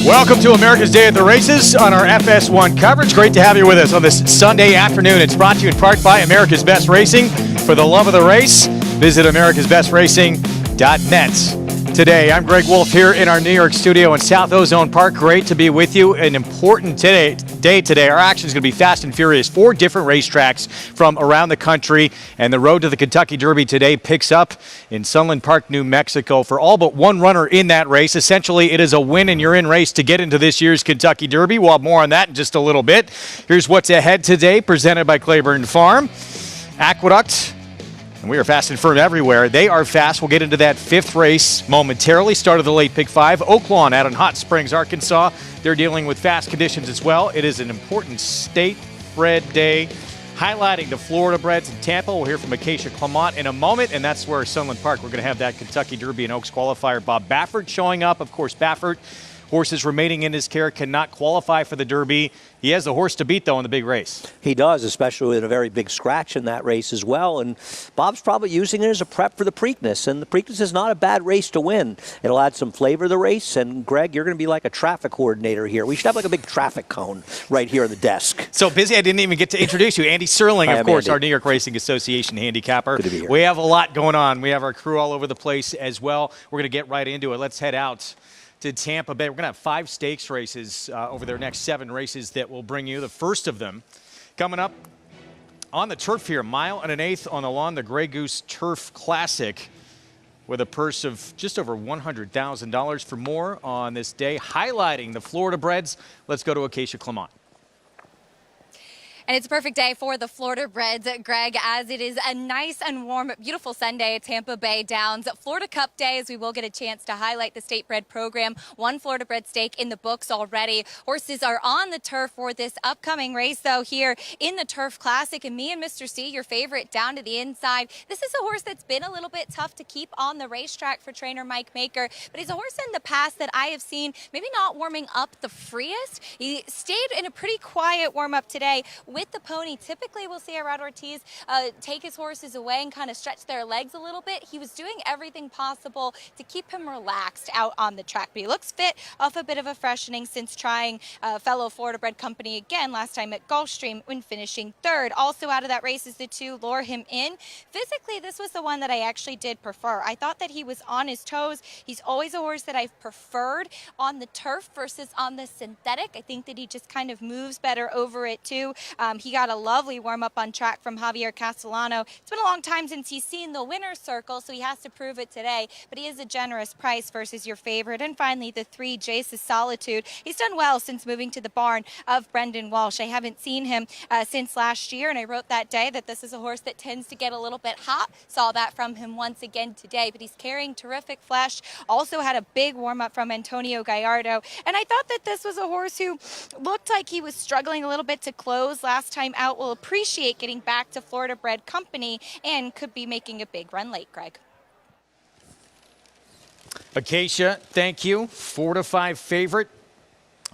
Welcome to America's Day at the Races on our FS1 coverage. Great to have you with us on this Sunday afternoon. It's brought to you in part by America's Best Racing. For the love of the race, visit americasbestracing.net. Today, I'm Greg Wolf here in our New York studio in South Ozone Park. Great to be with you. An important day today. Our action is going to be fast and furious. 4 different racetracks from around the country. And the road to the Kentucky Derby today picks up in Sunland Park, New Mexico for all but one runner in that race. Essentially, it is a win and you're in race to get into this year's Kentucky Derby. We'll have more on that in just a little bit. Here's what's ahead today, presented by Claiborne Farm. Aqueduct. And we are fast and firm everywhere. They are fast. We'll get into that 5th race momentarily. Start of the late pick 5. Oaklawn out in Hot Springs, Arkansas. They're dealing with fast conditions as well. It is an important state-bred day, highlighting the Florida breds in Tampa. We'll hear from Acacia Clement in a moment, and that's where Sunland Park. We're going to have that Kentucky Derby and Oaks qualifier. Bob Baffert showing up. Of course, Baffert, horses remaining in his care, cannot qualify for the Derby. He has the horse to beat, though, in the big race. He does, especially with a very big scratch in that race as well. And Bob's probably using it as a prep for the Preakness. And the Preakness is not a bad race to win. It'll add some flavor to the race. And, Greg, you're going to be like a traffic coordinator here. We should have like a big traffic cone right here on the desk. So busy, I didn't even get to introduce you. Andy Serling, of course, Andy. Our New York Racing Association handicapper. Good to be here. We have a lot going on. We have our crew all over the place as well. We're going to get right into it. Let's head out to Tampa Bay. We're going to have 5 stakes races over their next 7 races that will bring you the first of them coming up on the turf here. 1 1/8 on the lawn, the Grey Goose Turf Classic, with a purse of just over $100,000 for more on this day, highlighting the Florida breds. Let's go to Acacia Clement. And it's a perfect day for the Florida breds, Greg, as it is a nice and warm, beautiful Sunday at Tampa Bay Downs. Florida Cup Day, as we will get a chance to highlight the state bred program. 1 Florida bred stake in the books already. Horses are on the turf for this upcoming race, though, here in the Turf Classic. And me and Mr. C, your favorite, down to the inside. This is a horse that's been a little bit tough to keep on the racetrack for trainer Mike Maker, but he's a horse in the past that I have seen maybe not warming up the freest. He stayed in a pretty quiet warm-up today with the pony. Typically, we'll see Irad Ortiz take his horses away and kind of stretch their legs a little bit. He was doing everything possible to keep him relaxed out on the track, but he looks fit off a bit of a freshening since trying fellow Florida bred company again last time at Gulfstream when finishing 3rd. Also out of that race is the 2 Lure Him In. Physically, this was the one that I actually did prefer. I thought that he was on his toes. He's always a horse that I've preferred on the turf versus on the synthetic. I think that he just kind of moves better over it too. He got a lovely warm-up on track from Javier Castellano. It's been a long time since he's seen the winner's circle, so he has to prove it today, but he is a generous price versus your favorite. And finally, the 3 Jace's Solitude. He's done well since moving to the barn of Brendan Walsh. I haven't seen him since last year, and I wrote that day that this is a horse that tends to get a little bit hot. Saw that from him once again today, but he's carrying terrific flesh. Also had a big warm-up from Antonio Gallardo, and I thought that this was a horse who looked like he was struggling a little bit to close last time out. Will appreciate getting back to Florida bred company and could be making a big run late, Greg. Acacia, thank you. 4 to 5 favorite.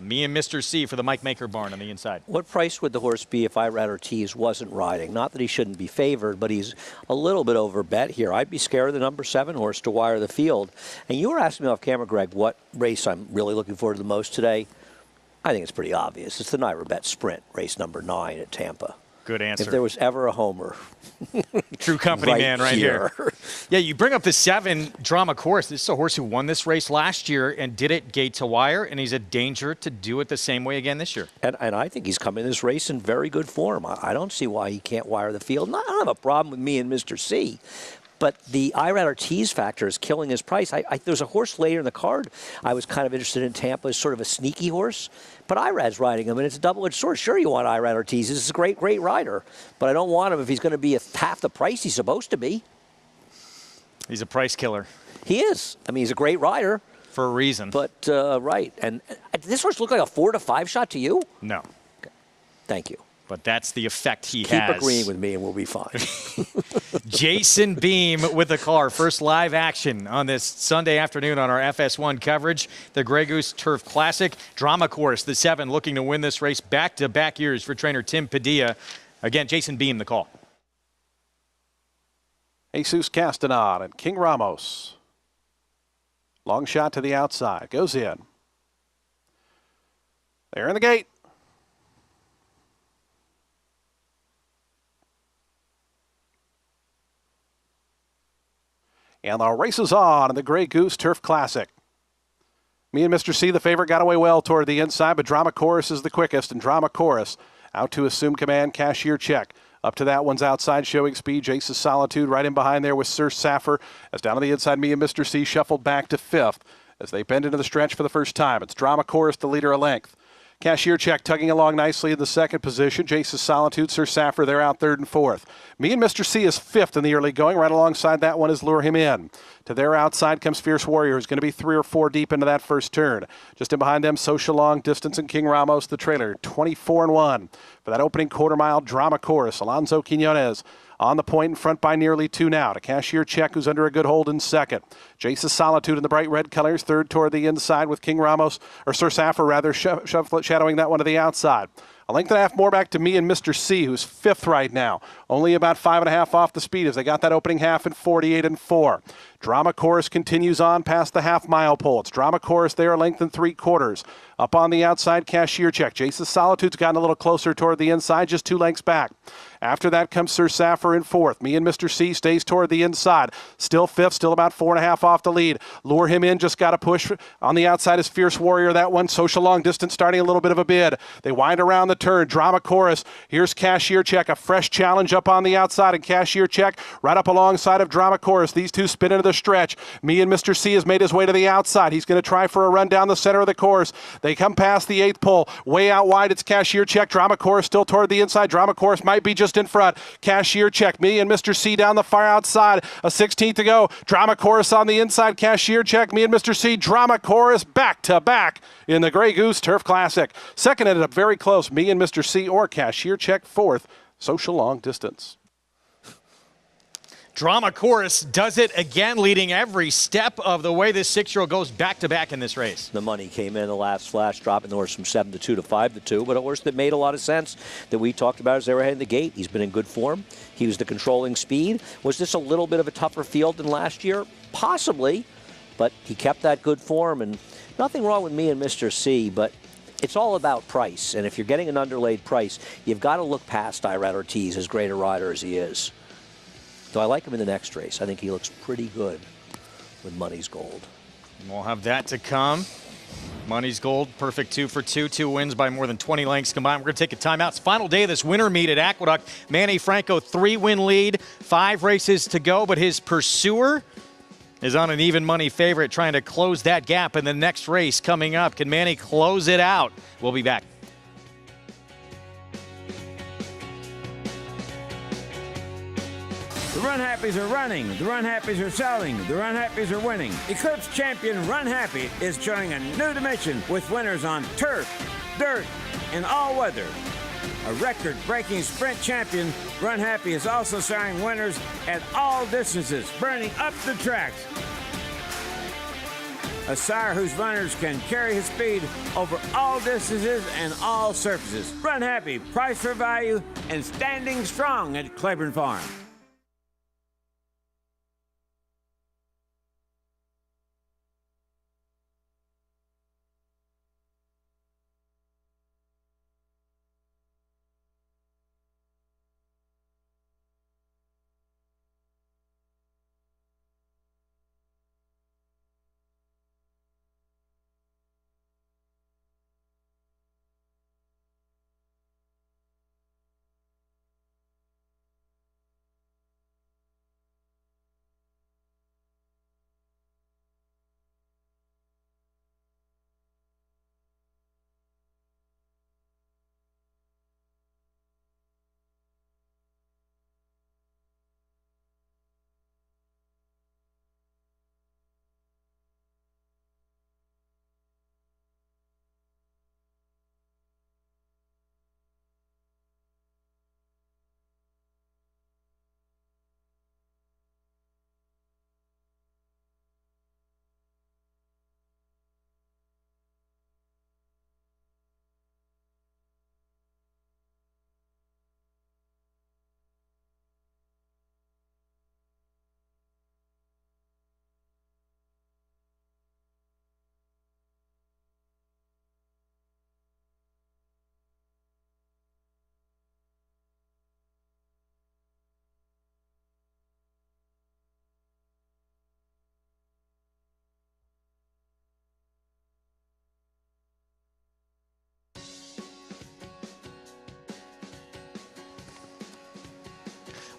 Me and Mr. C for the Mike Maker barn on the inside. What price would the horse be if Irad Ortiz wasn't riding? Not that he shouldn't be favored, but he's a little bit over bet here. I'd be scared of the number 7 horse to wire the field. And you were asking me off camera, Greg, what race I'm really looking forward to the most today. I think it's pretty obvious. It's the Naira Bet Sprint, race number 9 at Tampa. Good answer. If there was ever a homer. True company man right here. Yeah, you bring up the 7 Drama Course. This is a horse who won this race last year and did it gate to wire, and he's a danger to do it the same way again this year. And I think he's come in this race in very good form. I don't see why he can't wire the field. I don't have a problem with me and Mr. C. But the Irad Ortiz factor is killing his price. There's a horse later in the card I was kind of interested in Tampa as sort of a sneaky horse. But Irad's riding him, and it's a double-edged sword. Sure, you want Irad Ortiz. This is a great, great rider. But I don't want him if he's going to be half the price he's supposed to be. He's a price killer. He is. I mean, he's a great rider. For a reason. But, right. And this horse look like a 4 to 5 shot to you? No. Okay. Thank you. But that's the effect he has. Keep agreeing with me and we'll be fine. Jason Beam with the car. First live action on this Sunday afternoon on our FS1 coverage. The Grey Goose Turf Classic. Drama Course, the 7 looking to win this race back-to-back years for trainer Tim Padilla. Again, Jason Beam, the call. Jesus Castanod and King Ramos. Long shot to the outside. Goes in. They're in the gate. And the race is on in the Grey Goose Turf Classic. Me and Mr. C, the favorite, got away well toward the inside, but Drama Chorus is the quickest, and Drama Chorus out to assume command, Cashier Check. Up to that one's outside, showing speed. Jace's Solitude right in behind there with Sir Saffir. As down on the inside, me and Mr. C shuffled back to fifth as they bend into the stretch for the first time. It's Drama Chorus, the leader a length. Cashier Check tugging along nicely in the second position. Jace's Solitude, Sir Saffir, they're out third and fourth. Me and Mr. C is fifth in the early going. Right alongside that one is Lure Him In. To their outside comes Fierce Warrior, who's going to be 3 or 4 deep into that first turn. Just in behind them, Social Long Distance and King Ramos, the trailer, 24-1. For that opening quarter mile, Drama Chorus, Alonso Quinones on the point in front by nearly 2 now. To Cashier Check, who's under a good hold in second. Jace's Solitude in the bright red colors, third toward the inside with King Ramos, or Sir Saffir rather, shadowing that one to the outside. A length and a half more back to me and Mr. C, who's fifth right now. Only about 5.5 off the speed as they got that opening half in 48-4. Drama Chorus continues on past the half-mile pole. It's Drama Chorus there, length and 3/4. Up on the outside, Cashier Check. Jace's Solitude's gotten a little closer toward the inside, just 2 lengths back. After that comes Sir Saffir in fourth. Me and Mr. C stays toward the inside. Still fifth, still about 4.5 off the lead. Lure Him In, just got a push. On the outside is Fierce Warrior. That one, Social Long Distance, starting a little bit of a bid. They wind around the turn. Drama Chorus. Here's Cashier Check. A fresh challenge up on the outside, and Cashier Check right up alongside of Drama Chorus. These two spin into the stretch. Me and Mr. C has made his way to the outside. He's going to try for a run down the center of the course. They come past the 8th pole. Way out wide, it's Cashier Check. Drama Chorus still toward the inside. Drama Chorus might be just in front. Cashier Check. Me and Mr. C down the far outside. A 16th to go. Drama Chorus on the inside. Cashier Check. Me and Mr. C. Drama Chorus back to back in the Grey Goose Turf Classic. Second ended up very close. Me and Mr. C or Cashier Check. Fourth, Social Long Distance. Drama Chorus does it again, leading every step of the way. This 6-year-old goes back-to-back in this race. The money came in the last flash, dropping the horse from 7-2 to 5-2, but a horse that made a lot of sense that we talked about as they were heading the gate. He's been in good form. He was the controlling speed. Was this a little bit of a tougher field than last year? Possibly, but he kept that good form, and nothing wrong with me and Mr. C, but it's all about price, and if you're getting an underlaid price, you've got to look past Irad Ortiz, as great a rider as he is. So I like him in the next race. I think he looks pretty good with Money's Gold. We'll have that to come. Money's Gold, perfect 2 for 2. 2 wins by more than 20 lengths combined. We're going to take a timeout. It's final day of this winter meet at Aqueduct. Manny Franco, 3-win lead, 5 races to go, but his pursuer is on an even money favorite, trying to close that gap in the next race coming up. Can Manny close it out? We'll be back. The Run Happies are running. The Run Happies are selling. The Run Happies are winning. Eclipse champion Run Happy is showing a new dimension with winners on turf, dirt, and all weather. A record-breaking sprint champion, Run Happy is also showing winners at all distances, burning up the tracks. A sire whose runners can carry his speed over all distances and all surfaces. Run Happy, price for value, and standing strong at Claiborne Farm.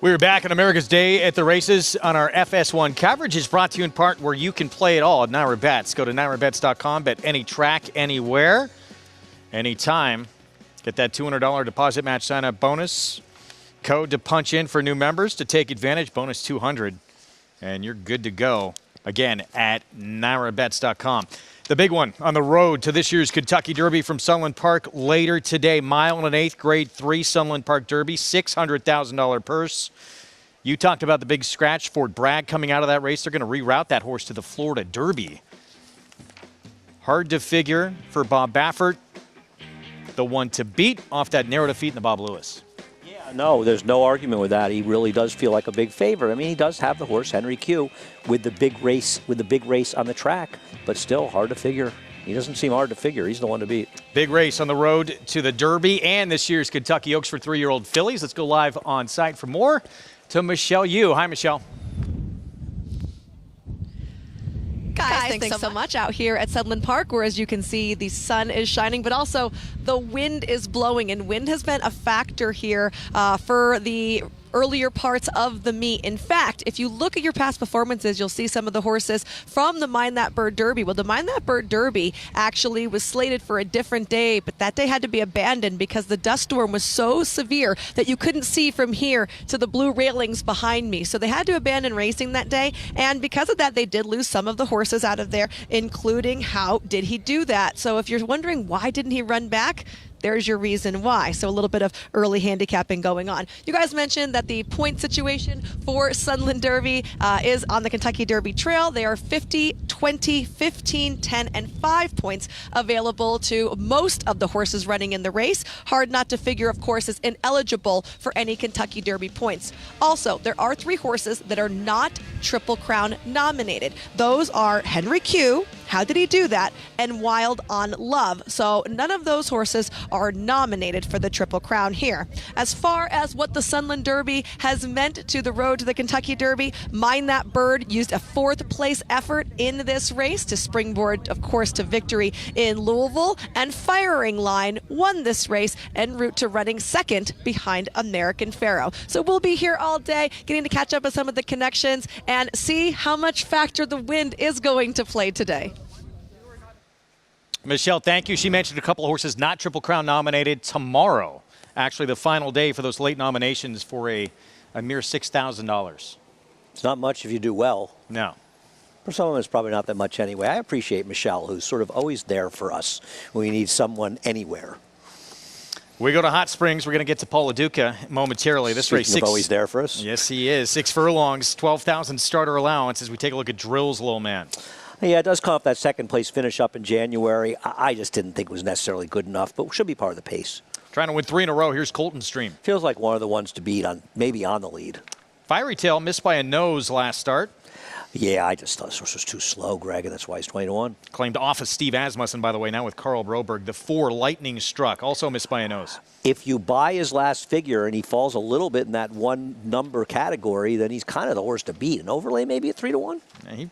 We're back on America's Day at the Races on our FS1 coverage. Is brought to you in part where you can play it all at Naira Bets. Go to nairabets.com, bet any track, anywhere, anytime. Get that $200 deposit match sign-up bonus. Code to punch in for new members to take advantage. Bonus $200, and you're good to go. Again, at nairabets.com. The big one on the road to this year's Kentucky Derby from Sunland Park later today. Mile and an eighth, Grade 3 Sunland Park Derby, $600,000 purse. You talked about the big scratch. Fort Bragg coming out of that race. They're going to reroute that horse to the Florida Derby. Hard to figure for Bob Baffert. The one to beat off that narrow defeat in the Bob Lewis. No, there's no argument with that. He really does feel like a big favorite. I mean, he does have the horse Henry Q with the big race on the track, but still hard to figure. He doesn't seem hard to figure. He's the one to beat. Big race on the road to the Derby and this year's Kentucky Oaks for 3-year-old fillies. Let's go live on site for more to Michelle Yu. Hi, Michelle. Guys, thanks so much out here at Sunland Park, where, as you can see, the sun is shining, but also the wind is blowing, and wind has been a factor here for the earlier parts of the meet. In fact, if you look at your past performances, you'll see some of the horses from the Mind That Bird Derby. Well, the Mind That Bird Derby actually was slated for a different day, but that day had to be abandoned because the dust storm was so severe that you couldn't see from here to the blue railings behind me. So they had to abandon racing that day, and because of that, they did lose some of the horses out of there, including How Did He Do That? So if you're wondering why didn't he run back, there's your reason why. So a little bit of early handicapping going on. You guys mentioned that the point situation for Sunland Derby is on the Kentucky Derby Trail. They are 50, 20, 15, 10, and 5 points available to most of the horses running in the race. Hard Not to Figure, of course, is ineligible for any Kentucky Derby points. Also, there are 3 horses that are not Triple Crown nominated. Those are Henry Q, How Did He Do That, and Wild on Love. So none of those horses are nominated for the Triple Crown here. As far as what the Sunland Derby has meant to the road to the Kentucky Derby, Mind That Bird used a 4th place effort in this race to springboard, of course, to victory in Louisville, and Firing Line won this race en route to running 2nd behind American Pharaoh. So we'll be here all day getting to catch up with some of the connections and see how much factor the wind is going to play today. Michelle, thank you. She mentioned a couple of horses not Triple Crown nominated tomorrow. Actually, the final day for those late nominations for a mere $6,000. It's not much if you do well. No. For some of them, it's probably not that much anyway. I appreciate Michelle, who's sort of always there for us when we need someone anywhere. We go to Hot Springs. We're going to get to Paul Duca momentarily. This race, always there for us. Yes, he is. 6 furlongs, 12,000 starter allowance as we take a look at Drill's little man. Yeah, it does come off that 2nd place finish up in January. I just didn't think it was necessarily good enough, but should be part of the pace. Trying to win 3 in a row. Here's Colton Stream. Feels like one of the ones to beat on, maybe on the lead. Fiery Tail missed by a nose last start. Yeah, I just thought this horse was too slow, Greg, and that's why he's 20-1. Claimed off of Steve Asmussen, by the way, now with Carl Broberg. The 4, Lightning Struck, also missed by a nose. If you buy his last figure and he falls a little bit in that 1 number category, then he's kind of the horse to beat. An overlay maybe at 3-1? Yeah, he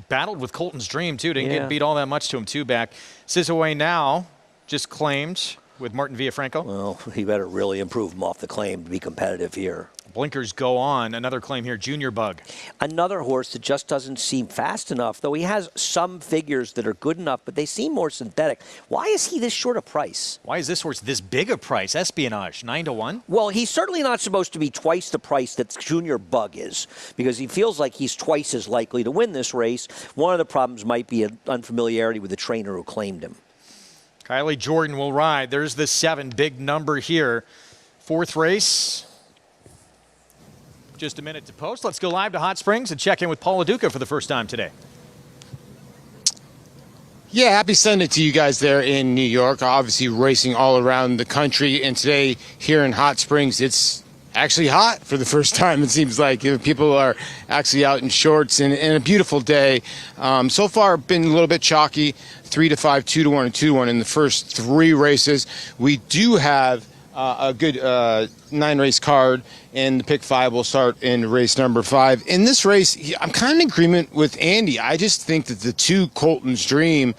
battled with Colton's Dream, too. Didn't get beat all that much to him, 2 back. Sizaway now just claimed with Martin Villafranco. Well, he better really improve him off the claim to be competitive here. Blinkers go on. Another claim here, Junior Bug. Another horse that just doesn't seem fast enough, though he has some figures that are good enough, but they seem more synthetic. Why is he this short a price? Why is this horse this big a price? Espionage, 9-1? Well, he's certainly not supposed to be twice the price that Junior Bug is, because he feels like he's twice as likely to win this race. One of the problems might be an unfamiliarity with the trainer who claimed him. Kylie Jordan will ride. There's the 7, big number here. 4th race. Just a minute to post. Let's go live to Hot Springs and check in with Paul Duca for the first time today. Yeah, happy Sunday to you guys there in New York. Obviously racing all around the country, and today here in Hot Springs, it's actually hot for the first time. It seems like people are actually out in shorts, and a beautiful day. So far, been a little bit chalky, 3-5, 2-1, and 2-1 in the first 3 races. We do have a good 9-race card, and the pick 5 will start in race number 5. In this race, I'm kind of in agreement with Andy. I just think that the 2 Colton's Dream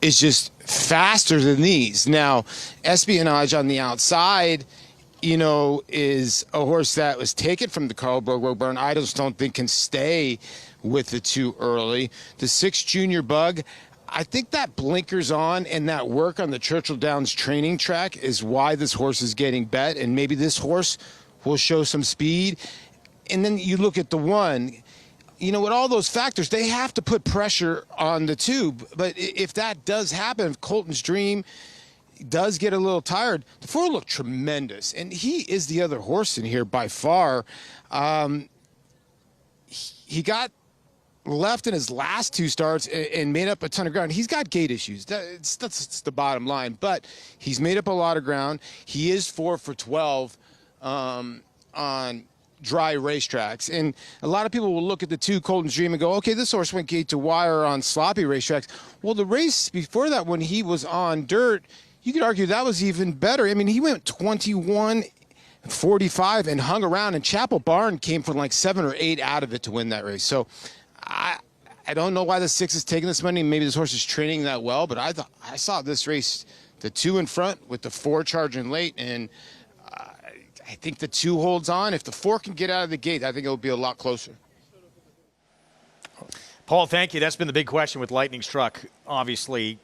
is just faster than these. Now, Espionage on the outside, is a horse that was taken from the Carlsbad Burn. I just don't think can stay with the 2 early. The 6 Junior Bug, I think that blinkers on and that work on the Churchill Downs training track is why this horse is getting bet, and maybe this horse will show some speed. And then you look at the 1, with all those factors, they have to put pressure on the 2. But if that does happen, if Colton's Dream does get a little tired, the 4 looked tremendous, and he is the other horse in here by far. He got left in his last 2 starts and made up a ton of ground. He's got gait issues. That's the bottom line, but he's made up a lot of ground. He is 4 for 12 on dry racetracks, and a lot of people will look at the 2 Colton's Dream and go, okay, this horse went gate to wire on sloppy racetracks. Well, the race before that, when he was on dirt, you could argue that was even better. I mean, he went 21-45 and hung around, and Chapel Barn came from like 7 or 8 out of it to win that race. So I don't know why the 6 is taking this money. Maybe this horse is training that well, but I saw this race, the 2 in front with the 4 charging late, and I think the 2 holds on. If the 4 can get out of the gate, I think it'll be a lot closer. Paul, thank you. That's been the big question with Lightning Struck, obviously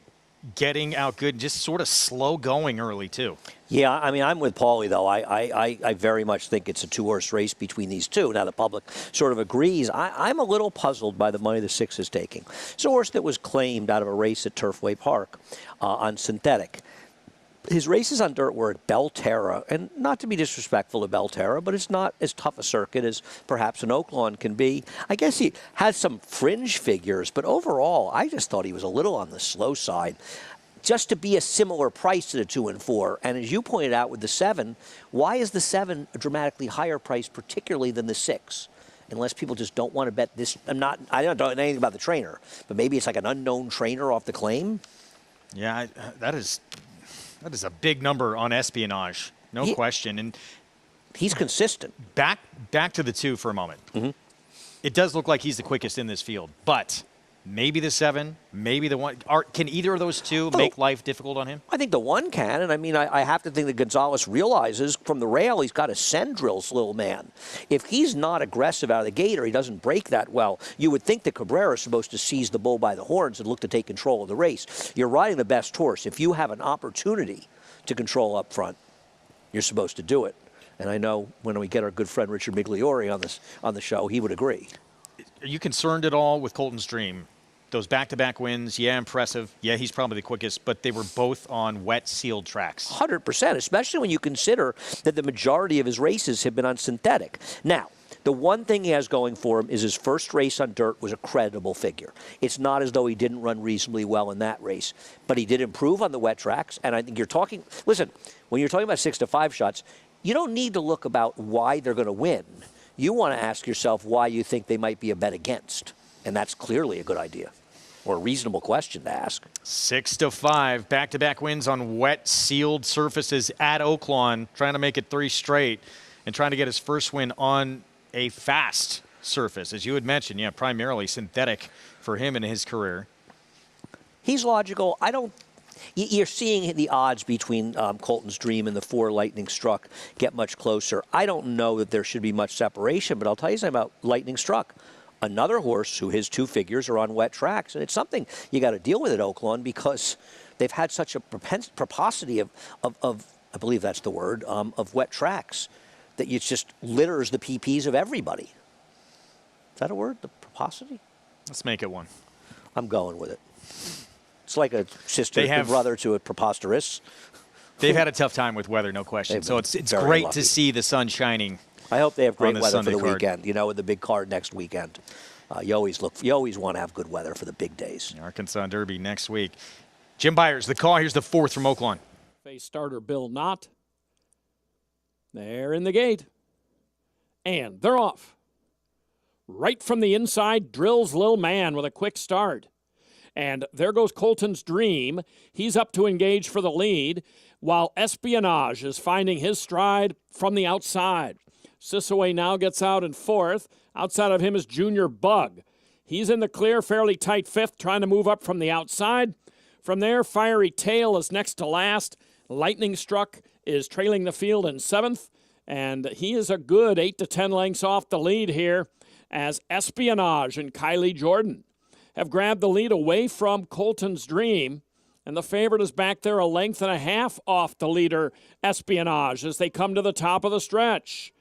getting out good and just sort of slow going early, too. Yeah, I mean, I'm with Paulie, though. I very much think it's a 2-horse race between these 2. Now, the public sort of agrees. I'm a little puzzled by the money the 6 is taking. It's a horse that was claimed out of a race at Turfway Park on synthetic. His races on dirt were at Belterra, and not to be disrespectful to Belterra, but it's not as tough a circuit as perhaps an Oaklawn can be. I guess he has some fringe figures, but overall, I just thought he was a little on the slow side. Just to be a similar price to the 2 and 4, and as you pointed out with the 7, why is the 7 a dramatically higher price, particularly than the 6? Unless people just don't want to bet this. I don't know anything about the trainer, but maybe it's like an unknown trainer off the claim. Yeah, that is a big number on Espionage, no question. And he's consistent. Back to the 2 for a moment. Mm-hmm. It does look like he's the quickest in this field, but maybe the 7, maybe the 1. Can either of those 2 make life difficult on him? I think the 1 can, and I mean, I have to think that Gonzalez realizes from the rail he's got to send Drill's little man. If he's not aggressive out of the gate or he doesn't break that well, you would think that Cabrera is supposed to seize the bull by the horns and look to take control of the race. You're riding the best horse. If you have an opportunity to control up front, you're supposed to do it. And I know when we get our good friend Richard Migliori on the show, he would agree. Are you concerned at all with Colton's Dream? Those back-to-back wins, yeah, impressive. Yeah, he's probably the quickest, but they were both on wet, sealed tracks. 100%, especially when you consider that the majority of his races have been on synthetic. Now, the one thing he has going for him is his first race on dirt was a creditable figure. It's not as though he didn't run reasonably well in that race, but he did improve on the wet tracks, and I think you're talking, listen, when you're talking about 6 to 5 shots, you don't need to look about why they're going to win. You want to ask yourself why you think they might be a bet against, and that's clearly a good idea. Or a reasonable question to ask. 6 to 5, back-to-back wins on wet, sealed surfaces at Oaklawn, trying to make it 3 straight, and trying to get his first win on a fast surface. As you had mentioned, yeah, primarily synthetic for him in his career. He's logical. You're seeing the odds between Colton's Dream and the 4 Lightning Struck get much closer. I don't know that there should be much separation, but I'll tell you something about Lightning Struck. Another horse who his 2 figures are on wet tracks. And it's something you got to deal with at Oaklawn because they've had such a propensity of I believe that's the word, of wet tracks that it just litters the PPs of everybody. Is that a word, the propensity? Let's make it one. I'm going with it. It's like a sister and brother to a preposterous. They've had a tough time with weather, no question. So it's great lucky to see the sun shining. I hope they have great weather Sunday for the card. weekend. You know, with the big card next weekend, you always want to have good weather for the big days. Arkansas Derby next week. Jim Byers, the call. Here's the 4th from Oaklawn. Face starter Bill Knott. They're in the gate, and they're off. Right from the inside, Drill's Lil Man with a quick start. And there goes Colton's Dream. He's up to engage for the lead, while Espionage is finding his stride from the outside. Sissaway now gets out in 4th. Outside of him is Junior Bug. He's in the clear, fairly tight 5th, trying to move up from the outside. From there, Fiery Tail is next to last. Lightning Struck is trailing the field in 7th, and he is a good 8 to 10 lengths off the lead here as Espionage and Kylie Jordan have grabbed the lead away from Colton's Dream. And the favorite is back there 1.5 lengths off the leader, Espionage, as they come to the top of the stretch.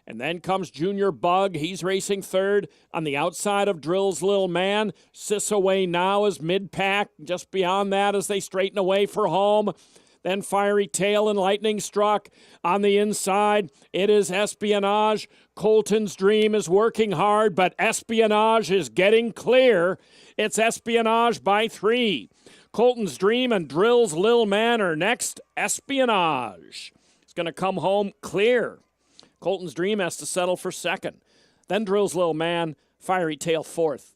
And then comes Junior Bug. He's racing 3rd on the outside of Drill's Lil Man. Sissaway now is mid-pack. Just beyond that as they straighten away for home. Then Fiery Tail and Lightning Struck on the inside. It is Espionage. Colton's Dream is working hard, but Espionage is getting clear. It's Espionage by 3. Colton's Dream and Drill's Lil Man are next. Espionage is going to come home clear. Colton's Dream has to settle for 2nd. Then Drill's Lil Man, Fiery Tail 4th.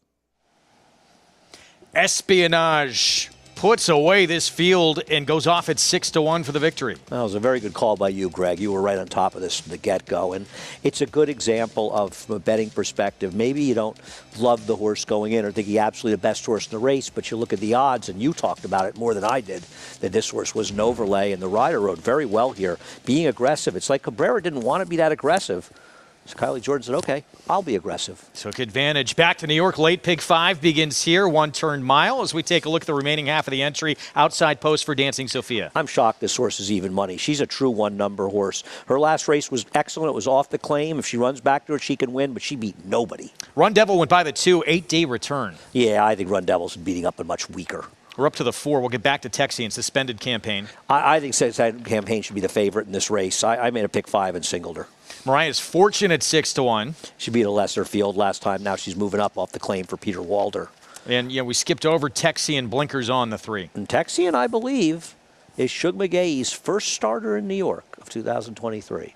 Espionage puts away this field and goes off at 6 to 1 for the victory. That was a very good call by you, Greg. You were right on top of this from the get-go. And it's a good example of, from a betting perspective, maybe you don't love the horse going in or think he's absolutely the best horse in the race, but you look at the odds, and you talked about it more than I did, that this horse was an overlay, and the rider rode very well here, being aggressive. It's like Cabrera didn't want to be that aggressive. So Kylie Jordan said, okay, I'll be aggressive. Took advantage. Back to New York. Late Pick 5 begins here. 1-turn mile as we take a look at the remaining half of the entry. Outside post for Dancing Sophia. I'm shocked this horse is even money. She's a true one-number horse. Her last race was excellent. It was off the claim. If she runs back to it, she can win, but she beat nobody. Run Devil went by the 2, 8-day return. Yeah, I think Run Devil's beating up and much weaker. We're up to the 4. We'll get back to Texian, suspended campaign. I think Suspended Campaign should be the favorite in this race. I made a pick 5 and singled her. Mariah's Fortune at 6 to 1. She beat a lesser field last time. Now she's moving up off the claim for Peter Walder. And we skipped over Texian, blinkers on the 3. And Texian, I believe, is Shug McGaughey's first starter in New York of 2023.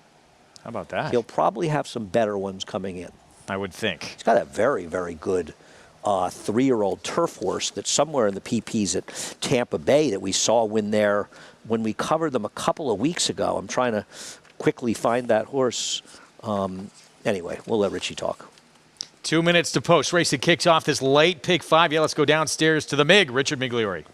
How about that? He'll probably have some better ones coming in. I would think. He's got a very, very good 3-year-old turf horse that's somewhere in the PPs at Tampa Bay that we saw win there when we covered them a couple of weeks ago. I'm trying to quickly find that horse. Anyway, we'll let Richie talk. 2 minutes to post. Racing kicks off this late pick 5. Yeah, let's go downstairs to the MIG. Richard Migliori.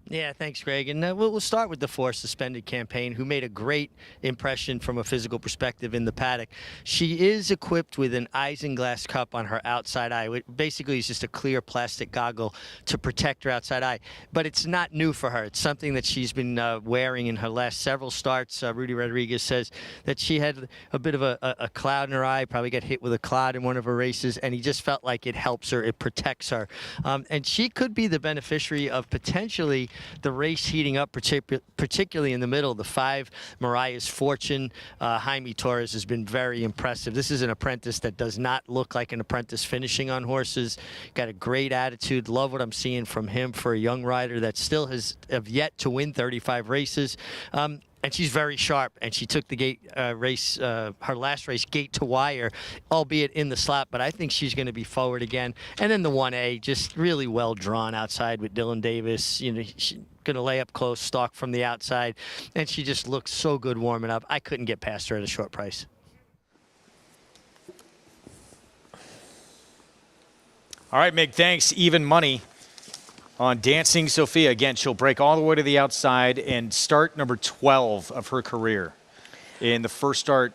Yeah, thanks, Greg. And we'll start with the 4 Suspended Campaign, who made a great impression from a physical perspective in the paddock. She is equipped with an isinglass cup on her outside eye, which basically is just a clear plastic goggle to protect her outside eye. But it's not new for her. It's something that she's been wearing in her last several starts. Rudy Rodriguez says that she had a bit of a cloud in her eye, probably got hit with a cloud in one of her races, and he just felt like it helps her, it protects her. And she could be the beneficiary of potentially the race heating up, particularly in the middle. The 5, Mariah's Fortune. Jaime Torres has been very impressive. This is an apprentice that does not look like an apprentice finishing on horses. Got a great attitude. Love what I'm seeing from him for a young rider that still has yet to win 35 races. And she's very sharp, and she took the gate race, her last race, gate to wire, albeit in the slot, but I think she's going to be forward again. And then the 1A, just really well drawn outside with Dylan Davis. You know, she's going to lay up close, stalk from the outside, and she just looks so good warming up. I couldn't get past her at a short price. All right, Mig, thanks. Even money on Dancing Sophia. Again, she'll break all the way to the outside and start number 12 of her career. In the first start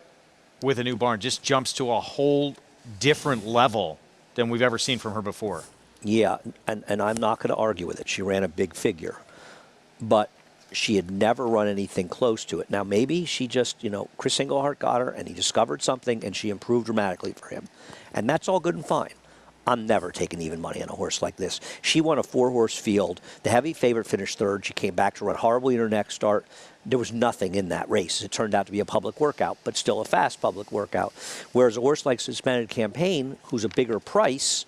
with a new barn, just jumps to a whole different level than we've ever seen from her before. Yeah, and I'm not going to argue with it. She ran a big figure, but she had never run anything close to it. Now, maybe she just, Chris Englehart got her, and he discovered something, and she improved dramatically for him. And that's all good and fine. I'm never taking even money on a horse like this. She won a 4-horse field. The heavy favorite finished 3rd. She came back to run horribly in her next start. There was nothing in that race. It turned out to be a public workout, but still a fast public workout. Whereas a horse like Suspended Campaign, who's a bigger price,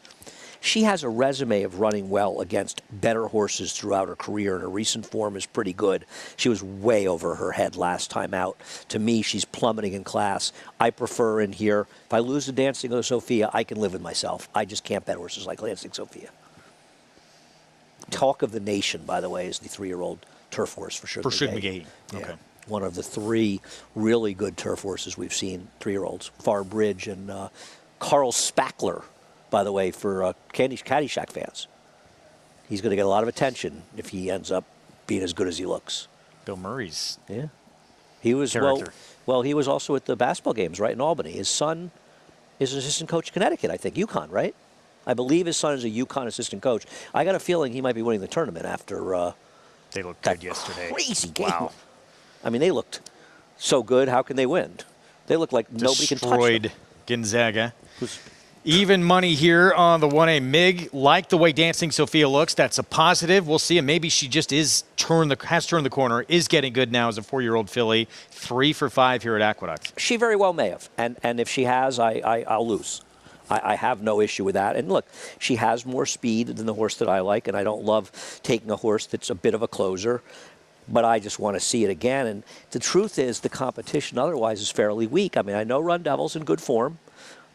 she has a resume of running well against better horses throughout her career, and her recent form is pretty good. She was way over her head last time out. To me, she's plummeting in class. I prefer in here. If I lose to Dancing Sophia, I can live with myself. I just can't bet horses like Dancing Sophia. Talk of the nation, by the way, is the 3-year-old turf horse for Shug McGaughey. Okay. Yeah. One of the 3 really good turf horses we've seen, 3-year-olds. Far Bridge and Carl Spackler, by the way, for Caddyshack fans. He's going to get a lot of attention if he ends up being as good as he looks. Bill Murray's He was character. well, he was also at the basketball games, right, in Albany. His son is an assistant coach in Connecticut, I think, UConn, right? I believe his son is a UConn assistant coach. I got a feeling he might be winning the tournament after They looked that good yesterday. crazy game. Wow. I mean, they looked so good. How can they win? They look like nobody can touch them. Destroyed Gonzaga. Even money here on the 1A. Mig, like the way Dancing Sophia looks. That's a positive. We'll see. And maybe she just has turned the corner, is getting good now as a 4-year-old filly. 3 for 5 here at Aqueduct. She very well may have. And if she has, I'll lose. I have no issue with that. And look, she has more speed than the horse that I like, and I don't love taking a horse that's a bit of a closer. But I just want to see it again. And the truth is the competition otherwise is fairly weak. I mean, I know Run Devil's in good form,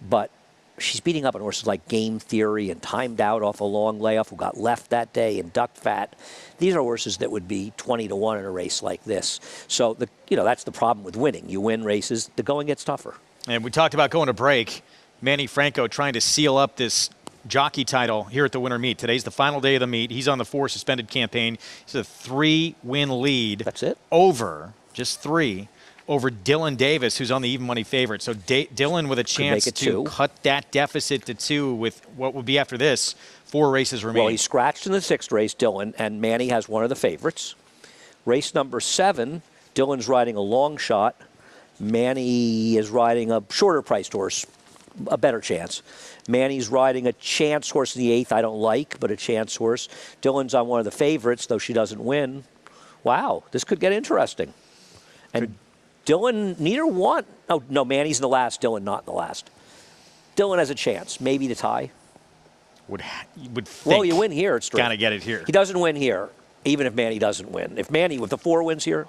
but she's beating up on horses like Game Theory and Timed Out off a long layoff who got left that day and Duck Fat. These are horses that would be 20-1 in a race like this. So, that's the problem with winning. You win races, the going gets tougher. And we talked about going to break. Manny Franco trying to seal up this jockey title here at the winter meet. Today's the final day of the meet. He's on the 4 suspended campaign. He's a 3-win lead. That's it? Over, just 3, over Dylan Davis, who's on the even money favorite. So Dylan with a chance to cut that deficit to 2 with what would be after this 4 races remaining. Well, he scratched in the 6th race, Dylan, and Manny has one of the favorites. Race number 7, Dylan's riding a long shot. Manny is riding a shorter priced horse, a better chance. Manny's riding a chance horse in the 8th I don't like, but a chance horse. Dylan's on one of the favorites, though she doesn't win. Wow, this could get interesting. And Dylan, neither one. Oh, no, Manny's in the last, Dylan not in the last. Dylan has a chance, maybe to tie. Would think. Well, you win here, it's true. Gotta get it here. He doesn't win here, even if Manny doesn't win. If the 4 wins here,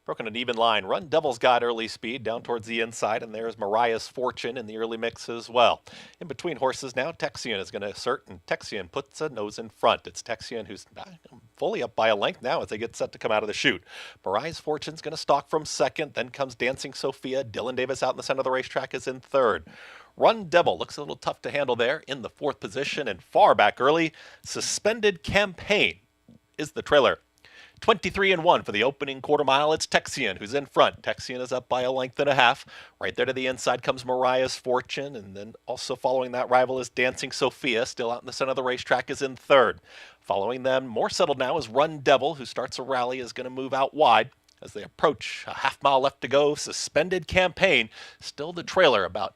Broken an even line. Run Devil's got early speed down towards the inside, and there's Mariah's Fortune in the early mix as well. In between horses now, Texian is going to assert, and Texian puts a nose in front. It's Texian who's fully up by a length now as they get set to come out of the chute. Mariah's Fortune's going to stalk from 2nd, then comes Dancing Sophia. Dylan Davis out in the center of the racetrack is in 3rd. Run Devil looks a little tough to handle there in the 4th position and far back early. Suspended Campaign is the trailer. 23-1 for the opening quarter mile. It's Texian who's in front. Texian is up by a length and a half. Right there to the inside comes Mariah's Fortune, and then also following that rival is Dancing Sophia, still out in the center of the racetrack, is in 3rd. Following them, more settled now, is Run Devil, who starts a rally, is going to move out wide. As they approach, a half mile left to go. Suspended Campaign, still the trailer, about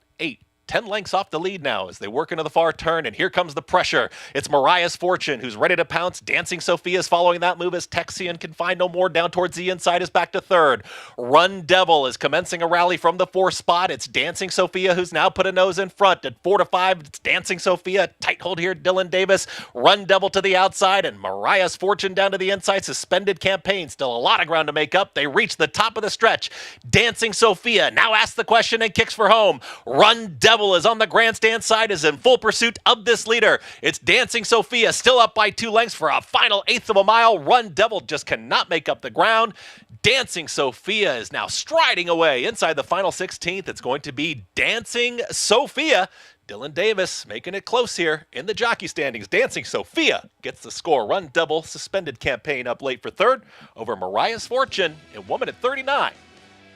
10 lengths off the lead now as they work into the far turn, and here comes the pressure. It's Mariah's Fortune who's ready to pounce. Dancing Sophia's following that move as Texian can find no more down towards the inside, is back to 3rd. Run Devil is commencing a rally from the 4th spot. It's Dancing Sophia who's now put a nose in front. At 4-5, it's Dancing Sophia. Tight hold here, Dylan Davis. Run Devil to the outside, and Mariah's Fortune down to the inside. Suspended Campaign, still a lot of ground to make up. They reach the top of the stretch. Dancing Sophia now asks the question and kicks for home. Run Devil is on the grandstand side, is in full pursuit of this leader. It's Dancing Sophia still up by 2 lengths for a final 1/8 of a mile. Run Devil just cannot make up the ground. Dancing Sophia is now striding away inside the final 16th. It's going to be Dancing Sophia. Dylan Davis making it close here in the jockey standings. Dancing Sophia gets the score. Run Devil, Suspended Campaign up late for 3rd over Mariah's Fortune in 1 minute 39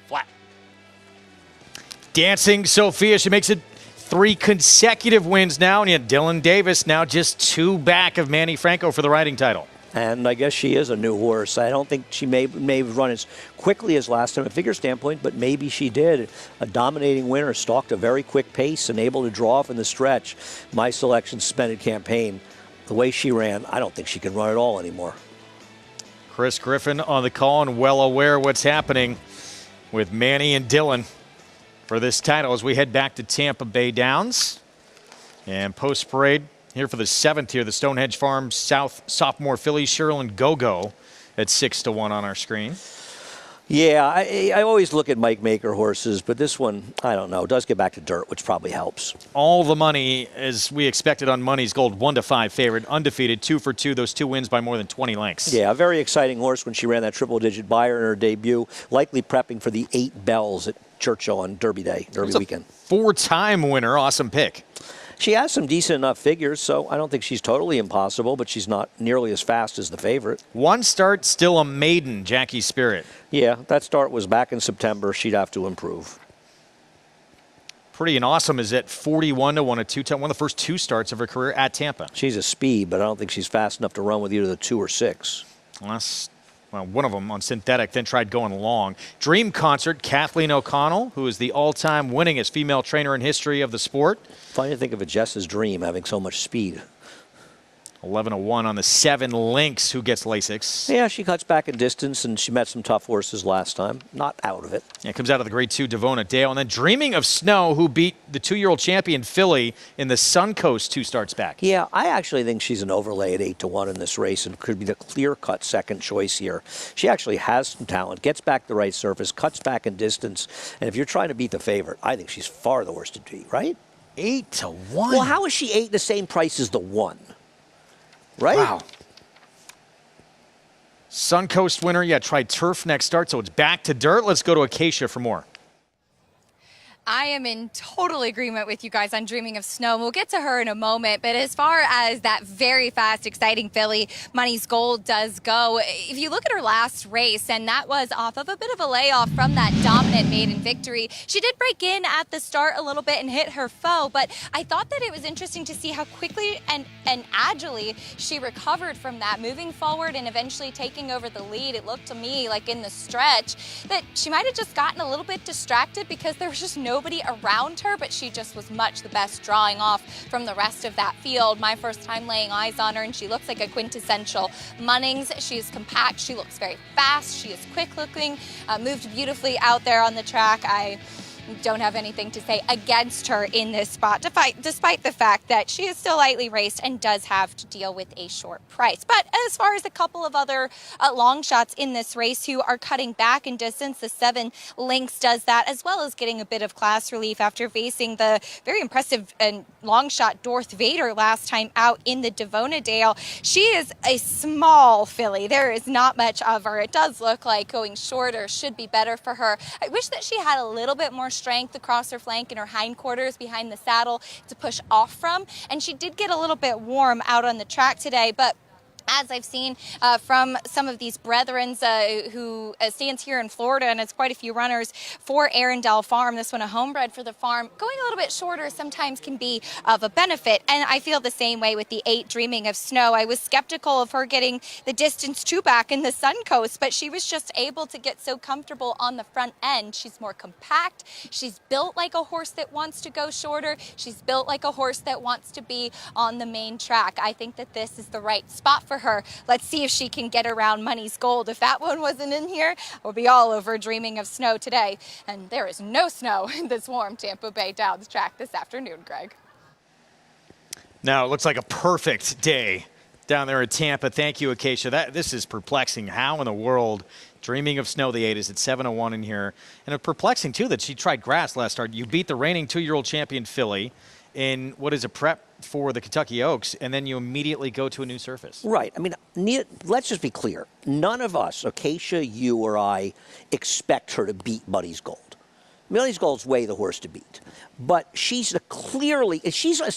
flat. Dancing Sophia, she makes it 3 consecutive wins now, and yet Dylan Davis now just 2 back of Manny Franco for the riding title. And I guess she is a new horse. I don't think she may have run as quickly as last time at figure standpoint, but maybe she did. A dominating winner, stalked a very quick pace and able to draw off in the stretch. My selection, Suspended Campaign. The way she ran, I don't think she can run at all anymore. Chris Griffin on the call and well aware what's happening with Manny and Dylan for this title as we head back to Tampa Bay Downs. And post-parade here for the 7th here, the Stonehenge Farm South Sophomore Fillies, Sherilyn Go-Go at 6-1 on our screen. Yeah, I always look at Mike Maker horses, but this one, I don't know, does get back to dirt, which probably helps. All the money as we expected on Money's Gold, 1-5 favorite, undefeated, 2 for 2, those 2 wins by more than 20 lengths. Yeah, a very exciting horse when she ran that triple-digit buyer in her debut, likely prepping for the 8 bells at Churchill on Derby Day, Derby weekend. 4-time winner, awesome pick. She has some decent enough figures, so I don't think she's totally impossible, but she's not nearly as fast as the favorite. One start, still a maiden, Jackie Spirit. Yeah, that start was back in September. She'd have to improve. Pretty and Awesome is at 41 to 1 at 2-10. One of the first 2 starts of her career at Tampa. She's a speed, but I don't think she's fast enough to run with either the 2 or 6. Well, one of them on synthetic, then tried going long. Dream Concert, Kathleen O'Connell, who is the all-time winningest female trainer in history of the sport. Funny to think of a Jess's dream having so much speed. 11-1 on the 7 Lynx, who gets Lasix. Yeah, she cuts back in distance, and she met some tough horses last time. Not out of it. Yeah, comes out of the grade 2 Devona Dale. And then Dreaming of Snow, who beat the 2-year-old champion filly in the Suncoast 2 starts back. Yeah, I actually think she's an overlay at 8-1 in this race and could be the clear-cut second choice here. She actually has some talent, gets back the right surface, cuts back in distance. And if you're trying to beat the favorite, I think she's far the worst to beat, right? 8-1. Well, how is she 8 the same price as the 1? Right? Wow. Suncoast winner, yeah, tried turf next start, so it's back to dirt. Let's go to Acacia for more. I am in total agreement with you guys on Dreaming of Snow. We'll get to her in a moment, but as far as that very fast, exciting filly, Money's Gold, does go, if you look at her last race, and that was off of a bit of a layoff from that dominant maiden victory, she did break in at the start a little bit and hit her foe, but I thought that it was interesting to see how quickly and agilely she recovered from that, moving forward and eventually taking over the lead. It looked to me like in the stretch that she might have just gotten a little bit distracted because there was just nobody around her, but she just was much the best drawing off from the rest of that field. My first time laying eyes on her, and she looks like a quintessential Munnings. She is compact, she looks very fast, she is quick looking, moved beautifully out there on the track. I don't have anything to say against her in this spot, despite the fact that she is still lightly raced and does have to deal with a short price. But as far as a couple of other long shots in this race who are cutting back in distance, the 7 Lynx does that, as well as getting a bit of class relief after facing the very impressive and long shot Dorth Vader last time out in the Devona Dale. She is a small filly. There is not much of her. It does look like going shorter should be better for her. I wish that she had a little bit more strength across her flank and her hindquarters behind the saddle to push off from, and she did get a little bit warm out on the track today, but as I've seen from some of these brethren who stands here in Florida, and it's quite a few runners for Arundel Farm, this one a homebred for the farm, going a little bit shorter sometimes can be of a benefit. And I feel the same way with the 8 Dreaming of Snow. I was skeptical of her getting the distance 2 back in the Suncoast, but she was just able to get so comfortable on the front end. She's more compact. She's built like a horse that wants to go shorter. She's built like a horse that wants to be on the main track. I think that this is the right spot for her. Let's see if she can get around Money's Gold. If that one wasn't in here, we'll be all over Dreaming of Snow today. And there is no snow in this warm Tampa Bay Downs track this afternoon, Greg. Now, it looks like a perfect day down there at Tampa. Thank you, Acacia. This is perplexing. How in the world Dreaming of Snow, the 8, is at 7-1 in here. And it's perplexing, too, that she tried grass last start. You beat the reigning 2-year-old champion filly in what is a prep for the Kentucky Oaks, and then you immediately go to a new surface. Right. I mean, let's just be clear. None of us, Acacia, you or I, expect her to beat Money's Gold. Money's Gold's way the horse to beat. But she's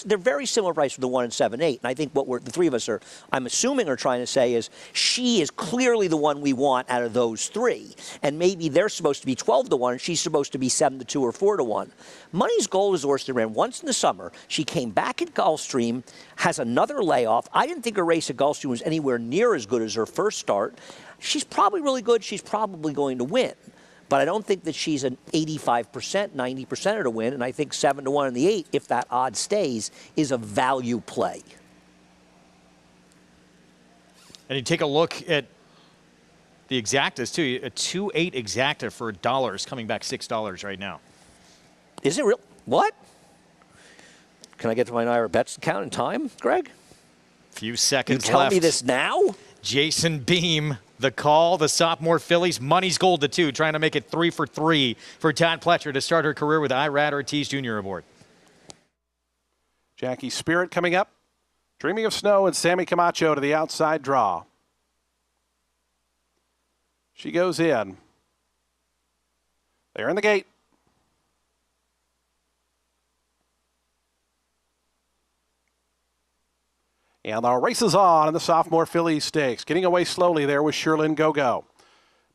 they're very similar price for the 1 and 7, 8. And I think what the three of us I'm assuming, are trying to say is she is clearly the one we want out of those 3. And maybe they're supposed to be 12-1, and she's supposed to be 7-2 or 4-1. Money's Gold is a horse that ran once in the summer. She came back at Gulfstream, has another layoff. I didn't think her race at Gulfstream was anywhere near as good as her first start. She's probably really good. She's probably going to win. But I don't think that she's an 85%, 90% to win. And I think 7-1 in the 8, if that odd stays, is a value play. And you take a look at the exactas, too. A 2-8 exacta for $1 is coming back $6 right now. Is it real? What? Can I get to my Naira Bets account in time, Greg? Few seconds left. You tell me this now? Jason Beam, the call, the Sophomore Fillies, Money's Gold to 2, trying to make it 3 for 3 for Todd Pletcher to start her career with Irad Ortiz Jr. aboard. Jackie Spirit coming up. Dreaming of Snow and Sammy Camacho to the outside draw. She goes in. They're in the gate. And the race is on in the Sophomore Fillies Stakes. Getting away slowly there was Sherlyn Go-Go.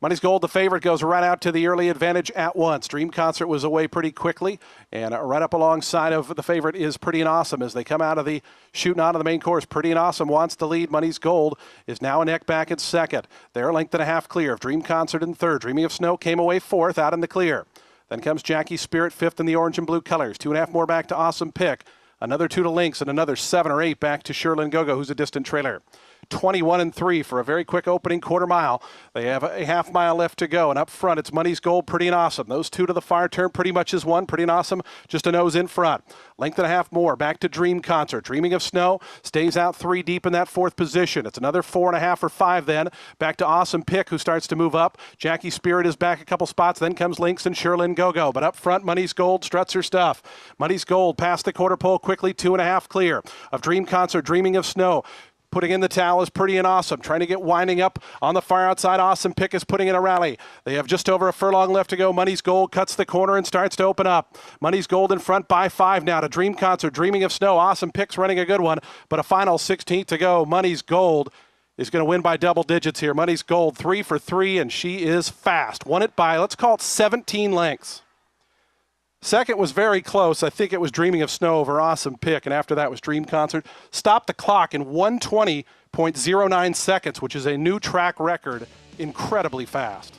Money's Gold, the favorite, goes right out to the early advantage at once. Dream Concert was away pretty quickly, and right up alongside of the favorite is Pretty and Awesome as they come out of the shooting on to the main course. Pretty and Awesome wants the lead. Money's Gold is now a neck back in second. They're a length and a half clear of Dream Concert in third. Dreaming of Snow came away fourth out in the clear. Then comes Jackie Spirit fifth in the orange and blue colors. 2.5 more back to Awesome Pick. Another 2 to Lynx and another 7 or 8 back to Sherlyn Go-Go, who's a distant trailer. 21-3 for a very quick opening quarter mile. They have a half mile left to go, and up front it's Money's Gold, Pretty and Awesome. Those two to the far turn pretty much as one. Pretty and Awesome just a nose in front. Length and a half more back to Dream Concert. Dreaming of Snow stays out 3 deep in that fourth position. It's another 4.5 or 5 then back to Awesome Pick, who starts to move up. Jackie Spirit is back a couple spots. Then comes Lynx and Sherlyn Go-Go. But up front, Money's Gold struts her stuff. Money's Gold past the quarter pole quickly, 2.5 clear of Dream Concert. Dreaming of Snow. Putting in the towel is Pretty and Awesome. Trying to get winding up on the far outside. Awesome Pick is putting in a rally. They have just over a furlong left to go. Money's Gold cuts the corner and starts to open up. Money's Gold in front by 5 now to Dream Concert. Dreaming of Snow. Awesome Pick's running a good one, but a final 16th to go. Money's Gold is going to win by double digits here. Money's Gold 3 for 3, and she is fast. Won it by, let's call it 17 lengths. Second was very close. I think it was Dreaming of Snow over Awesome Pick, and after that was Dream Concert. Stopped the clock in 1:20.09 seconds, which is a new track record. Incredibly fast.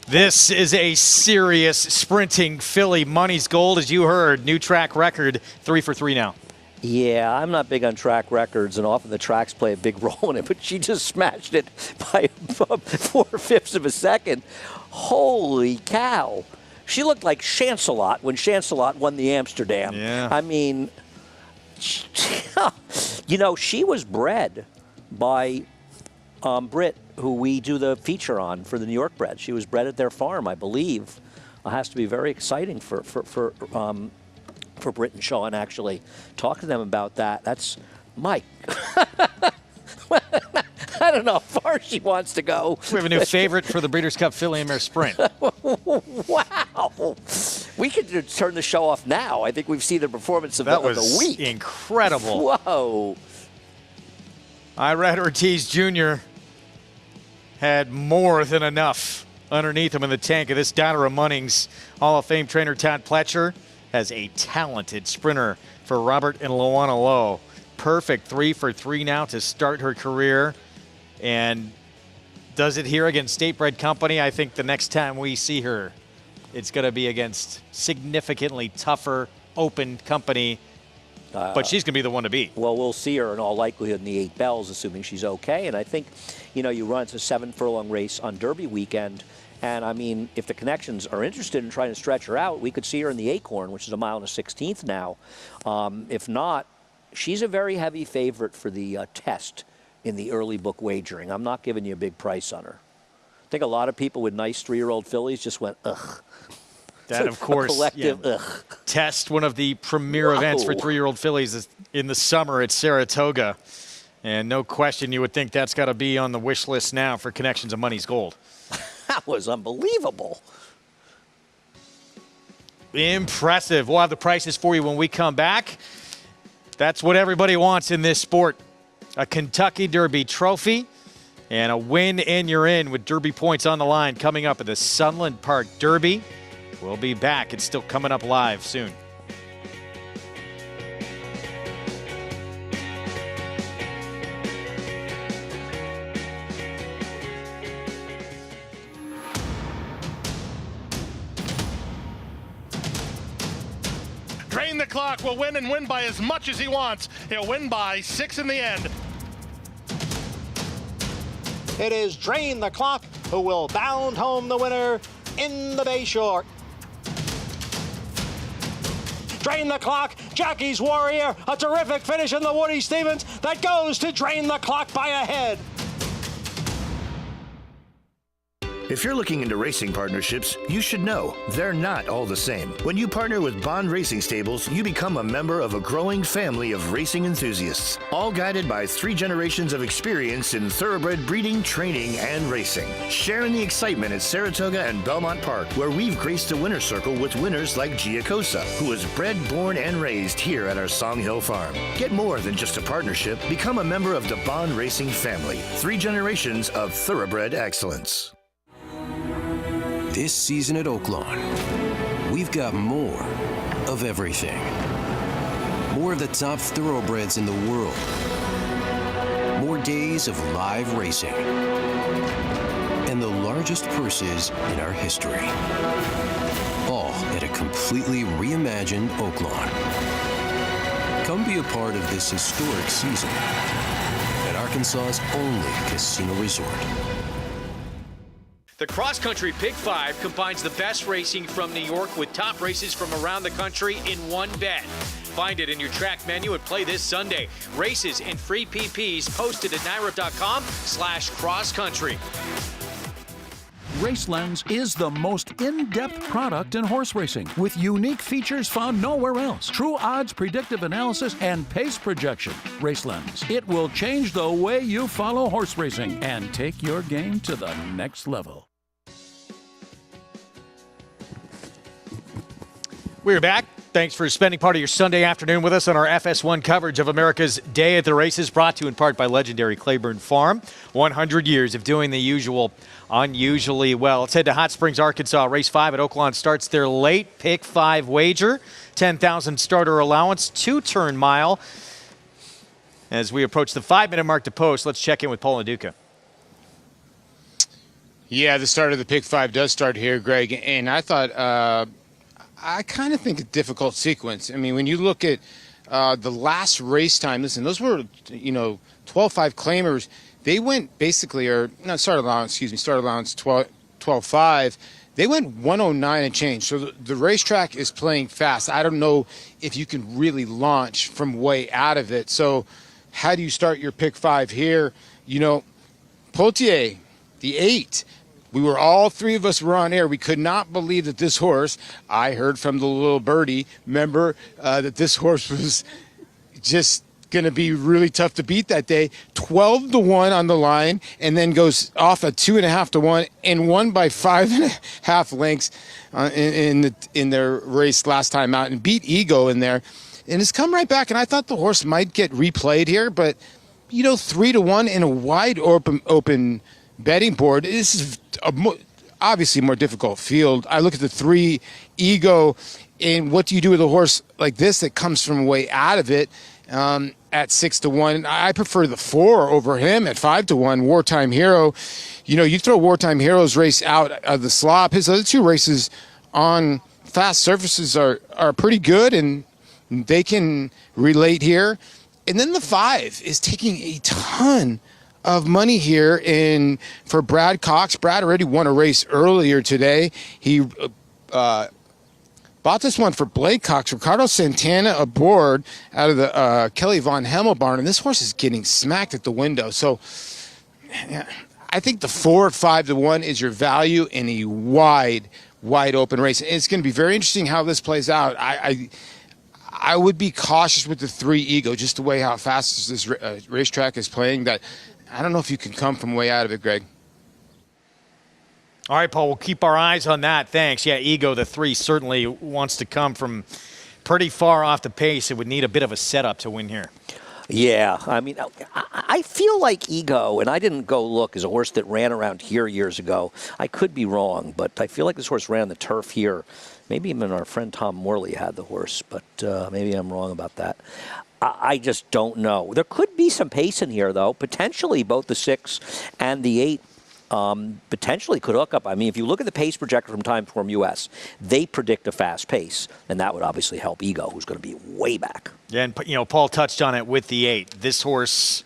This is a serious sprinting filly. Money's Gold, as you heard, new track record, 3 for 3 now. Yeah, I'm not big on track records, and often the tracks play a big role in it, but she just smashed it by 4/5 of a second. Holy cow. She looked like Chancelot when Chancelot won the Amsterdam. Yeah. I mean, you know, she was bred by Britt, who we do the feature on for the New York bred. She was bred at their farm, I believe. It has to be very exciting for Britt and Sean, actually. Talk to them about that. That's Mike. I don't know how far she wants to go. We have a new favorite for the Breeders' Cup Filly and Mare Sprint. Wow. We could turn the show off now. I think we've seen the performance of the week. That was incredible. Whoa. Irad Ortiz Jr. had more than enough underneath him in the tank of this Downer of Munnings. Hall of Fame trainer Todd Pletcher has a talented sprinter for Robert and Luana Lowe. Perfect 3 for 3 now to start her career, and does it here against State Bred Company. I think the next time we see her, it's going to be against significantly tougher, open company, but she's going to be the one to beat. Well, we'll see her in all likelihood in the 8 Bells, assuming she's okay. And I think, you know, you run it's a 7 furlong race on Derby weekend. And, I mean, if the connections are interested in trying to stretch her out, we could see her in the Acorn, which is a mile and a 16th now. If not, she's a very heavy favorite for the test in the early book wagering. I'm not giving you a big price on her. I think a lot of people with nice 3-year-old fillies just went, ugh. That, of course, collective, yeah. ugh. Test, one of the premier events for 3-year-old fillies is in the summer at Saratoga. And no question, you would think that's got to be on the wish list now for Connections of Money's Gold. That was unbelievable. Impressive. We'll have the prices for you when we come back. That's what everybody wants in this sport. A Kentucky Derby trophy and a win, and you're in with Derby points on the line coming up at the Sunland Park Derby. We'll be back. It's still coming up live soon. Drain the Clock will win and win by as much as he wants. He'll win by 6 in the end. It is Drain the Clock who will bound home the winner in the Bayshore. Drain the Clock, Jackie's Warrior, a terrific finish in the Woody Stevens that goes to Drain the Clock by a head. If you're looking into racing partnerships, you should know they're not all the same. When you partner with Bond Racing Stables, you become a member of a growing family of racing enthusiasts, all guided by 3 generations of experience in thoroughbred breeding, training, and racing. Sharing the excitement at Saratoga and Belmont Park, where we've graced the winner's circle with winners like Giacosa, who was bred, born, and raised here at our Song Hill Farm. Get more than just a partnership. Become a member of the Bond Racing family. 3 generations of thoroughbred excellence. This season at Oaklawn, we've got more of everything. More of the top thoroughbreds in the world. More days of live racing. And the largest purses in our history. All at a completely reimagined Oaklawn. Come be a part of this historic season at Arkansas's only casino resort. The Cross Country Pick 5 combines the best racing from New York with top races from around the country in one bet. Find it in your track menu and play this Sunday. Races and free PPs posted at NYRA.com/crosscountry. RaceLens is the most in-depth product in horse racing with unique features found nowhere else. True odds, predictive analysis, and pace projection. RaceLens. It will change the way you follow horse racing and take your game to the next level. We're back. Thanks for spending part of your Sunday afternoon with us on our FS1 coverage of America's Day at the Races, brought to you in part by legendary Claiborne Farm. 100 years of doing the usual unusually well. Let's head to Hot Springs, Arkansas. Race 5 at Oaklawn starts their late pick 5 wager. 10,000 starter allowance, 2-turn mile. As we approach the 5-minute mark to post, let's check in with Paul Duca. Yeah, the start of the pick 5 does start here, Greg. And I thought, I kind of think a difficult sequence. I mean, when you look at the last race time, listen, those were, 12-5 claimers. They went basically, start allowance 12-5. They went 109 and change. So the racetrack is playing fast. I don't know if you can really launch from way out of it. So how do you start your pick 5 here? Poitiers, the 8. We were all 3 of us were on air. We could not believe that this horse, I heard from the little birdie member, that this horse was just going to be really tough to beat that day. 12-1 on the line, and then goes off at 2.5-1 and won by 5.5 lengths in their race last time out and beat Ego in there. And it's come right back, and I thought the horse might get replayed here, but 3-1 in a wide open betting board. This is obviously a more difficult field. I look at the 3 Ego, and what do you do with a horse like this that comes from way out of it at 6-1? I prefer the 4 over him at 5-1. Wartime Hero, you throw Wartime Hero's race out of the slop. His other 2 races on fast surfaces are pretty good, and they can relate here. And then the 5 is taking a ton of money here for Brad Cox. Brad already won a race earlier today. He bought this one for Blake Cox. Ricardo Santana aboard out of the Kelly Von Hemmel barn, and this horse is getting smacked at the window. So I think the 4 at 5-1 is your value in a wide open race. And it's going to be very interesting how this plays out. I would be cautious with the 3 Ego, just the way how fast this racetrack is playing. That I don't know if you can come from way out of it, Greg. All right, Paul, we'll keep our eyes on that. Thanks. Yeah, Ego, the 3, certainly wants to come from pretty far off the pace. It would need a bit of a setup to win here. Yeah, I mean, I feel like Ego, and I didn't go look, is a horse that ran around here years ago. I could be wrong, but I feel like this horse ran the turf here. Maybe even our friend Tom Morley had the horse, but maybe I'm wrong about that. I just don't know. There could be some pace in here, though. Potentially both the 6 and the 8 potentially could hook up. I mean, if you look at the pace projector from Timeform US, they predict a fast pace, and that would obviously help Ego, who's going to be way back. Yeah, and Paul touched on it with the 8. This horse,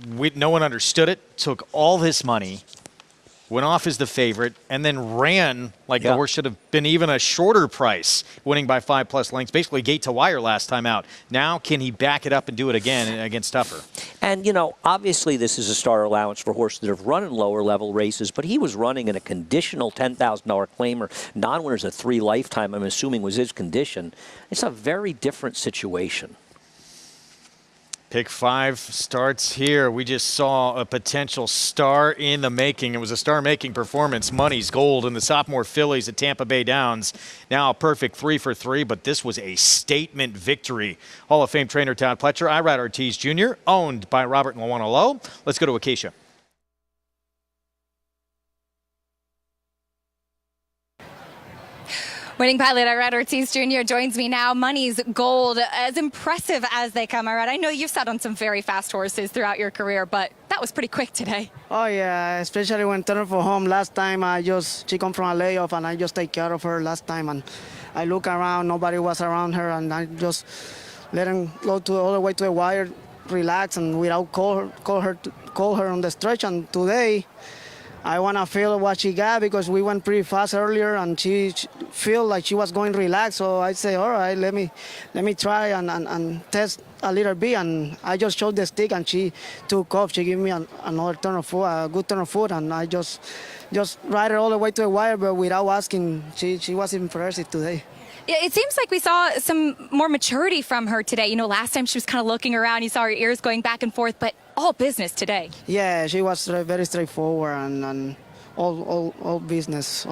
no one understood it, took all this money, went off as the favorite, and then ran like the horse should have been even a shorter price, winning by 5+ lengths, basically gate to wire last time out. Now, can he back it up and do it again against tougher? And, you know, obviously this is a starter allowance for horses that have run in lower level races, but he was running in a conditional $10,000 claimer. Non-winners at 3 lifetime, I'm assuming, was his condition. It's a very different situation. Pick 5 starts here. We just saw a potential star in the making. It was a star-making performance. Money's Gold in the Sophomore Fillies at Tampa Bay Downs. Now a perfect 3 for 3, but this was a statement victory. Hall of Fame trainer Todd Pletcher, Irad Ortiz Jr., owned by Robert and Luana Lowe. Let's go to Acacia. Winning pilot Irad Ortiz Jr. joins me now. Money's Gold, as impressive as they come, Irad. I know you've sat on some very fast horses throughout your career, but that was pretty quick today. Oh, yeah, especially when turning for home. Last time, she come from a layoff, and I just take care of her last time. And I look around, nobody was around her, and I just let him go all the way to the wire, relax, and without call her on the stretch. And today, I want to feel what she got because we went pretty fast earlier and she feel like she was going relaxed. So I say, all right, let me try and test a little bit. And I just showed the stick and she took off. She gave me another turn of foot, a good turn of foot, and I just ride her all the way to the wire, but without asking, she was impressive today. Yeah, it seems like we saw some more maturity from her today. You know, last time she was kind of looking around. You saw her ears going back and forth, but all business today. Yeah, she was very straightforward and all business.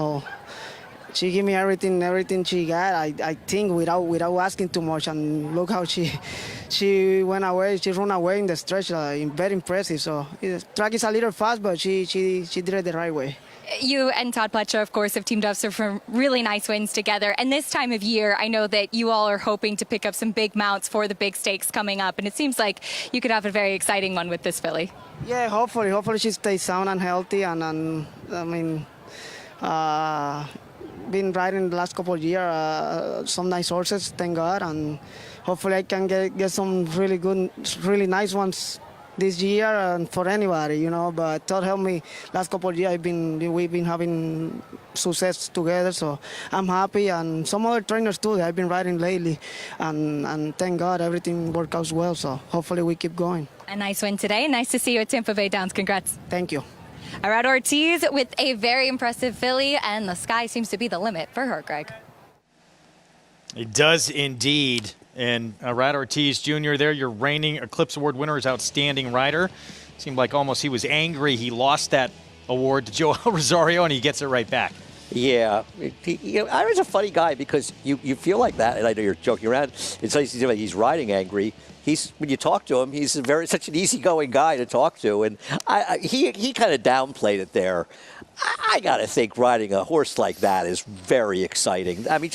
She gave me everything she got. I think without asking too much. And look how she went away. She ran away in the stretch. Very impressive. So the track is a little fast, but she did it the right way. You and Todd Pletcher, of course, have teamed up for some really nice wins together. And this time of year, I know that you all are hoping to pick up some big mounts for the big stakes coming up. And it seems like you could have a very exciting one with this filly. Yeah, hopefully she stays sound and healthy. And I mean, been riding the last couple of years, some nice horses, thank God. And hopefully I can get some really good, really nice ones this year and for anybody, you know. But Todd helped me last couple of years. We've been having success together, so I'm happy. And some other trainers too that I've been riding lately, and thank God everything worked out well. So hopefully we keep going. A nice win today. Nice to see you at Tampa Bay Downs. Congrats. Thank you. Irad Ortiz with a very impressive filly, and the sky seems to be the limit for her, Greg. It does indeed. And Irad Ortiz Jr. there, your reigning Eclipse Award winner, is outstanding rider. Seemed like almost he was angry he lost that award to Joel Rosario, and he gets it right back. Yeah, Ira's a funny guy because you feel like that, and I know you're joking around. It's like he's riding angry. When you talk to him, he's such an easygoing guy to talk to, and he kind of downplayed it there. I got to think riding a horse like that is very exciting. I mean,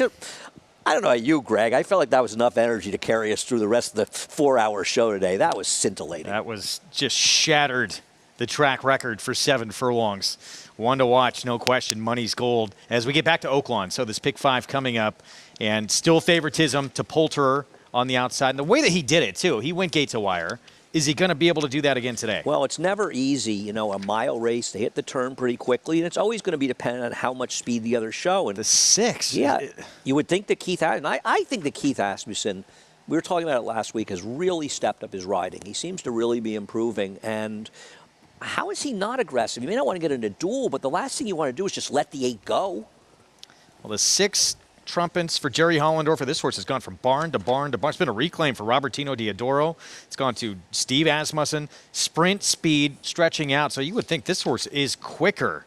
I don't know about you, Greg. I felt like that was enough energy to carry us through the rest of the 4-hour show today. That was scintillating. That was just shattered the track record for 7 furlongs. One to watch, no question. Money's Gold. As we get back to Oaklawn, so this pick 5 coming up, and still favoritism to Poulterer on the outside. And the way that he did it, too, he went gate to wire. Is he going to be able to do that again today? Well, it's never easy, you know, a mile race. They hit the turn pretty quickly, and it's always going to be dependent on how much speed the others show. And the 6. Yeah, you would think that Keith, and I think that Keith Asmussen, we were talking about it last week, has really stepped up his riding. He seems to really be improving. And how is he not aggressive? You may not want to get in a duel, but the last thing you want to do is just let the 8 go. Well, the 6 trumpets for Jerry Hollendorfer. This horse has gone from barn to barn to barn. It's been a reclaim for Robertino Diodoro. It's gone to Steve Asmussen. Sprint speed, stretching out. So you would think this horse is quicker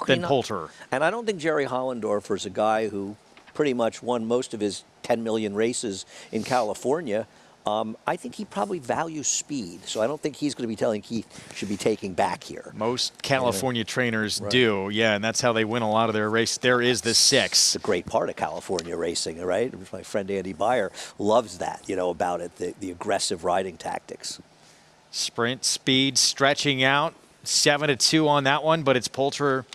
than Poulterer. And I don't think Jerry Hollendorfer is a guy who pretty much won most of his 10 million races in California. I think he probably values speed, so I don't think he's going to be telling Keith should be taking back here. Most California trainers do, yeah, and that's how they win a lot of their races. There is the 6. It's a great part of California racing, right? My friend Andy Beyer loves that, you know, about it, the aggressive riding tactics. Sprint speed, stretching out, 7-2 on that one, but it's Poulterer.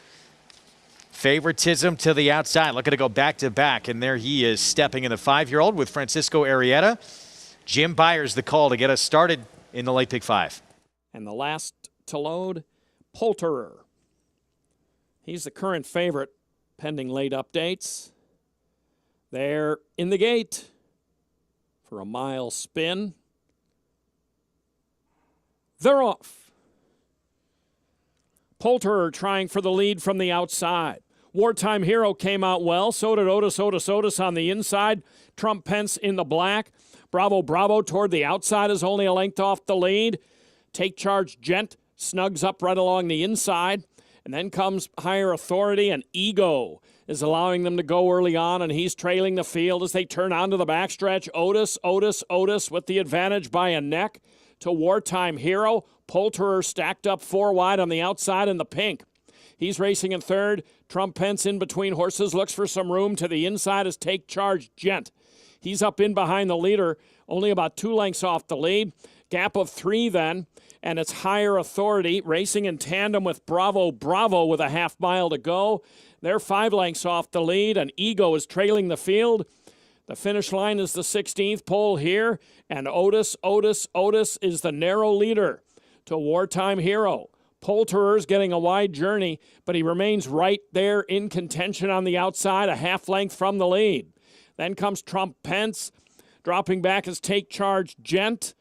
Favoritism to the outside. Looking to go back-to-back, and there he is stepping in the 5-year-old with Francisco Arrieta. Jim Byers the call to get us started in the late pick 5. And the last to load, Poulterer. He's the current favorite, pending late updates. They're in the gate for a mile spin. They're off. Poulter trying for the lead from the outside. Wartime Hero came out well. So did Otis on the inside. Trump Pence in the black. Bravo toward the outside is only a length off the lead. Take Charge Gent snugs up right along the inside. And then comes Higher Authority, and Ego is allowing them to go early on, and he's trailing the field as they turn onto the backstretch. Otis with the advantage by a neck to Wartime Hero. Poulterer stacked up 4 wide on the outside in the pink. He's racing in third. Trump Pence in between horses, looks for some room to the inside as Take Charge Gent. He's up in behind the leader, only about 2 lengths off the lead. Gap of 3 then, and it's Higher Authority racing in tandem with Bravo with a half mile to go. They're 5 lengths off the lead, and Ego is trailing the field. The finish line is the 16th pole here, and Otis is the narrow leader to Wartime Hero. Poulterer's getting a wide journey, but he remains right there in contention on the outside, a half length from the lead. Then comes Trump Pence. Dropping back is Take Charge Gent.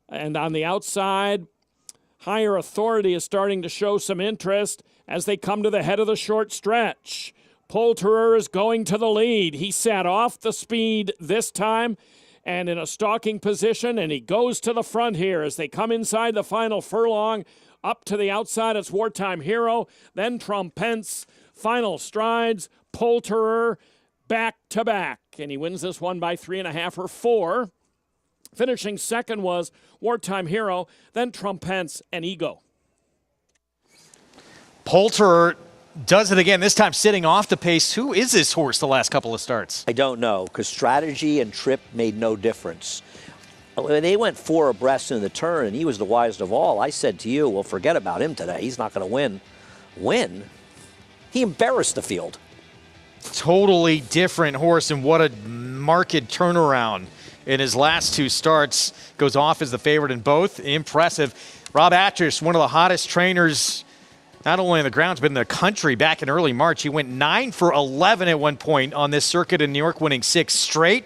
And on the outside, Higher Authority is starting to show some interest as they come to the head of the short stretch. Poulterer is going to the lead. He sat off the speed this time and in a stalking position, and he goes to the front here as they come inside the final furlong. Up to the outside, it's Wartime Hero, then Trump Pence. Final strides, Poulterer back to back, and he wins this one by 3.5 or 4. Finishing second was Wartime Hero, then Trump Pence and Ego. Poulterer does it again, this time sitting off the pace. Who is this horse the last couple of starts? I don't know, because strategy and trip made no difference. When they went 4 abreast in the turn, and he was the wisest of all, I said to you, well, forget about him today. He's not going to win. Win? He embarrassed the field. Totally different horse, and what a marked turnaround in his last 2 starts. Goes off as the favorite in both. Impressive. Rob Atchis, one of the hottest trainers, not only in the grounds, but in the country back in early March. He went 9 for 11 at one point on this circuit in New York, winning 6 straight.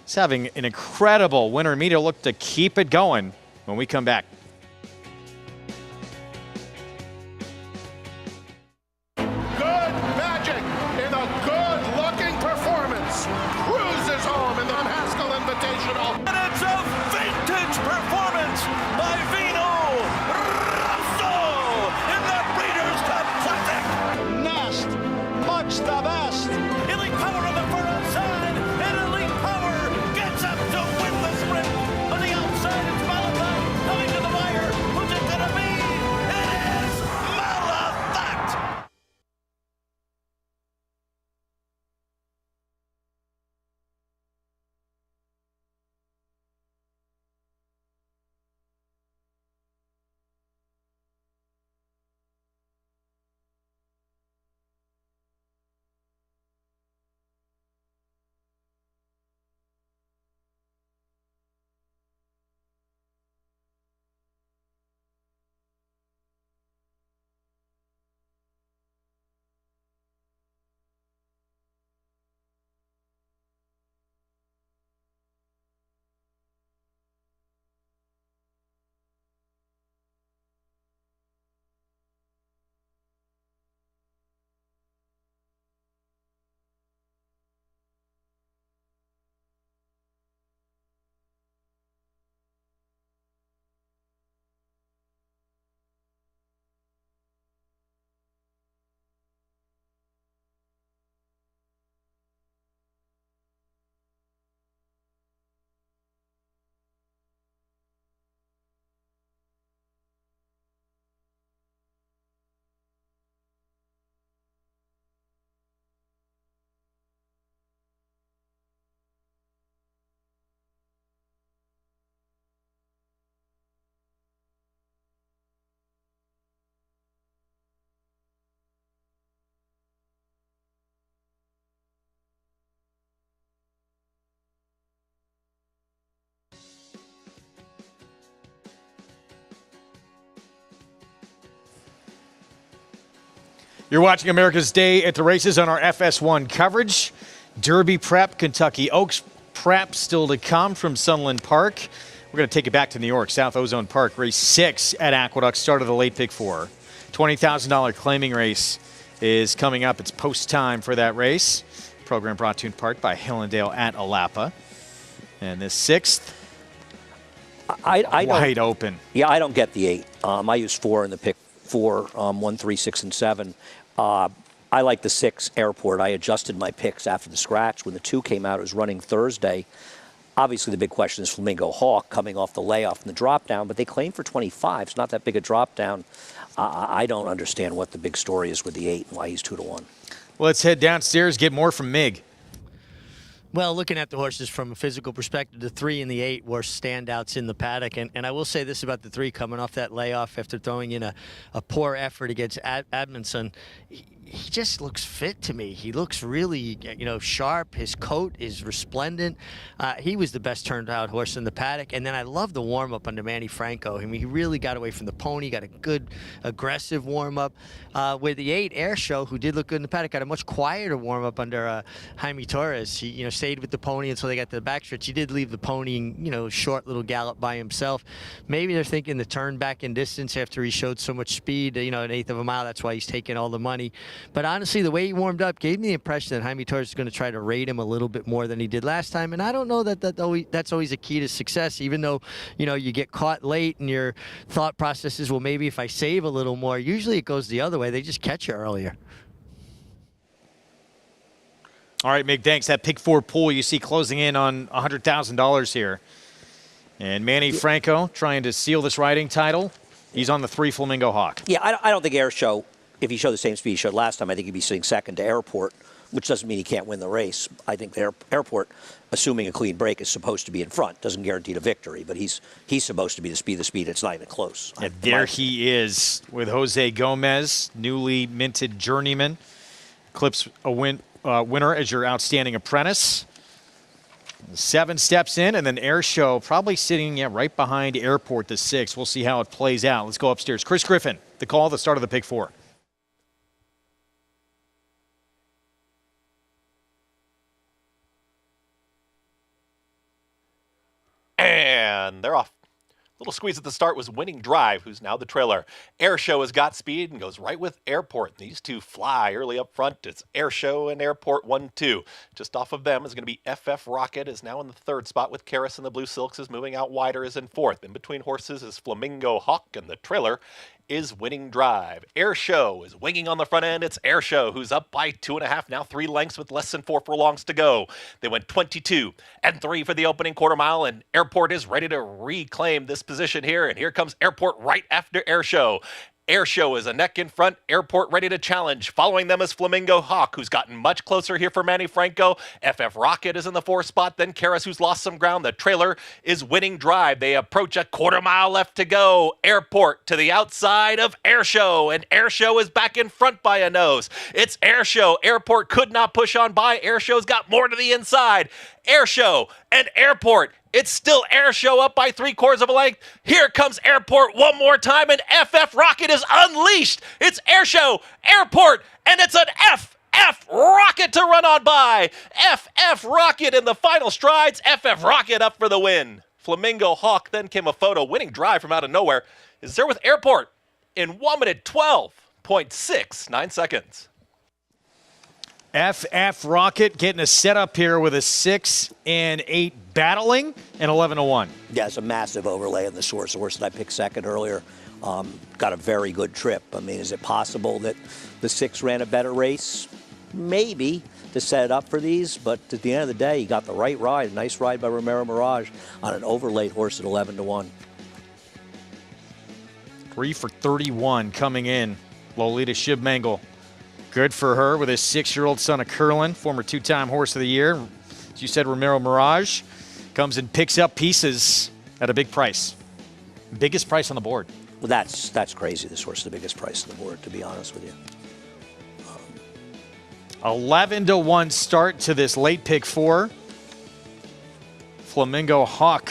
He's having an incredible winter meet. He'll look to keep it going when we come back. Good magic in a good-looking performance. Cruises home in the Haskell Invitational. And it's a vintage performance by Vino Rosso in the Breeders' Cup Classic. Nest, much the best. Elite Power on the far outside, and Elite Power gets up to win the sprint. On the outside, it's Malafat coming to the wire. Who's it going to be? It is Malafat. You're watching America's Day at the Races on our FS1 coverage. Derby prep, Kentucky Oaks prep still to come from Sunland Park. We're going to take it back to New York, South Ozone Park. Race 6 at Aqueduct, start of the late pick 4. $20,000 claiming race is coming up. It's post time for that race. Program brought to you in part by Hillendale at Alapa. And this 6th, wide open. Yeah, I don't get the 8. I use 4 in the pick 4, 1, 3, 6, and 7. I like the 6 Airport. I adjusted my picks after the scratch. When the 2 came out, it was running Thursday. Obviously, the big question is Flamingo Hawk coming off the layoff and the drop down, but they claim for 25. It's not that big a drop down. I don't understand what the big story is with the 8 and why he's 2-1. Let's head downstairs, get more from Mig. Well, looking at the horses from a physical perspective, the 3 and the 8 were standouts in the paddock. And I will say this about the 3 coming off that layoff after throwing in a poor effort against Admonson. He just looks fit to me. He looks really, sharp. His coat is resplendent. He was the best turned out horse in the paddock. And then I love the warm-up under Manny Franco. I mean, he really got away from the pony, got a good, aggressive warm-up. With the 8, Air Show, who did look good in the paddock, got a much quieter warm-up under Jaime Torres. He, stayed with the pony until they got to the backstretch. He did leave the pony in, short little gallop by himself. Maybe they're thinking the turn back in distance after he showed so much speed, an 1/8 of a mile. That's why he's taking all the money. But honestly, the way he warmed up gave me the impression that Jaime Torres is going to try to rate him a little bit more than he did last time. And I don't know that's always a key to success, even though, you get caught late and your thought process is, well, maybe if I save a little more. Usually it goes the other way. They just catch you earlier. All right, Mig, thanks. That pick 4 pool you see closing in on $100,000 here. And Manny Franco trying to seal this riding title. He's on the 3 Flamingo Hawk. Yeah, I don't think Air Show, if he showed the same speed he showed last time, I think he'd be sitting second to Airport, which doesn't mean he can't win the race. I think the Airport, assuming a clean break, is supposed to be in front. Doesn't guarantee the victory, but he's supposed to be the speed. It's not even close. And there he is with Jose Gomez, newly minted journeyman. Clips a winner as your outstanding apprentice. 7 steps in, and then Air Show probably sitting right behind Airport, the 6. We'll see how it plays out. Let's go upstairs. Chris Griffin, the call, the start of the pick 4. And they're off. Little squeeze at the start was Winning Drive, who's now the trailer. Air Show has got speed and goes right with Airport. These two fly early up front. It's Air Show and Airport 1-2. Just off of them is going to be FF Rocket, is now in the 3rd spot with Karis and the Blue Silks is moving out wider, is in 4th. In between horses is Flamingo Hawk, and the trailer is Winning Drive. Air Show is winging on the front end. It's Air Show, who's up by 2.5, now 3 lengths with less than 4 furlongs to go. They went 22 and 3 for the opening quarter mile, and Airport is ready to reclaim this position here. And here comes Airport right after Air Show. Air Show is a neck in front. Airport ready to challenge. Following them is Flamingo Hawk, who's gotten much closer here for Manny Franco. FF Rocket is in the 4th spot. Then Karis, who's lost some ground. The trailer is Winning Drive. They approach a quarter mile left to go. Airport to the outside of Air Show, and Air Show is back in front by a nose. It's Air Show. Airport could not push on by. Air Show's got more to the inside. Air Show and Airport. It's still Air Show up by 3/4 of a length. Here comes Airport one more time, and FF Rocket is unleashed. It's Air Show, Airport, and it's an FF Rocket to run on by. FF Rocket in the final strides. FF Rocket up for the win. Flamingo Hawk, then came a photo. Winning Drive from out of nowhere is there with Airport in 1 minute 12.69 seconds. FF Rocket getting a setup here with a 6 and 8 battling and 11-1. Yeah, it's a massive overlay in the source. The horse that I picked second earlier got a very good trip. I mean, is it possible that the 6 ran a better race? Maybe, to set it up for these, but at the end of the day, he got the right ride. A nice ride by Romero Mirage on an overlaid horse at 11-1. 3 for 31 coming in. Lolita Shibmangle. Good for her with his 6-year-old son of Curlin, former 2-time Horse of the Year. As you said, Romero Mirage comes and picks up pieces at a big price. Biggest price on the board. Well, that's crazy. This horse is the biggest price on the board, to be honest with you. 11-1 start to this late pick 4. Flamingo Hawk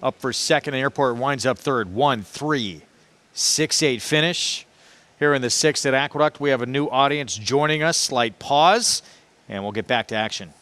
up for second. Airport winds up third. 1-3, 6-8 finish. here in the 6th at Aqueduct. We have a new audience joining us. Slight pause, and we'll get back to action.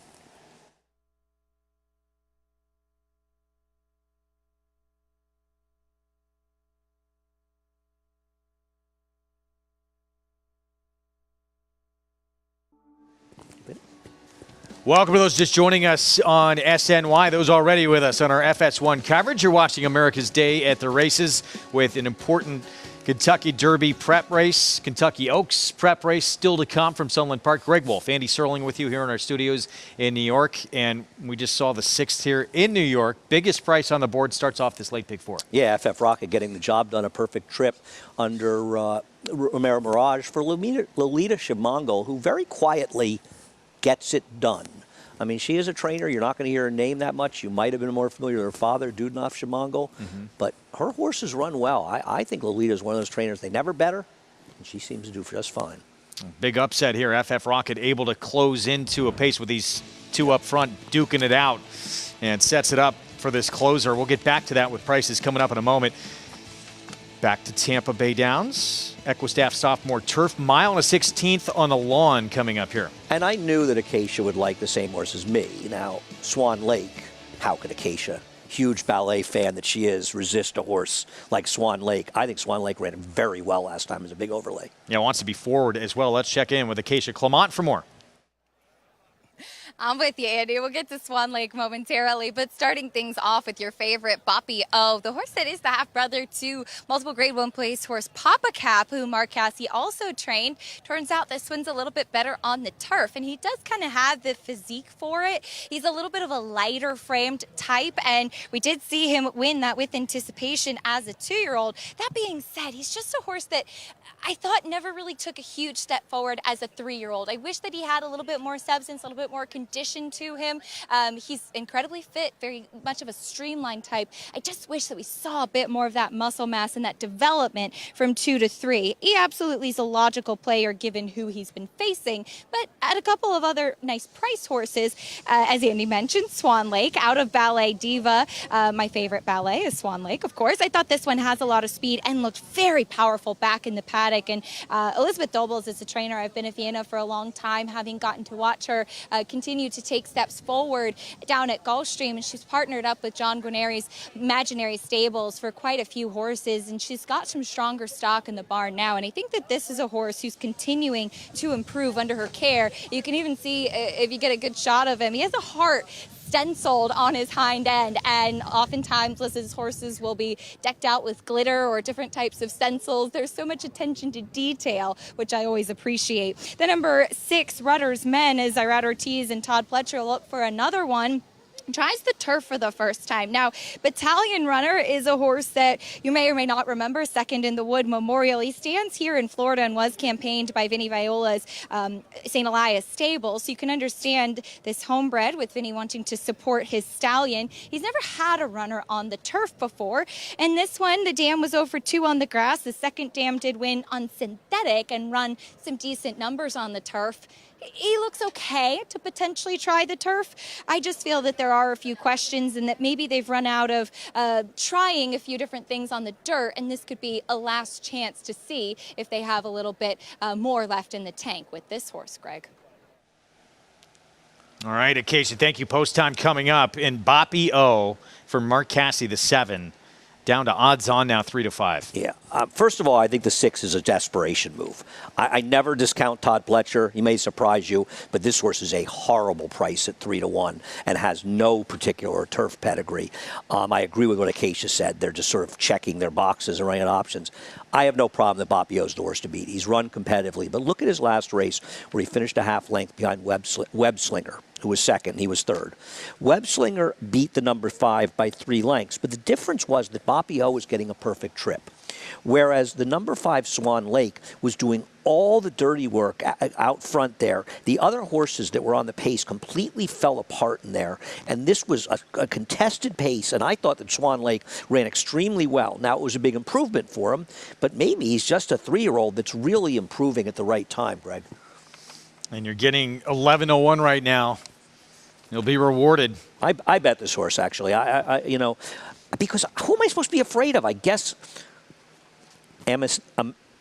Welcome to those just joining us on SNY. Those already with us on our FS1 coverage. You're watching America's Day at the Races with an important Kentucky Derby prep race, Kentucky Oaks prep race still to come from Sunland Park. Greg Wolf, Andy Serling with you here in our studios in New York. And we just saw the 6th here in New York. Biggest price on the board starts off this late Big Four. Yeah, FF Rocket getting the job done. A perfect trip under Romero Mirage for Lolita Shimongo, who very quietly gets it done. I mean, she is a trainer. You're not going to hear her name that much. You might have been more familiar with her father, Dudnoff Shimongo. But her horses run well. I think Lolita is one of those trainers. They never bet her, and she seems to do just fine. Big upset here. FF Rocket able to close into a pace with these two up front, duking it out, and sets it up for this closer. We'll get back to that with prices coming up in a moment. Back to Tampa Bay Downs. Equistaff Sophomore Turf, mile and a 16th on the lawn coming up here. And I knew that Acacia would like the same horse as me. Now, Swan Lake, how could Acacia, huge ballet fan that she is, resist a horse like Swan Lake? I think Swan Lake ran very well last time as a big overlay. Yeah, wants to be forward as well. Let's check in with Acacia Clement for more. I'm with you, Andy. We'll get to Swan Lake momentarily, but starting things off with your favorite, Boppy O, the horse that is the half-brother to multiple Grade 1 place horse Papa Cap, who Mark Casse also trained. Turns out this one's a little bit better on the turf, and he does kind of have the physique for it. He's a little bit of a lighter-framed type, and we did see him win that with anticipation as a 2-year-old. That being said, he's just a horse that I thought never really took a huge step forward as a 3-year-old. I wish that he had a little bit more substance, a little bit more condition to him. He's incredibly fit, very much of a streamlined type. I just wish that we saw a bit more of that muscle mass and that development from 2 to 3. He absolutely is a logical player given who he's been facing, but at a couple of other nice price horses, as Andy mentioned, Swan Lake, out of Ballet Diva. My favorite ballet is Swan Lake, of course. I thought this one has a lot of speed and looked very powerful back in the paddock. And Elizabeth Dobles is a trainer. I've been at Vienna for a long time, having gotten to watch her continue to take steps forward down at Gulfstream. And she's partnered up with John Guarneri's Imaginary Stables for quite a few horses. And she's got some stronger stock in the barn now. And I think that this is a horse who's continuing to improve under her care. You can even see, if you get a good shot of him, he has a heart stenciled on his hind end, and oftentimes Liz's horses will be decked out with glitter or different types of stencils. There's so much attention to detail, which I always appreciate. The number 6, Rudder's Men, as Irad Ortiz and Todd Pletcher look for another one. Tries the turf for the first time. Now, Battalion Runner is a horse that you may or may not remember, second in the Wood Memorial. He stands here in Florida and was campaigned by Vinny Viola's St. Elias stable. So you can understand this homebred with Vinny wanting to support his stallion. He's never had a runner on the turf before. And this one, the dam was 0 for 2 on the grass. The second dam did win on synthetic and run some decent numbers on the turf. He looks okay to potentially try the turf. I just feel that there are a few questions and that maybe they've run out of trying a few different things on the dirt, and this could be a last chance to see if they have a little bit more left in the tank with this horse, Greg. All right, Acacia, thank you. Post time coming up. And Boppy O for Mark Casse, the 7. Down to odds on now, 3 to 5. Yeah. First of all, I think the 6 is a desperation move. I never discount Todd Pletcher. He may surprise you, but this horse is a horrible price at 3 to 1 and has no particular turf pedigree. I agree with what Acacia said. They're just sort of checking their boxes and running out options. I have no problem that Boppy O's the horse to beat. He's run competitively, but look at his last race where he finished a half length behind Webslinger, who was second. He was third. Webslinger beat the number 5 by 3 lengths, but the difference was that Boppy O was getting a perfect trip, whereas the number 5 Swan Lake was doing all the dirty work out front there. The other horses that were on the pace completely fell apart in there, and this was a contested pace, and I thought that Swan Lake ran extremely well. Now, it was a big improvement for him, but maybe he's just a 3-year-old that's really improving at the right time, Greg. And you're getting 11:01 right now. You'll be rewarded. I bet this horse, actually. You know, because who am I supposed to be afraid of? I guess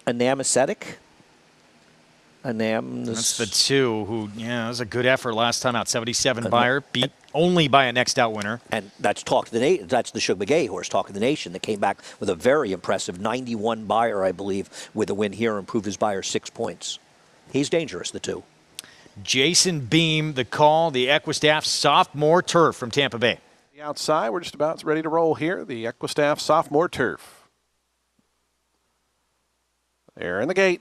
Anamesetic. That's the two who, that was a good effort last time out. 77 buyer, beat only by a next out winner. And that's that's the Shug McGay horse, Talk of the Nation, that came back with a very impressive 91 buyer, I believe, with a win here, improved his buyer 6 points. He's dangerous, the two. Jason Beam, the call, the Equistaff Sophomore Turf from Tampa Bay. The outside, we're just about ready to roll here. The Equistaff Sophomore Turf. There in the gate.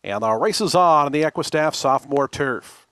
And the race is on in the Equistaff Sophomore Turf.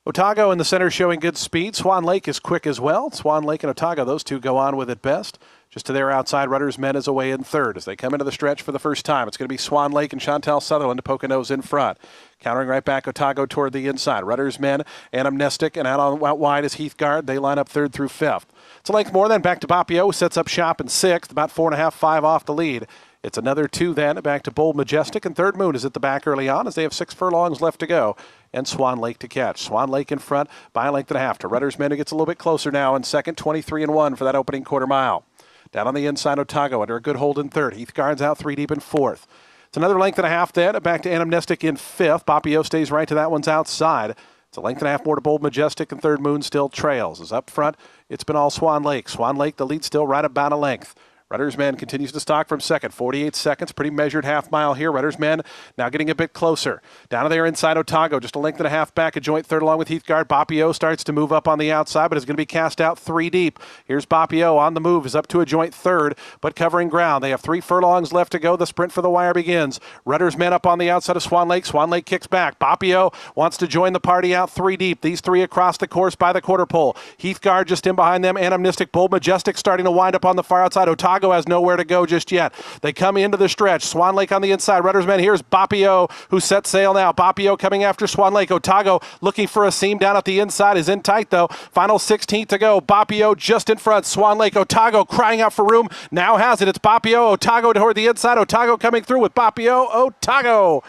Otago in the center showing good speed. Swan Lake is quick as well. Swan Lake and Otago, those two go on with it best. Just to their outside, Rudder's Men is away in third. As they come into the stretch for the first time, it's going to be Swan Lake and Chantal Sutherland to Poconos in front. Countering right back, Otago toward the inside. Rudder's Men, Anamnestic, and out wide is Heathguard. They line up third through fifth. It's a length more then. Back to Bapio, sets up shop in sixth, about 4.5, 5 off the lead. It's another 2 then, back to Bold Majestic, and Third Moon is at the back early on as they have 6 furlongs left to go, and Swan Lake to catch. Swan Lake in front by a length and a half to Rudder's Men, who gets a little bit closer now in second, 23-1 for that opening quarter mile. Down on the inside, Otago under a good hold in third. Heathguard's out 3 deep in fourth. It's another length and a half then, back to Anamnestic in fifth. Bapio stays right to that one's outside. It's a length and a half more to Bold Majestic, and Third Moon still trails. As up front, it's been all Swan Lake. Swan Lake, the lead still right about a length. Rudder's Men continues to stalk from second. 48 seconds, pretty measured half mile here. Rudder's Men now getting a bit closer. Down to there inside Otago, just a length and a half back, a joint third along with Heathguard. Bapio starts to move up on the outside, but is going to be cast out 3 deep. Here's Bapio on the move, is up to a joint third, but covering ground. They have 3 furlongs left to go. The sprint for the wire begins. Rudder's Men up on the outside of Swan Lake. Swan Lake kicks back. Bapio wants to join the party out 3 deep. These 3 across the course by the quarter pole. Heathguard just in behind them. Anamnestic, Bold Majestic starting to wind up on the far outside. Otago has nowhere to go just yet. They come into the stretch. Swan Lake on the inside. Rudder's Men. Here's Bapio, who sets sail now. Bapio coming after Swan Lake. Otago looking for a seam down at the inside. Is in tight though. Final 16th to go. Bapio just in front. Swan Lake. Otago crying out for room. Now has it. It's Bapio. Otago toward the inside. Otago coming through with Bapio. Otago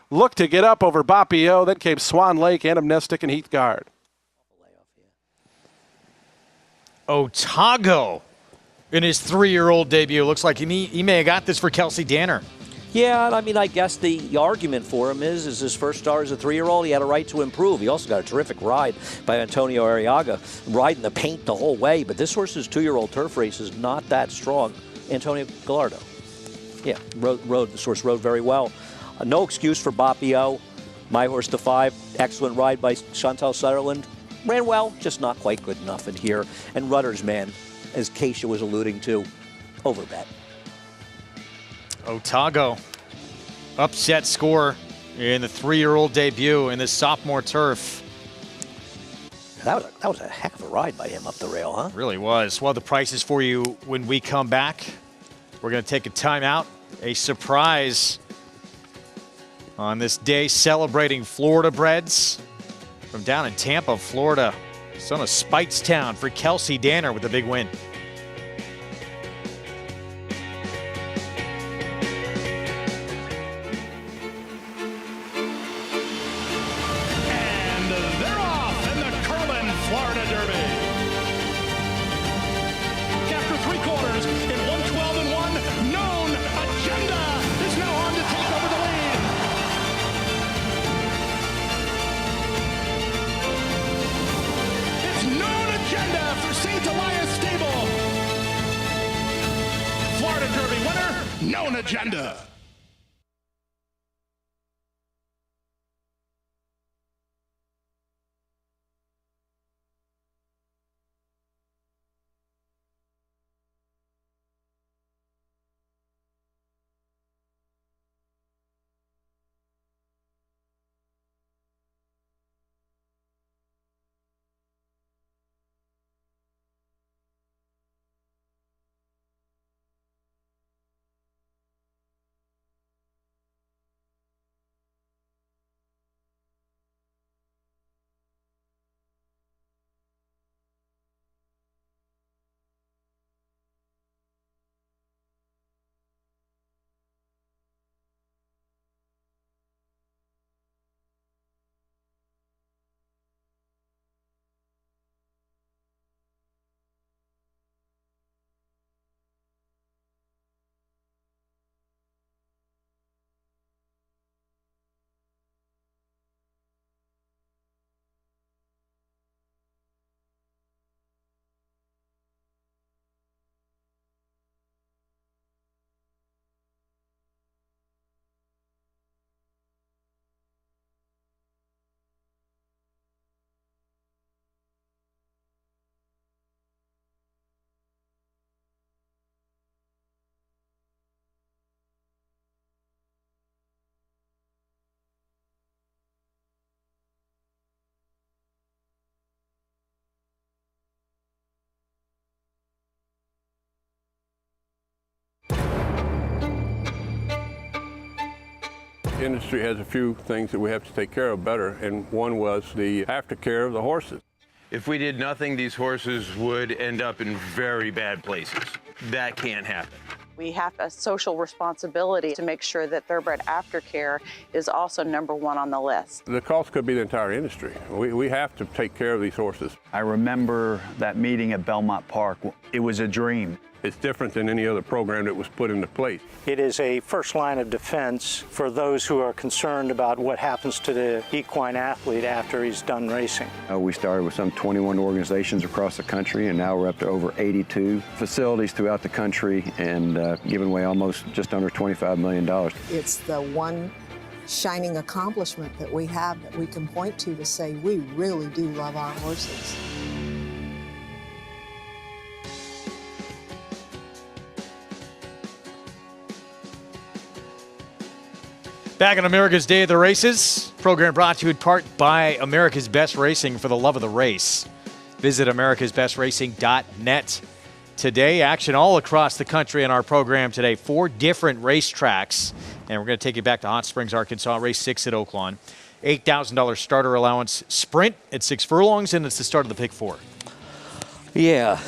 looked to get up over Bapio. Then came Swan Lake, Anamnestic, and Heathguard. Otago in his 3-year-old debut. Looks like he may have got this for Kelsey Danner. Yeah, I mean, I guess the argument for him is his first start as a 3-year-old. He had a right to improve. He also got a terrific ride by Antonio Arriaga, riding the paint the whole way. But this horse's 2-year-old turf race is not that strong. Antonio Gallardo. Yeah, this horse rode very well. No excuse for Bapio. My horse to 5. Excellent ride by Chantal Sutherland. Ran well, just not quite good enough in here. And Rudder's Man, as Keisha was alluding to, overbet. Otago, upset score in the 3-year-old debut in the Sophomore Turf. That was a heck of a ride by him up the rail, huh? Really was. Well, the prices for you when we come back. We're going to take a timeout. A surprise on this day celebrating Florida breds from down in Tampa, Florida. Son of Spitestown for Kelsey Danner with a big win. And they're off in the Curlin Florida Derby. After 3 quarters in 112-1, Known Agenda is now on to take over the lead. It's Known Agenda for St. Elias Stable. Florida Derby winner, Known Agenda. industry has a few things that we have to take care of better, and one was the aftercare of the horses. If we did nothing, these horses would end up in very bad places. That can't happen. We have a social responsibility to make sure that thoroughbred aftercare is also #1 on the list. The cost could be the entire industry. We have to take care of these horses. I remember that meeting at Belmont Park. It was a dream. It's different than any other program that was put into place. It is a first line of defense for those who are concerned about what happens to the equine athlete after he's done racing. We started with some 21 organizations across the country, and now we're up to over 82 facilities throughout the country and giving away almost just under $25 million. It's the one shining accomplishment that we have that we can point to say we really do love our horses. Back on America's Day of the Races, program brought to you in part by America's Best Racing for the love of the race. Visit americasbestracing.net. Today, action all across the country in our program today. 4 different racetracks, and we're going to take you back to Hot Springs, Arkansas, race 6 at Oaklawn. $8,000 starter allowance sprint at 6 furlongs, and it's the start of the pick 4. Yeah,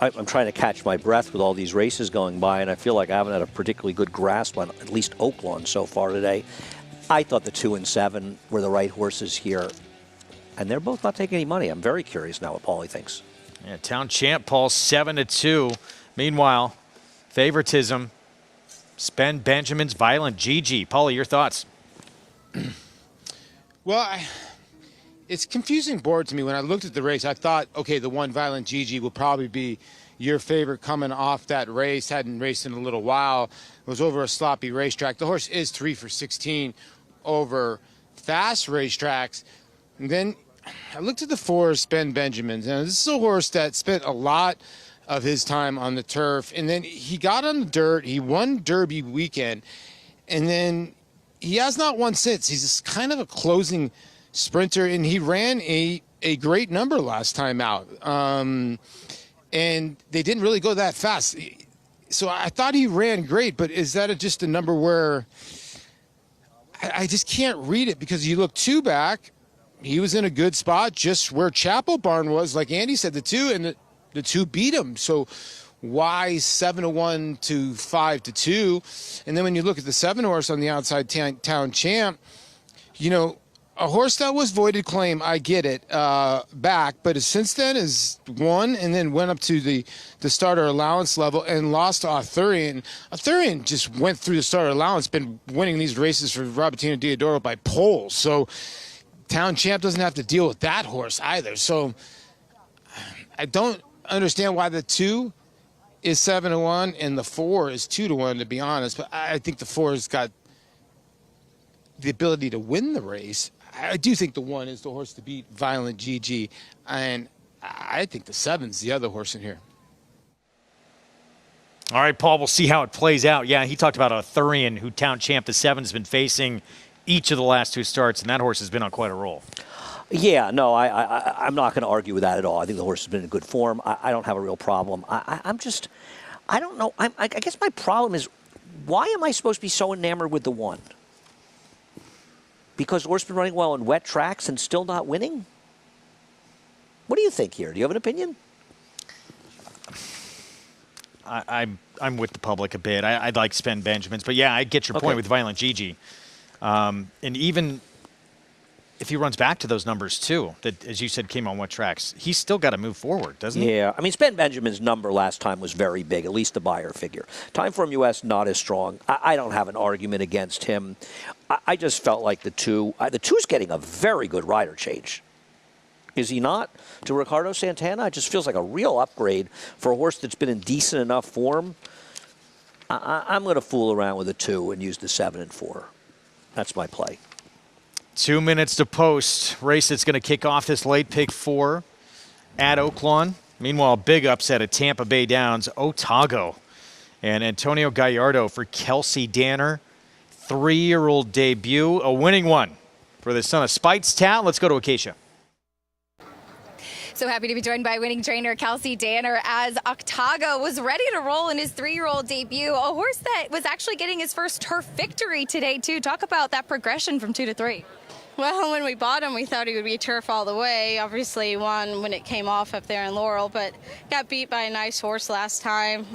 I'm trying to catch my breath with all these races going by, and I feel like I haven't had a particularly good grasp on at least Oaklawn so far today. I thought the 2 and 7 were the right horses here, and they're both not taking any money. I'm very curious now what Paulie thinks. Yeah, Town Champ, Paul, 7-2. Meanwhile, favoritism, Spend Benjamin's Violent Gigi. Paulie, your thoughts? Well, it's confusing board to me. When I looked at the race, I thought, okay, the 1 Violent Gigi will probably be your favorite coming off that race. Hadn't raced in a little while. It was over a sloppy racetrack. The horse is 3 for 16 over fast racetracks. And then I looked at the 4 Spend Benjamins. Now, this is a horse that spent a lot of his time on the turf. And then he got on the dirt. He won Derby weekend. And then he has not won since. He's just kind of a closing sprinter, and he ran a great number last time out. And they didn't really go that fast. So I thought he ran great, but is that just a number where I just can't read it? Because you look 2 back, he was in a good spot, just where Chapel Barn was, like Andy said, the 2, and the 2 beat him. So why 7-1 to 5-2? And then when you look at the 7 horse on the outside, Town Champ, you know, a horse that was voided claim, I get it, back, but since then has won and then went up to the starter allowance level and lost to Arthurian. Arthurian just went through the starter allowance, been winning these races for Robertino Diodoro by pole. So Town Champ doesn't have to deal with that horse either. So I don't understand why the 2 is 7-1 and the 4 is 2-1, to be honest. But I think the 4 has got the ability to win the race. I do think the 1 is the horse to beat, Violent Gigi, and I think the 7's the other horse in here. All right, Paul, we'll see how it plays out. Yeah, he talked about Arthurian, who Town Champ, the 7, has been facing each of the last 2 starts, and that horse has been on quite a roll. Yeah, no, I'm not going to argue with that at all. I think the horse has been in good form. I don't have a real problem. I don't know. I guess my problem is, why am I supposed to be so enamored with the 1? Because the horse has been running well in wet tracks and still not winning? What do you think here? Do you have an opinion? I'm with the public a bit. I'd like Spend Benjamins, but yeah, I get your point with Violent Gigi. And even if he runs back to those numbers too, that, as you said, came on wet tracks, he's still got to move forward, doesn't he? Yeah, I mean, Spend Benjamin's number last time was very big, at least the buyer figure. Time Form US, not as strong. I don't have an argument against him. I just felt like the 2's getting a very good rider change. Is he not? To Ricardo Santana, it just feels like a real upgrade for a horse that's been in decent enough form. I'm going to fool around with the 2 and use the 7 and 4. That's my play. 2 minutes to post. Race that's going to kick off this late pick 4 at Oaklawn. Meanwhile, big upset at Tampa Bay Downs. Otago and Antonio Gallardo for Kelsey Danner. 3-year-old debut. A winning one for the son of Spite's Town. Let's go to Acacia. So happy to be joined by winning trainer Kelsey Danner as Octago was ready to roll in his 3-year-old debut. A horse that was actually getting his first turf victory today, too. Talk about that progression from 2 to 3. Well, when we bought him, we thought he would be turf all the way. Obviously, won when it came off up there in Laurel, but got beat by a nice horse last time.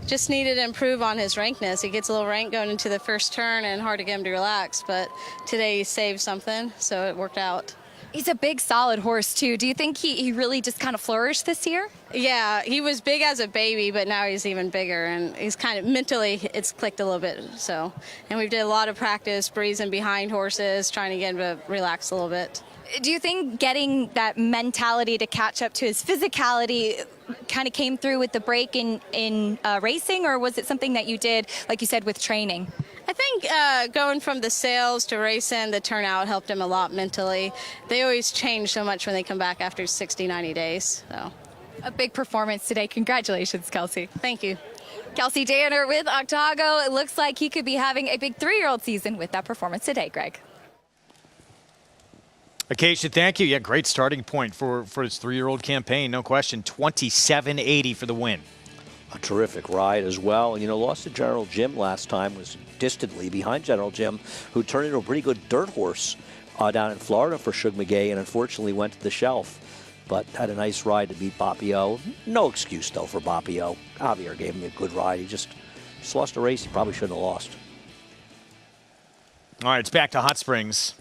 Just needed to improve on his rankness. He gets a little rank going into the first turn and hard to get him to relax, but today he saved something, so it worked out. He's a big, solid horse, too. Do you think he really just kind of flourished this year? Yeah, he was big as a baby, but now he's even bigger, and he's kind of mentally, it's clicked a little bit. So, and we've did a lot of practice breezing behind horses, trying to get him to relax a little bit. Do you think getting that mentality to catch up to his physicality kind of came through with the break in racing, or was it something that you did, like you said, with training? I think going from the sales to racing, the turnout helped him a lot mentally. They always change so much when they come back after 60, 90 days. So, a big performance today. Congratulations, Kelsey. Thank you. Kelsey Danner with Octago. It looks like he could be having a big 3-year-old season with that performance today, Greg. Acacia, thank you. Yeah, great starting point for his 3-year-old campaign, no question. 27.80 for the win. A terrific ride as well. And, lost to General Jim last time, was distantly behind General Jim, who turned into a pretty good dirt horse down in Florida for Shug McGay and unfortunately went to the shelf. But had a nice ride to beat Bapio. No excuse, though, for Bapio. Javier gave him a good ride. He just lost a race he probably shouldn't have lost. All right, it's back to Hot Springs.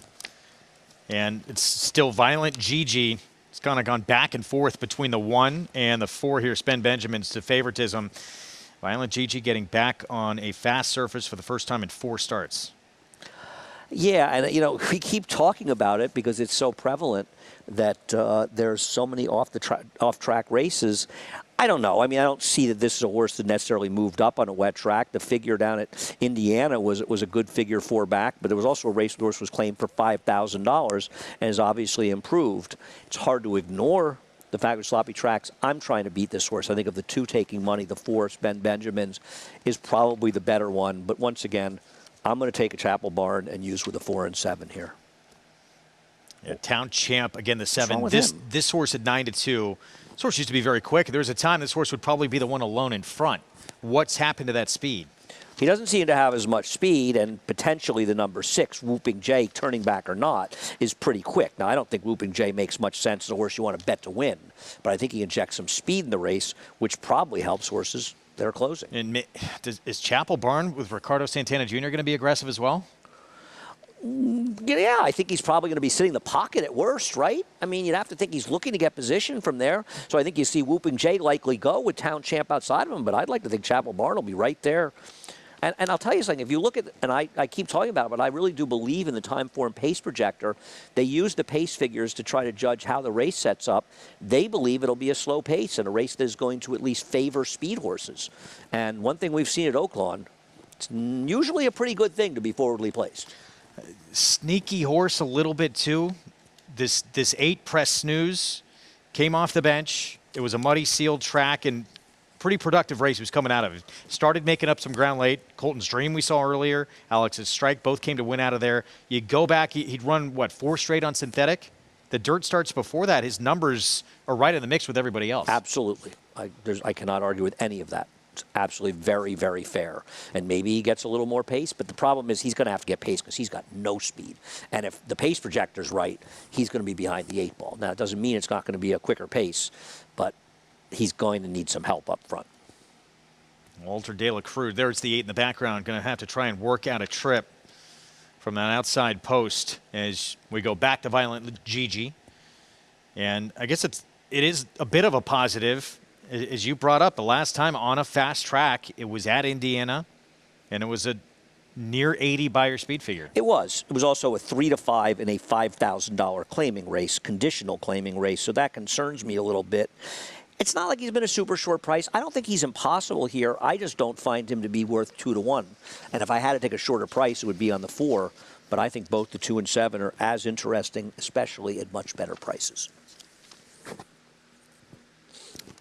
And it's still Violent Gigi. It's kind of gone back and forth between the 1 and the 4 here. Spend Benjamins to favoritism. Violent Gigi getting back on a fast surface for the first time in 4 starts. Yeah, and we keep talking about it because it's so prevalent that there's so many off-track races. I don't know. I mean, I don't see that this is a horse that necessarily moved up on a wet track. The figure down at Indiana was a good figure 4 back, but it was also a race the horse was claimed for $5,000 and has obviously improved. It's hard to ignore the fact with sloppy tracks. I'm trying to beat this horse. I think of the 2 taking money, the 4, Spend Benjamins, is probably the better one. But once again, I'm going to take a Chapel Barn and use with a 4 and 7 here. Yeah, Town Champ, again, the 7. This horse at 9-2. This horse used to be very quick. There was a time this horse would probably be the one alone in front. What's happened to that speed? He doesn't seem to have as much speed, and potentially the number 6, Whooping J, turning back or not, is pretty quick. Now, I don't think Whooping J makes much sense as a horse you want to bet to win, but I think he injects some speed in the race, which probably helps horses that are closing. And is Chapel Barn with Ricardo Santana Jr. going to be aggressive as well? Yeah, I think he's probably going to be sitting in the pocket at worst, right? I mean, you'd have to think he's looking to get position from there. So I think you see Whooping J likely go with Town Champ outside of him, but I'd like to think Chapel Barn will be right there. And I'll tell you something, if you look at, and I keep talking about it, but I really do believe in the time form pace projector. They use the pace figures to try to judge how the race sets up. They believe it'll be a slow pace and a race that is going to at least favor speed horses. And one thing we've seen at Oaklawn, it's usually a pretty good thing to be forwardly placed. Sneaky horse a little bit too. This 8 Press Snooze came off the bench. It was a muddy sealed track and pretty productive race he was coming out of it. Started making up some ground late. Colton's Dream we saw earlier. Alex's Strike both came to win out of there. You go back, he'd run, 4 straight on synthetic? The dirt starts before that. His numbers are right in the mix with everybody else. Absolutely. I cannot argue with any of that. It's absolutely very, very fair. And maybe he gets a little more pace, but the problem is he's going to have to get pace because he's got no speed. And if the pace projector's right, he's going to be behind the 8 ball. Now, it doesn't mean it's not going to be a quicker pace, but he's going to need some help up front. Walter De La Cruz, there's the 8 in the background, going to have to try and work out a trip from that outside post as we go back to Violent Gigi. And I guess it is a bit of a positive. As you brought up, the last time on a fast track, it was at Indiana, and it was a near 80 Beyer speed figure. It was. It was also a 3-5 in a $5,000 claiming race, conditional claiming race, so that concerns me a little bit. It's not like he's been a super short price. I don't think he's impossible here. I just don't find him to be worth 2-1. And if I had to take a shorter price, it would be on the 4. But I think both the 2 and 7 are as interesting, especially at much better prices.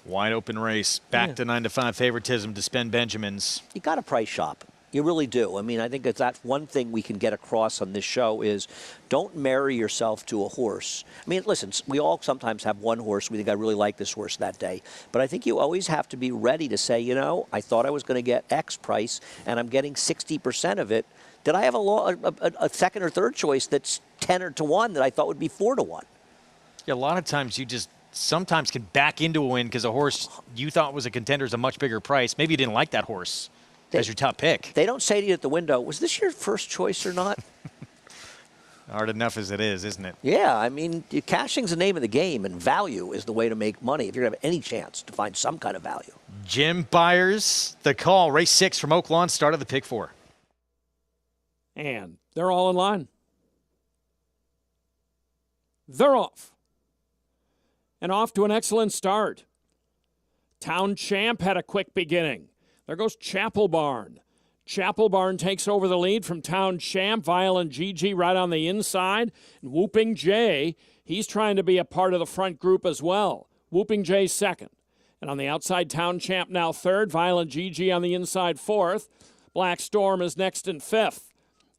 Wide open race. Back to 9-5 favoritism to Spend Benjamins. You got to price shop. You really do. I mean, I think that's one thing we can get across on this show is don't marry yourself to a horse. I mean, listen, we all sometimes have one horse. We think, I really like this horse that day. But I think you always have to be ready to say, you know, I thought I was going to get X price, and I'm getting 60% of it. Did I have a second or third choice that's 10 to 1 that I thought would be 4 to 1? Yeah, a lot of times you just sometimes can back into a win because a horse you thought was a contender is a much bigger price. Maybe you didn't like that horse as your top pick. They don't say to you at the window, was this your first choice or not? Hard enough as it is, isn't it? Yeah, I mean, cashing's the name of the game, and value is the way to make money if you're going to have any chance to find some kind of value. Jim Byers, the call. Race 6 from Oaklawn, start of the pick 4. And they're all in line. They're off. And off to an excellent start. Town Champ had a quick beginning. There goes Chapel Barn. Chapel Barn takes over the lead from Town Champ. Violent Gigi right on the inside. And Whooping Jay, he's trying to be a part of the front group as well. Whooping Jay second. And on the outside, Town Champ now third. Violent Gigi on the inside fourth. Black Storm is next in fifth.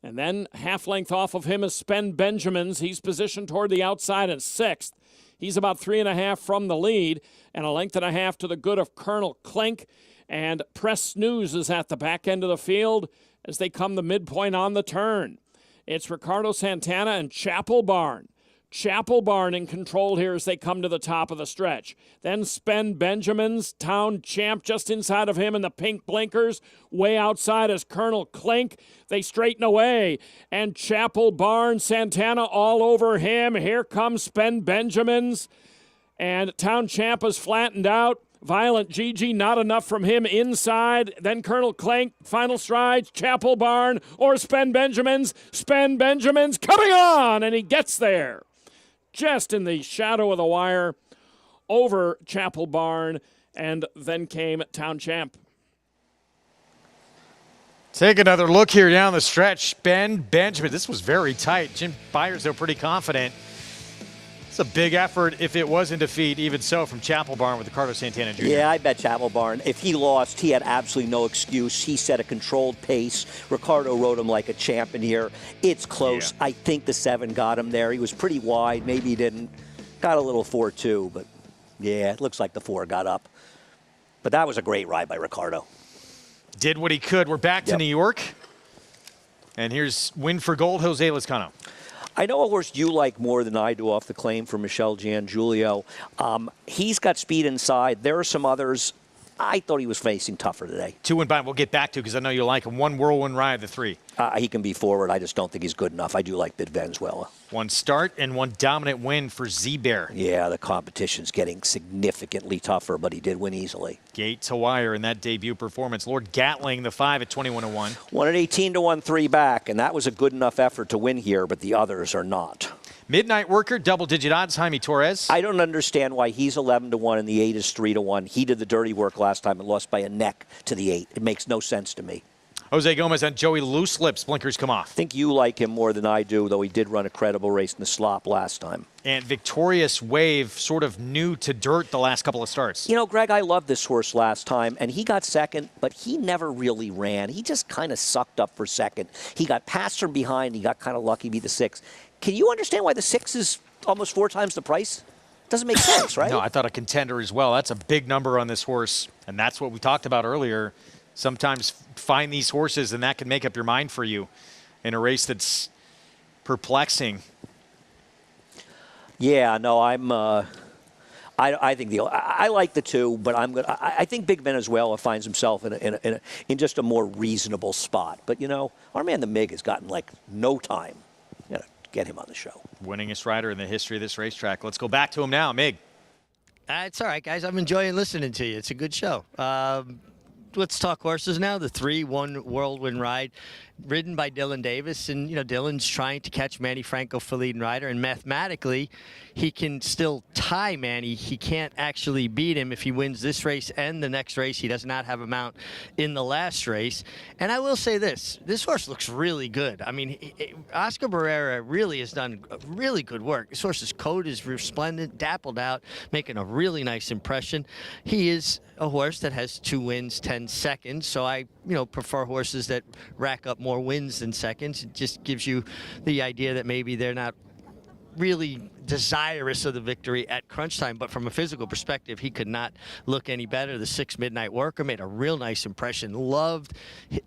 And then half length off of him is Spend Benjamins. He's positioned toward the outside in sixth. He's about 3.5 from the lead and a length and a half to the good of Colonel Clink. And Press Snooze is at the back end of the field as they come the midpoint on the turn. It's Ricardo Santana and Chapel Barn. Chapel Barn in control here as they come to the top of the stretch. Then Spend Benjamins, Town Champ just inside of him in the pink blinkers. Way outside is Colonel Clink. They straighten away. And Chapel Barn, Santana all over him. Here comes Spend Benjamins. And Town Champ is flattened out. Violent Gigi, not enough from him inside. Then Colonel Clank, final strides, Chapel Barn, or Spend Benjamins. Spend Benjamins coming on, and he gets there. Just in the shadow of the wire, over Chapel Barn, and then came Town Champ. Take another look here down the stretch. Spend Benjamin. This was very tight. Jim Byers, though, pretty confident. It's a big effort if it was in defeat, even so, from Chapel Barn with Ricardo Santana Jr. Yeah, I bet Chapel Barn. If he lost, he had absolutely no excuse. He set a controlled pace. Ricardo rode him like a champ in here. It's close. Yeah. I think the 7 got him there. He was pretty wide. Maybe he didn't. Got a little 4-2, but yeah, it looks like the 4 got up. But that was a great ride by Ricardo. Did what he could. We're back to New York. And here's Win for Gold, Jose Lezcano. I know a horse you like more than I do off the claim for Michelle Giangiulio. He's got speed inside. There are some others. I thought he was facing tougher today. 2 and by we'll get back to because I know you like him. 1 whirlwind ride of the 3. He can be forward. I just don't think he's good enough. I do like Bid Venezuela. 1 start and 1 dominant win for Z-Bear. Yeah, the competition's getting significantly tougher, but he did win easily. Gate to wire in that debut performance. Lord Gatling, the 5 at 21-1. 1 at 18-1, 3 back, and that was a good enough effort to win here, but the others are not. Midnight Worker, double-digit odds, Jaime Torres. I don't understand why he's 11-1 and the 8 is 3-1. He did the dirty work last time and lost by a neck to the 8. It makes no sense to me. Jose Gomez and Joey Loose Lips. Blinkers come off. I think you like him more than I do, though he did run a credible race in the slop last time. And Victorious Wave, sort of new to dirt the last couple of starts. You know, Greg, I loved this horse last time, and he got second, but he never really ran. He just kind of sucked up for second. He got passed from behind. He got kind of lucky, beat the 6. Can you understand why the 6 is almost 4 times the price? Doesn't make sense, right? No, I thought a contender as well. That's a big number on this horse, and that's what we talked about earlier. Sometimes find these horses, and that can make up your mind for you in a race that's perplexing. Yeah, no, I think I like the 2, but I think Big Venezuela finds himself in just a more reasonable spot. But you know, our man the Mig has gotten like no time. You gotta get him on the show. Winningest rider in the history of this racetrack. Let's go back to him now, Mig. It's all right, guys. I'm enjoying listening to you. It's a good show. Let's talk horses now. The 3-1 whirlwind ride ridden by Dylan Davis. And, you know, Dylan's trying to catch Manny Franco for leading rider. And mathematically, he can still tie Manny. He can't actually beat him if he wins this race and the next race. He does not have a mount in the last race. And I will say this horse looks really good. I mean, Oscar Barrera really has done really good work. This horse's coat is resplendent, dappled out, making a really nice impression. He is a horse that has 2 wins, 10 and seconds. So I, prefer horses that rack up more wins than seconds. It just gives you the idea that maybe they're not really desirous of the victory at crunch time, but from a physical perspective, he could not look any better. The 6 Midnight Worker made a real nice impression. Loved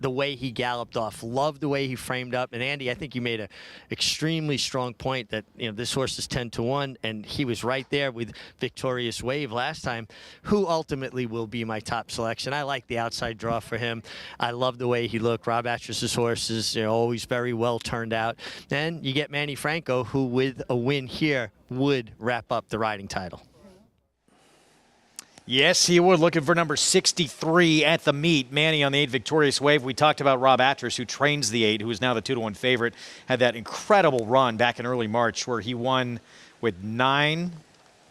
the way he galloped off, loved the way he framed up. And Andy, I think you made an extremely strong point that this horse is 10-1, and he was right there with Victorious Wave last time, who ultimately will be my top selection. I like the outside draw for him. I love the way he looked. Rob Atris's horses, always very well turned out. Then you get Manny Franco, who with a win here would wrap up the riding title. Yes, he would. Looking for number 63 at the meet. Manny on the 8 Victorious Wave. We talked about Rob Atris, who trains the 8, who is now the 2-1 favorite. Had that incredible run back in early March where he won with 9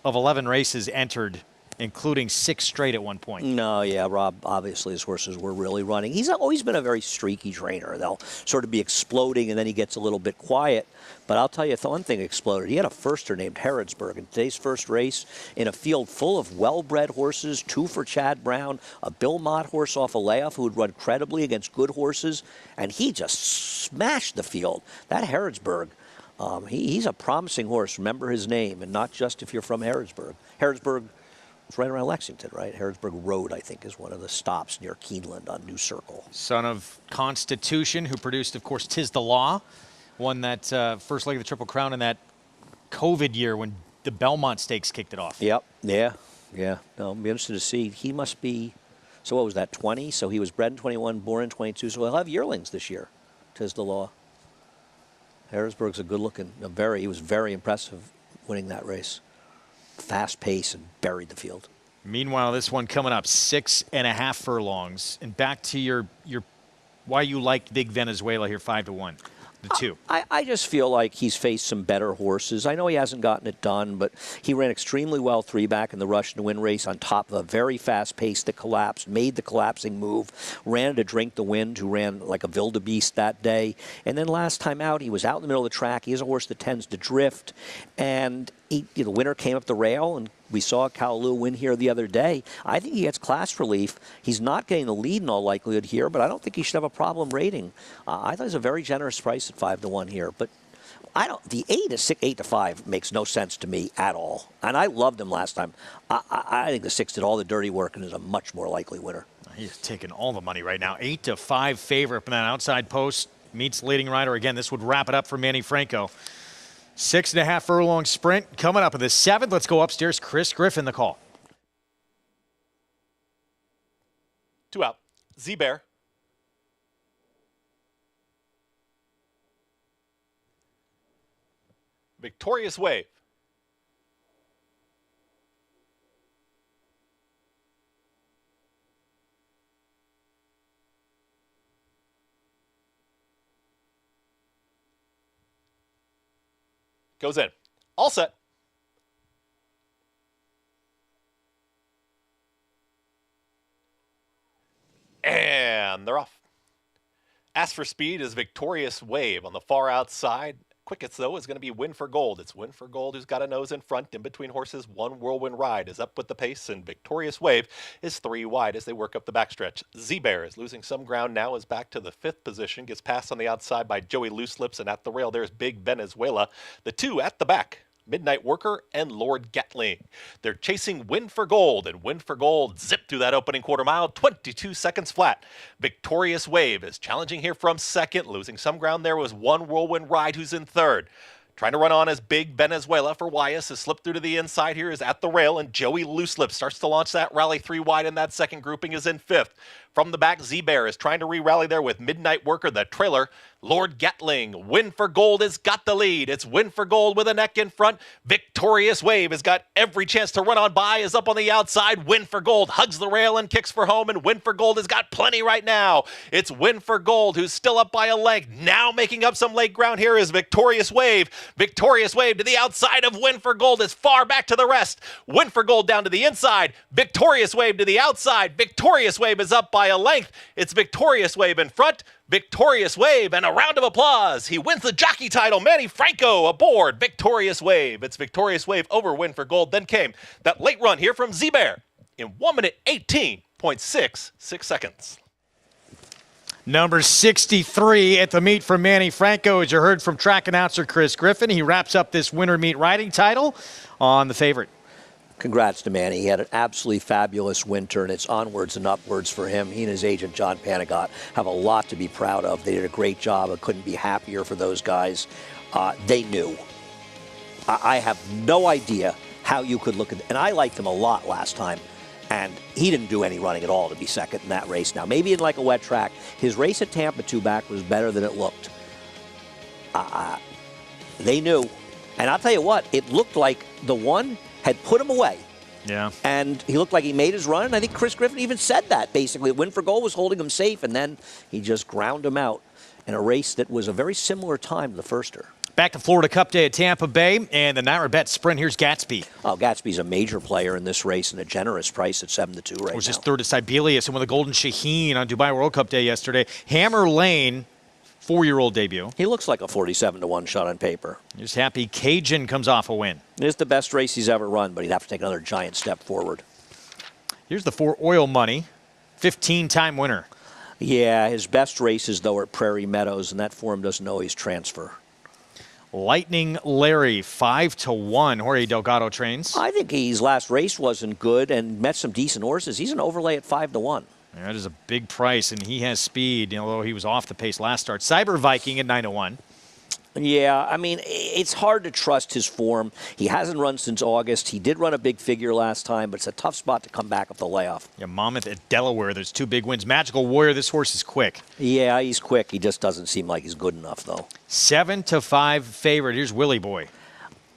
of 11 races entered, including 6 straight at one point. No, yeah, Rob, obviously his horses were really running. He's always been a very streaky trainer. They'll sort of be exploding, and then he gets a little bit quiet. But I'll tell you, one thing exploded. He had a firster named Harrodsburg in today's first race in a field full of well-bred horses, 2 for Chad Brown, a Bill Mott horse off a layoff who would run credibly against good horses, and he just smashed the field. That Harrodsburg, he's a promising horse. Remember his name, and not just if you're from Harrodsburg. Harrodsburg, it's right around Lexington, right? Harrodsburg Road, I think, is one of the stops near Keeneland on New Circle. Son of Constitution, who produced, of course, 'Tis the Law. Won that first leg of the Triple Crown in that COVID year when the Belmont Stakes kicked it off. Yep, yeah. No, I'll be interested to see. He must be, so what was that, 20? So he was bred in 21, born in 22, so he'll have yearlings this year. 'Tis the Law. Harrisburg's a good-looking, he was very impressive winning that race. Fast pace and buried the field. Meanwhile, this one coming up, 6.5 furlongs. And back to your why you liked Big Venezuela here, 5-1. The 2. I just feel like he's faced some better horses. I know he hasn't gotten it done, but he ran extremely well 3-back in the Rush to Win race on top of a very fast pace that collapsed, made the collapsing move, ran to Drink the Wind, who ran like a wildebeest that day. And then last time out, he was out in the middle of the track. He is a horse that tends to drift. And the winner came up the rail, and we saw Kaolu win here the other day. I think he gets class relief. He's not getting the lead in all likelihood here, but I don't think he should have a problem rating. I thought it was a very generous price at 5-1 here, but the 8-5 makes no sense to me at all. And I loved him last time. I think the 6 did all the dirty work and is a much more likely winner. He's taking all the money right now. 8-5 favorite from that outside post. Meets leading rider again. This would wrap it up for Manny Franco. 6.5 furlong sprint coming up in the 7th. Let's go upstairs. Chris Griffin, the call. 2 out. Z-Bear. Victorious Wave. Goes in. All set. And they're off. As for speed is Victorious Wave on the far outside. Quickest, though, is going to be Win for Gold. It's Win for Gold who's got a nose in front. In between horses, 1 Whirlwind Ride is up with the pace, and Victorious Wave is 3 wide as they work up the backstretch. Z-Bear is losing some ground now, is back to the 5th position, gets passed on the outside by Joey Loose Lips, and at the rail, there's Big Venezuela. The 2 at the back. Midnight Worker and Lord Gatling. They're chasing Win for Gold, and Win for Gold zipped through that opening quarter mile, 22 seconds flat. Victorious Wave is challenging here from 2nd. Losing some ground there was 1 Whirlwind Ride, who's in 3rd. Trying to run on as Big Venezuela for Wyas has slipped through to the inside here, is at the rail, and Joey Loose Lips starts to launch that rally 3 wide, and that 2nd grouping is in 5th. From the back, Z-Bear is trying to re-rally there with Midnight Worker, the trailer. Lord Gatling, Win for Gold has got the lead. It's Win for Gold with a neck in front. Victorious Wave has got every chance to run on by, is up on the outside. Win for Gold hugs the rail and kicks for home, and Win for Gold has got plenty right now. It's Win for Gold who's still up by a length. Now making up some late ground here is Victorious Wave. Victorious Wave to the outside of Win for Gold is far back to the rest. Win for Gold down to the inside. Victorious Wave to the outside. Victorious Wave is up by a length. It's Victorious Wave in front. Victorious Wave, and a round of applause. He wins the jockey title. Manny Franco aboard Victorious Wave. It's Victorious Wave over Win for Gold. Then came that late run here from Z-Bear in 1:18. 6.66 seconds. Number 63 at the meet for Manny Franco, as you heard from track announcer Chris Griffin. He wraps up this winter meet riding title on the favorite. Congrats to Manny. He had an absolutely fabulous winter, and it's onwards and upwards for him. He and his agent, John Panagot, have a lot to be proud of. They did a great job. I couldn't be happier for those guys. They knew. I have no idea how you could look at it. And I liked him a lot last time. And he didn't do any running at all to be second in that race. Now, maybe in like a wet track, his race at Tampa 2 back was better than it looked. They knew. And I'll tell you what, it looked like the one had put him away. Yeah. And he looked like he made his run. And I think Chris Griffin even said that, basically. Win for goal was holding him safe, and then he just ground him out in a race that was a very similar time to the firster. Back to Florida Cup Day at Tampa Bay, and the NYRA Sprint. Here's Gatsby. Oh, Gatsby's a major player in this race and a generous price at 7-2 right now. Was just third at Sibelius and won the Golden Shaheen on Dubai World Cup Day yesterday. Hammer Lane, 4-year-old debut. He looks like a 47-1 shot on paper. Just happy Cajun comes off a win. It is the best race he's ever run, but he'd have to take another giant step forward. Here's the 4 Oil Money, 15-time winner. Yeah, his best races, though, are at Prairie Meadows, and that form doesn't always transfer. Lightning Larry, 5-1. Jorge Delgado trains. I think his last race wasn't good and met some decent horses. He's an overlay at 5-1. Yeah, that is a big price, and he has speed, although he was off the pace last start. Cyber Viking at 9-1. Yeah, I mean, it's hard to trust his form. He hasn't run since August. He did run a big figure last time, but it's a tough spot to come back off the layoff. Yeah, Monmouth at Delaware. There's 2 big wins. Magical Warrior, this horse is quick. Yeah, he's quick. He just doesn't seem like he's good enough, though. 7-5 favorite. Here's Willie Boy.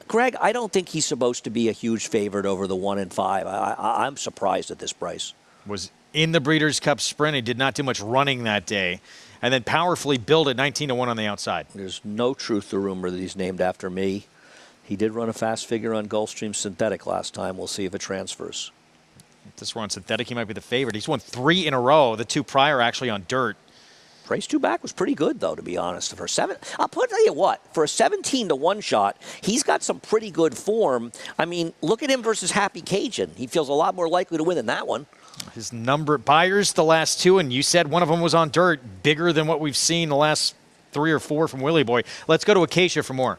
Greg, I don't think he's supposed to be a huge favorite over the 1 and 5. I'm surprised at this price. Was in the Breeders' Cup Sprint. He did not do much running that day. And then powerfully billed at 19-1 on the outside. There's no truth to the rumor that he's named after me. He did run a fast figure on Gulfstream Synthetic last time. We'll see if it transfers. If this were on Synthetic, he might be the favorite. He's won 3 in a row. The 2 prior actually on dirt. Race 2 back was pretty good, though, to be honest. For I'll tell you what, for a 17-1 shot, he's got some pretty good form. I mean, look at him versus Happy Cajun. He feels a lot more likely to win than that one. His number buyers the last 2, and you said one of them was on dirt, bigger than what we've seen the last 3 or 4 from Willie Boy. Let's go to Acacia for more.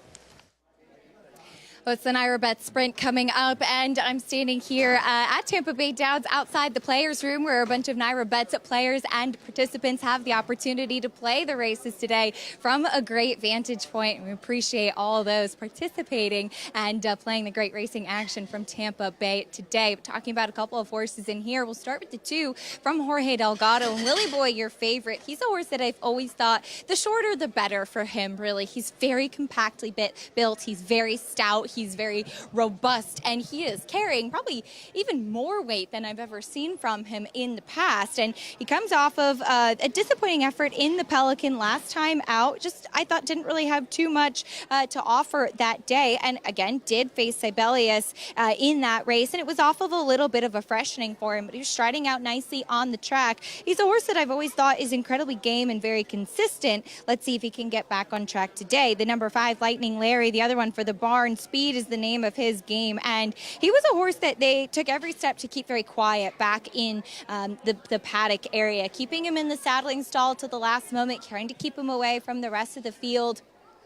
Well, it's the NYRA Sprint coming up, and I'm standing here at Tampa Bay Downs outside the players' room where a bunch of NYRA players and participants have the opportunity to play the races today from a great vantage point. We appreciate all those participating and playing the great racing action from Tampa Bay today. But talking about a couple of horses in here, we'll start with the 2 from Jorge Delgado. And Willie Boy, your favorite. He's a horse that I've always thought the shorter the better for him, really. He's very compactly built. He's very stout. He's very robust, and he is carrying probably even more weight than I've ever seen from him in the past. And he comes off of a disappointing effort in the Pelican last time out. Just, I thought, didn't really have too much to offer that day. And again, did face Sibelius in that race, and it was off of a little bit of a freshening for him, but he was striding out nicely on the track. He's a horse that I've always thought is incredibly game and very consistent. Let's see if he can get back on track today. The number 5, Lightning Larry, the other one for the barn. Speed is the name of his game, and he was a horse that they took every step to keep very quiet back in the paddock area, keeping him in the saddling stall to the last moment, trying to keep him away from the rest of the field.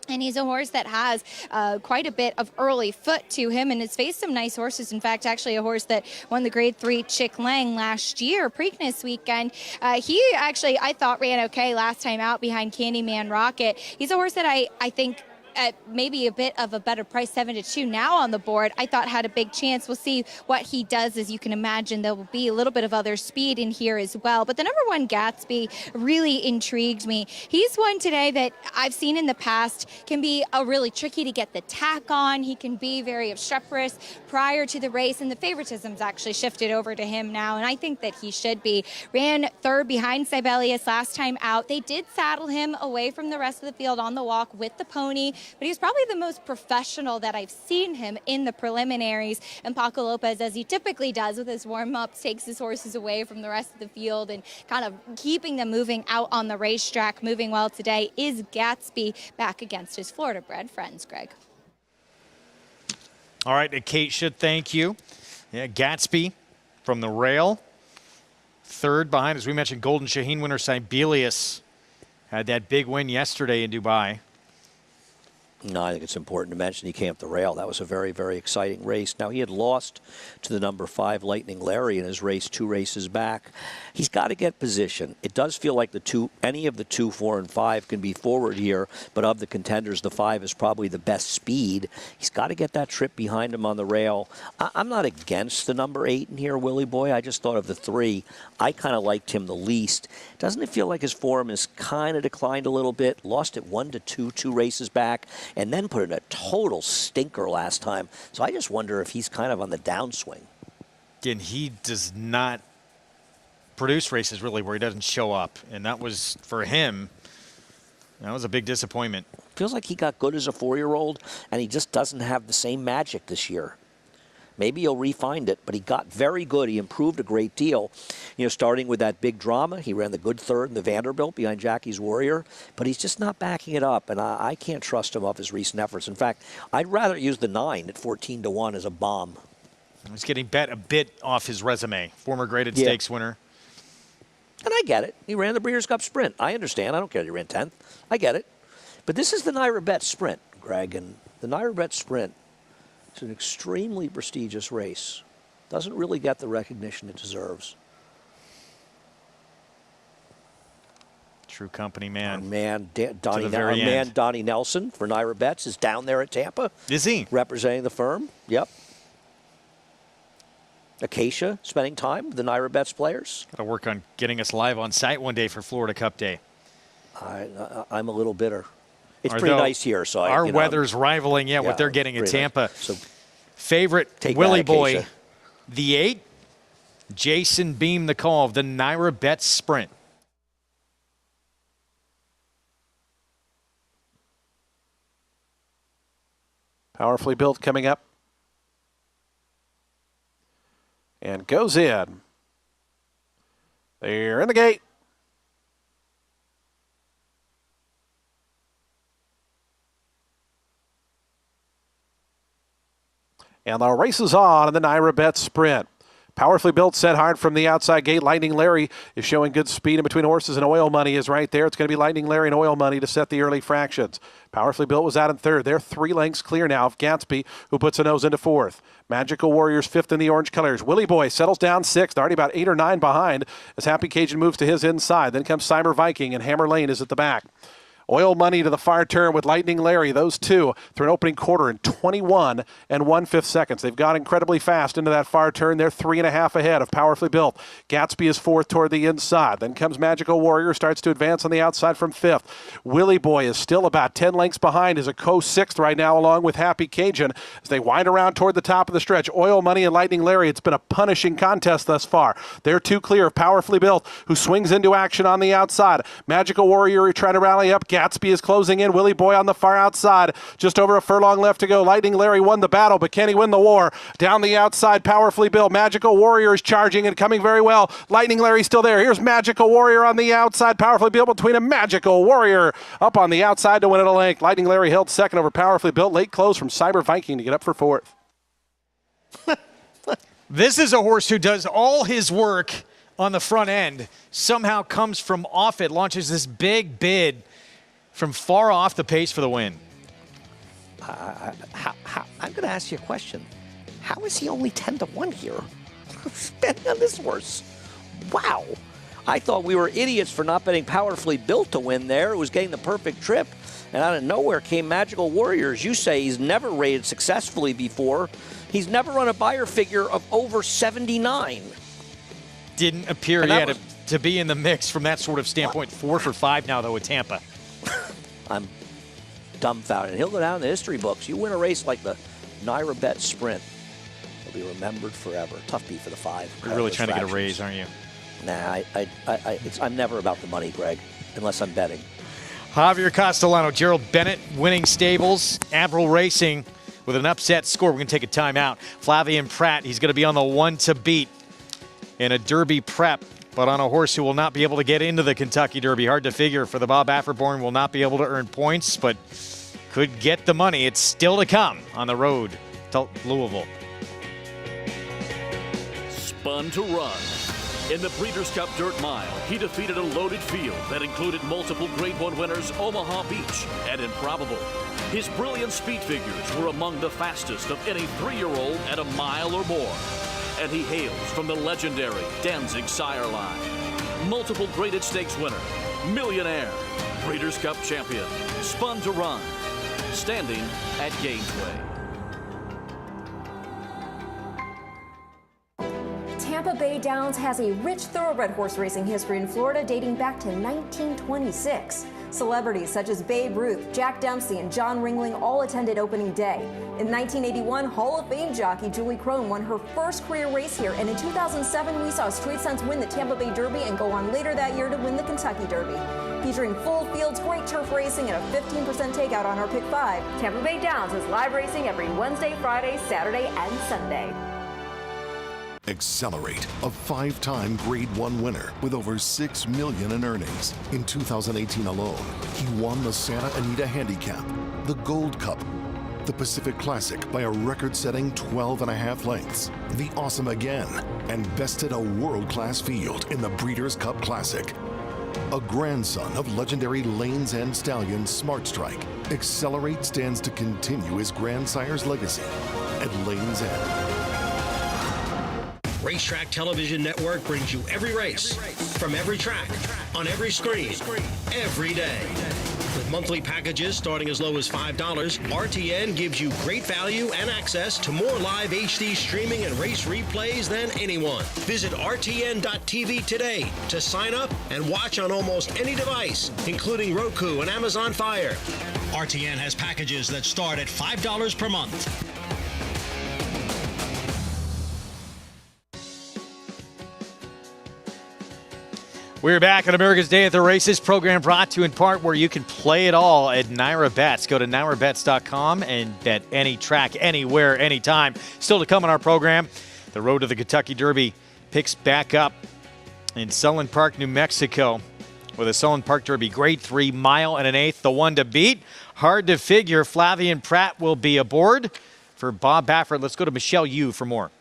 And he's a horse that has quite a bit of early foot to him and has faced some nice horses. In fact, actually a horse that won the Grade 3 Chick Lang last year, Preakness weekend. He actually, I thought, ran okay last time out behind Candyman Rocket. He's a horse that I think at maybe a bit of a better price, 7-2 now on the board, I thought had a big chance. We'll see what he does. As you can imagine, there will be a little bit of other speed in here as well. But the number 1, Gatsby, really intrigued me. He's one today that I've seen in the past can be really tricky to get the tack on. He can be very obstreperous prior to the race, and the favoritism's actually shifted over to him now, and I think that he should be. Ran 3rd behind Sibelius last time out. They did saddle him away from the rest of the field on the walk with the pony, but he's probably the most professional that I've seen him in the preliminaries. And Paco Lopez, as he typically does with his warm-ups, takes his horses away from the rest of the field and kind of keeping them moving out on the racetrack. Moving well today is Gatsby back against his Florida-bred friends, Greg. All right, Kate should thank you. Yeah, Gatsby from the rail. third behind, as we mentioned, Golden Shaheen winner Sibelius had that big win yesterday in Dubai. No, I think it's important to mention he came up the rail. That was a very, very exciting race. Now, he had lost to the number 5 Lightning Larry in his race 2 races back. He's got to get position. It does feel like any of the 2, 4, and 5 can be forward here, but of the contenders, the 5 is probably the best speed. He's got to get that trip behind him on the rail. I'm not against the number 8 in here, Willie Boy. I just thought of the 3. I kind of liked him the least. Doesn't it feel like his form has kind of declined a little bit? Lost it 1-2, 2 races back, and then put in a total stinker last time. So I just wonder if he's kind of on the downswing. Again, he does not produce races really where he doesn't show up. And that was, for him, that was a big disappointment. Feels like he got good as a 4-year-old, and he just doesn't have the same magic this year. Maybe he'll refine it, but he got very good. He improved a great deal. You know, starting with that big drama, he ran the good third in the Vanderbilt behind Jackie's Warrior, but he's just not backing it up, and I can't trust him off his recent efforts. In fact, I'd rather use the 9 at 14-1 as a bomb. He's getting bet a bit off his resume. Former graded stakes winner. And I get it. He ran the Breeders' Cup Sprint. I understand. I don't care that he ran 10th. I get it. But this is the Naira Bet Sprint, Greg, and the Naira Bet Sprint, it's an extremely prestigious race. Doesn't really get the recognition it deserves. True company man. Our man, Donnie Nelson for Naira Bets is down there at Tampa. Is he? Representing the firm. Yep. Acacia spending time with the Naira Bets players. Got to work on getting us live on site one day for Florida Cup Day. I'm a little bitter. It's pretty nice here, so our weather's rivaling, what they're getting at Tampa. Nice. So favorite Willie Boy, the 8, Jason Beam the call of the Naira Bet Sprint. Powerfully built coming up. And goes in. They're in the gate. And the race is on in the Naira Bet Sprint. Powerfully built, set hard from the outside gate. Lightning Larry is showing good speed in between horses, and Oil Money is right there. It's going to be Lightning Larry and Oil Money to set the early fractions. Powerfully built was out in third. They're 3 lengths clear now of Gatsby, who puts a nose into fourth. Magical Warriors 5th in the orange colors. Willie Boy settles down 6th, already about 8 or 9 behind as Happy Cajun moves to his inside. Then comes Cyber Viking, and Hammer Lane is at the back. Oil Money to the far turn with Lightning Larry. Those two through an opening quarter in 21 1/5 seconds. They've gone incredibly fast into that far turn. They're 3.5 ahead of Powerfully Built. Gatsby is 4th toward the inside. Then comes Magical Warrior, starts to advance on the outside from 5th. Willie Boy is still about 10 lengths behind as a co-6th right now, along with Happy Cajun as they wind around toward the top of the stretch. Oil Money and Lightning Larry, it's been a punishing contest thus far. They're 2 clear of Powerfully Built, who swings into action on the outside. Magical Warrior trying to rally up. Gatsby is closing in. Willie Boy on the far outside. Just over a furlong left to go. Lightning Larry won the battle, but can he win the war? Down the outside, Powerfully Built. Magical Warrior is charging and coming very well. Lightning Larry still there. Here's Magical Warrior on the outside. Powerfully Built between a Magical Warrior up on the outside to win at a length. Lightning Larry held second over Powerfully Built. Late close from Cyber Viking to get up for 4th. This is a horse who does all his work on the front end, somehow comes from off it, launches this big bid from far off the pace for the win. I'm going to ask you a question. How is he only 10-1 here? Betting on this horse. Wow. I thought we were idiots for not betting Powerfully Built to win there. It was getting the perfect trip. And out of nowhere came Magical Warriors. You say he's never rated successfully before. He's never run a buyer figure of over 79. Didn't appear yet to be in the mix from that sort of standpoint. 4 for 5 now, though, at Tampa. I'm dumbfounded. He'll go down in the history books. You win a race like the Naira Bet Sprint, he'll be remembered forever. Tough beat for the 5. You're really trying to get a raise, aren't you? Nah, I'm never about the money, Greg, unless I'm betting. Javier Castellano, Gerald Bennett winning stables. Avril Racing with an upset score. We're going to take a timeout. Flavian Pratt, he's going to be on the 1 to beat in a Derby prep, but on a horse who will not be able to get into the Kentucky Derby. Hard to figure for the Bob Afferborn. Will not be able to earn points, but could get the money. It's still to come on the road to Louisville. Spun to Run. In the Breeders' Cup Dirt Mile, he defeated a loaded field that included multiple Grade 1 winners Omaha Beach and Improbable. His brilliant speed figures were among the fastest of any 3-year-old at a mile or more. And he hails from the legendary Danzig sire line. Multiple graded stakes winner, millionaire, Breeders' Cup champion, spun to run, standing at Gainesway. Tampa Bay Downs has a rich thoroughbred horse racing history in Florida dating back to 1926. Celebrities such as Babe Ruth, Jack Dempsey, and John Ringling all attended opening day. In 1981, Hall of Fame jockey Julie Crone won her first career race here, and in 2007, we saw Straight Sense win the Tampa Bay Derby and go on later that year to win the Kentucky Derby. Featuring full fields, great turf racing, and a 15% takeout on our Pick 5. Tampa Bay Downs is live racing every Wednesday, Friday, Saturday, and Sunday. Accelerate, a 5-time Grade 1 winner with over $6 million in earnings. In 2018 alone, he won the Santa Anita Handicap, the Gold Cup, the Pacific Classic by a record-setting 12.5 lengths, the Awesome Again, and bested a world-class field in the Breeders' Cup Classic. A grandson of legendary Lanes End stallion Smart Strike, Accelerate stands to continue his grandsire's legacy at Lanes End. Racetrack Television Network brings you every race, from every track, on every screen, every day. With monthly packages starting as low as $5, RTN gives you great value and access to more live HD streaming and race replays than anyone. Visit RTN.tv today to sign up and watch on almost any device, including Roku and Amazon Fire. RTN has packages that start at $5 per month. We're back on America's Day at the Races, program brought to you in part where you can play it all at Naira Bets. Go to nairabets.com and bet any track, anywhere, anytime. Still to come on our program, the road to the Kentucky Derby picks back up in Sunland Park, New Mexico, with a Sunland Park Derby Grade 3 mile and an eighth, the one to beat. Hard to figure Flavian Pratt will be aboard. For Bob Baffert, let's go to Michelle Yu for more.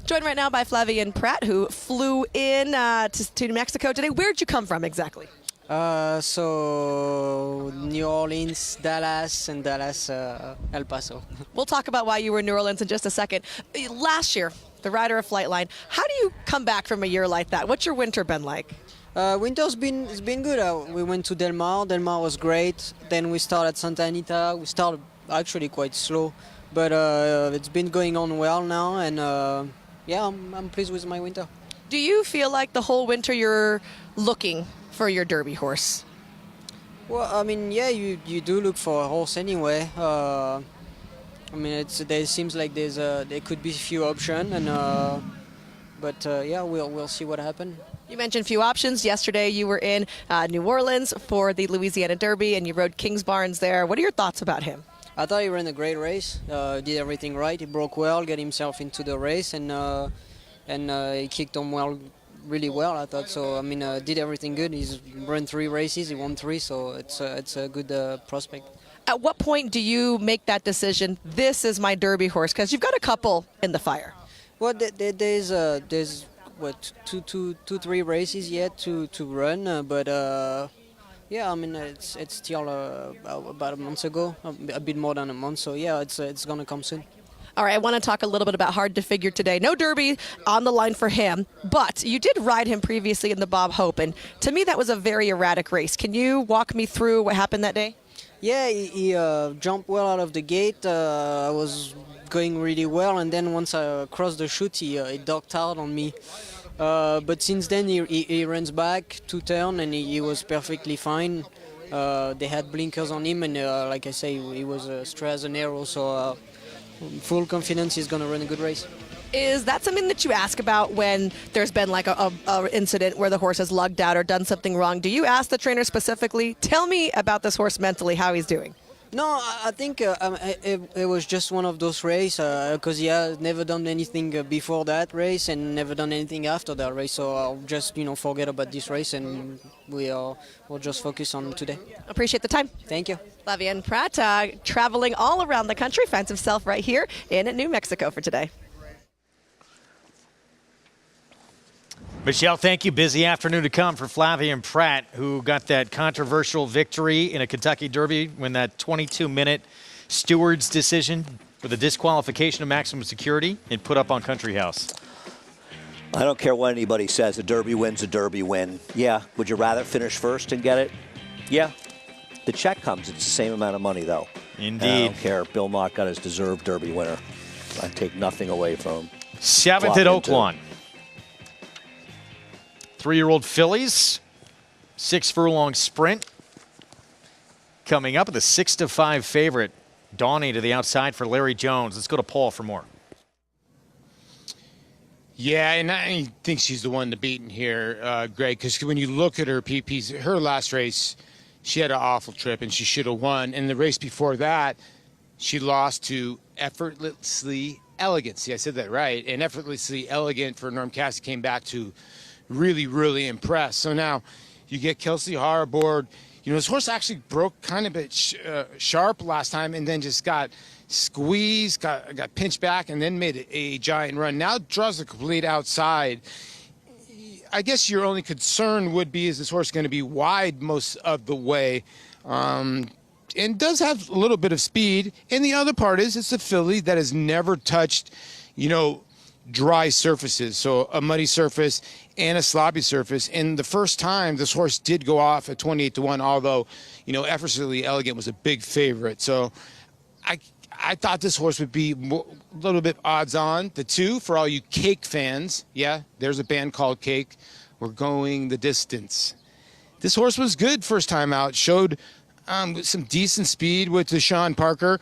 Joined right now by Flavian Pratt, who flew in to New Mexico today. Where'd you come from exactly? So New Orleans, Dallas, and Dallas, El Paso. We'll talk about why you were in New Orleans in just a second. Last year, the rider of Flightline, how do you come back from a year like that? What's your winter been like? Winter's been good. We went to Del Mar. Del Mar was great. Then we started at Santa Anita. We started actually quite slow, but it's been going on well now, and yeah, I'm pleased with my winter. Do you feel like the whole winter you're looking for your Derby horse? Well, I mean, yeah, you do look for a horse anyway. I mean, there seems like there could be a few options, and but yeah, we'll see what happens. You mentioned a few options. Yesterday you were in New Orleans for the Louisiana Derby, and you rode Kings Barnes there. What are your thoughts about him? I thought he ran a great race. Did everything right. He broke well, got himself into the race, and he kicked on really well. I thought so. I mean, did everything good. He's run 3 races. He won 3, so it's a good prospect. At what point do you make that decision? This is my Derby horse, because you've got a couple in the fire. Well, there's what 3 races yet to run, but. Yeah, I mean, it's still about a month ago, a bit more than a month, so yeah, it's going to come soon. All right, I want to talk a little bit about Hard to Figure today. No Derby on the line for him, but you did ride him previously in the Bob Hope, and to me that was a very erratic race. Can you walk me through what happened that day? Yeah, he jumped well out of the gate. I was going really well, and then once I crossed the chute, he ducked out on me. But since then, he runs back 2 turns, and he was perfectly fine. They had blinkers on him, and like I say, he was straight as an arrow, so full confidence he's going to run a good race. Is that something that you ask about when there's been like a incident where the horse has lugged out or done something wrong? Do you ask the trainer specifically, tell me about this horse mentally, how he's doing? No, I think it was just one of those races because he had never done anything before that race and never done anything after that race. So I'll just forget about this race and we'll just focus on today. Appreciate the time. Thank you. Flavian Pratt traveling all around the country, finds himself right here in New Mexico for today. Michelle, thank you. Busy afternoon to come for Flavian Pratt, who got that controversial victory in a Kentucky Derby when that 22-minute steward's decision with a disqualification of maximum security and put up on Country House. I don't care what anybody says. A Derby win's a Derby win. Yeah. Would you rather finish first and get it? Yeah. The check comes. It's the same amount of money, though. Indeed. I don't care. Bill Mott got his deserved Derby winner. I take nothing away from him. 7th at Oaklawn. 3-year-old fillies, 6-furlong sprint. Coming up with a 6-5 favorite. Donnie to the outside for Larry Jones. Let's go to Paul for more. Yeah, and I think she's the one to beat in here, Greg, because when you look at her PPs, her last race, she had an awful trip and she should have won. And the race before that, she lost to Effortlessly Elegant. See, I said that right. And Effortlessly Elegant for Norm Cassidy came back to really, really impressed. So now you get Kelsey Haar aboard. You know, this horse actually broke kind of a bit sharp last time and then just got squeezed, got pinched back, and then made a giant run. Now draws the complete outside. I guess your only concern would be, is this horse going to be wide most of the way? And does have a little bit of speed. And the other part is, it's a filly that has never touched, you know, dry surfaces, so a muddy surface and a sloppy surface. And the first time this horse did go off at 28-1, although, you know, Effortlessly Elegant was a big favorite. So I thought this horse would be a little bit odds on. The 2, for all you Cake fans, yeah, there's a band called Cake. We're going the distance. This horse was good first time out, showed some decent speed with Deshaun Parker,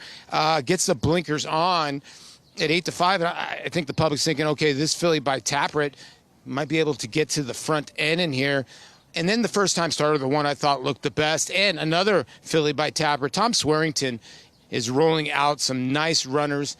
gets the blinkers on at 8-5, and I think the public's thinking, okay, this filly by Tappert might be able to get to the front end in here. And then the first time starter, the one I thought looked the best, and another filly by Tappert, Tom Swearington, is rolling out some nice runners.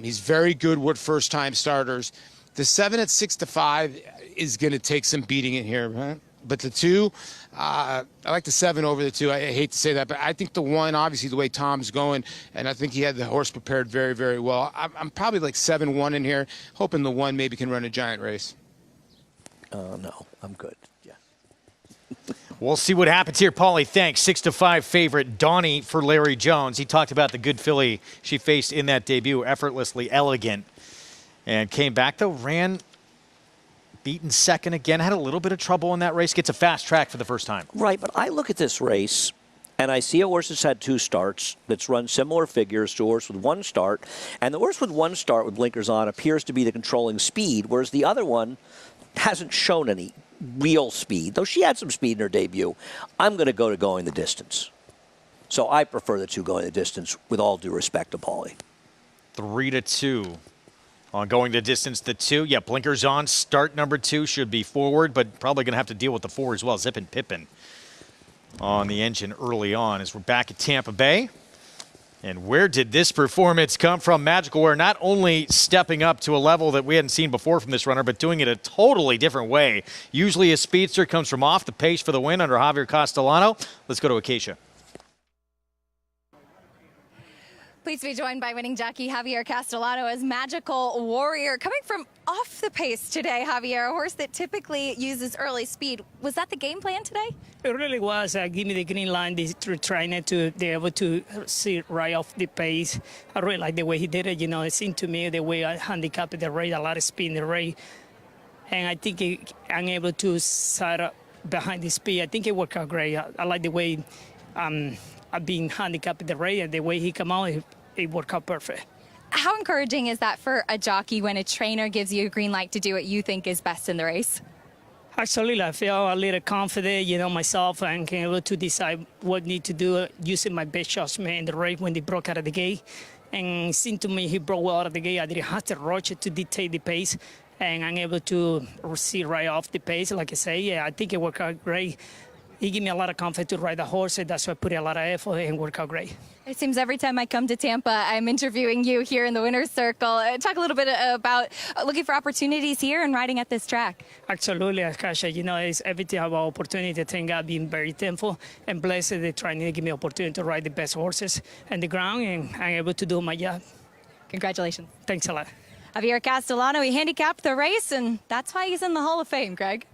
He's very good with first time starters. The 7 at 6-5 is going to take some beating in here, huh? But the 2, I like the 7 over the 2. I hate to say that, but I think the 1, obviously the way Tom's going, and I think he had the horse prepared very, very well. I'm probably like 7-1 in here, hoping the 1 maybe can run a giant race. No, I'm good. Yeah. We'll see what happens here. Paulie, thanks. 6-5 favorite, Donnie for Larry Jones. He talked about the good filly she faced in that debut, Effortlessly Elegant, and came back, though, ran beaten second again, had a little bit of trouble in that race, gets a fast track for the first time. Right, but I look at this race, and I see a horse that's had 2 starts, that's run similar figures to a horse with 1 start, and the horse with 1 start with blinkers on appears to be the controlling speed, whereas the other one hasn't shown any real speed, though she had some speed in her debut. I'm going to go to going the distance. So I prefer the 2 going the distance, with all due respect to Paulie. 3-2. On going the distance, the 2. Yeah, blinkers on. Start number 2 should be forward, but probably going to have to deal with the 4 as well. Zippin' Pippin on the engine early on as we're back at Tampa Bay. And where did this performance come from? Magical Wear not only stepping up to a level that we hadn't seen before from this runner, but doing it a totally different way. Usually a speedster comes from off the pace for the win under Javier Castellano. Let's go to Acacia. Pleased to be joined by winning jockey Javier Castellano as Magical Warrior. Coming from off the pace today, Javier, a horse that typically uses early speed. Was that the game plan today? It really was. Give me the green line, trying to be able to see right off the pace. I really like the way he did it. You know, it seemed to me the way I handicapped the race, a lot of speed in the race. And I think I'm able to side up behind the speed. I think it worked out great. I like the way I've been handicapped in the race, and the way he came out, it worked out perfect. How encouraging is that for a jockey when a trainer gives you a green light to do what you think is best in the race? Absolutely. I feel a little confident, you know, myself, and can able to decide what I need to do using my best judgment in the race when they broke out of the gate. And it seemed to me he broke well out of the gate. I didn't have to rush it to dictate the pace, and I'm able to see right off the pace. Like I say, yeah, I think it worked out great. He gave me a lot of confidence to ride the horse, and that's why I put a lot of effort and worked out great. It seems every time I come to Tampa, I'm interviewing you here in the winner's circle. Talk a little bit about looking for opportunities here and riding at this track. Absolutely, Akasha. You know, it's everything about opportunity. Thank God, being very thankful and blessed. They're trying to give me opportunity to ride the best horses on the ground, and I'm able to do my job. Congratulations. Thanks a lot. Javier Castellano, he handicapped the race, and that's why he's in the Hall of Fame, Greg.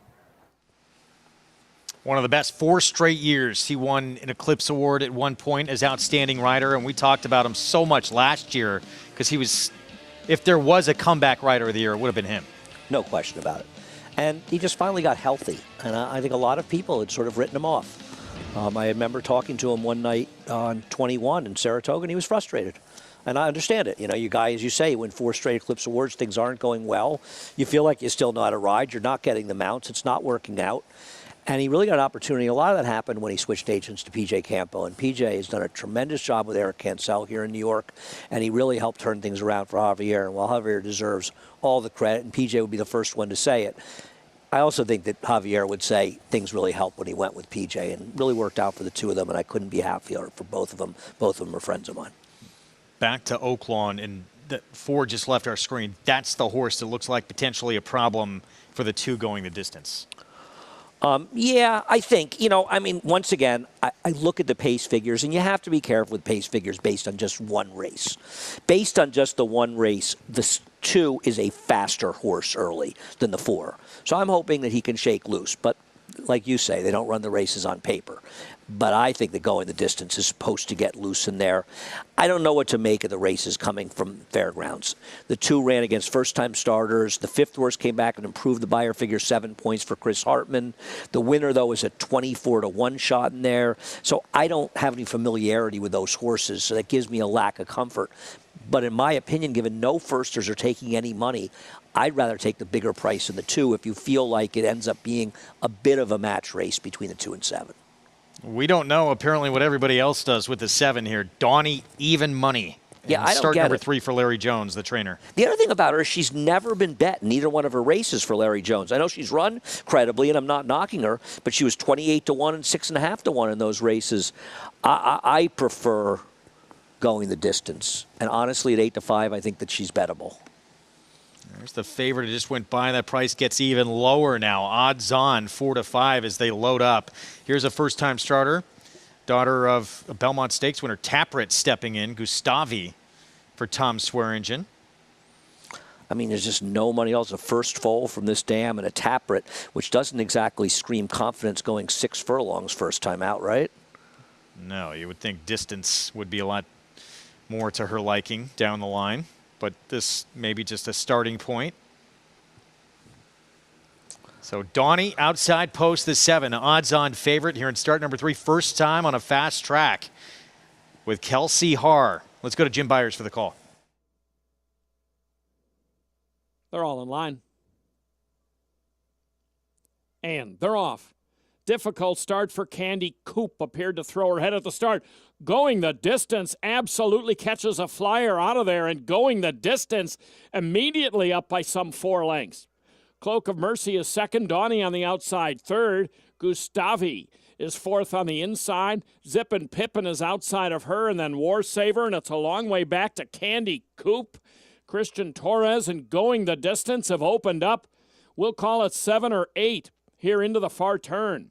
One of the best 4 straight years. He won an Eclipse Award at one point as Outstanding Rider, and we talked about him so much last year because he was, if there was a comeback Rider of the Year, it would have been him. No question about it. And he just finally got healthy, and I think a lot of people had sort of written him off. I remember talking to him one night on 21 in Saratoga, and he was frustrated. And I understand it. You know, you guys, as you say, win 4 straight Eclipse Awards, things aren't going well. You feel like you still know how to ride. You're not getting the mounts. It's not working out. And he really got an opportunity. A lot of that happened when he switched agents to PJ Campo. And PJ has done a tremendous job with Eric Cancel here in New York. And he really helped turn things around for Javier. And while Javier deserves all the credit, and PJ would be the first one to say it, I also think that Javier would say things really helped when he went with PJ and really worked out for the two of them. And I couldn't be happier for both of them. Both of them are friends of mine. Back to Oaklawn, and Ford just left our screen. That's the horse that looks like potentially a problem for the two going the distance. Yeah, I think, you know, I mean, once again, I look at the pace figures, and you have to be careful with pace figures based on just one race. Based on just the one race, the 2 is a faster horse early than the 4. So I'm hoping that he can shake loose. But like you say, they don't run the races on paper. But I think that going the distance is supposed to get loose in there. I don't know what to make of the races coming from Fairgrounds. The 2 ran against first-time starters. The 5th horse came back and improved the buyer figure 7 points for Chris Hartman. The winner, though, is a 24-1 shot in there. So I don't have any familiarity with those horses, so that gives me a lack of comfort. But in my opinion, given no firsters are taking any money, I'd rather take the bigger price in the 2 if you feel like it ends up being a bit of a match race between the 2 and 7. We don't know, apparently, what everybody else does with the 7 here. Donnie, even money. Yeah, and I don't start get number it. 3 for Larry Jones, the trainer. The other thing about her is she's never been bet in either one of her races for Larry Jones. I know she's run credibly, and I'm not knocking her, but she was 28-1 and 6.5-1 in those races. I prefer going the distance. And honestly, at 8-5, I think that she's bettable. There's the favorite who just went by. That price gets even lower now. Odds on 4-5 as they load up. Here's a first-time starter, daughter of a Belmont Stakes winner, Taprit, stepping in. Gustavi for Tom Swearingen. I mean, there's just no money else. A first foal from this dam and a Taprit, which doesn't exactly scream confidence going 6 furlongs first time out, right? No, you would think distance would be a lot more to her liking down the line. But this may be just a starting point. So Donnie outside post the 7, odds-on favorite here in start number 3. First time on a fast track with Kelsey Haar. Let's go to Jim Byers for the call. They're all in line. And they're off. Difficult start for Candy Coop. Appeared to throw her head at the start. Going the distance, absolutely catches a flyer out of there, and going the distance, immediately up by some 4 lengths. Cloak of Mercy is second. Donnie on the outside third. Gustavi is fourth on the inside. Zippin' Pippin is outside of her, and then War Saver, and it's a long way back to Candy Coop. Christian Torres and Going the Distance have opened up. We'll call it 7 or 8 here into the far turn.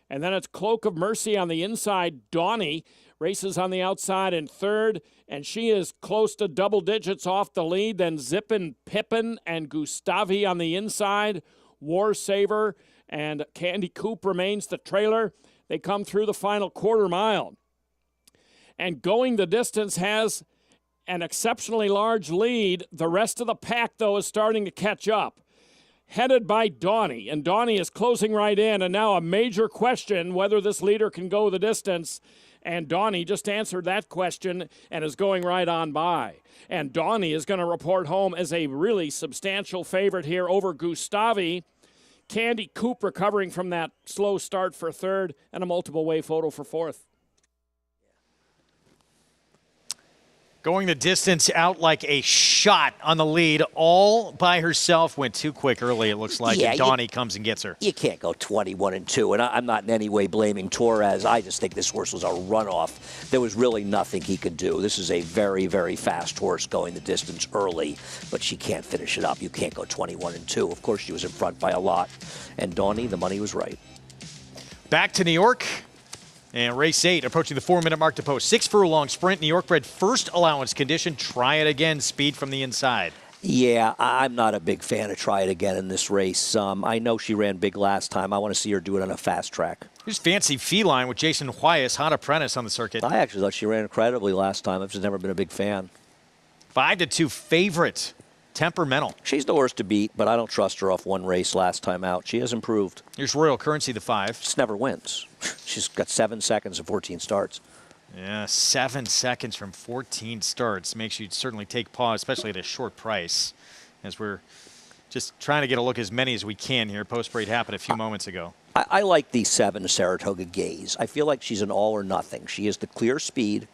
And then it's Cloak of Mercy on the inside. Donnie races on the outside in third, and she is close to double digits off the lead. Then Zippin' Pippin and Gustavi on the inside. War Saver and Candy Coop remains the trailer. They come through the final quarter mile. And Going the Distance has an exceptionally large lead. The rest of the pack, though, is starting to catch up. Headed by Donnie, and Donnie is closing right in, and now a major question whether this leader can go the distance. And Donnie just answered that question and is going right on by. And Donnie is going to report home as a really substantial favorite here over Gustavi. Candy Coop recovering from that slow start for third, and a multiple way photo for fourth. Going the distance out like a shot on the lead all by herself. Went too quick early, it looks like. Yeah, and Donnie comes and gets her. You can't go 21-2, and I'm not in any way blaming Torres. I just think this horse was a runoff. There was really nothing he could do. This is a very, very fast horse going the distance early, but she can't finish it up. You can't go 21-2. Of course, she was in front by a lot. And Donnie, the money was right. Back to New York. And race 8 approaching the 4-minute mark to post. 6 furlong sprint. New York bred first allowance condition. Try it again. Speed from the inside. Yeah, I'm not a big fan of Try It Again in this race. I know she ran big last time. I want to see her do it on a fast track. Here's Fancy Feline with Jason Huayas, hot apprentice on the circuit. I actually thought she ran incredibly last time. I've just never been a big fan. 5-2 favorite. Temperamental. She's the horse to beat, but I don't trust her off one race last time out. She has improved. Here's Royal Currency, the 5. Just never wins. She's got 7 seconds and 14 starts. Yeah, 7 seconds from 14 starts makes you certainly take pause, especially at a short price, as we're just trying to get a look as many as we can here. Post-parade happened a few moments ago. I like the 7 Saratoga Gaze. I feel like she's an all or nothing. She has the clear speed.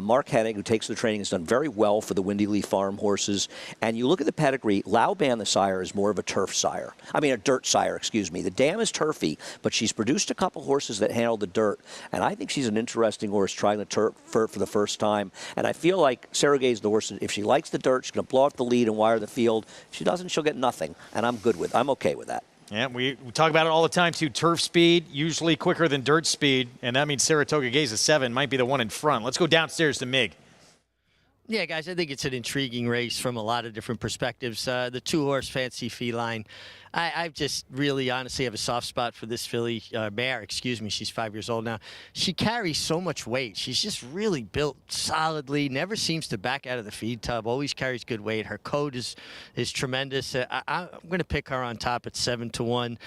Mark Hennig, who takes the training, has done very well for the Windy Leaf Farm horses. And you look at the pedigree, Lauban, the sire, is more of a turf sire. I mean, a dirt sire, excuse me. The dam is turfy, but she's produced a couple horses that handle the dirt. And I think she's an interesting horse trying the turf for the first time. And I feel like Sarah Gay is the horse, if she likes the dirt, she's going to blow out the lead and wire the field. If she doesn't, she'll get nothing. And I'm okay with that. Yeah, we talk about it all the time, too. Turf speed, usually quicker than dirt speed, and that means Saratoga Gaze, a 7, might be the one in front. Let's go downstairs to Mig. Yeah, guys, I think it's an intriguing race from a lot of different perspectives. The 2-horse Fancy Feline, I just really honestly have a soft spot for this filly, mare, excuse me. She's 5 years old now. She carries so much weight. She's just really built solidly, never seems to back out of the feed tub, always carries good weight. Her coat is tremendous. I'm going to pick her on top at 7-1.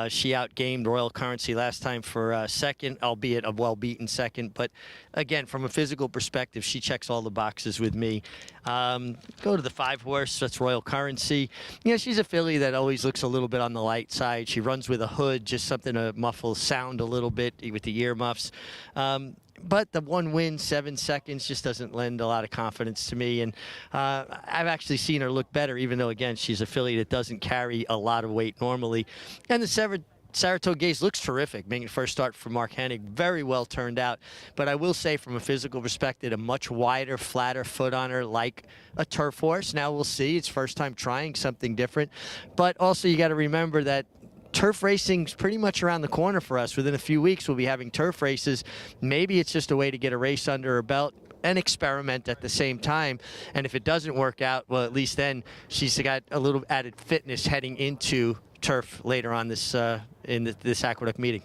She outgamed Royal Currency last time for second, albeit a well-beaten second. But again, from a physical perspective, she checks all the boxes with me. Go to the 5-horse, that's Royal Currency. You know, she's a filly that always looks a little bit on the light side. She runs with a hood, just something to muffle sound a little bit with the earmuffs. But the 1 win, 7 seconds, just doesn't lend a lot of confidence to me. And I've actually seen her look better, even though, again, she's a filly that doesn't carry a lot of weight normally. And the Saratoga Gaze looks terrific, making the first start for Mark Hennig. Very well turned out. But I will say, from a physical perspective, a much wider, flatter foot on her, like a turf horse. Now we'll see. It's first time trying something different. But also, you got to remember that turf racing's pretty much around the corner for us. Within a few weeks, we'll be having turf races. Maybe it's just a way to get a race under her belt and experiment at the same time. And if it doesn't work out, well, at least then she's got a little added fitness heading into turf later on this in this Aqueduct meeting.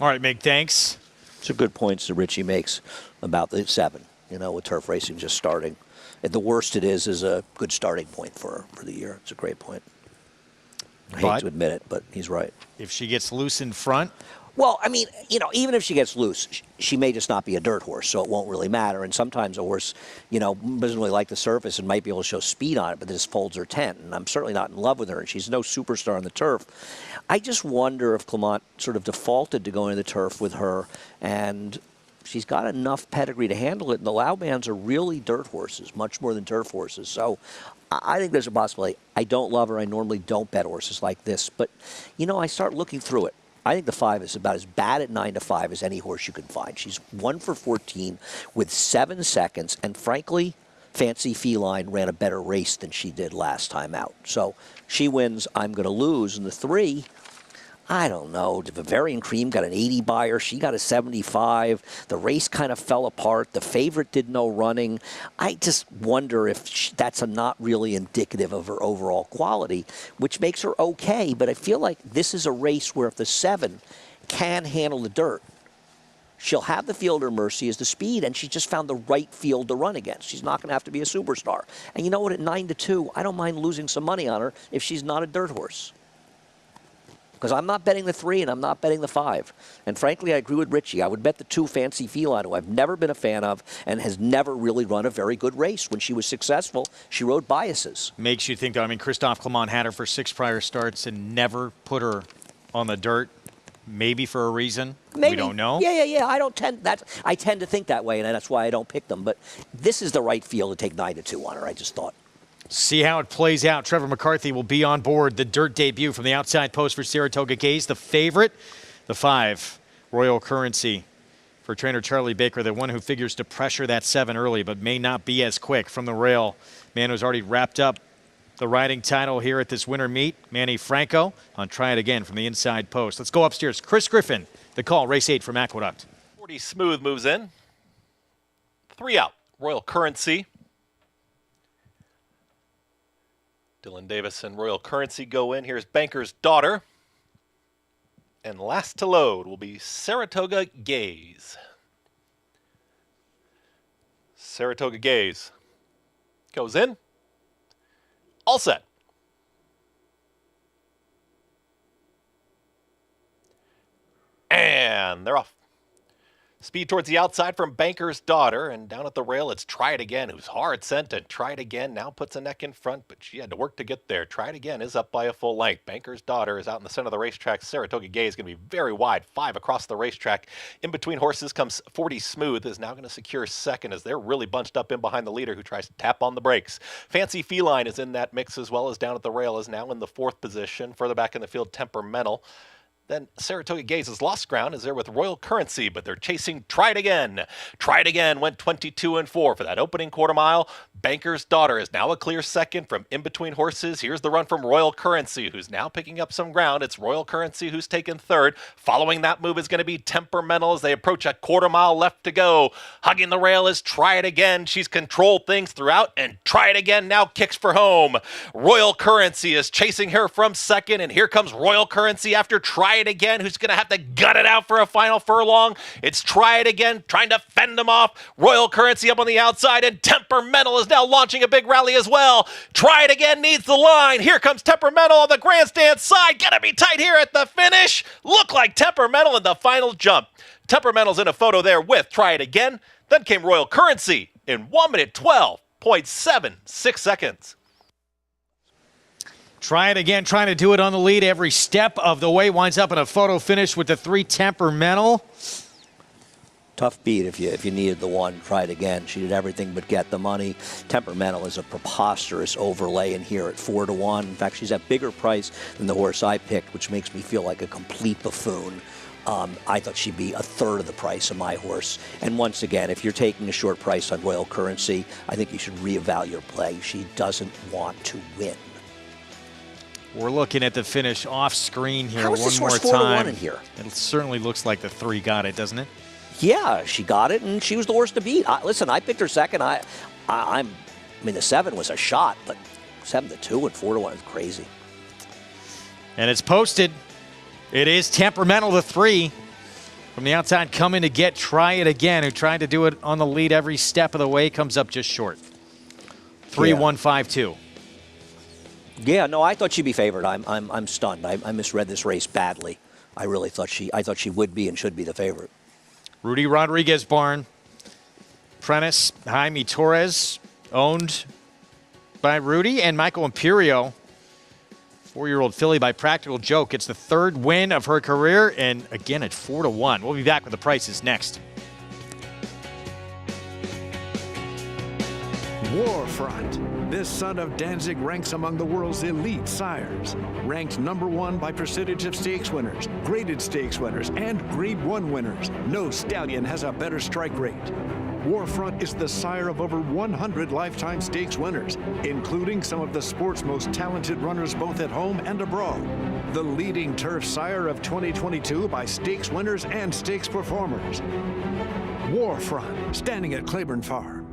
All right, Meg, thanks. It's a good points that Richie makes about the 7, you know, with turf racing just starting. At the worst it is a good starting point for the year. It's a great point. I hate to admit it, but he's right. If she gets loose in front? Well, I mean, you know, even if she gets loose, she may just not be a dirt horse, so it won't really matter. And sometimes a horse, you know, doesn't really like the surface and might be able to show speed on it, but this folds her tent. And I'm certainly not in love with her, and she's no superstar on the turf. I just wonder if Clement sort of defaulted to going to the turf with her, and she's got enough pedigree to handle it. And the Laubans are really dirt horses, much more than turf horses. So I think there's a possibility. I don't love her. I normally don't bet horses like this. But, you know, I start looking through it. I think the 5 is about as bad at 9-5 as any horse you can find. She's 1 for 14 with 7 seconds. And frankly, Fancy Feline ran a better race than she did last time out. So she wins. I'm going to lose. And the 3, I don't know. Bavarian Cream got an 80 by her. She got a 75. The race kind of fell apart. The favorite did no running. I just wonder if that's not really indicative of her overall quality, which makes her okay. But I feel like this is a race where if the 7 can handle the dirt, she'll have the field at her mercy as the speed, and she just found the right field to run against. She's not going to have to be a superstar. And you know what? At 9-2, I don't mind losing some money on her if she's not a dirt horse. Because I'm not betting the 3 and I'm not betting the 5. And frankly, I agree with Richie. I would bet the 2 Fancy Feline, who I've never been a fan of and has never really run a very good race. When she was successful, she rode biases. Makes you think, though, I mean, Christophe Clement had her for 6 prior starts and never put her on the dirt. Maybe for a reason. Maybe. We don't know. Yeah. I tend to think that way, and that's why I don't pick them. But this is the right field to take 9-2 on her, I just thought. See how it plays out. Trevor McCarthy will be on board. The dirt debut from the outside post for Saratoga Gaze. The favorite, the 5, Royal Currency for trainer Charlie Baker, the one who figures to pressure that 7 early, but may not be as quick from the rail. Man who's already wrapped up the riding title here at this winter meet, Manny Franco, on Try It Again from the inside post. Let's go upstairs. Chris Griffin, the call, race 8 from Aqueduct. 40 Smooth moves in. 3 out. Royal Currency. Dylan Davis and Royal Currency go in. Here's Banker's Daughter. And last to load will be Saratoga Gaze. Saratoga Gaze goes in. All set. And they're off. Speed towards the outside from Banker's Daughter, and down at the rail it's Try It Again, who's hard sent, and Try It Again now puts a neck in front, but she had to work to get there. Try It Again is up by a full length. Banker's Daughter is out in the center of the racetrack. Saratoga Gay is going to be very wide, 5 across the racetrack. In between horses comes 40 Smooth, is now going to secure second as they're really bunched up in behind the leader who tries to tap on the brakes. Fancy Feline is in that mix as well, as down at the rail is now in the 4th position. Further back in the field, Temperamental. Then Saratoga Gaze has lost ground, is there with Royal Currency, but they're chasing Try It Again. Try It Again went 22-4 for that opening quarter mile. Banker's Daughter is now a clear second from in between horses. Here's the run from Royal Currency, who's now picking up some ground. It's Royal Currency who's taken third. Following that move is going to be Temperamental as they approach a quarter mile left to go. Hugging the rail is Try It Again. She's controlled things throughout, and Try It Again now kicks for home. Royal Currency is chasing her from second, and here comes Royal Currency after Try It Again, who's going to have to gut it out for a final furlong. It's Try It Again trying to fend them off. Royal Currency up on the outside, and Temperamental is now launching a big rally as well. Try It Again needs the line. Here comes Temperamental on the grandstand side. Gonna be tight here at the finish. Look like Temperamental in the final jump. Temperamental's in a photo there with Try It Again. Then came Royal Currency in 1 minute 12.76 seconds. Try It Again, trying to do it on the lead every step of the way. Winds up in a photo finish with the 3 Temperamental. Tough beat if you needed the one. Try It Again. She did everything but get the money. Temperamental is a preposterous overlay in here at 4-1. In fact, she's at bigger price than the horse I picked, which makes me feel like a complete buffoon. I thought she'd be a third of the price of my horse. And once again, if you're taking a short price on Royal Currency, I think you should reevaluate your play. She doesn't want to win. We're looking at the finish off screen here How is one this more horse time. 4-1 in here? It certainly looks like the 3 got it, doesn't it? Yeah, she got it, and she was the horse to beat. Listen, I picked her second. I mean, the 7 was a shot, but 7-2 and 4-1 is crazy. And it's posted. It is Temperamental, the 3. From the outside, coming to get Try It Again, who tried to do it on the lead every step of the way, comes up just short. 3-1-5-2. Yeah, no, I thought she'd be favored. I'm stunned. I misread this race badly. I really thought she would be and should be the favorite. Rudy Rodriguez barn. Prentice Jaime Torres, owned by Rudy, and Michael Imperio, 4-year-old filly by Practical Joke. It's the 3rd win of her career, and again at 4-1. We'll be back with the prices next. Warfront. This son of Danzig ranks among the world's elite sires. Ranked #1 by percentage of stakes winners, graded stakes winners, and Grade 1 winners. No stallion has a better strike rate. Warfront is the sire of over 100 lifetime stakes winners, including some of the sport's most talented runners both at home and abroad. The leading turf sire of 2022 by stakes winners and stakes performers. Warfront, standing at Claiborne Farm.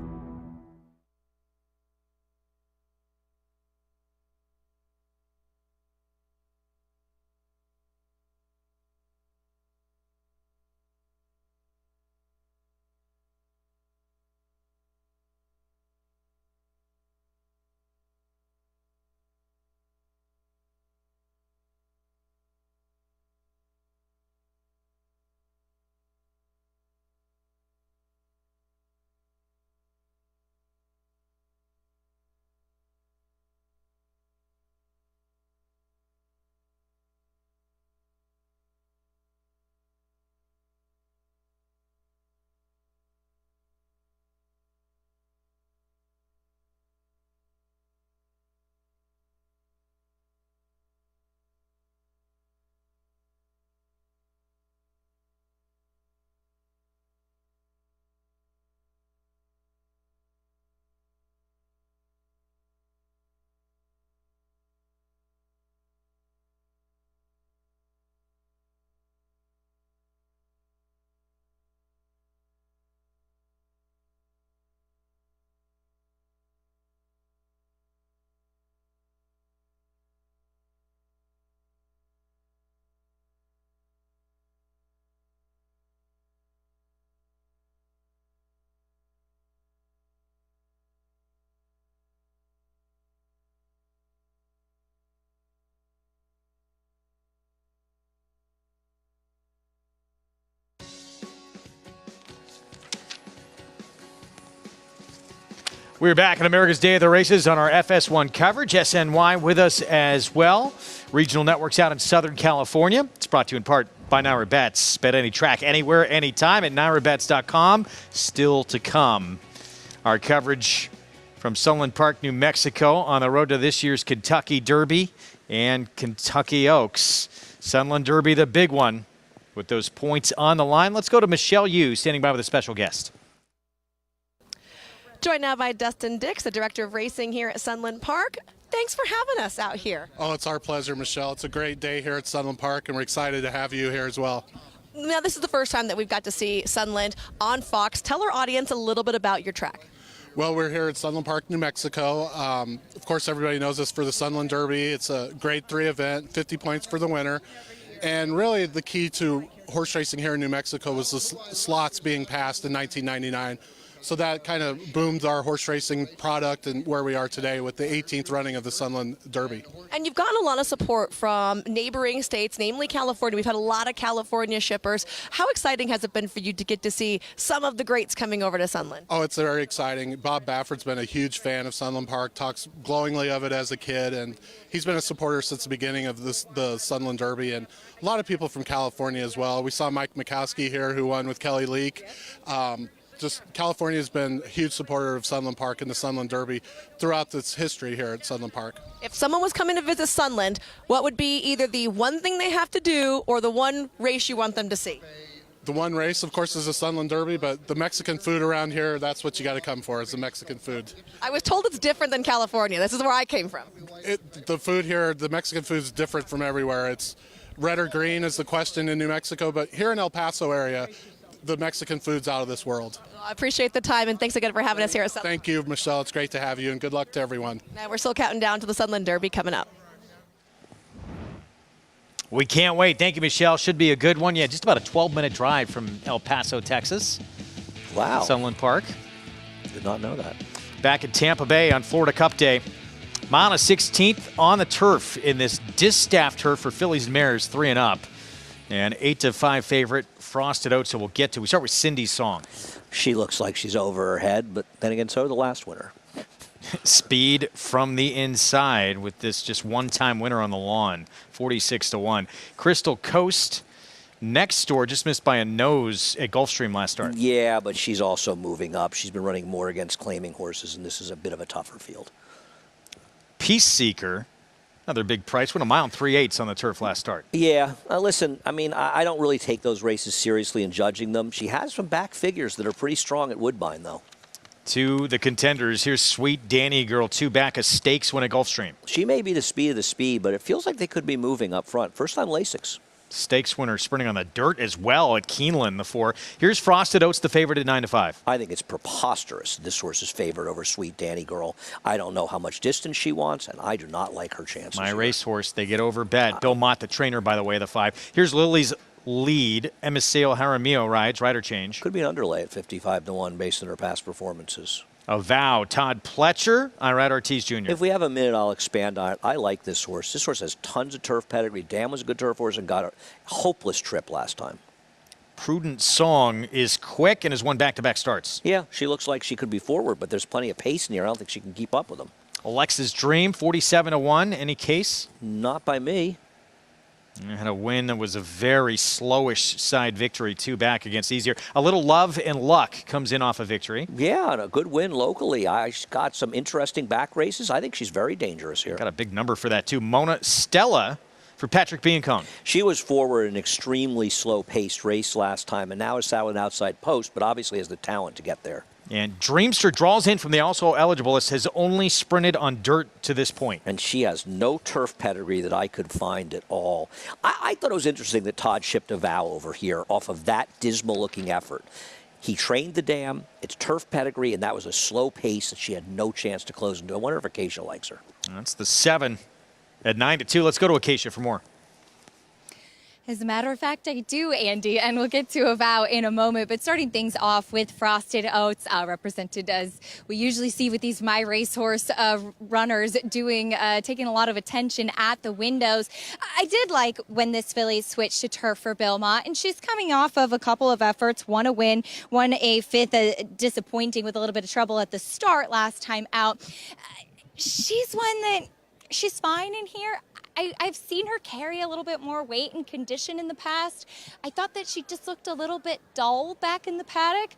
We're back on America's Day of the Races on our FS1 coverage. SNY with us as well. Regional networks out in Southern California. It's brought to you in part by Naira Bets. Bet any track, anywhere, anytime at nairabets.com. Still to come. Our coverage from Sunland Park, New Mexico, on the road to this year's Kentucky Derby and Kentucky Oaks. Sunland Derby, the big one, with those points on the line. Let's go to Michelle Yu, standing by with a special guest. Joined now by Dustin Dix, the Director of Racing here at Sunland Park. Thanks for having us out here. Oh, it's our pleasure, Michelle. It's a great day here at Sunland Park, and we're excited to have you here as well. Now, this is the first time that we've got to see Sunland on Fox. Tell our audience a little bit about your track. Well, we're here at Sunland Park, New Mexico. Of course, everybody knows us for the Sunland Derby. It's a grade 3 event, 50 points for the winner. And really the key to horse racing here in New Mexico was the slots being passed in 1999. So that kind of boomed our horse racing product and where we are today with the 18th running of the Sunland Derby. And you've gotten a lot of support from neighboring states, namely California. We've had a lot of California shippers. How exciting has it been for you to get to see some of the greats coming over to Sunland? Oh, it's very exciting. Bob Bafford's been a huge fan of Sunland Park, talks glowingly of it as a kid, and he's been a supporter since the beginning of the Sunland Derby, and a lot of people from California as well. We saw Mike Mikowski here, who won with Kelly Leak. Just California has been a huge supporter of Sunland Park and the Sunland Derby throughout its history here at Sunland Park. If someone was coming to visit Sunland, what would be either the one thing they have to do or the one race you want them to see? The one race, of course, is the Sunland Derby, but the Mexican food around here, that's what you got to come for, is the Mexican food. I was told it's different than California. This is where I came from. The food here, the Mexican food is different from everywhere. It's red or green is the question in New Mexico, but here in El Paso area, the Mexican food's out of this world. Well, I appreciate the time, and thanks again for having us here at Sunland. Thank you, Michelle. It's great to have you, and good luck to everyone. Now we're still counting down to the Sunland Derby coming up. We can't wait. Thank you, Michelle. Should be a good one. Yeah, just about a 12-minute drive from El Paso, Texas. Wow. Sunland Park. Did not know that. Back in Tampa Bay on Florida Cup Day. Mile 16th on the turf in this distaff turf for fillies and mares, 3 and up. And 8-5 favorite, Frosted Oats, so we'll get to. We start with Cindy's Song. She looks like she's over her head, but then again, so did the last winner. Speed from the inside with this just one-time winner on the lawn, 46-1. Crystal Coast next door, just missed by a nose at Gulfstream last start. Yeah, but she's also moving up. She's been running more against claiming horses, and this is a bit of a tougher field. Peace Seeker, another big price. Went a mile and 3/8 on the turf last start. Yeah, listen, I mean, I don't really take those races seriously in judging them. She has some back figures that are pretty strong at Woodbine, though. To the contenders, here's Sweet Danny Girl, 2 back, a stakes win at Gulfstream. She may be the speed of the speed, but it feels like they could be moving up front. First time Lasix. Stakes winner sprinting on the dirt as well at Keeneland, the 4. Here's Frosted Oats, the favorite at 9-5. I think it's preposterous this horse is favored over Sweet Danny Girl. I don't know how much distance she wants, and I do not like her chances. My racehorse, they get over bet. Bill Mott, the trainer, by the way, the 5. Here's Lily's lead. Emiseo Jaramillo rides, rider change. Could be an underlay at 55-1 based on her past performances. A vow. Todd Pletcher, Irad Ortiz Jr. If we have a minute, I'll expand on it. I like this horse. This horse has tons of turf pedigree. Dan was a good turf horse and got a hopeless trip last time. Prudent Song is quick and has won back-to-back starts. Yeah, she looks like she could be forward, but there's plenty of pace in here. I don't think she can keep up with them. Alexa's Dream, 47-1. Any case? Not by me. I had a win that was a very slowish side victory, 2 back against easier. A little Love and Luck comes in off a victory. Yeah, and a good win locally. She's got some interesting back races. I think she's very dangerous here. Got a big number for that, too. Mona Stella for Patrick Biancone. She was forward in an extremely slow-paced race last time, and now is sat with an outside post, but obviously has the talent to get there. And Dreamster draws in from the also eligible list, has only sprinted on dirt to this point. And she has no turf pedigree that I could find at all. I thought it was interesting that Todd shipped a vow over here off of that dismal-looking effort. He trained the dam, it's turf pedigree, and that was a slow pace that she had no chance to close into. I wonder if Acacia likes her. That's the 7 at 9-2. Let's go to Acacia for more. As a matter of fact, I do, Andy, and we'll get to a vow in a moment. But starting things off with Frosted Oats, represented as we usually see with these My Racehorse runners taking a lot of attention at the windows. I did like when this filly switched to turf for Belmont, and she's coming off of a couple of efforts, won a win, won a fifth, disappointing with a little bit of trouble at the start last time out. She's one that she's fine in here. I've seen her carry a little bit more weight and condition in the past. I thought that she just looked a little bit dull back in the paddock.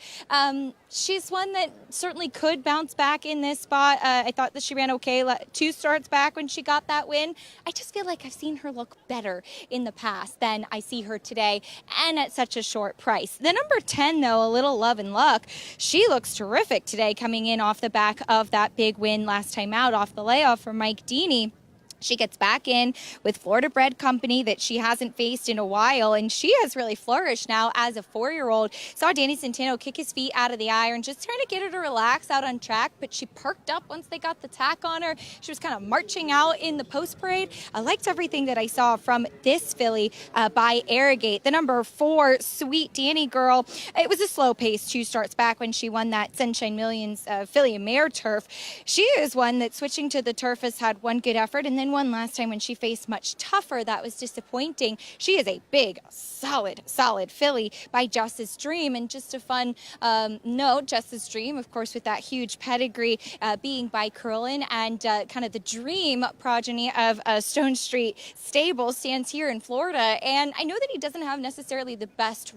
She's one that certainly could bounce back in this spot. I thought that she ran okay 2 starts back when she got that win. I just feel like I've seen her look better in the past than I see her today, and at such a short price. The number 10, though, A Little Love and Luck, she looks terrific today, coming in off the back of that big win last time out off the layoff for Mike Deeney. She gets back in with Florida bred company that she hasn't faced in a while, and she has really flourished now as a 4-year-old. Saw Danny Centeno kick his feet out of the iron, just trying to get her to relax out on track, but she perked up once they got the tack on her. She was kind of marching out in the post parade. I liked everything that I saw from this filly by Arrogate. The number 4, Sweet Danny Girl. It was a slow pace 2 starts back when she won that Sunshine Millions filly and mare turf. She is one that switching to the turf has had one good effort, and then one last time when she faced much tougher. That was disappointing. She is a big, solid filly by Justice Dream. And just a fun note, Justice Dream, of course, with that huge pedigree being by Curlin and kind of the dream progeny of Stone Street Stable, stands here in Florida. And I know that he doesn't have necessarily the best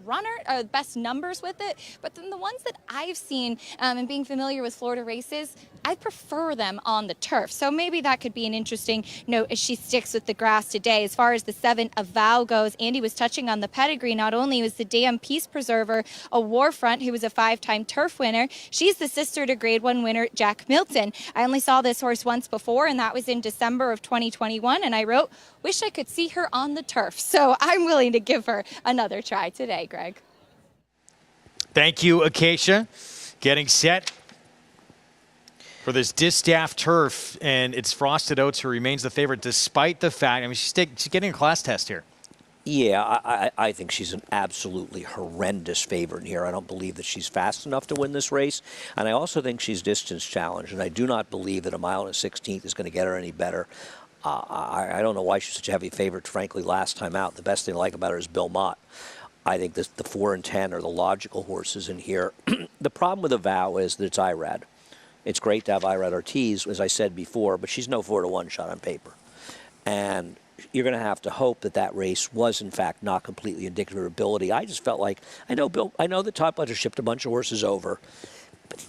best numbers with it, but then the ones that I've seen and being familiar with Florida races, I prefer them on the turf. So maybe that could be an interesting note as she sticks with the grass today. As far as the 7 of Vow goes, Andy was touching on the pedigree. Not only was the Dam Peace Preserver a Warfront, who was a 5-time turf winner, she's the sister to Grade 1 winner Jack Milton. I only saw this horse once before, and that was in December of 2021, and I wrote, wish I could see her on the turf. So I'm willing to give her another try today, Greg. Thank you, Acacia. Getting set for this Distaff Turf, and it's Frosted Oats who remains the favorite despite the fact, I mean, she's getting a class test here. Yeah, I think she's an absolutely horrendous favorite here. I don't believe that she's fast enough to win this race, and I also think she's distance challenged, and I do not believe that 1 1/16 is going to get her any better. I don't know why she's such a heavy favorite, frankly, last time out. The best thing I like about her is Bill Mott. I think the 4 and 10 are the logical horses in here. The problem with the Vow is that it's IRAD. It's great to have Irad Ortiz, as I said before, but she's no 4-1 shot on paper. And you're going to have to hope that that race was, in fact, not completely indicative of her ability. I just felt like, I know that Todd Pledger shipped a bunch of horses over, but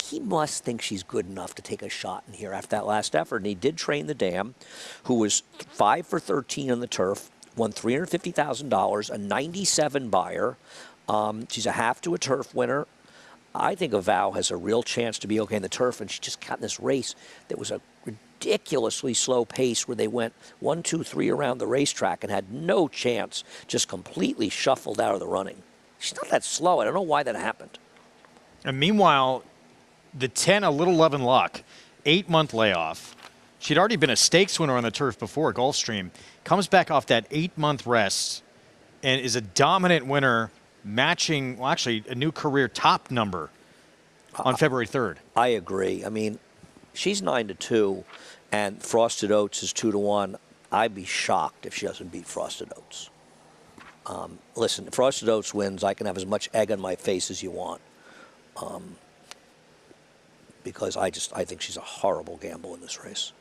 he must think she's good enough to take a shot in here after that last effort. And he did train the Dam, who was 5 for 13 on the turf, won $350,000, a 97 buyer. She's a half to a turf winner. I think Vow has a real chance to be okay in the turf, and she just got in this race that was a ridiculously slow pace where they went 1, 2, 3 around the racetrack and had no chance, just completely shuffled out of the running. She's not that slow. I don't know why that happened. And meanwhile, the 10, A Little Love and Luck, 8-month layoff. She'd already been a stakes winner on the turf before, Gulfstream. Comes back off that 8-month rest and is a dominant winner, matching, well, actually, a new career top number on February 3rd. I agree. I mean, she's 9-2, and Frosted Oats is 2-1. I'd be shocked if she doesn't beat Frosted Oats. Listen, if Frosted Oats wins, I can have as much egg on my face as you want, because I think she's a horrible gamble in this race.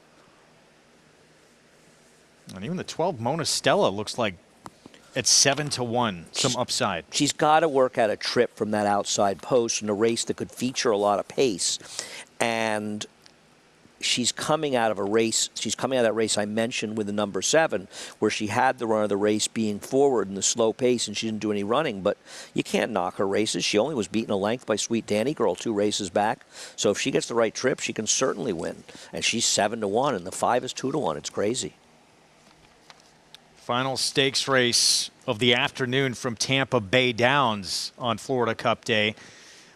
And even the 12 Mona Stella looks like it's 7-1, some upside. She's got to work out a trip from that outside post in a race that could feature a lot of pace. And she's coming out of a race. She's coming out of that race I mentioned with the number 7, where she had the run of the race being forward in the slow pace, and she didn't do any running. But you can't knock her races. She only was beaten a length by Sweet Danny Girl 2 races back. So if she gets the right trip, she can certainly win. And she's 7-1, and the 5 is 2-1. It's crazy. Final stakes race of the afternoon from Tampa Bay Downs on Florida Cup Day.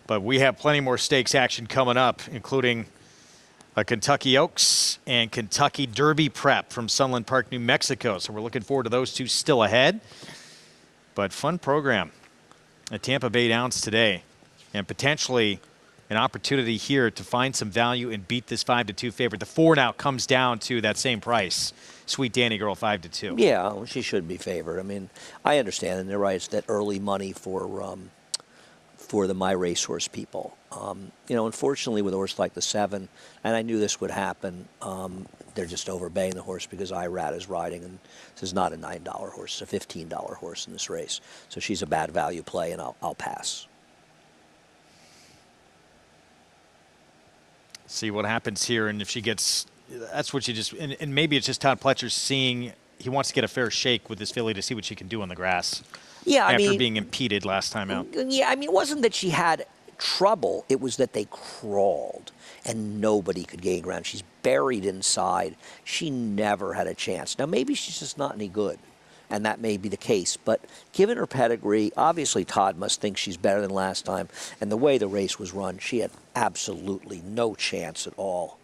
But we have plenty more stakes action coming up, including a Kentucky Oaks and Kentucky Derby prep from Sunland Park, New Mexico. So we're looking forward to those two still ahead. But fun program at Tampa Bay Downs today, and potentially an opportunity here to find some value and beat this 5-2 favorite. The 4 now comes down to that same price. Sweet Danny Girl 5-2. Yeah, well, she should be favored. I mean, I understand, and they're right. It's that early money for the My Racehorse people. You know, unfortunately, with a horse like the 7, and I knew this would happen, they're just overbaying the horse because Irad is riding, and this is not a $9 horse. It's a $15 horse in this race. So she's a bad value play, and I'll pass. See what happens here, and if she gets, that's what you just, and maybe it's just Todd Pletcher seeing, he wants to get a fair shake with this filly to see what she can do on the grass. Yeah, I after mean, being impeded last time out. Yeah, I mean, it wasn't that she had trouble. It was that they crawled, and nobody could gain ground. She's buried inside. She never had a chance. Now, maybe she's just not any good, and that may be the case. But given her pedigree, obviously Todd must think she's better than last time. And the way the race was run, she had absolutely no chance at all.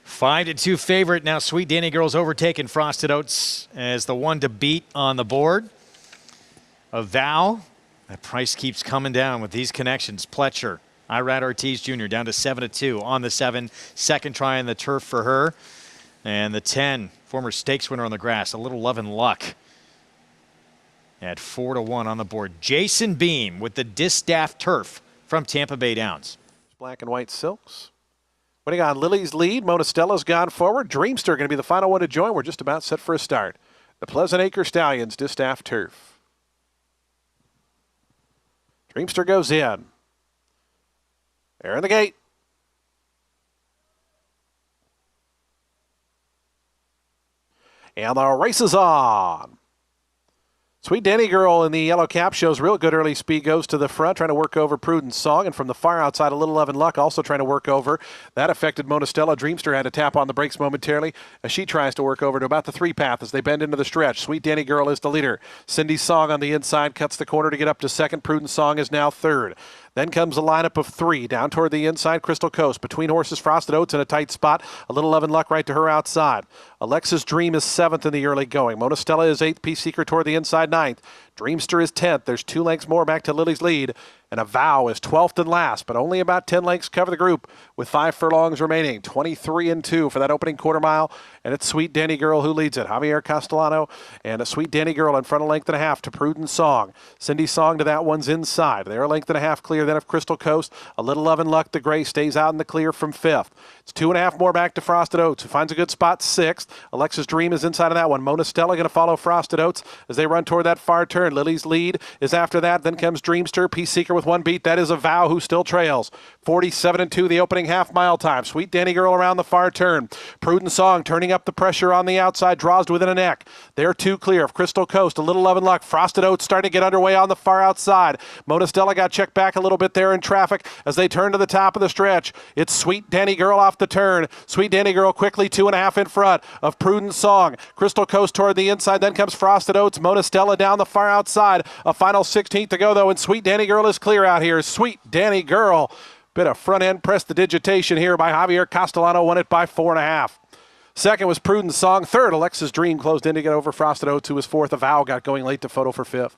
5-2 favorite. Now Sweet Danny Girl's overtaken Frosted Oats as the one to beat on the board. A Vow. That price keeps coming down with these connections. Pletcher, Irad Ortiz Jr. down to 7-2 on the 7. Second try on the turf for her. And the 10, former stakes winner on the grass. A little love and luck at 4-1 on the board. Jason Beam with the Distaff Turf from Tampa Bay Downs. Black and white silks. Winning on Lily's lead, Monastella's gone forward. Dreamster going to be the final one to join. We're just about set for a start. The Pleasant Acre Stallions, Distaff Turf. Dreamster goes in. They're in the gate. And the race is on. Sweet Danny Girl in the yellow cap shows real good early speed, goes to the front, trying to work over Prudence Song, and from the far outside, a little love and luck, also trying to work over. That affected Monastella. Dreamster had to tap on the brakes momentarily as she tries to work over to about the 3 path as they bend into the stretch. Sweet Danny Girl is the leader. Cindy Song on the inside cuts the corner to get up to second. Prudence Song is now third. Then comes a lineup of 3 down toward the inside. Crystal Coast between horses. Frosted Oats in a tight spot. A little love and luck right to her outside. Alexa's Dream is 7th in the early going. Monastella is 8th. Peace Seeker toward the inside 9th. Dreamster is 10th. There's 2 lengths more back to Lily's lead. And A Vow is 12th and last, but only about 10 lengths cover the group with 5 furlongs remaining. 23-2 for that opening quarter mile. And it's Sweet Danny Girl who leads it. Javier Castellano and a Sweet Danny Girl in front, a length and a half to Prudence Song. Cindy Song to that one's inside. They're a length and a half clear then of Crystal Coast. A little love and luck. The gray stays out in the clear from 5th. It's 2.5 more back to Frosted Oats, who finds a good spot 6th. Alexa's Dream is inside of that one. Monastella going to follow Frosted Oats as they run toward that far turn. Lily's lead is after that. Then comes Dreamster. Peace Seeker with 1 beat. That is A Vow who still trails. 47-2 the opening half mile time. Sweet Danny Girl around the far turn. Prudence Song turning up the pressure on the outside. Draws to within a neck. They're 2 clear of Crystal Coast. A little love and luck. Frosted Oats starting to get underway on the far outside. Monastella got checked back a little bit there in traffic as they turn to the top of the stretch. It's Sweet Danny Girl off the turn. Sweet Danny Girl quickly 2.5 in front of Prudence Song. Crystal Coast toward the inside. Then comes Frosted Oats. Monastella down the far outside. A final 16th to go though, and Sweet Danny Girl is clear out here. Sweet Danny Girl. Bit of front end prestidigitation here by Javier Castellano. Won it by 4.5. Second was Prudence Song. Third, Alexa's Dream closed in to get over Frosted Oats, who was 4th. A Vow got going late to photo for 5th.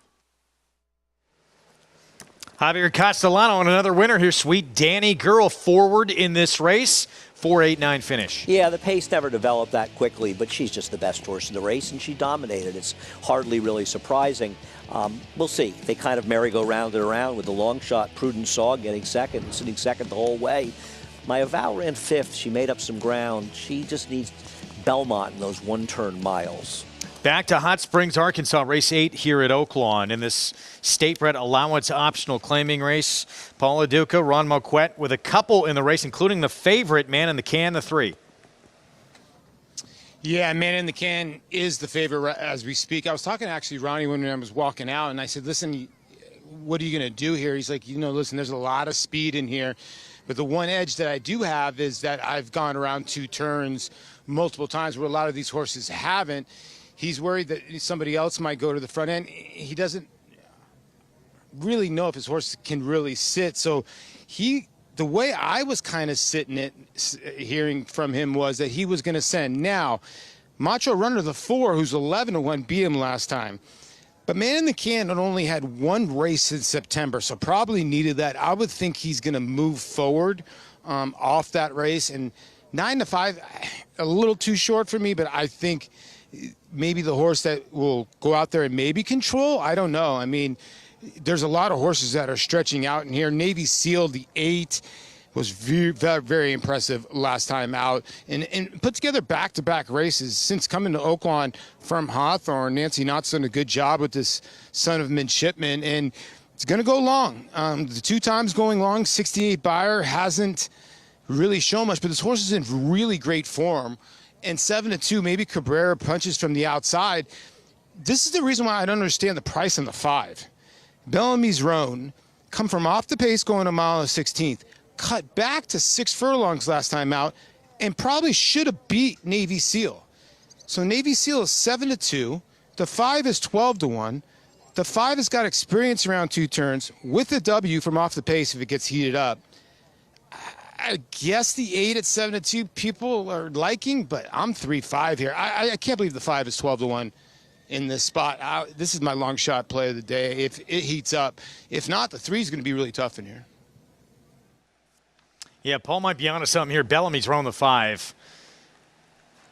Javier Castellano and another winner here. Sweet Danny Girl forward in this race. 4.89 finish. Yeah, the pace never developed that quickly, but she's just the best horse in the race, and she dominated. It's hardly really surprising. We'll see. They kind of merry-go-round it around with the long shot. Prudence Song getting second and sitting second the whole way. My Vow ran 5th. She made up some ground. She just needs Belmont in those one-turn miles. Back to Hot Springs, Arkansas, race 8 here at Oaklawn in this state-bred allowance optional claiming race. Paula Duca, Ron Moquette with a couple in the race, including the favorite, Man in the Can, the 3. Yeah, Man in the Can is the favorite as we speak. I was talking to actually Ronnie when I was walking out, and I said, listen, what are you going to do here? He's like, listen, there's a lot of speed in here. But the one edge that I do have is that I've gone around 2 turns multiple times where a lot of these horses haven't. He's worried that somebody else might go to the front end. He doesn't really know if his horse can really sit. So he the way I was kind of sitting it, hearing from him was that he was going to send. Now, Macho Runner, the 4, who's 11-1, beat him last time. But Man in the Can not only had one race in September, so probably needed that. I would think he's going to move forward off that race. And 9-5, a little too short for me, but I think maybe the horse that will go out there and maybe control, I don't know. I mean, there's a lot of horses that are stretching out in here. Navy Seal, the 8, was very, very impressive last time out and put together back-to-back races. Since coming to Oaklawn from Hawthorne, Nancy Knott's done a good job with this Son of Midshipman, and it's going to go long. The 2 times going long, 68 Buyer hasn't really shown much, but this horse is in really great form. And 7-2, maybe Cabrera punches from the outside. This is the reason why I don't understand the price on the 5. Bellamy's Roan, come from off the pace going a mile and 16th, cut back to 6 furlongs last time out, and probably should have beat Navy Seal. So Navy Seal is 7-2. The 5 is 12-1. The 5 has got experience around 2 turns with a W from off the pace if it gets heated up. I guess the 8 at 7-2 people are liking, but I'm 3-5 here. I can't believe the 5 is 12-1 in this spot. This is my long shot play of the day if it heats up. If not, the 3 is going to be really tough in here. Yeah, Paul might be onto something here. Bellamy's Roan the 5.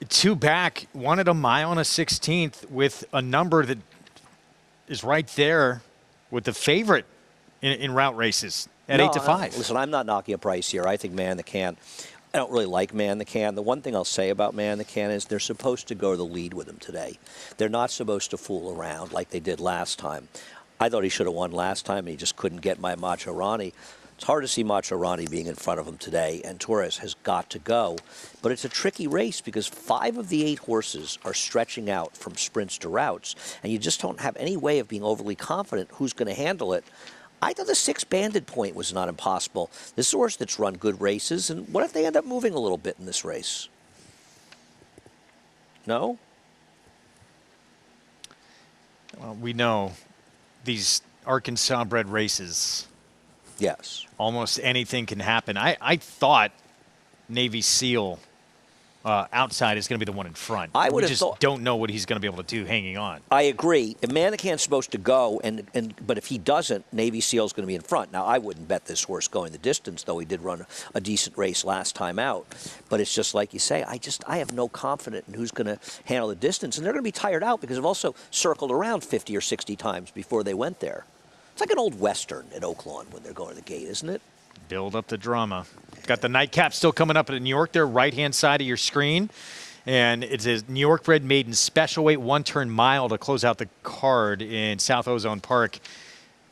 2 back, 1 at a mile and a 16th with a number that is right there with the favorite in route races at 8-5. Listen, I'm not knocking a price here. I think Man in the Can. I don't really like Man in the Can. The one thing I'll say about Man in the Can is they're supposed to go to the lead with him today. They're not supposed to fool around like they did last time. I thought he should have won last time, and he just couldn't get my Macho Ronnie. It's hard to see Macho Ronnie being in front of him today, and Torres has got to go. But it's a tricky race because 5 of the 8 horses are stretching out from sprints to routes, and you just don't have any way of being overly confident who's going to handle it. I thought the 6 Banded Point was not impossible. This is a horse that's run good races, and what if they end up moving a little bit in this race? No? Well, we know these Arkansas-bred races. Yes. Almost anything can happen. I thought Navy Seal outside is going to be the one in front. We just don't know what he's going to be able to do hanging on. I agree. If Man in the Can's supposed to go, but if he doesn't, Navy Seal's going to be in front. Now, I wouldn't bet this horse going the distance, though he did run a decent race last time out. But it's just like you say, I have no confidence in who's going to handle the distance. And they're going to be tired out because they've also circled around 50 or 60 times before they went there. It's like an old Western at Oaklawn when they're going to the gate, isn't it? Build up the drama. Got the nightcap still coming up at New York there, right-hand side of your screen. And it's a New York bred maiden special weight 1-turn mile to close out the card in South Ozone Park,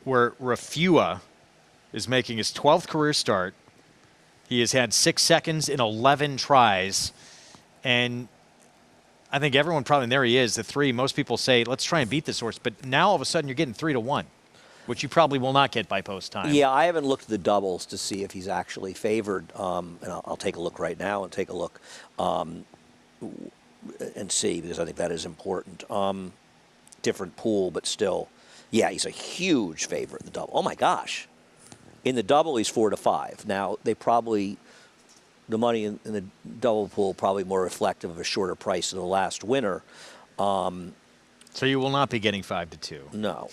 where Rafua is making his 12th career start. He has had 6 seconds in 11 tries. And I think everyone probably, and there he is, the 3. Most people say, let's try and beat this horse. But now all of a sudden you're getting 3-1. Which you probably will not get by post time. Yeah, I haven't looked at the doubles to see if he's actually favored. And I'll take a look right now and take a look and see, because I think that is important. Different pool, but still. Yeah, he's a huge favorite in the double. Oh, my gosh. In the double, he's 4-5. Now, they probably, the money in the double pool probably more reflective of a shorter price than the last winner. So you will not be getting 5-2. No.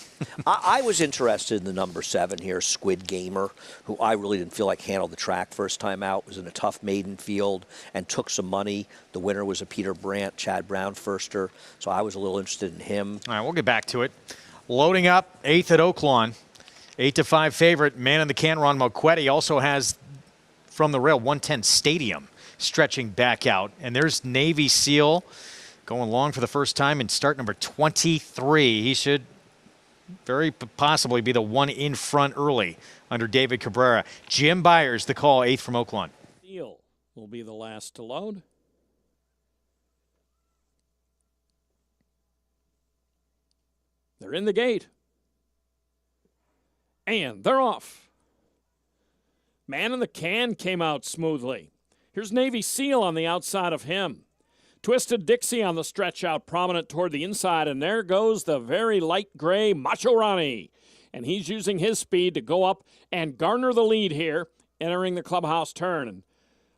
I was interested in the number 7 here, Squid Gamer, who I really didn't feel like handled the track first time out, was in a tough maiden field and took some money. The winner was a Peter Brandt, Chad Brown firster, so I was a little interested in him. All right, we'll get back to it. Loading up, 8th at Oaklawn. 8-5 favorite, Man in the Can, Ron Moquetti also has from the rail 110 Stadium stretching back out. And there's Navy Seal going long for the first time in start number 23. He should very possibly be the one in front early under David Cabrera. Jim Byers, the call, 8th from Oaklawn. Deal will be the last to load. They're in the gate. And they're off. Man in the Can came out smoothly. Here's Navy Seal on the outside of him. Twisted Dixie on the stretch out, prominent toward the inside, and there goes the very light gray Macho Ronnie. And he's using his speed to go up and garner the lead here entering the clubhouse turn. And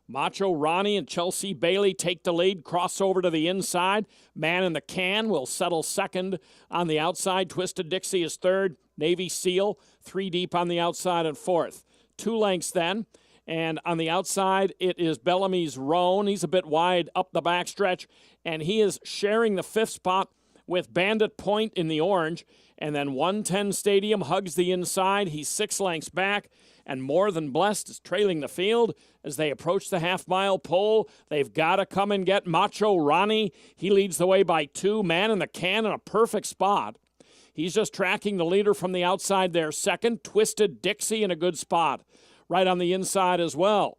Macho Ronnie and Chelsea Bailey take the lead, cross over to the inside. Man in the Can will settle second on the outside. Twisted Dixie is third. Navy Seal, 3 deep on the outside and fourth. 2 lengths then. And on the outside, it is Bellamy's Roan. He's a bit wide up the backstretch, and he is sharing the 5th spot with Bandit Point in the orange. And then 110 Stadium hugs the inside. He's 6 lengths back, and More Than Blessed is trailing the field as they approach the half-mile pole. They've got to come and get Macho Ronnie. He leads the way by 2. Man in the Can in a perfect spot. He's just tracking the leader from the outside there. Second, Twisted Dixie in a good spot right on the inside as well,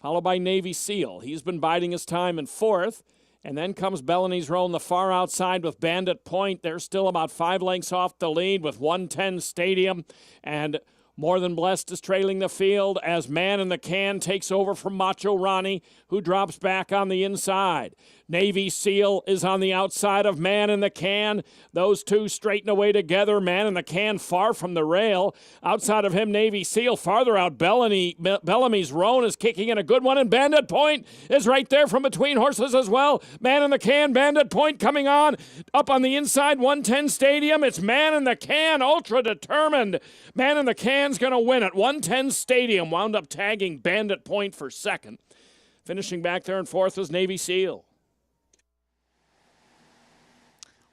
followed by Navy Seal. He's been biding his time in 4th. And then comes Bellamy's Roan the far outside with Bandit Point. They're still about 5 lengths off the lead with 110 Stadium. And More Than Blessed is trailing the field as Man in the Can takes over from Macho Ronnie, who drops back on the inside. Navy Seal is on the outside of Man in the Can. Those two straighten away together. Man in the Can far from the rail. Outside of him, Navy Seal. Farther out, Bellamy's Roan is kicking in a good one, and Bandit Point is right there from between horses as well. Man in the Can, Bandit Point coming on. Up on the inside, 110 Stadium. It's Man in the Can, ultra determined. Man in the Can's going to win it. 110 Stadium wound up tagging Bandit Point for second. Finishing back there in 4th was Navy Seal.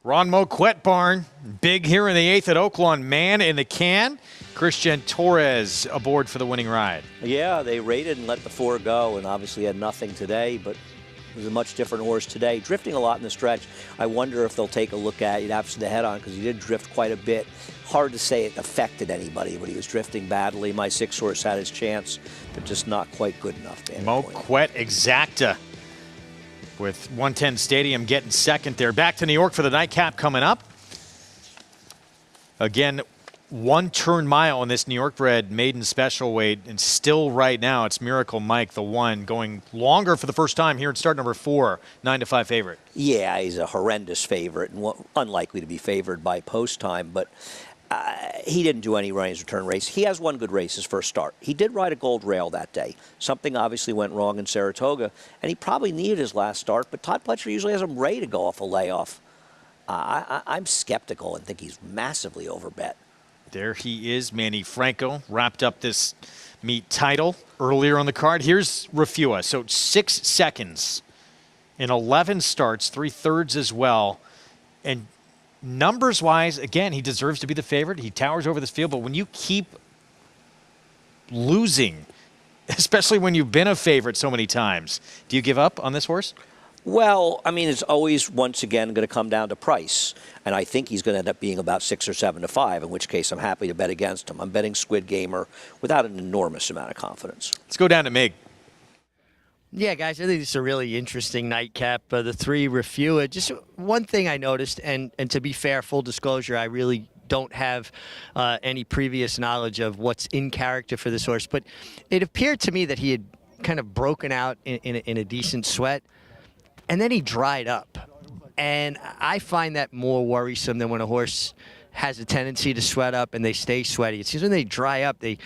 Ron Moquette barn, big here in the 8th at Oaklawn. Man in the Can. Christian Torres aboard for the winning ride. Yeah, they rated and let the 4 go, and obviously had nothing today, but it was a much different horse today. Drifting a lot in the stretch. I wonder if they'll take a look at it. You'd have to the head on because he did drift quite a bit. Hard to say it affected anybody, but he was drifting badly. My 6 horse had his chance, but just not quite good enough. Moquette Exacta with 110 Stadium getting second there. Back to New York for the nightcap coming up. Again, 1 turn mile in this New York bred maiden special weight, and still right now it's Miracle Mike, the 1, going longer for the first time here at start number 4, 9-5 favorite. Yeah, he's a horrendous favorite and unlikely to be favored by post time, but he didn't do any running his return race. He has 1 good race his first start. He did ride a gold rail that day. Something obviously went wrong in Saratoga, and he probably needed his last start, but Todd Pletcher usually has him ready to go off a layoff. I'm skeptical and think he's massively overbet. There he is, Manny Franco, wrapped up this meet title earlier on the card. Here's Rafua, so 6 seconds in 11 starts, 3/3 as well. And numbers-wise, again, he deserves to be the favorite. He towers over this field, but when you keep losing, especially when you've been a favorite so many times, do you give up on this horse? Well, I mean, it's always, once again, going to come down to price. And I think he's going to end up being about 6 or 7 to 5, in which case I'm happy to bet against him. I'm betting Squid Gamer without an enormous amount of confidence. Let's go down to Mig. Yeah, guys, I think this is a really interesting nightcap. The 3 Rafua. Just one thing I noticed, and to be fair, full disclosure, I really don't have any previous knowledge of what's in character for this horse, but it appeared to me that he had kind of broken out in a decent sweat, and then he dried up. And I find that more worrisome than when a horse has a tendency to sweat up and they stay sweaty. It seems when they dry up, they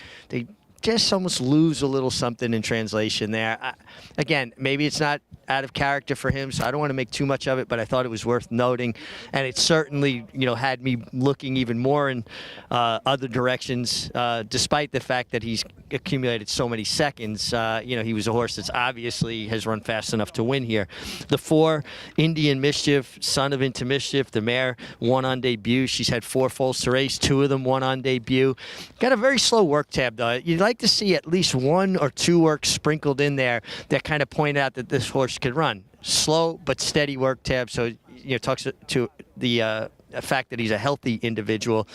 just almost lose a little something in translation there. Again, maybe it's not out of character for him, so I don't want to make too much of it, but I thought it was worth noting. And it certainly, had me looking even more in other directions, despite the fact that he's accumulated so many seconds. He was a horse that's obviously has run fast enough to win here. The 4, Indian Mischief, son of Into Mischief, the mare, won on debut. She's had 4 foals to race, 2 of them won on debut. Got a very slow work tab, though. You'd like to see at least 1 or 2 works sprinkled in there that kind of point out that this horse could run. Slow but steady work tab, so talks to the fact that he's a healthy individual.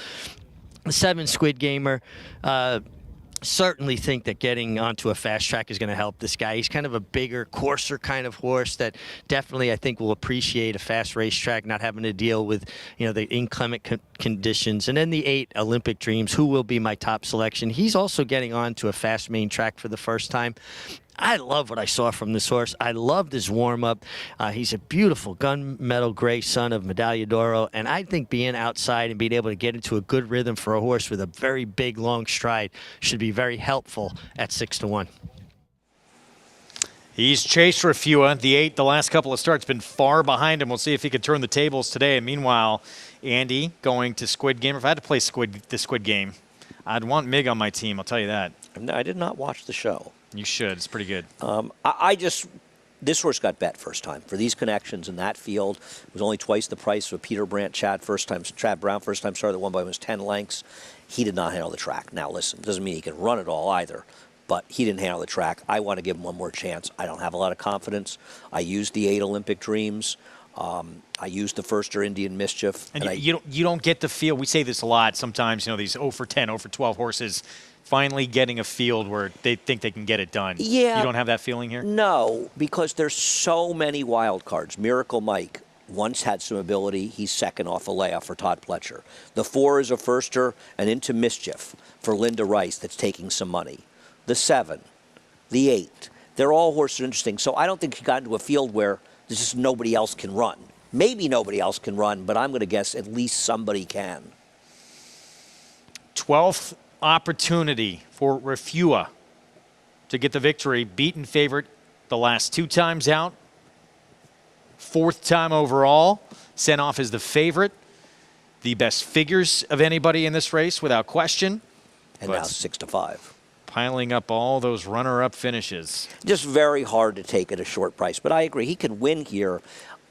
7 Squid Gamer. Certainly think that getting onto a fast track is going to help this guy. He's kind of a bigger, coarser kind of horse that definitely I think will appreciate a fast racetrack, not having to deal with the inclement conditions. And then the 8 Olympic Dreams, who will be my top selection. He's also getting on to a fast main track for the first time. I love what I saw from this horse. I loved his warm-up. He's a beautiful gunmetal gray son of Medaglia d'Oro, and I think being outside and being able to get into a good rhythm for a horse with a very big, long stride should be very helpful at 6-1. He's chased Refua. The last couple of starts, been far behind him. We'll see if he can turn the tables today. And meanwhile, Andy going to Squid Game. If I had to play the Squid Game, I'd want Mig on my team, I'll tell you that. I did not watch the show. You should. It's pretty good. This horse got bet first time. For these connections in that field, it was only twice the price of Peter Brandt, Chad Brown, first time starter. The one by him was 10 lengths. He did not handle the track. Now, listen, doesn't mean he can run it all either, but he didn't handle the track. I want to give him one more chance. I don't have a lot of confidence. I used the 8 Olympic Dreams. I used the firster Indian Mischief. And you don't get the feel. We say this a lot sometimes, these 0 for 10, 0 for 12 horses finally getting a field where they think they can get it done. Yeah. You don't have that feeling here? No, because there's so many wild cards. Miracle Mike once had some ability. He's second off Alea for Todd Pletcher. The 4 is a firster and into Mischief for Linda Rice that's taking some money. The 7, the 8, they're all horses interesting. So I don't think he got into a field where there's just nobody else can run. Maybe nobody else can run, but I'm going to guess at least somebody can. 12th opportunity for Refua to get the victory. Beaten favorite the last 2 times out. 4th time overall. Sent off as the favorite. The best figures of anybody in this race without question. And now 6-5. Piling up all those runner-up finishes. Just very hard to take at a short price. But I agree, he can win here.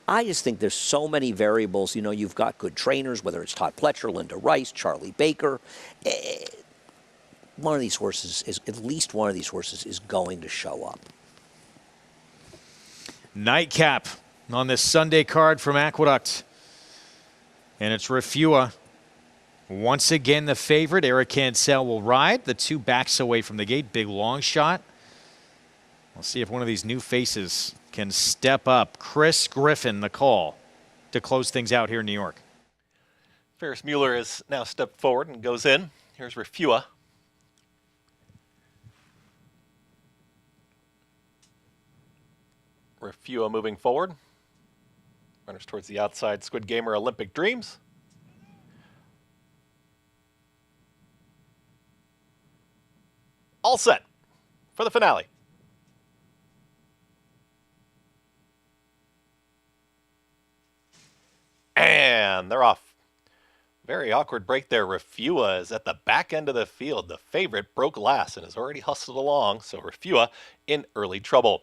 I just think there's so many variables. You've got good trainers, whether it's Todd Pletcher, Linda Rice, Charlie Baker. One of these horses is, at least one of these horses is going to show up. Nightcap on this Sunday card from Aqueduct. And it's Refua. Once again, the favorite. Eric Cancel will ride. The 2 backs away from the gate. Big long shot. We'll see if one of these new faces can step up. Chris Griffin, the call to close things out here in New York. Ferris Mueller has now stepped forward and goes in. Here's Refua. Refua moving forward. Runners towards the outside. Squid Gamer, Olympic Dreams. All set for the finale. And they're off. Very awkward break there. Refua is at the back end of the field. The favorite broke last and has already hustled along, so Refua in early trouble.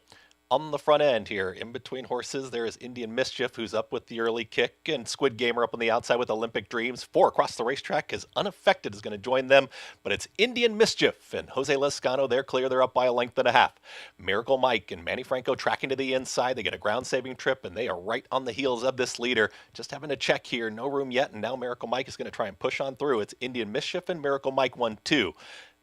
On the front end here, in between horses, there is Indian Mischief, who's up with the early kick, and Squid Gamer up on the outside with Olympic Dreams. 4 across the racetrack is Unaffected is going to join them, but it's Indian Mischief and Jose Lescano. They're clear. They're up by a length and a half. Miracle Mike and Manny Franco tracking to the inside. They get a ground-saving trip, and they are right on the heels of this leader. Just having to check here. No room yet, and now Miracle Mike is going to try and push on through. It's Indian Mischief and Miracle Mike 1-2.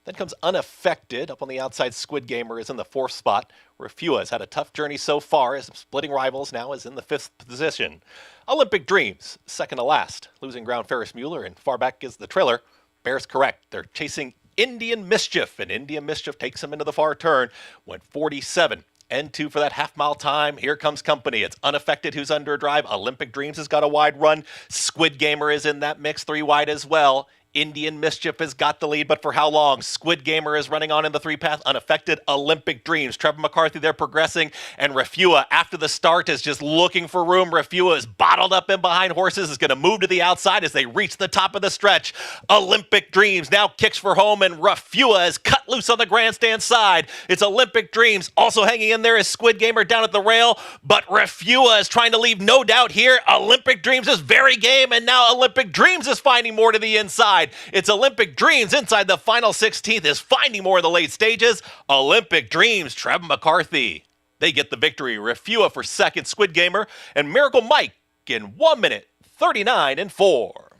Then comes Unaffected. Up on the outside, Squid Gamer is in the 4th spot. Refua has had a tough journey so far as splitting rivals, now is in the 5th position. Olympic Dreams, second to last. Losing ground, Ferris Mueller, and far back is the trailer. Bears correct. They're chasing Indian Mischief, and Indian Mischief takes him into the far turn. Went 47. N2 for that half-mile time. Here comes company. It's Unaffected who's under a drive. Olympic Dreams has got a wide run. Squid Gamer is in that mix, 3 wide as well. Indian Mischief has got the lead, but for how long? Squid Gamer is running on in the 3 path. Unaffected, Olympic Dreams. Trevor McCarthy, they're progressing. And Refua, after the start, is just looking for room. Refua is bottled up in behind horses, is going to move to the outside as they reach the top of the stretch. Olympic Dreams now kicks for home, and Refua is cut loose on the grandstand side. It's Olympic Dreams. Also hanging in there is Squid Gamer down at the rail, but Refua is trying to leave no doubt here. Olympic Dreams is very game, and now Olympic Dreams is finding more to the inside. It's Olympic Dreams inside the final 16th is finding more in the late stages. Olympic Dreams, Trevor McCarthy. They get the victory. Refua for second, Squid Gamer, and Miracle Mike in 1 minute, 39 and 4.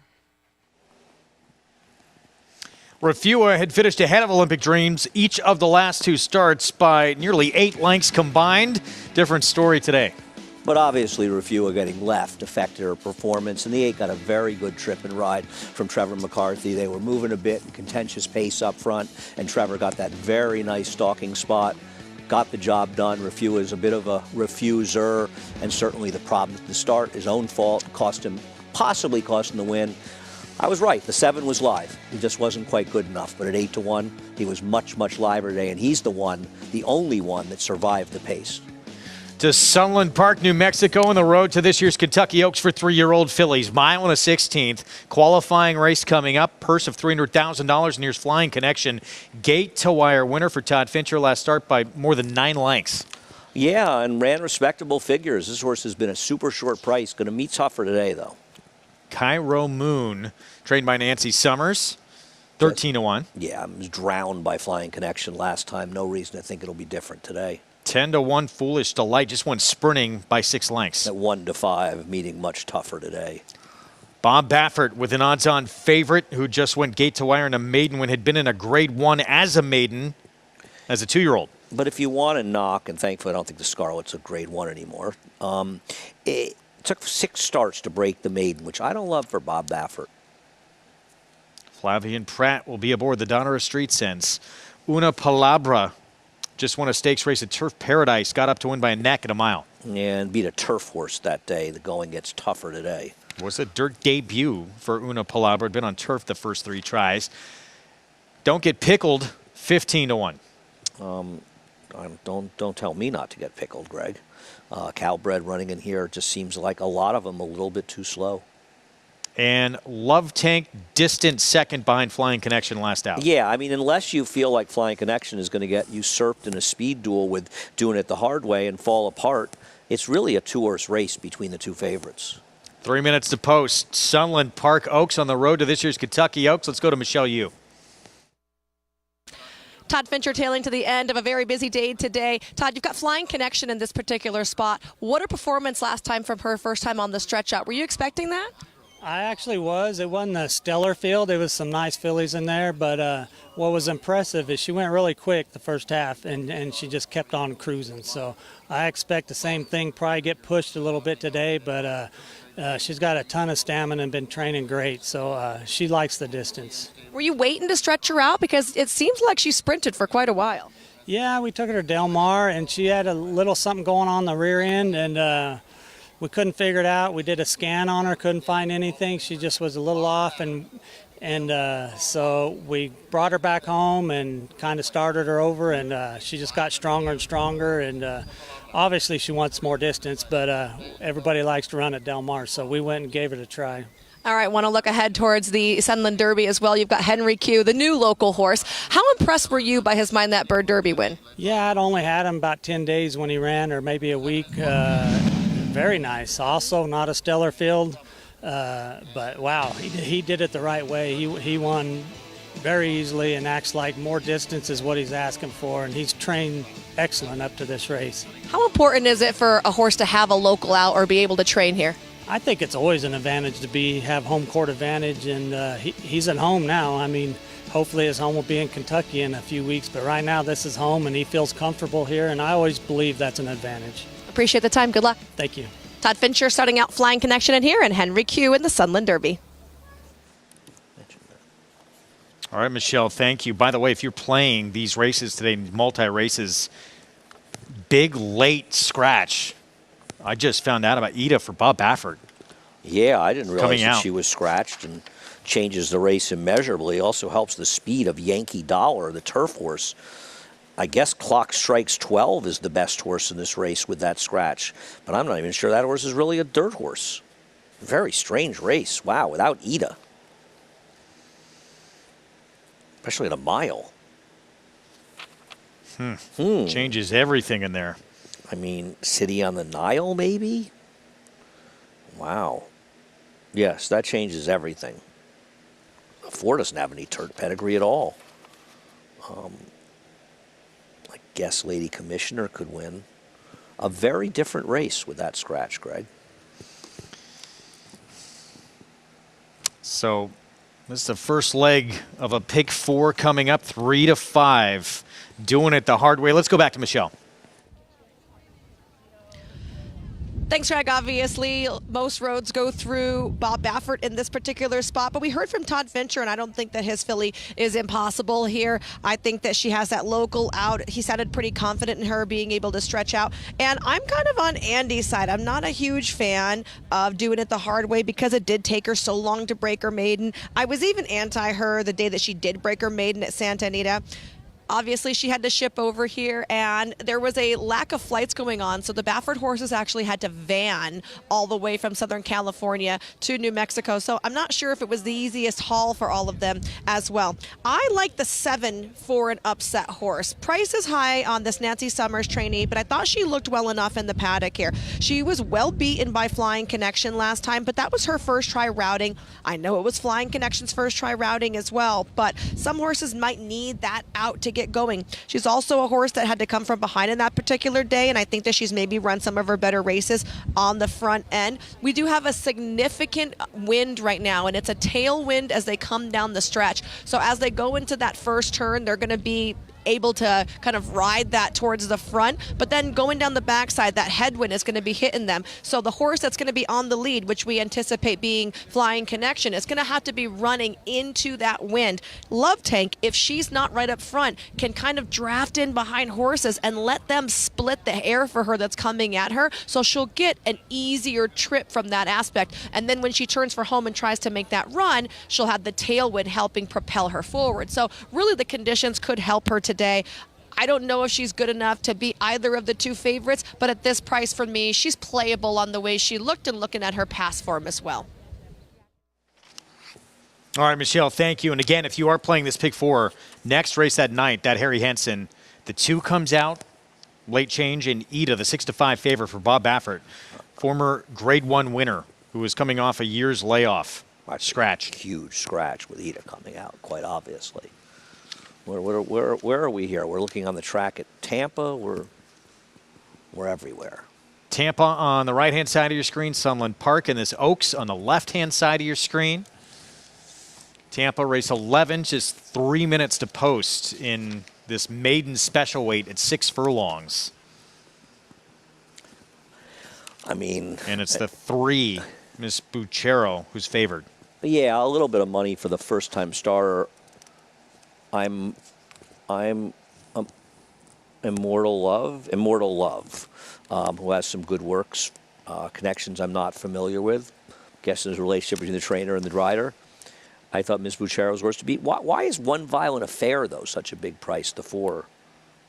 Refua had finished ahead of Olympic Dreams each of the last 2 starts by nearly 8 lengths combined. Different story today. But obviously, Refua getting left affected her performance, and the 8 got a very good trip and ride from Trevor McCarthy. They were moving a bit, contentious pace up front, and Trevor got that very nice stalking spot. got the job done. Refu is a bit of a refuser, and certainly the problem at the start, his own fault, possibly cost him the win. I was right. The 7 was live. He just wasn't quite good enough. But at 8-1, he was much, much liver today, and he's the only one that survived the pace. To Sunland Park, New Mexico, on the road to this year's Kentucky Oaks for 3-year-old fillies. Mile and a 16th. Qualifying race coming up. Purse of $300,000. And here's Flying Connection. Gate to wire winner for Todd Fincher. Last start by more than 9 lengths. Yeah, and ran respectable figures. This horse has been a super short price. Going to meet tougher today, though. Cairo Moon, trained by Nancy Summers. 13-1. Yeah, I was drowned by Flying Connection last time. No reason to think it'll be different today. 10-1 Foolish Delight, just went sprinting by 6 lengths. At 1-5, meeting much tougher today. Bob Baffert with an odds-on favorite who just went gate to wire in a maiden when had been in a grade 1 as a maiden as a 2-year-old. But if you want to knock, and thankfully I don't think the Scarlet's a grade 1 anymore, it took 6 starts to break the maiden, which I don't love for Bob Baffert. Flavian Pratt will be aboard the Donner Street Sense. Una Palabra just won a stakes race at Turf Paradise, got up to win by a neck at a mile. And beat a turf horse that day. The going gets tougher today. Was a dirt debut for Una Palabra. Had been on turf the first 3 tries. Don't get pickled, 15-1. Don't tell me not to get pickled, Greg. Calbred running in here just seems like a lot of them a little bit too slow. And Love Tank distant second behind Flying Connection last out. Yeah, I mean, unless you feel like Flying Connection is going to get usurped in a speed duel with doing it the hard way and fall apart, it's really a 2-horse race between the 2 favorites. 3 minutes to post. Sunland Park Oaks on the road to this year's Kentucky Oaks. Let's go to Michelle Yu. Todd Fincher tailing to the end of a very busy day today. Todd, you've got Flying Connection in this particular spot. What a performance last time from her first time on the stretch out. Were you expecting that? I actually was. It wasn't a stellar field. There was some nice fillies in there, but what was impressive is she went really quick the first half, and she just kept on cruising. So I expect the same thing, probably get pushed a little bit today, but she's got a ton of stamina and been training great, so she likes the distance. Were you waiting to stretch her out? Because it seems like she sprinted for quite a while. Yeah, we took her to Del Mar, and she had a little something going on the rear end, and we couldn't figure it out. We did a scan on her, couldn't find anything. She just was a little off, and so we brought her back home and kind of started her over, and she just got stronger and stronger, and obviously she wants more distance, but everybody likes to run at Del Mar, so we went and gave it a try. All right, want to look ahead towards the Sunland Derby as well. You've got Henry Q, the new local horse. How impressed were you by his Mind That Bird Derby win? Yeah, I'd only had him about 10 days when he ran, or maybe a week. Very nice. Also, not a stellar field, but wow, he did it the right way. He won very easily and acts like more distance is what he's asking for, and he's trained excellent up to this race. How important is it for a horse to have a local out or be able to train here? I think it's always an advantage to have home court advantage, and he's at home now. I mean, hopefully his home will be in Kentucky in a few weeks, but right now this is home, and he feels comfortable here, and I always believe that's an advantage. Appreciate the time. Good luck. Thank you. Todd Fincher starting out Flying Connection in here, and Henry Q in the Sunland Derby. All right, Michelle, thank you. By the way, if you're playing these races today, multi-races, big late scratch. I just found out about Ida for Bob Baffert. Yeah, I didn't realize that she was scratched, and changes the race immeasurably. Also helps the speed of Yankee Dollar, the turf horse. I guess Clock Strikes 12 is the best horse in this race with that scratch, but I'm not even sure that horse is really a dirt horse. Very strange race. Wow, without Ida. Especially at a mile. Changes everything in there. I mean, City on the Nile, maybe? Wow. Yes, that changes everything. Ford doesn't have any turf pedigree at all. I guess Lady Commissioner could win. A very different race with that scratch, Greg. So this is the first leg of a pick 4 coming up, 3-5. Doing it the hard way. Let's go back to Michelle. Thanks, Greg. Obviously, most roads go through Bob Baffert in this particular spot, but we heard from Todd Fincher, and I don't think that his filly is impossible here. I think that she has that local out. He sounded pretty confident in her being able to stretch out, and I'm kind of on Andy's side. I'm not a huge fan of doing it the hard way because it did take her so long to break her maiden. I was even anti her the day that she did break her maiden at Santa Anita. Obviously, she had to ship over here, and there was a lack of flights going on, so the Baffert horses actually had to van all the way from Southern California to New Mexico. So I'm not sure if it was the easiest haul for all of them as well. I like the 7 for an upset horse. Price is high on this Nancy Summers trainee, but I thought she looked well enough in the paddock here. She was well beaten by Flying Connection last time, but that was her first try routing. I know it was Flying Connection's first try routing as well, but some horses might need that out to get going. She's also a horse that had to come from behind in that particular day, and I think that she's maybe run some of her better races on the front end. We do have a significant wind right now, and it's a tailwind as they come down the stretch. So as they go into that first turn, they're going to be able to kind of ride that towards the front, but then going down the backside, that headwind is going to be hitting them. So the horse that's going to be on the lead, which we anticipate being Flying Connection, is going to have to be running into that wind. Love Tank, if she's not right up front, can kind of draft in behind horses and let them split the air for her that's coming at her, so she'll get an easier trip from that aspect. And then when she turns for home and tries to make that run, she'll have the tailwind helping propel her forward. So really the conditions could help her today. I don't know if she's good enough to be either of the two favorites, but at this price for me, she's playable on the way she looked and looking at her pass form as well. All right, Michelle, thank you. And again, if you are playing this pick 4, next race that night, that Harry Henson, the 2 comes out, late change, and Ida, the 6-5 favorite for Bob Baffert, former Grade 1 winner who was coming off a year's layoff. Scratch. Huge scratch with Ida coming out, quite obviously. Where are we here? We're looking on the track at Tampa. We're everywhere. Tampa on the right-hand side of your screen, Sunland Park, and this Oaks on the left-hand side of your screen. Tampa race 11, just 3 minutes to post in this maiden special weight at 6 furlongs. I mean, and it's the 3, Miss Buchero, who's favored. Yeah, a little bit of money for the first-time starter. I'm Immortal Love, who has some good works, connections I'm not familiar with. Guessing there's a relationship between the trainer and the rider. I thought Ms. Buchero's worth to beat. Why is One Violent Affair, though, such a big price to 4?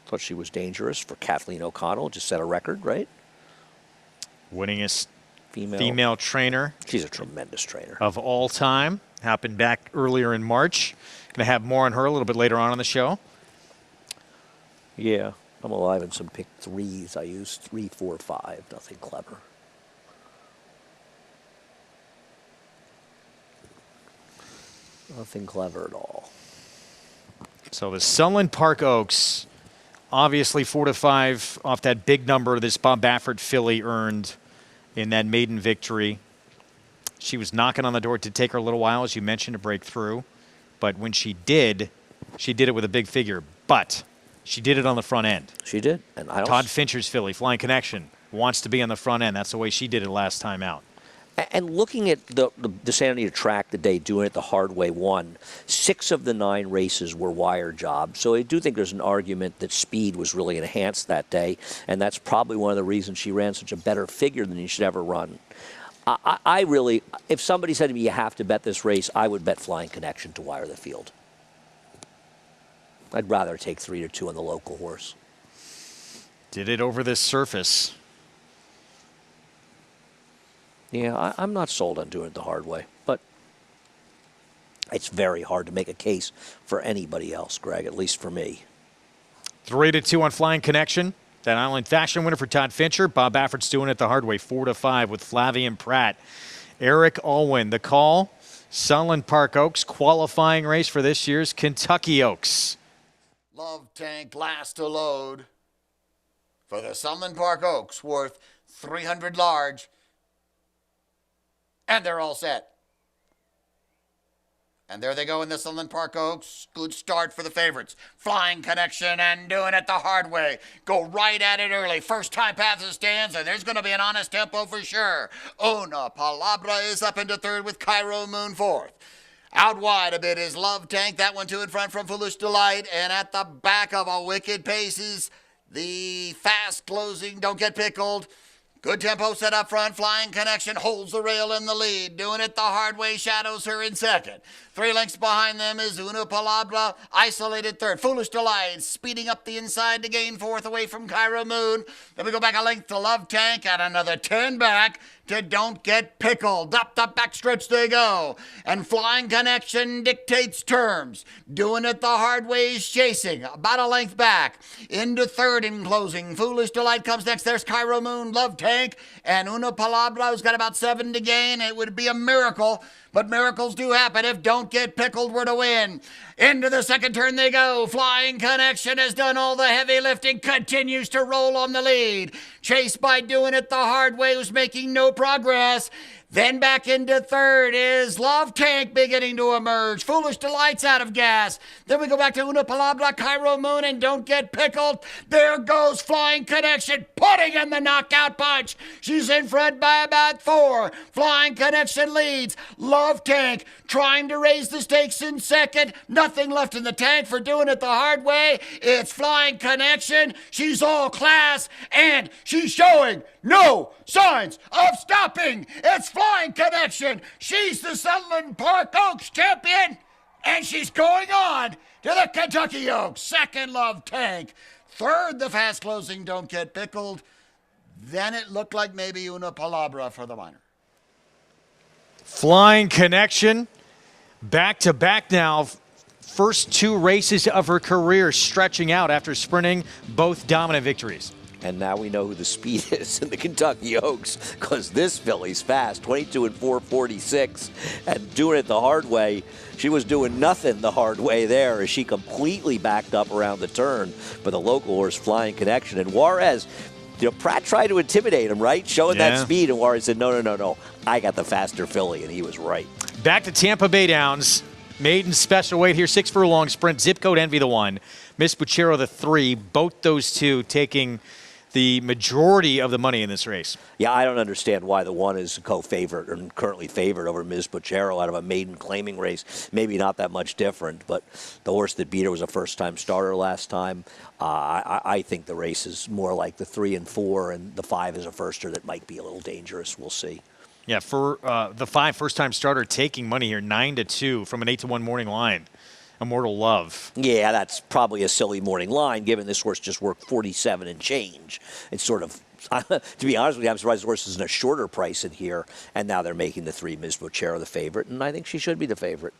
Thought she was dangerous for Kathleen O'Connell. Just set a record, right? Winningest female trainer. She's a tremendous trainer. Of all time. Happened back earlier in March. Going to have more on her a little bit later on the show. Yeah, I'm alive in some pick 3s. I used 3, 4, 5. Nothing clever. Nothing clever at all. So the Sunland Park Oaks, obviously 4-5 off that big number this Bob Baffert filly earned in that maiden victory. She was knocking on the door to take her a little while, as you mentioned, to break through. But when she did it with a big figure. But she did it on the front end. She did. And Todd Fincher's filly, Flying Connection, wants to be on the front end. That's the way she did it last time out. And looking at the Santa Anita track today, doing it the hard way, 6 of the 9 races were wire jobs. So I do think there's an argument that speed was really enhanced that day, and that's probably one of the reasons she ran such a better figure than you should ever run. I really, if somebody said to me, you have to bet this race, I would bet Flying Connection to wire the field. I'd rather take 3-2 on the local horse. Did it over this surface. Yeah, I'm not sold on doing it the hard way, but it's very hard to make a case for anybody else, Greg, at least for me. 3-2 on Flying Connection. That Island Fashion winner for Todd Fincher. Bob Baffert's doing it the hard way, 4-5 with Flavian Pratt. Eric Allwyn, the call. Sunland Park Oaks, qualifying race for this year's Kentucky Oaks. Love Tank last to load for the Sunland Park Oaks, worth 300 large. And they're all set. And there they go in the Sunland Park Oaks. Good start for the favorites. Flying Connection and doing it the hard way. Go right at it early. First time past the stands, and there's going to be an honest tempo for sure. Una Palabra is up into third with Cairo Moon fourth. Out wide a bit is Love Tank. That one two in front from Foolish Delight. And at the back of a wicked pace is the fast closing Don't Get Pickled. Good tempo set up front. Flying Connection holds the rail in the lead. Doing it the hard way, shadows her in second. 3 lengths behind them is Una Palabra, isolated third. Foolish Delight speeding up the inside to gain fourth away from Cairo Moon. Then we go back a length to Love Tank and another 10 back to Don't Get Pickled. Up the backstretch they go. And Flying Connection dictates terms. Doing it the hard way is chasing. About a length back. Into third in closing. Foolish Delight comes next. There's Cairo Moon, Love Tank, and Una Palabra, who's got about 7 to gain. It would be a miracle, but miracles do happen if Don't Get Pickled were to win. Into the second turn they go. Flying Connection has done all the heavy lifting, continues to roll on the lead. Chased by Doing It the Hard Way, who's making no progress. Then back into third is Love Tank beginning to emerge. Foolish Delight's out of gas. Then we go back to Una Palabra, Cairo Moon, and Don't Get Pickled. There goes Flying Connection, putting in the knockout punch. She's in front by about 4. Flying Connection leads. Love Tank trying to raise the stakes in second. Nothing left in the tank for Doing It the Hard Way. It's Flying Connection. She's all class, and she's showing no signs of stopping. It's Flying Connection. She's the Sunland Park Oaks champion, and she's going on to the Kentucky Oaks. Second, Love Tank. Third, the fast closing Don't Get Pickled. Then it looked like maybe Una Palabra for the minor. Flying Connection, back to back now. First 2 races of her career stretching out after sprinting both dominant victories. And now we know who the speed is in the Kentucky Oaks, because this filly's fast, 22 and 446, and doing it the hard way. She was doing nothing the hard way there as she completely backed up around the turn for the local horse Flying Connection. And Juarez, Pratt tried to intimidate him, right? Showing that speed, and Juarez said, no, I got the faster filly, and he was right. Back to Tampa Bay Downs. Maiden special weight here, 6 furlong sprint. Zip Code Envy the 1. Miss Buchero the 3. Both those two taking the majority of the money in this race. Yeah, I don't understand why the 1 is co-favorite and currently favored over Ms. Buchero out of a maiden claiming race. Maybe not that much different, but the horse that beat her was a first-time starter last time. I think the race is more like the 3 and 4, and the 5 is a firster that might be a little dangerous. We'll see. Yeah, for the 5 first-time starter taking money here, 9-2 from an 8-1 morning line. Immortal Love. Yeah, that's probably a silly morning line, given this horse just worked 47 and change. It's sort of, to be honest with you, I'm surprised the horse isn't a shorter price in here, and now they're making the 3 Ms. Buchero the favorite, and I think she should be the favorite.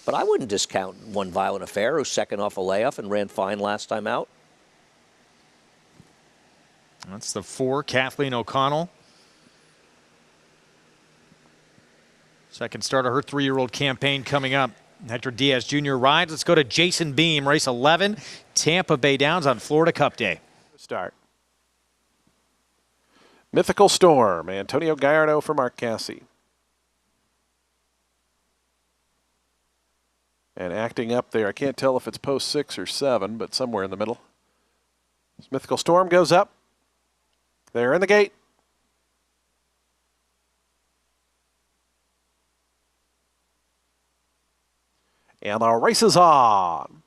But I wouldn't discount One Violent Affair, who's second off a layoff and ran fine last time out. That's the 4, Kathleen O'Connell. Second start of her 3-year-old campaign coming up. Hector Diaz Jr. rides. Let's go to Jason Beam, race 11, Tampa Bay Downs on Florida Cup Day. Start. Mythical Storm, Antonio Gallardo for Mark Casse. And acting up there, I can't tell if it's post 6 or 7, but somewhere in the middle. Mythical Storm goes up. They're in the gate. And the race is on.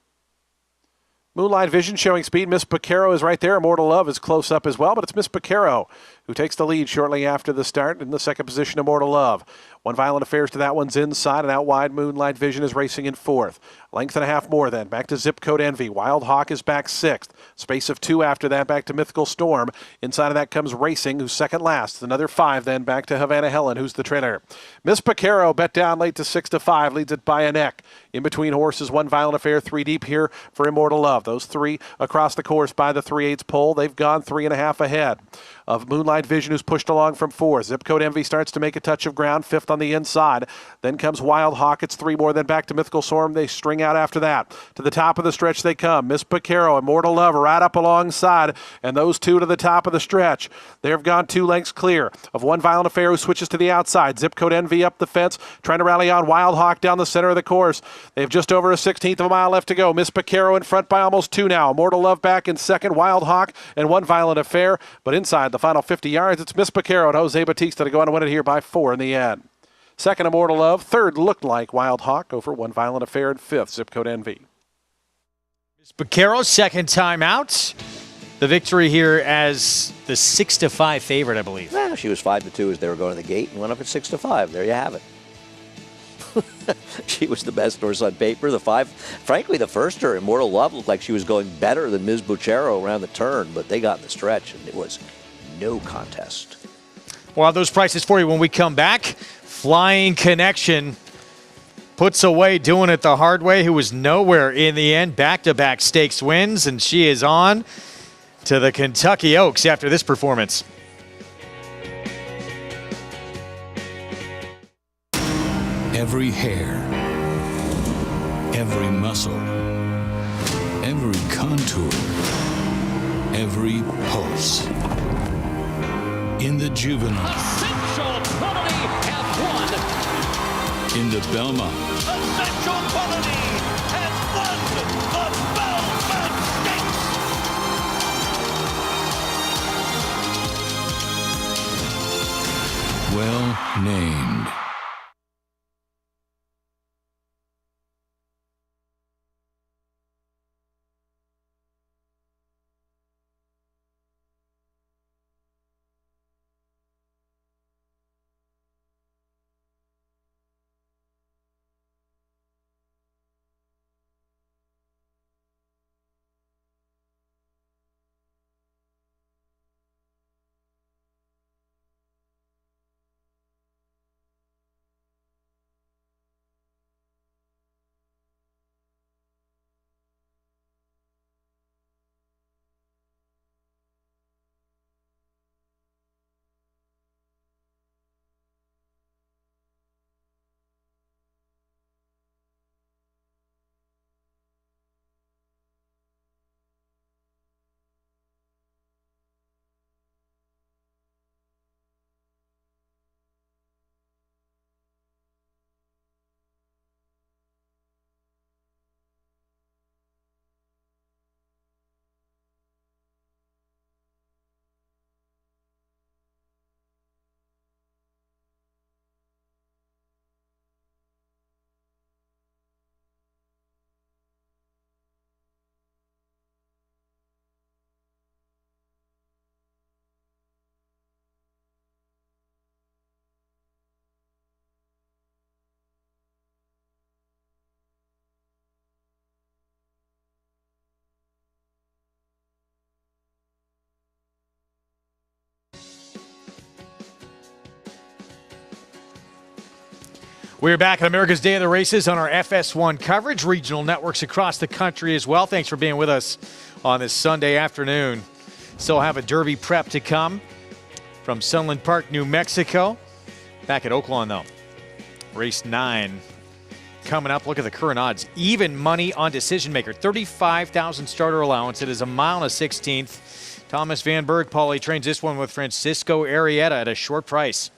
Moonlight Vision showing speed. Miss Buchero is right there. Immortal Love is close up as well, but it's Miss Buchero who takes the lead shortly after the start. In the second position, Immortal Love. One Violent Affairs to that one's inside, and out wide, Moonlight Vision is racing in 4th. Length and a half more then. Back to Zip Code Envy. Wild Hawk is back 6th. Space of 2 after that, back to Mythical Storm. Inside of that comes Racing, who's second last. Another 5 then, back to Havana Helen, who's the trailer. Miss Buchero bet down late to 6-5, leads it by a neck. In between horses, One Violent Affair, 3 deep here for Immortal Love. Those 3 across the course by the 3/8 pole. They've gone 3.5 ahead of Moonlight Vision, who's pushed along from 4. Zip Code Envy starts to make a touch of ground, 5th on the inside. Then comes Wild Hawk. It's 3 more, then back to Mythical Storm. They string out after that. To the top of the stretch they come. Miss Picaro, Immortal Love right up alongside, and those 2 to the top of the stretch. They've gone 2 lengths clear of One Violent Affair, who switches to the outside. Zip Code Envy up the fence, trying to rally on Wild Hawk down the center of the course. They have just over a 16th of a mile left to go. Miss Picaro in front by almost 2 now. Immortal Love back in second, Wild Hawk and One Violent Affair. But inside the final 50 yards, it's Miss Picaro and Jose Batista to go on and win it here by 4 in the end. Second, Immortal Love. Third, looked like Wild Hawk over One Violent Affair. And 5th, Zip Code Envy. Miss Picaro, second time out. The victory here as the 6-5 favorite, I believe. Well, she was 5-2 as they were going to the gate and went up at 6-5. There you have it. She was the best horse on paper. The 5, frankly, the first her, Immortal Love, looked like she was going better than Ms. Buchero around the turn, but they got in the stretch, and it was no contest. We'll have those prices for you when we come back. Flying Connection puts away Doing It the Hard Way, who was nowhere in the end. Back-to-back stakes wins, and she is on to the Kentucky Oaks after this performance. Every hair, every muscle, every contour, every pulse. In the juvenile, Essential Quality have won. in the Belmont, Essential Quality has won the Belmont Stakes. well named. We're back at America's Day of the Races on our FS1 coverage, regional networks across the country as well. Thanks for being with us on this Sunday afternoon. Still have a Derby prep to come from Sunland Park, New Mexico. Back at Oaklawn, though. Race 9 coming up. Look at the current odds. Even money on Decision Maker. 35,000 starter allowance. It is 1 mile and a 16th. Thomas Van Berg, Paulie, trains this one with Francisco Arrieta at a short price.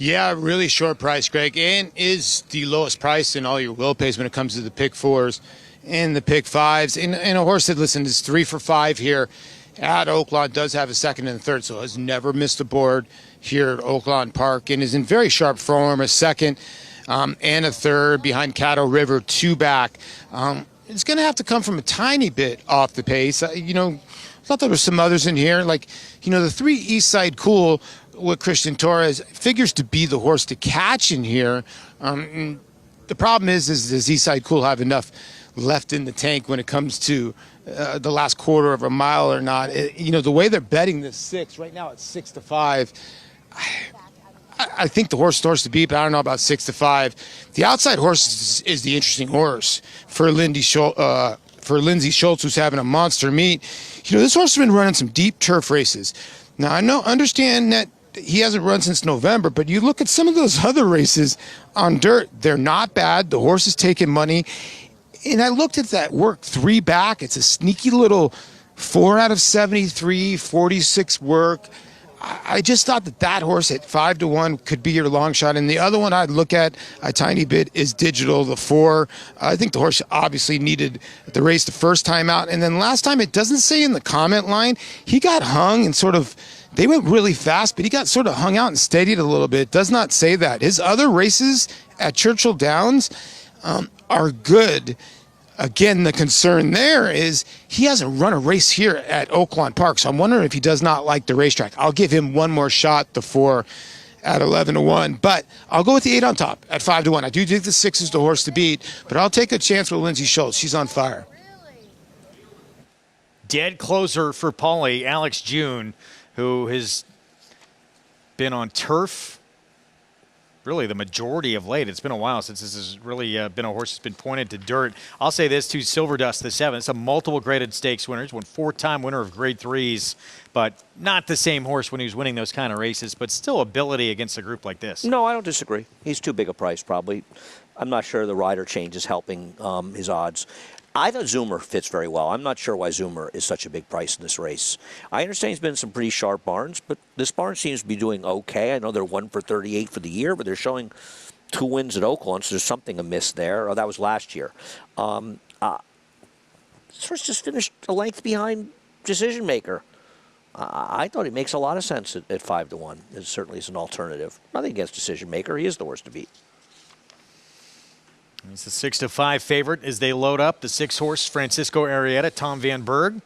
Yeah, really short price, Greg, and is the lowest price in all your will pays when it comes to the pick 4s and the pick 5s. And a horse that, listen, is 3 for 5 here at Oaklawn, does have a second and a third, so has never missed a board here at Oaklawn Park, and is in very sharp form, a second and a third behind Caddo River, 2 back. It's going to have to come from a tiny bit off the pace. I thought there were some others in here, like, the 3 East Side Cool with Christian Torres figures to be the horse to catch in here. The problem is does Eastside Cool have enough left in the tank when it comes to the last quarter of a mile or not? The way they're betting this 6 right now, it's 6-5. I think the horse to beat, but I don't know about 6 to 5. The outside horse is the interesting horse for Lindsay Schultz, who's having a monster meet. You know, this horse has been running some deep turf races. Now, understand that he hasn't run since November, but you look at some of those other races on dirt, they're not bad. The horse is taking money. And I looked at that work 3 back. It's a sneaky little 4 out of 73, 46 work. I just thought that horse at 5 to 1 could be your long shot. And the other one I'd look at a tiny bit is Digital, the 4. I think the horse obviously needed the race the first time out. And then last time, it doesn't say in the comment line, he got hung and sort of, they went really fast, but he got sort of hung out and steadied a little bit. It does not say that. His other races at Churchill Downs are good. Again, the concern there is he hasn't run a race here at Oaklawn Park, so I'm wondering if he does not like the racetrack. I'll give him one more shot, the 4 at 11 to 1, but I'll go with the 8 on top at 5 to 1. I do think the 6 is the horse to beat, but I'll take a chance with Lindsay Schultz. She's on fire. Dead closer for Paulie, Alex June, who has been on turf really the majority of late. It's been a while since this has really been a horse that's been pointed to dirt. I'll say this too, Silver Dust, the 7. It's a multiple graded stakes winner. He's won 4-time winner of grade 3s, but not the same horse when he was winning those kind of races, but still ability against a group like this. No, I don't disagree. He's too big a price probably. I'm not sure the rider change is helping his odds. I thought Zoomer fits very well. I'm not sure why Zoomer is such a big price in this race. I understand he's been in some pretty sharp barns, but this barn seems to be doing okay. I know they're 1 for 38 for the year, but they're showing 2 wins at Oaklawn, so there's something amiss there. Oh, that was last year. This horse just finished a length behind Decision Maker. I thought he makes a lot of sense at 5 to 1. It certainly is an alternative. Nothing against Decision Maker. He is the horse to beat. It's a 6 to 5 favorite as they load up the 6-horse Francisco Arrieta, Tom Van Berg.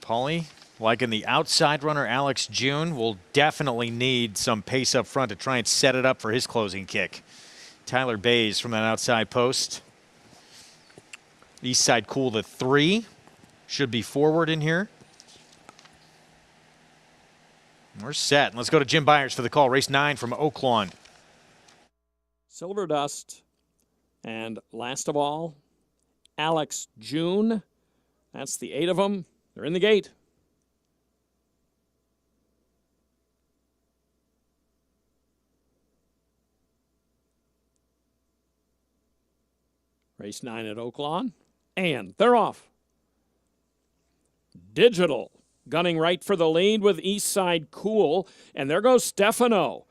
Paulie, liking the outside runner Alex June, will definitely need some pace up front to try and set it up for his closing kick. Tyler Bays from that outside post. East side cool to 3. Should be forward in here. We're set. Let's go to Jim Byers for the call. Race 9 from Oaklawn. Silver Dust, and last of all, Alex June. That's the 8 of them. They're in the gate. Race 9 at Oaklawn, and they're off. Digital, gunning right for the lead with East Side Cool, and there goes Stefano.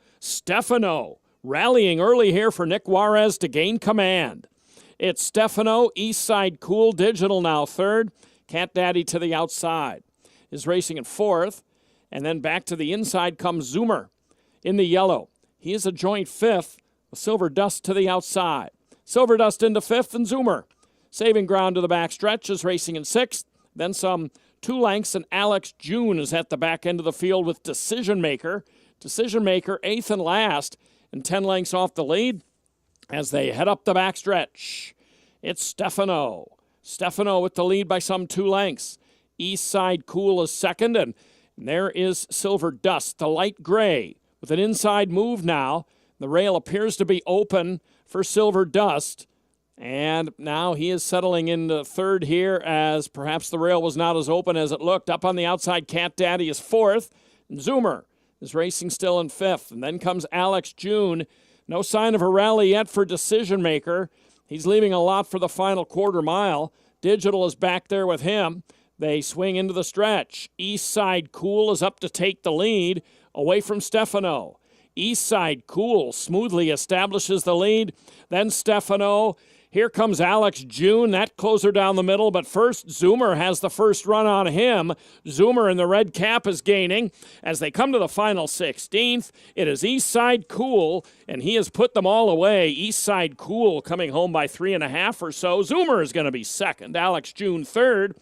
Rallying early here for Nick Juarez to gain command. It's Stefano, East Side Cool, Digital now 3rd. Cat Daddy to the outside is racing in 4th. And then back to the inside comes Zoomer in the yellow. He is a joint 5th. Silver Dust to the outside. Silver Dust into 5th and Zoomer. Saving ground to the back stretch is racing in 6th. Then some 2 lengths and Alex June is at the back end of the field with Decision Maker. Decision Maker 8th and last. And 10 lengths off the lead as they head up the backstretch. It's Stefano. Stefano with the lead by some 2 lengths. East Side Cool is 2nd, and there is Silver Dust, the light gray, with an inside move now. The rail appears to be open for Silver Dust, and now he is settling into 3rd here as perhaps the rail was not as open as it looked. Up on the outside, Cat Daddy is 4th, and Zoomer is racing still in 5th. And then comes Alex June. No sign of a rally yet for Decision Maker. He's leaving a lot for the final quarter mile. Digital is back there with him. They swing into the stretch. East Side Cool is up to take the lead away from Stefano. East Side Cool smoothly establishes the lead. Then Stefano. Here comes Alex June, that closer down the middle, but first Zoomer has the first run on him. Zoomer in the red cap is gaining. As they come to the final 16th, it is East Side Cool, and he has put them all away. East Side Cool coming home by 3.5 or so. Zoomer is going to be 2nd, Alex June 3rd,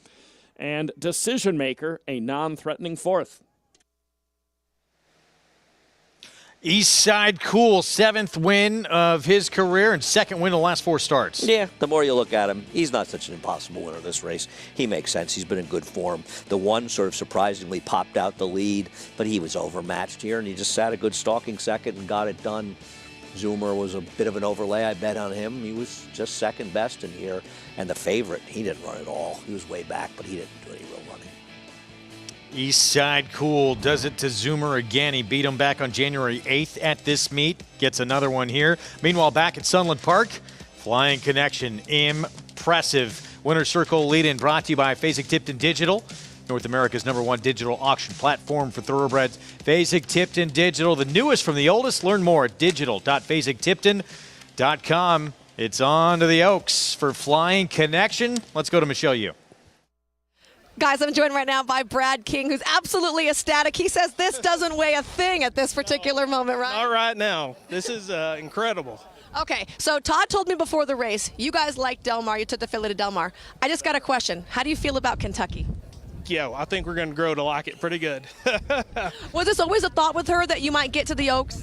and Decision Maker a non-threatening 4th. East Side Cool, 7th win of his career and 2nd win in the last 4 starts. Yeah, the more you look at him, he's not such an impossible winner of this race. He makes sense. He's been in good form. The one sort of surprisingly popped out the lead, but he was overmatched here, and he just sat a good stalking second and got it done. Zoomer was a bit of an overlay. I bet on him. He was just second best in here. And the favorite, he didn't run at all. He was way back, but he didn't do any real running. East Side Cool does it to Zoomer again. He beat him back on January 8th at this meet. Gets another one here. Meanwhile, back at Sunland Park, Flying Connection. Impressive. Winner's Circle lead-in brought to you by Fasig-Tipton Digital, North America's #1 digital auction platform for thoroughbreds. Fasig-Tipton Digital, the newest from the oldest. Learn more at digital.fasig-tipton.com. It's on to the Oaks for Flying Connection. Let's go to Michelle Yu. Guys, I'm joined right now by Brad King, who's absolutely ecstatic. He says this doesn't weigh a thing at this particular moment, right? Not right now. This is incredible. Okay, so Todd told me before the race, you guys like Del Mar. You took the filly to Del Mar. I just got a question. How do you feel about Kentucky? Yeah, I think we're going to grow to like it pretty good. Was this always a thought with her that you might get to the Oaks?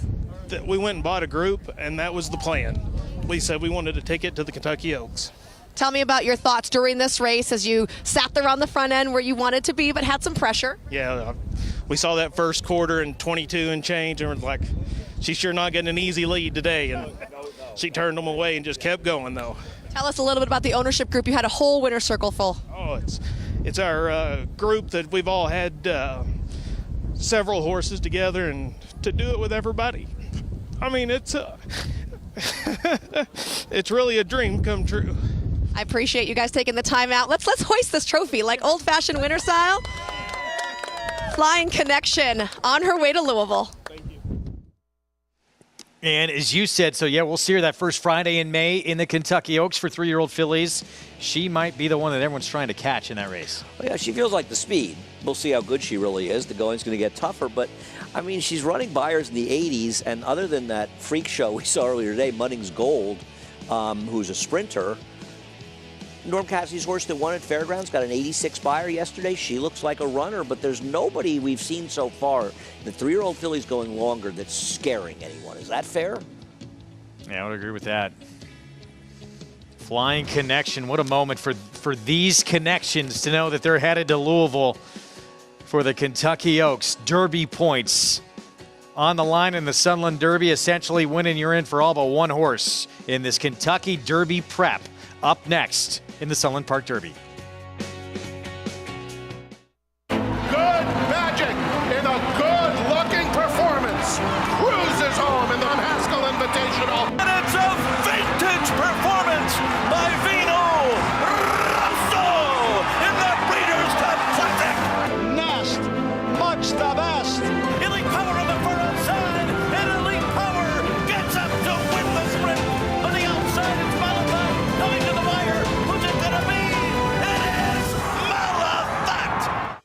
We went and bought a group, and that was the plan. We said we wanted to take it to the Kentucky Oaks. Tell me about your thoughts during this race as you sat there on the front end where you wanted to be but had some pressure. Yeah, we saw that first quarter in 22 and change, and we're like, she's sure not getting an easy lead today. And she turned them away and just kept going, though. Tell us a little bit about the ownership group. You had a whole winner's circle full. Oh, it's our group that we've all had several horses together, and to do it with everybody. I mean, it's it's really a dream come true. I appreciate you guys taking the time out. Let's hoist this trophy like old-fashioned winter style. Flying Connection on her way to Louisville. And as you said, so yeah, we'll see her that first Friday in May in the Kentucky Oaks for 3-year-old fillies. She might be the one that everyone's trying to catch in that race. Well, yeah, she feels like the speed. We'll see how good she really is. The going's going to get tougher, but I mean, she's running buyers in the 80s, and other than that freak show we saw earlier today, Munnings Gold, who's a sprinter, Norm Cassidy's horse that won at Fairgrounds got an 86 buyer yesterday. She looks like a runner, but there's nobody we've seen so far. The 3-year-old filly's going longer that's scaring anyone. Is that fair? Yeah, I would agree with that. Flying Connection. What a moment for these connections to know that they're headed to Louisville for the Kentucky Oaks. Derby points on the line in the Sunland Derby, essentially winning you're in for all but one horse in this Kentucky Derby prep. Up next in the Sunland Park Derby. Good magic in a good-looking performance. Cruises home in the Haskell Invitational. And it's a vintage performance by Vino Rosso in the Breeders' Cup Classic. Nest, much the best. Elite Power on the far outside, and Elite Power gets up to win the sprint. On the outside, it's Malachi coming to the wire. Who's it gonna be? It is Malafat.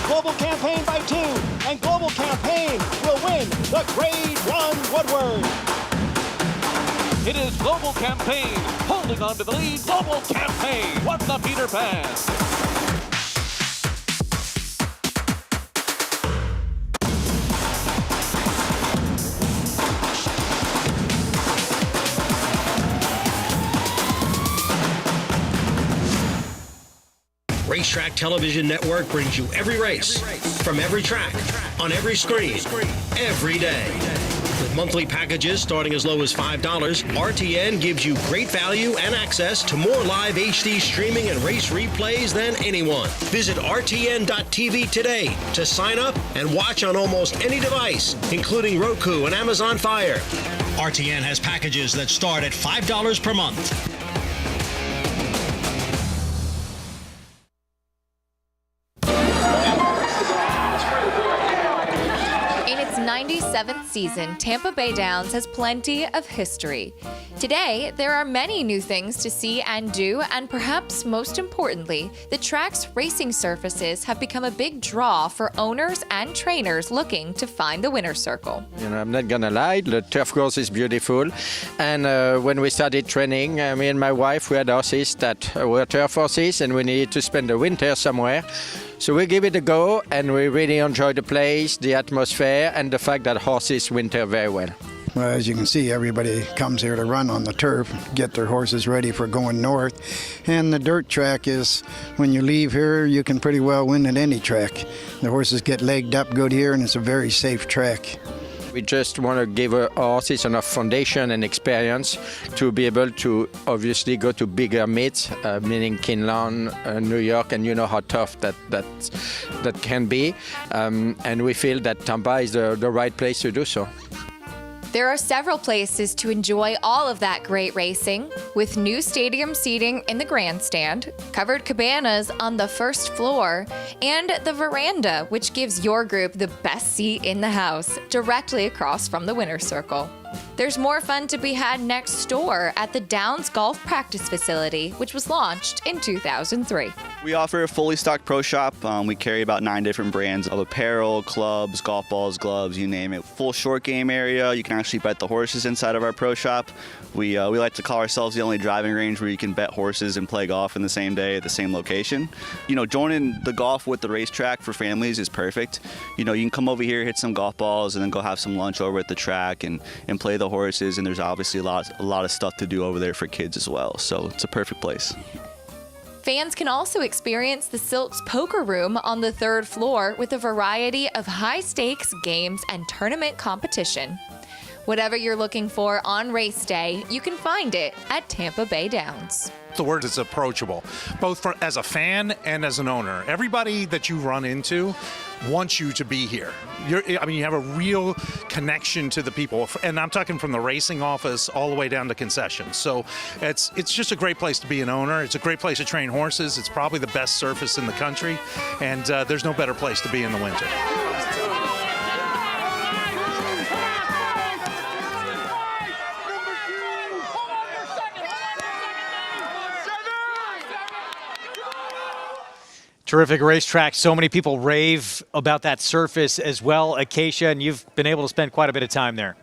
Global Campaign by 2, and Global Campaign will win the Grade 1 Woodward. It is Global Campaign holding on to the lead. Global Campaign won the Peter Pan. Racetrack Television Network brings you every race, from every track, on every screen, every day. With monthly packages starting as low as $5, RTN gives you great value and access to more live HD streaming and race replays than anyone. Visit RTN.tv today to sign up and watch on almost any device, including Roku and Amazon Fire. RTN has packages that start at $5 per month. 27th season, Tampa Bay Downs has plenty of history. Today, there are many new things to see and do, and perhaps most importantly, the track's racing surfaces have become a big draw for owners and trainers looking to find the winner's circle. You know, I'm not gonna lie, the turf course is beautiful. And when we started training, me and my wife, we had horses that were turf horses, and we needed to spend the winter somewhere. So we give it a go, and we really enjoy the place, the atmosphere, and the fact that horses winter very well. Well, as you can see, everybody comes here to run on the turf, get their horses ready for going north. And the dirt track is, when you leave here, you can pretty well win at any track. The horses get legged up good here, and it's a very safe track. We just want to give our horses enough foundation and experience to be able to obviously go to bigger meets, meaning Kinlan, New York, and you know how tough that can be. And we feel that Tampa is the right place to do so. There are several places to enjoy all of that great racing, with new stadium seating in the grandstand, covered cabanas on the first floor, and the veranda, which gives your group the best seat in the house, directly across from the winner's circle. There's more fun to be had next door at the Downs Golf Practice Facility, which was launched in 2003. We offer a fully stocked pro shop. We carry about 9 different brands of apparel, clubs, golf balls, gloves, you name it. Full short game area. You can actually bet the horses inside of our pro shop. We like to call ourselves the only driving range where you can bet horses and play golf in the same day at the same location. You know, joining the golf with the racetrack for families is perfect. You know, you can come over here, hit some golf balls, and then go have some lunch over at the track and play the horses. And there's obviously a lot of stuff to do over there for kids as well. So it's a perfect place. Fans can also experience the Silks Poker Room on the 3rd floor with a variety of high-stakes games and tournament competition. Whatever you're looking for on race day, you can find it at Tampa Bay Downs. The word is approachable, both as a fan and as an owner. Everybody that you run into wants you to be here. You have a real connection to the people, and I'm talking from the racing office all the way down to concessions. So it's just a great place to be an owner. It's a great place to train horses. It's probably the best surface in the country, and there's no better place to be in the winter. Terrific racetrack. So many people rave about that surface as well, Acacia, and you've been able to spend quite a bit of time there.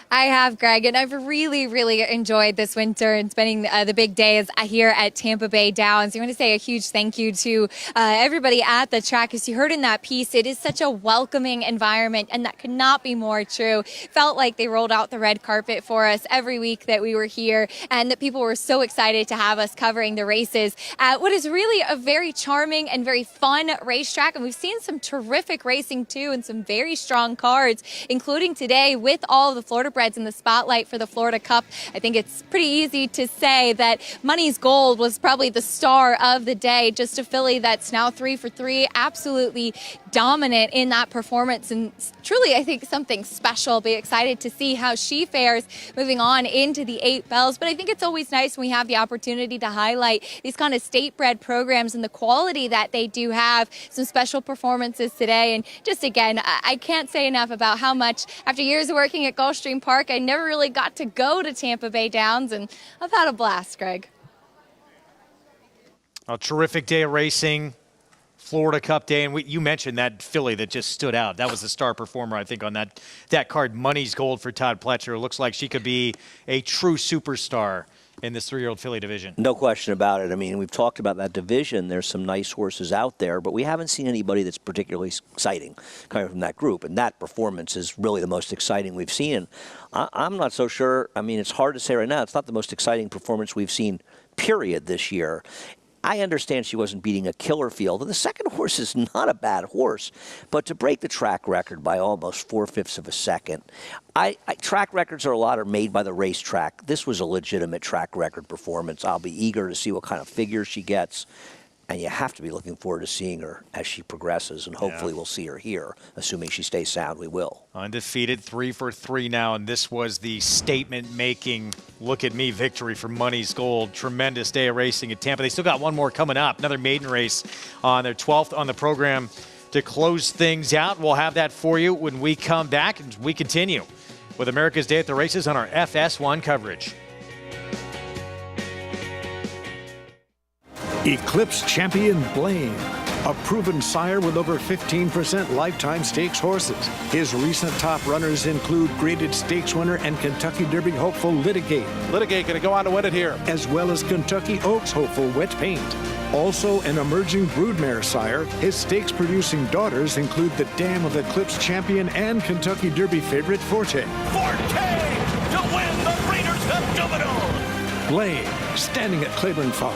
I have, Greg, and I've really, really enjoyed this winter and spending the big days here at Tampa Bay Downs. I want to say a huge thank you to everybody at the track. As you heard in that piece, it is such a welcoming environment, and that could not be more true. Felt like they rolled out the red carpet for us every week that we were here, and that people were so excited to have us covering the races at what is really a very charming and very fun racetrack. And we've seen some terrific racing, too, and some very strong cards, including today with all of the Florida Breds in the spotlight for the Florida Cup. I think it's pretty easy to say that Money's Gold was probably the star of the day. Just a filly that's now 3 for 3, absolutely dominant in that performance, and truly, I think, something special. Be excited to see how she fares moving on into the 8 bells. But I think it's always nice when we have the opportunity to highlight these kind of state-bred programs and the quality that they do have. Some special performances today, and just again, I can't say enough about how much, after years of working at Gulfstream Park, I never really got to go to Tampa Bay Downs, and I've had a blast, Greg. A terrific day of racing, Florida Cup day, and you mentioned that filly that just stood out. That was the star performer, I think, on that card. Money's Gold for Todd Pletcher. It looks like she could be a true superstar in this 3-year-old filly division. No question about it. I mean, we've talked about that division. There's some nice horses out there, but we haven't seen anybody that's particularly exciting coming from that group, and that performance is really the most exciting we've seen. I'm not so sure. I mean, it's hard to say right now. It's not the most exciting performance we've seen, period, this year. I understand she wasn't beating a killer field, and the second horse is not a bad horse, but to break the track record by almost 4/5 of a second, track records are made by the racetrack. This was a legitimate track record performance. I'll be eager to see what kind of figures she gets. And you have to be looking forward to seeing her as she progresses, and hopefully we'll see her here. Assuming she stays sound, we will. Undefeated, 3 for 3 now, and this was the statement-making, look-at-me victory for Money's Gold. Tremendous day of racing at Tampa. They still got one more coming up, another maiden race on their 12th on the program to close things out. We'll have that for you when we come back, and we continue with America's Day at the Races on our FS1 coverage. Eclipse champion Blaine, a proven sire with over 15% lifetime stakes horses. His recent top runners include graded stakes winner and Kentucky Derby hopeful Litigate. Litigate going to go on to win it here. As well as Kentucky Oaks hopeful Wet Paint. Also an emerging broodmare sire. His stakes-producing daughters include the dam of Eclipse champion and Kentucky Derby favorite Forte. Forte to win the Breeders' Cup Juvenile. Blaine, standing at Claiborne Farm.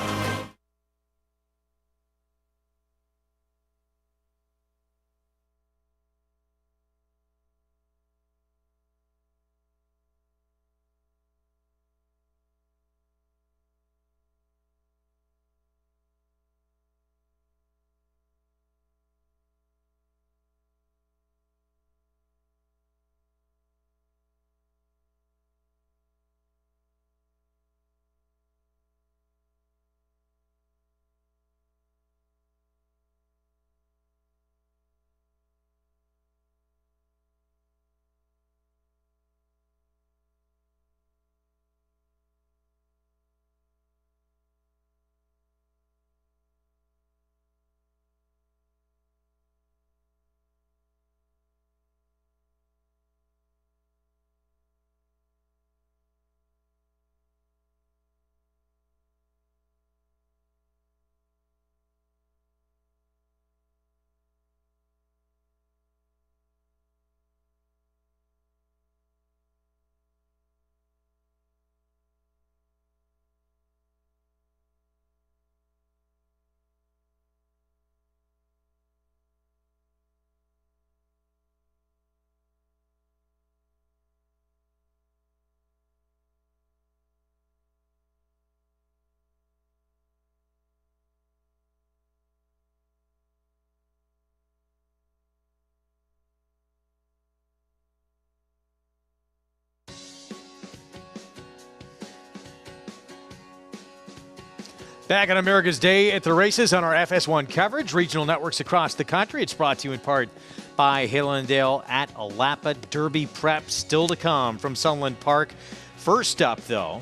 Back on America's Day at the Races on our FS1 coverage, regional networks across the country. It's brought to you in part by Hallandale at Alapa. Derby prep still to come from Sunland Park. First up, though,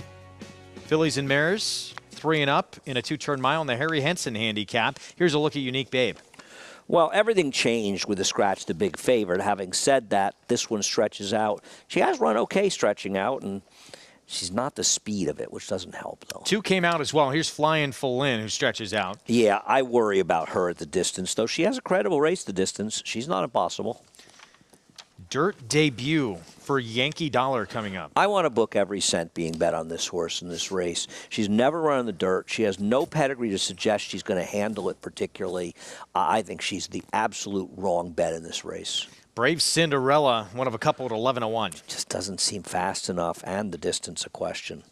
fillies and mares, 3 and up in a 2-turn mile in the Harry Henson handicap. Here's a look at Unique Babe. Well, everything changed with the scratch, the big favorite. Having said that, this one stretches out. She has run okay stretching out, and she's not the speed of it, which doesn't help, though. 2 came out as well. Here's Flying Full In, who stretches out. Yeah, I worry about her at the distance, though. She has a credible race the distance. She's not impossible. Dirt debut for Yankee Dollar coming up. I want to book every cent being bet on this horse in this race. She's never run in the dirt. She has no pedigree to suggest she's going to handle it particularly. I think she's the absolute wrong bet in this race. Brave Cinderella, one of a couple at 11-1. Just doesn't seem fast enough, and the distance a question.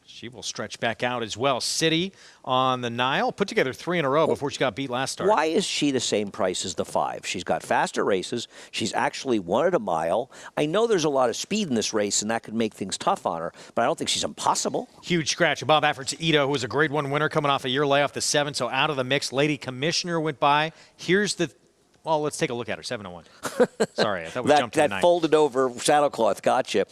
She will stretch back out as well. City on the Nile, put together 3 in a row before she got beat last start. Why is she the same price as the 5? She's got faster races. She's actually won at a mile. I know there's a lot of speed in this race, and that could make things tough on her, but I don't think she's impossible. Huge scratch. Bob Affort's Ito, who was a Grade 1 winner coming off a year layoff, the 7, so out of the mix. Lady Commissioner went by. Here's the... Well, let's take a look at her. 7-1. Sorry, I thought we jumped to the 9. That folded over saddlecloth. Gotcha.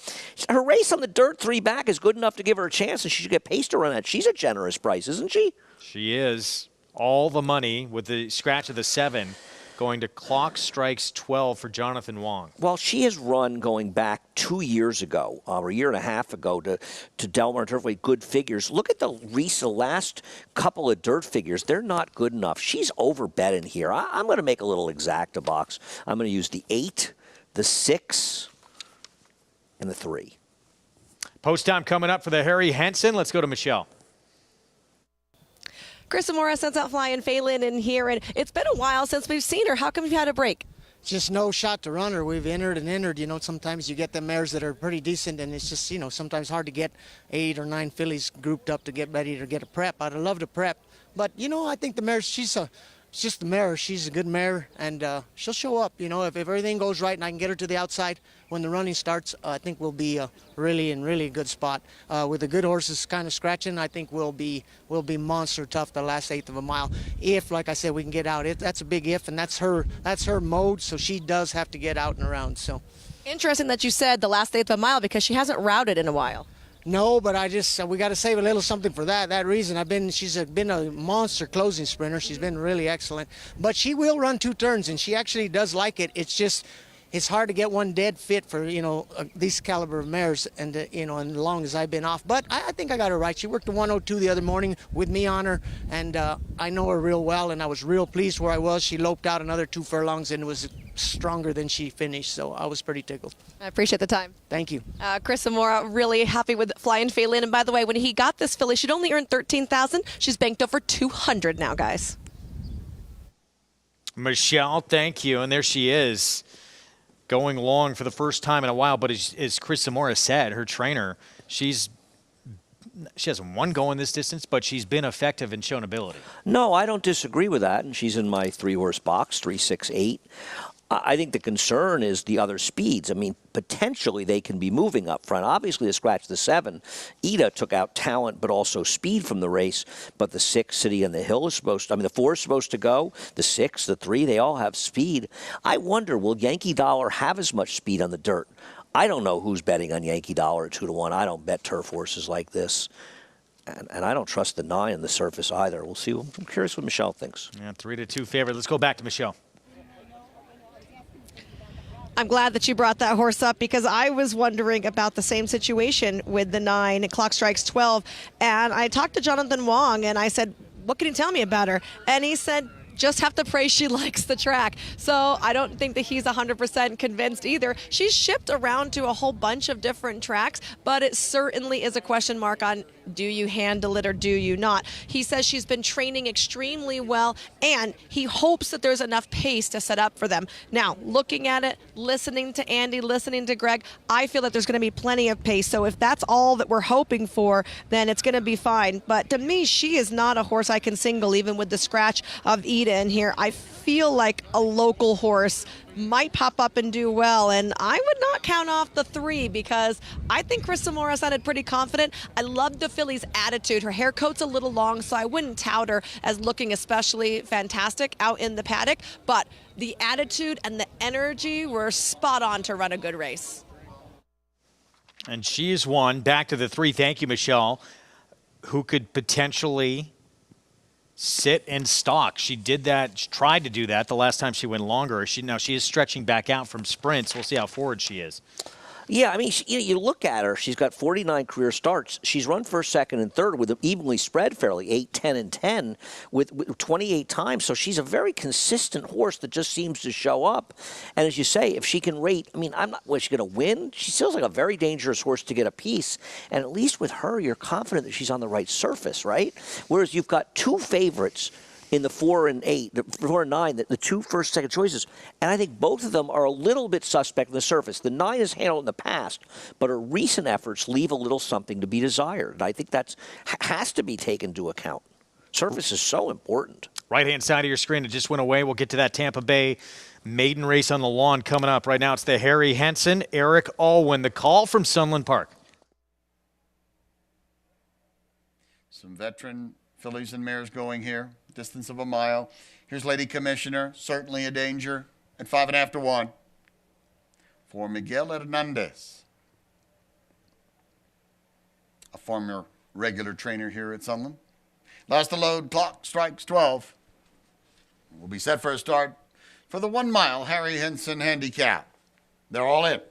Her race on the dirt 3 back is good enough to give her a chance, and she should get paced to run at. She's a generous price, isn't she? She is. All the money with the scratch of the 7 going to Clock Strikes 12 for Jonathan Wong. Well, she has run going back 2 years ago, or a year and a half ago, to Delmar Turf with good figures. Look at the last couple of dirt figures. They're not good enough. She's overbet in here. I'm going to make a little exacta box. I'm going to use the 8, the 6, and the 3. Post time coming up for the Harry Henson. Let's go to Michelle. Chris Amora sends out Flying Phelan in here, and it's been a while since we've seen her. How come you've had a break? Just no shot to run her. We've entered and entered. You know, sometimes you get the mares that are pretty decent, and it's just, you know, sometimes hard to get 8 or 9 fillies grouped up to get ready to get a prep. I'd love to prep. But, you know, I think the mare, she's a it's just the mare. She's a good mare, and she'll show up. You know, if everything goes right and I can get her to the outside when the running starts, I think we'll be really in really good spot. With the good horses kind of scratching, I think we'll be monster tough the last eighth of a mile. If, like I said, we can get out. That's a big if, and that's her mode. So she does have to get out and around. So Interesting that you said the last eighth of a mile because she hasn't routed in a while. no, but I just we got to save a little something for that reason. She's been a monster closing sprinter. She's been really excellent, but she will run 2 turns, and she actually does like it. It's just it's hard to get one dead fit for these caliber of mares, and and as long as I've been off. But I think I got her right. She worked the 102 the other morning with me on her, and I know her real well, and I was real pleased where I was. She loped out another 2 furlongs and was stronger than she finished, so I was pretty tickled. I appreciate the time. Thank you. Chris Zamora, really happy with Flying Phelan. And by the way, when he got this filly, she'd only earned $13,000. She's banked over $200 now, guys. Michelle, thank you. And there she is, going long for the first time in a while. But as Chris Zamora said, her trainer, she hasn't won going this distance, but she's been effective and shown ability. No, I don't disagree with that, and she's in my 3-horse box, 3, 6, 8. I think the concern is the other speeds. I mean, potentially they can be moving up front. Obviously, to scratch the 7, Ida took out talent but also speed from the race. But the 6, City on the Hill, is supposed to, the 4 is supposed to go. The 6, the 3, they all have speed. I wonder, will Yankee Dollar have as much speed on the dirt? I don't know who's betting on Yankee Dollar at 2-1. I don't bet turf horses like this. And I don't trust the 9 on the surface either. We'll see. I'm curious what Michelle thinks. Yeah, 3-2 favorite. Let's go back to Michelle. I'm glad that you brought that horse up because I was wondering about the same situation with the 9. Clock strikes 12. And I talked to Jonathan Wong and I said, what can you tell me about her? And he said, just have to pray she likes the track. So I don't think that he's 100% convinced either. She's shipped around to a whole bunch of different tracks, but it certainly is a question mark on do you handle it or do you not. He says she's been training extremely well, and he hopes that there's enough pace to set up for them. Now, looking at it, listening to Andy, listening to Greg, I feel that there's going to be plenty of pace. So if that's all that we're hoping for, then it's going to be fine. But to me, she is not a horse I can single, even with the scratch of Ida in here. I feel like a local horse might pop up and do well, and I would not count off the 3 because I think Chris Zamora sounded pretty confident. I love the filly's attitude. Her hair coat's a little long, so I wouldn't tout her as looking especially fantastic out in the paddock, but the attitude and the energy were spot on to run a good race. And she's won. Back to the 3. Thank you, Michelle, who could potentially sit and stalk. She did that, she tried to do that the last time she went longer. Now she is stretching back out from sprints. We'll see how forward she is. Yeah, I mean, you look at her, she's got 49 career starts. She's run first, second, and third with them evenly spread fairly, 8, 10, and 10 with 28 times. So she's a very consistent horse that just seems to show up. And as you say, if she can rate, I mean, was she going to win? She feels like a very dangerous horse to get a piece. And at least with her, you're confident that she's on the right surface, right? Whereas you've got 2 favorites in the 4 and 8, the 4 and 9, the 2 first, second choices. And I think both of them are a little bit suspect on the surface. The 9 is handled in the past, but her recent efforts leave a little something to be desired. And I think that has to be taken into account. Surface is so important. Right-hand side of your screen, it just went away. We'll get to that Tampa Bay maiden race on the lawn coming up. Right now, it's the Harry Henson, Eric Allwin. The call from Sunland Park. Some veteran fillies and mares going here. Distance of a mile. Here's Lady Commissioner, certainly a danger at 5.5 to 1 for Miguel Hernandez, a former regular trainer here at Sunland. Last to load, clock strikes 12. We'll be set for a start for the 1 mile Harry Henson handicap. They're all in.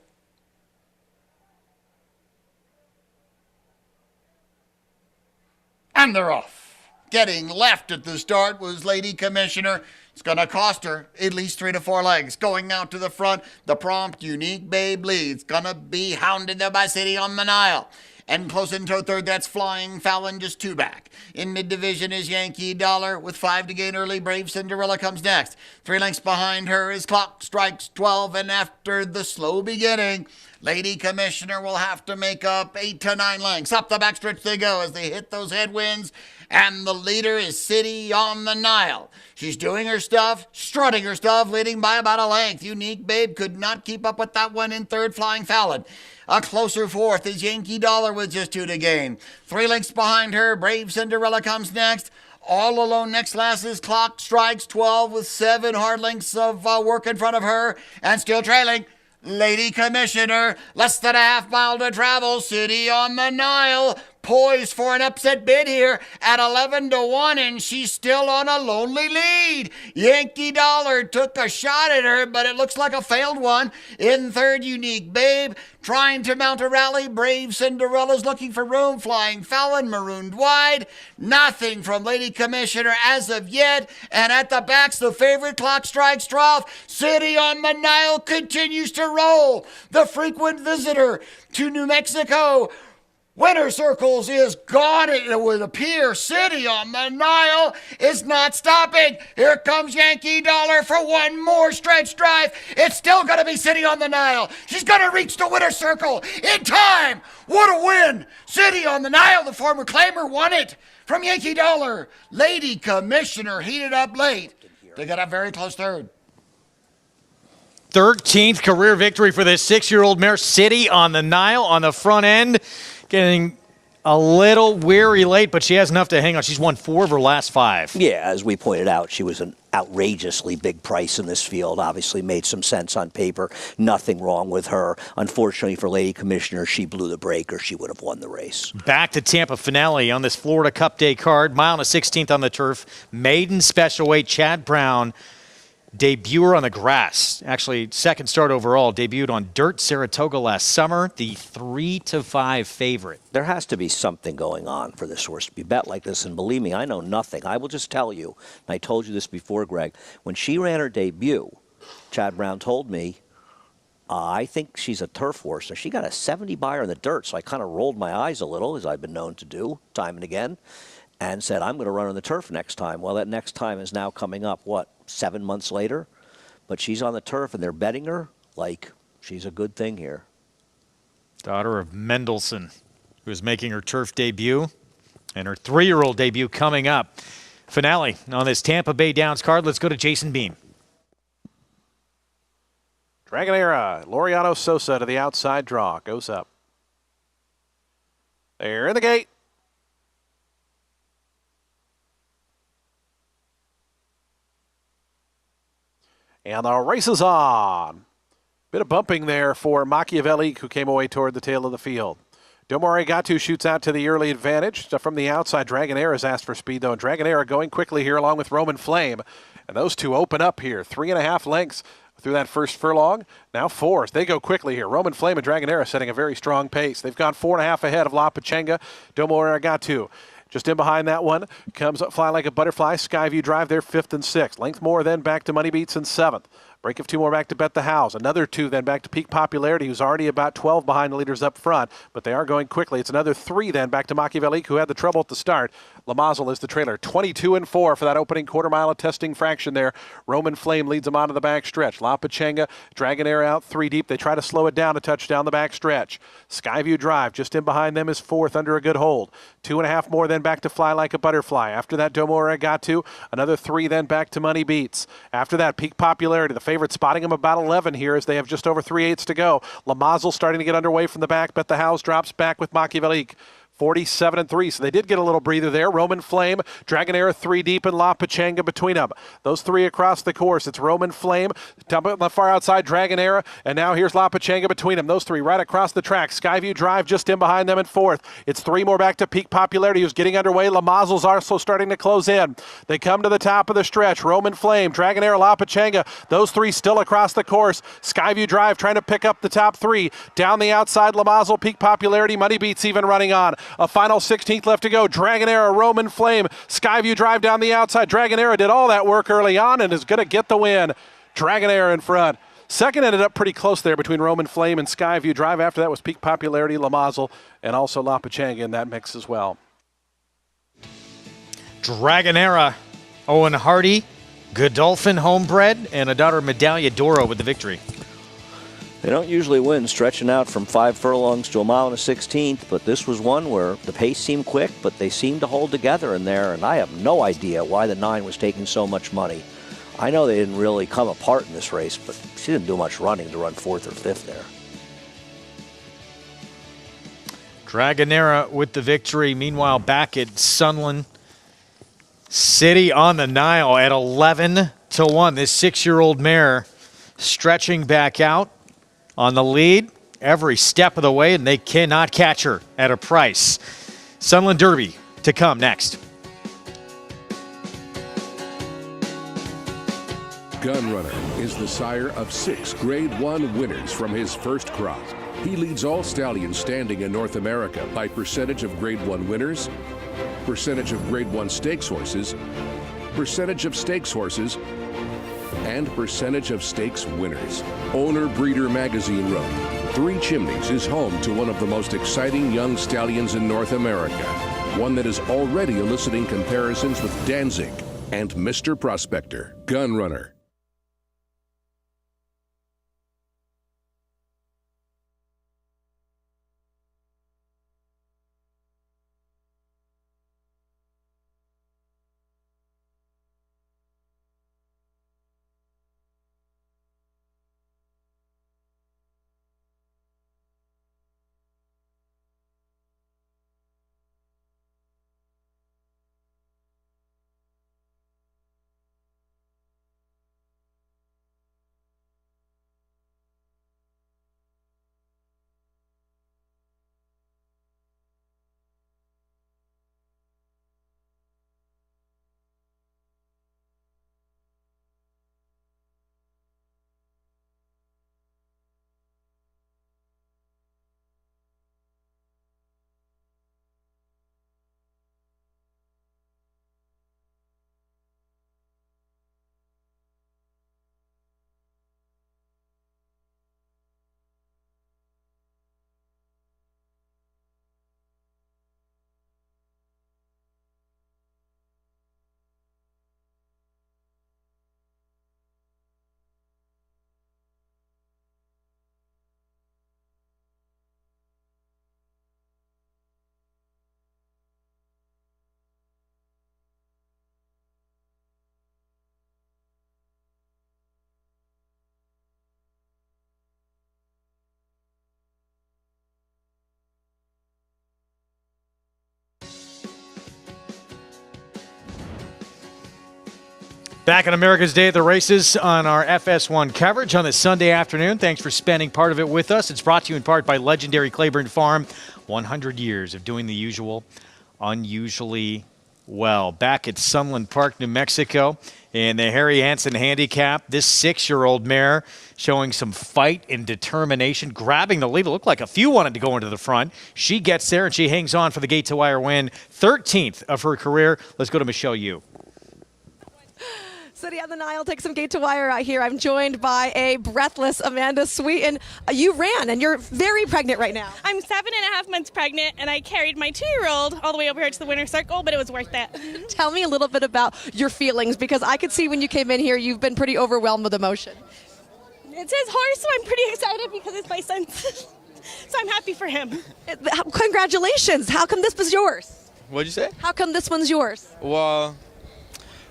And they're off. Getting left at the start was Lady Commissioner. It's going to cost her at least 3 to 4 legs. Going out to the front, the prompt, unique Babe leads. Going to be hounded there by City on the Nile. And close into third, that's Flying Fallon, just 2 back. In mid-division is Yankee Dollar with 5 to gain early. Brave Cinderella comes next. 3 lengths behind her is Clock Strikes 12, and after the slow beginning, Lady Commissioner will have to make up 8 to 9 lengths. Up the backstretch they go as they hit those headwinds, and the leader is City on the Nile. She's doing her stuff, strutting her stuff, leading by about a length. Unique Babe could not keep up with that one in third, Flying Fallon. A closer fourth is Yankee Dollar with just 2 to gain. 3 lengths behind her, Brave Cinderella comes next. All alone next last is Clock Strikes 12 with 7 hard lengths of work in front of her, and still trailing Lady Commissioner. Less than a half mile to travel. City on the Nile, poised for an upset bid here at 11 to 1, and she's still on a lonely lead. Yankee Dollar took a shot at her, but it looks like a failed one. In third, Unique Babe trying to mount a rally. Brave Cinderella's looking for room. Flying Fallon marooned wide. Nothing from Lady Commissioner as of yet, and at the backs, the favorite Clock Strikes 12. City on the Nile continues to roll. The frequent visitor to New Mexico Winter Circles is gone, it would appear. City on the Nile is not stopping. Here comes Yankee Dollar for one more stretch drive. It's still going to be City on the Nile. She's going to reach the Winter Circle in time. What a win. City on the Nile, the former claimer, won it from Yankee Dollar. Lady Commissioner heated up late. They got a very close third. 13th career victory for this 6-year-old mare, City on the Nile on the front end. Getting a little weary late, but she has enough to hang on. She's won 4 of her last 5. Yeah, as we pointed out, she was an outrageously big price in this field. Obviously made some sense on paper. Nothing wrong with her. Unfortunately for Lady Commissioner, she blew the brake or she would have won the race. Back to Tampa finale on this Florida Cup Day card. Mile and a 16th on the turf. Maiden special weight Chad Brown. Debuter on the grass. Actually, second start overall. Debuted on dirt Saratoga last summer. The 3-5 favorite. There has to be something going on for this horse to be bet like this. And believe me, I know nothing. I will just tell you, and I told you this before, Greg, when she ran her debut, Chad Brown told me, I think she's a turf horse. So she got a 70 buyer in the dirt. So I kind of rolled my eyes a little, as I've been known to do time and again, and said, I'm going to run on the turf next time. Well, that next time is now coming up, 7 months later? But she's on the turf, and they're betting her like she's a good thing here. Daughter of Mendelssohn, who is making her turf debut, and her 3-year-old debut coming up. Finale on this Tampa Bay Downs card. Let's go to Jason Bean. Dragonera, Laureano Sosa to the outside draw. Goes up. They're in the gate. And the race is on. Bit of bumping there for Machiavelli, who came away toward the tail of the field. Domore Gatu shoots out to the early advantage. From the outside, Dragonera has asked for speed, though. And Dragonera going quickly here along with Roman Flame. And those two open up here. 3.5 lengths through that first furlong. Now 4. They go quickly here. Roman Flame and Dragonera setting a very strong pace. They've gone 4.5 ahead of La Pachenga. Domore Gatu. Just in behind that one comes Fly Like a Butterfly. Skyview Drive there, 5th and 6th. Length more then back to Money Beats in 7th. Break of 2 more back to Bet the House. Another 2 then back to Peak Popularity, who's already about 12 behind the leaders up front, but they are going quickly. It's another 3 then back to Machiavelli, who had the trouble at the start. Lamazel is the trailer. 22 and 4 for that opening quarter mile of testing fraction there. Roman Flame leads them onto the back stretch. La Pachenga, Dragonera out 3 deep. They try to slow it down a touch down the back stretch. Skyview Drive just in behind them is 4th under a good hold. 2.5 more then back to Fly Like a Butterfly. After that, Domore Gatu. Another 3 then back to Money Beats. After that, Peak Popularity. The favorite spotting him about 11 here as they have just over 3/8 to go. Lamazel starting to get underway from the back. Bet the House drops back with Machiavelli. 47 and 3, so they did get a little breather there. Roman Flame, Dragonera 3 deep, and La Pachenga between them. Those 3 across the course. It's Roman Flame, on the far outside, Dragonera, and now here's La Pachenga between them. Those 3 right across the track. Skyview Drive just in behind them in 4th. It's 3 more back to Peak Popularity, who's getting underway. Lamazel's also starting to close in. They come to the top of the stretch. Roman Flame, Dragonera, La Pachenga. Those 3 still across the course. Skyview Drive trying to pick up the top 3. Down the outside, Lamazel, Peak Popularity, Money Beats even running on. A final 16th left to go. Dragonera, Roman Flame, Skyview Drive down the outside. Dragonera did all that work early on and is going to get the win. Dragonera in front. Second ended up pretty close there between Roman Flame and Skyview Drive. After that was Peak Popularity, La Mazel, and also La Pachanga in that mix as well. Dragonera, Owen Hardy, Godolphin Homebred, and a daughter Medaglia Doro with the victory. They don't usually win stretching out from 5 furlongs to a mile and a 16th, but this was one where the pace seemed quick, but they seemed to hold together in there, and I have no idea why the 9 was taking so much money. I know they didn't really come apart in this race, but she didn't do much running to run 4th or 5th there. Dragonera with the victory. Meanwhile, back at Sunland, City on the Nile at 11-1. This 6-year-old mare stretching back out on the lead every step of the way, and they cannot catch her at a price. Sunland Derby to come next. Gunrunner is the sire of 6 Grade 1 winners from his first crop. He leads all stallions standing in North America by percentage of Grade 1 winners, percentage of Grade 1 stakes horses, percentage of stakes horses, and percentage of stakes winners. Owner Breeder Magazine wrote, 3 Chimneys is home to one of the most exciting young stallions in North America, one that is already eliciting comparisons with Danzig and Mr. Prospector. Gunrunner. Back on America's Day at the Races on our FS1 coverage on this Sunday afternoon. Thanks for spending part of it with us. It's brought to you in part by legendary Claiborne Farm. 100 years of doing the usual, unusually well. Back at Sunland Park, New Mexico, in the Harry Henson handicap, this 6-year-old mare showing some fight and determination, grabbing the lead. It looked like a few wanted to go into the front. She gets there, and she hangs on for the gate-to-wire win, 13th of her career. Let's go to Michelle Yu. City on the Nile, take some gate to wire out here. I'm joined by a breathless Amanda Sweeten. You ran, and you're very pregnant right now. I'm 7.5 months pregnant, and I carried my 2-year-old all the way over here to the winner's circle, but it was worth it. Tell me a little bit about your feelings, because I could see when you came in here, you've been pretty overwhelmed with emotion. It's his horse, so I'm pretty excited because it's my son's. So I'm happy for him. Congratulations. How come this was yours? What'd you say? How come this one's yours? Well,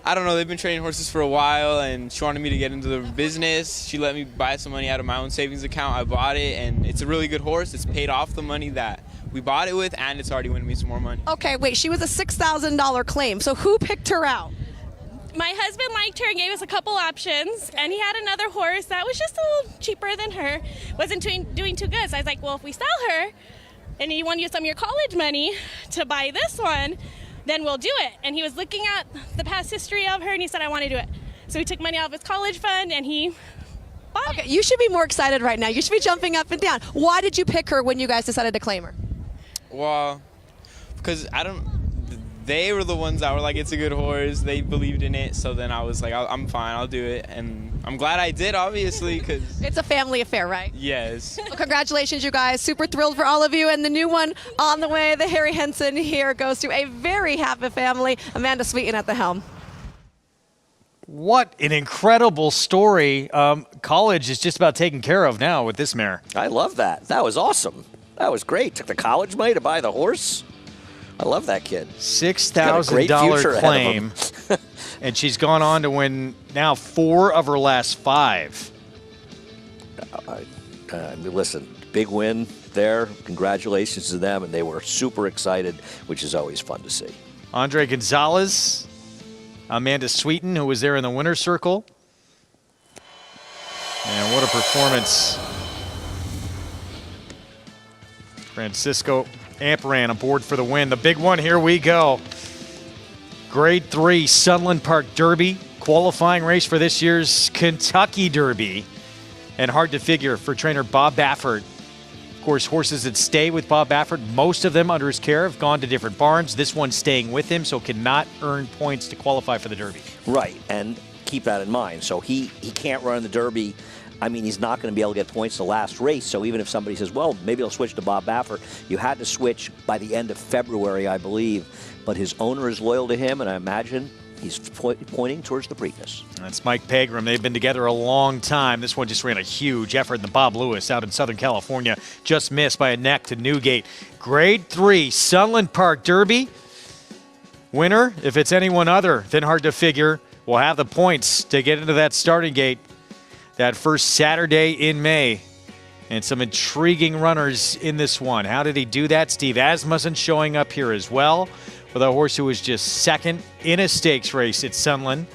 I don't know. They've been training horses for a while, and she wanted me to get into the business. She let me buy some money out of my own savings account. I bought it, and it's a really good horse. It's paid off the money that we bought it with, and it's already winning me some more money. Okay, wait. She was a $6,000 claim. So who picked her out? My husband liked her and gave us a couple options, and he had another horse that was just a little cheaper than her. Wasn't doing too good. So I was like, well, if we sell her, and you want to use some of your college money to buy this one, then we'll do it. And he was looking at the past history of her, and he said, I want to do it. So he took money out of his college fund, and he bought it. You should be more excited right now. You should be jumping up and down. Why did you pick her when you guys decided to claim her? Well, because they were the ones that were like, it's a good horse. They believed in it. So then I was like, I'm fine. I'll do it. And I'm glad I did, obviously, because It's a family affair, right? yes. Well, congratulations, you guys. Super thrilled for all of you. And the new one on the way, the Harry Henson here, goes to a very happy family. Amanda Sweeten at the helm. What an incredible story. College is just about taken care of now with this mare. I love that. That was awesome. That was great. Took the college money to buy the horse. I love that kid. $6,000 claim, and she's gone on to win now 4 of her last 5. Listen, big win there. Congratulations to them, and they were super excited, which is always fun to see. Andre Gonzalez, Amanda Sweeten, who was there in the winner's circle. And what a performance. Francisco Amperan aboard for the win. The big one, here we go. Grade 3 Sunland Park Derby, qualifying race for this year's Kentucky Derby. And hard to figure for trainer Bob Baffert. Of course, horses that stay with Bob Baffert, most of them under his care have gone to different barns. This one's staying with him, so cannot earn points to qualify for the Derby. Right, and keep that in mind. So he can't run the Derby. I mean, he's not going to be able to get points the last race. So even if somebody says, well, maybe I'll switch to Bob Baffert, you had to switch by the end of February, I believe. But his owner is loyal to him, and I imagine he's pointing towards the Preakness. That's Mike Pegram. They've been together a long time. This one just ran a huge effort in the Bob Lewis out in Southern California. Just missed by a neck to Newgate. Grade 3 Sunland Park Derby. Winner, if it's anyone other than hard to figure, will have the points to get into that starting gate that first Saturday in May. And some intriguing runners in this one. How did he do that? Steve Asmussen showing up here as well, with a horse who was just second in a stakes race at Sunland,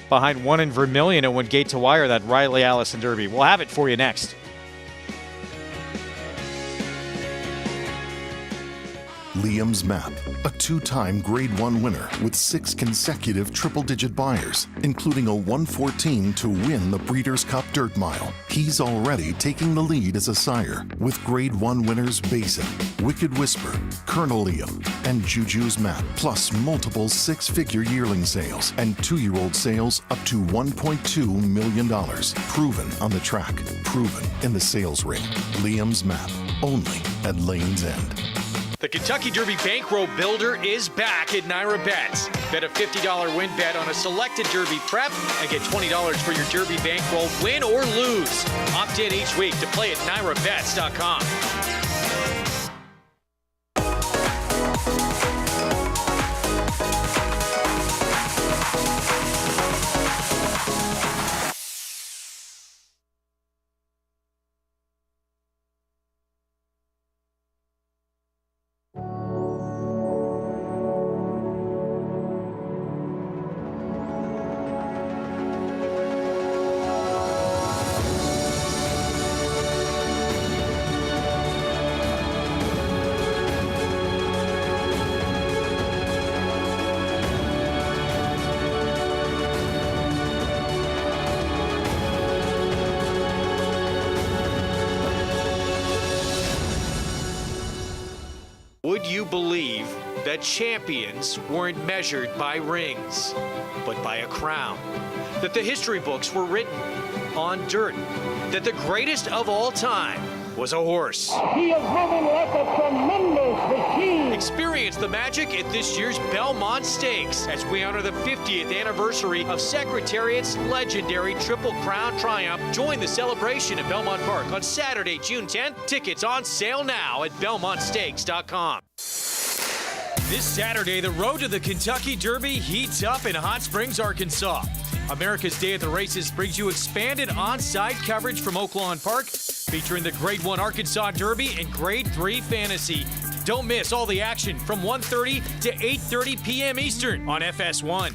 behind one in Vermilion and went gate to wire, that Riley Allison Derby. We'll have it for you next. Liam's Map, a 2-time Grade 1 winner with 6 consecutive triple-digit buyers, including a 114 to win the Breeders' Cup Dirt Mile. He's already taking the lead as a sire, with Grade 1 winners Basin, Wicked Whisper, Colonel Liam, and Juju's Map, plus multiple 6-figure yearling sales and 2-year-old sales up to $1.2 million. Proven on the track, proven in the sales ring. Liam's Map, only at Lane's End. The Kentucky Derby Bankroll Builder is back at Naira Bets. Bet a $50 win bet on a selected Derby prep and get $20 for your Derby Bankroll, win or lose. Opt in each week to play at NairaBets.com. Would you believe that champions weren't measured by rings, but by a crown? That the history books were written on dirt? That the greatest of all time was a horse? He is moving like a tremendous machine. Experience the magic at this year's Belmont Stakes as we honor the 50th anniversary of Secretariat's legendary Triple Crown Triumph. Join the celebration at Belmont Park on Saturday, June 10th. Tickets on sale now at BelmontStakes.com. This Saturday, the road to the Kentucky Derby heats up in Hot Springs, Arkansas. America's Day at the Races brings you expanded on-site coverage from Oaklawn Park, featuring the Grade 1 Arkansas Derby and Grade 3 Fantasy. Don't miss all the action from 1:30 to 8:30 p.m. Eastern on FS1.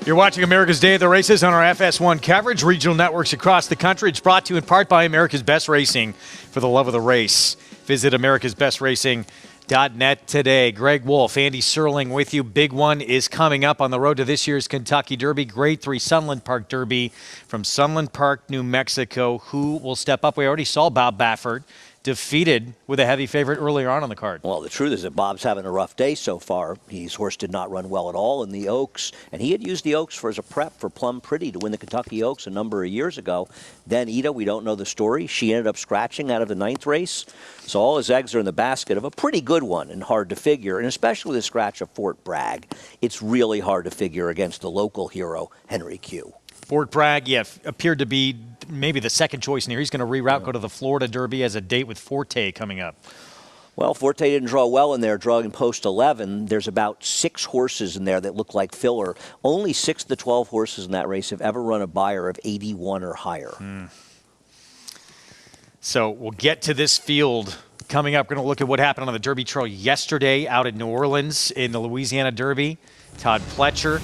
You're watching America's Day at the Races on our FS1 coverage. Regional networks across the country. It's brought to you in part by America's Best Racing. For the love of the race, visit americasbestracing.net today. Greg Wolf, Andy Serling with you. Big one is coming up on the road to this year's Kentucky Derby, Grade 3 Sunland Park Derby from Sunland Park, New Mexico. Who will step up? We already saw Bob Baffert defeated with a heavy favorite earlier on the card. Well, the truth is that Bob's having a rough day so far. His horse did not run well at all in the Oaks, and he had used the Oaks as a prep for Plum Pretty to win the Kentucky Oaks a number of years ago. Then Ida, we don't know the story. She ended up scratching out of the 9th race, so all his eggs are in the basket of a pretty good one and hard to figure, and especially with the scratch of Fort Bragg, it's really hard to figure against the local hero, Henry Q. Fort Bragg, appeared to be maybe the second choice in here. He's going to reroute, go to the Florida Derby as a date with Forte coming up. Well, Forte didn't draw well in there, drawing post 11. There's about 6 horses in there that look like filler. Only 6 of the 12 horses in that race have ever run a buyer of 81 or higher. So we'll get to this field coming up. We're going to look at what happened on the Derby Trail yesterday out in New Orleans in the Louisiana Derby. Todd Pletcher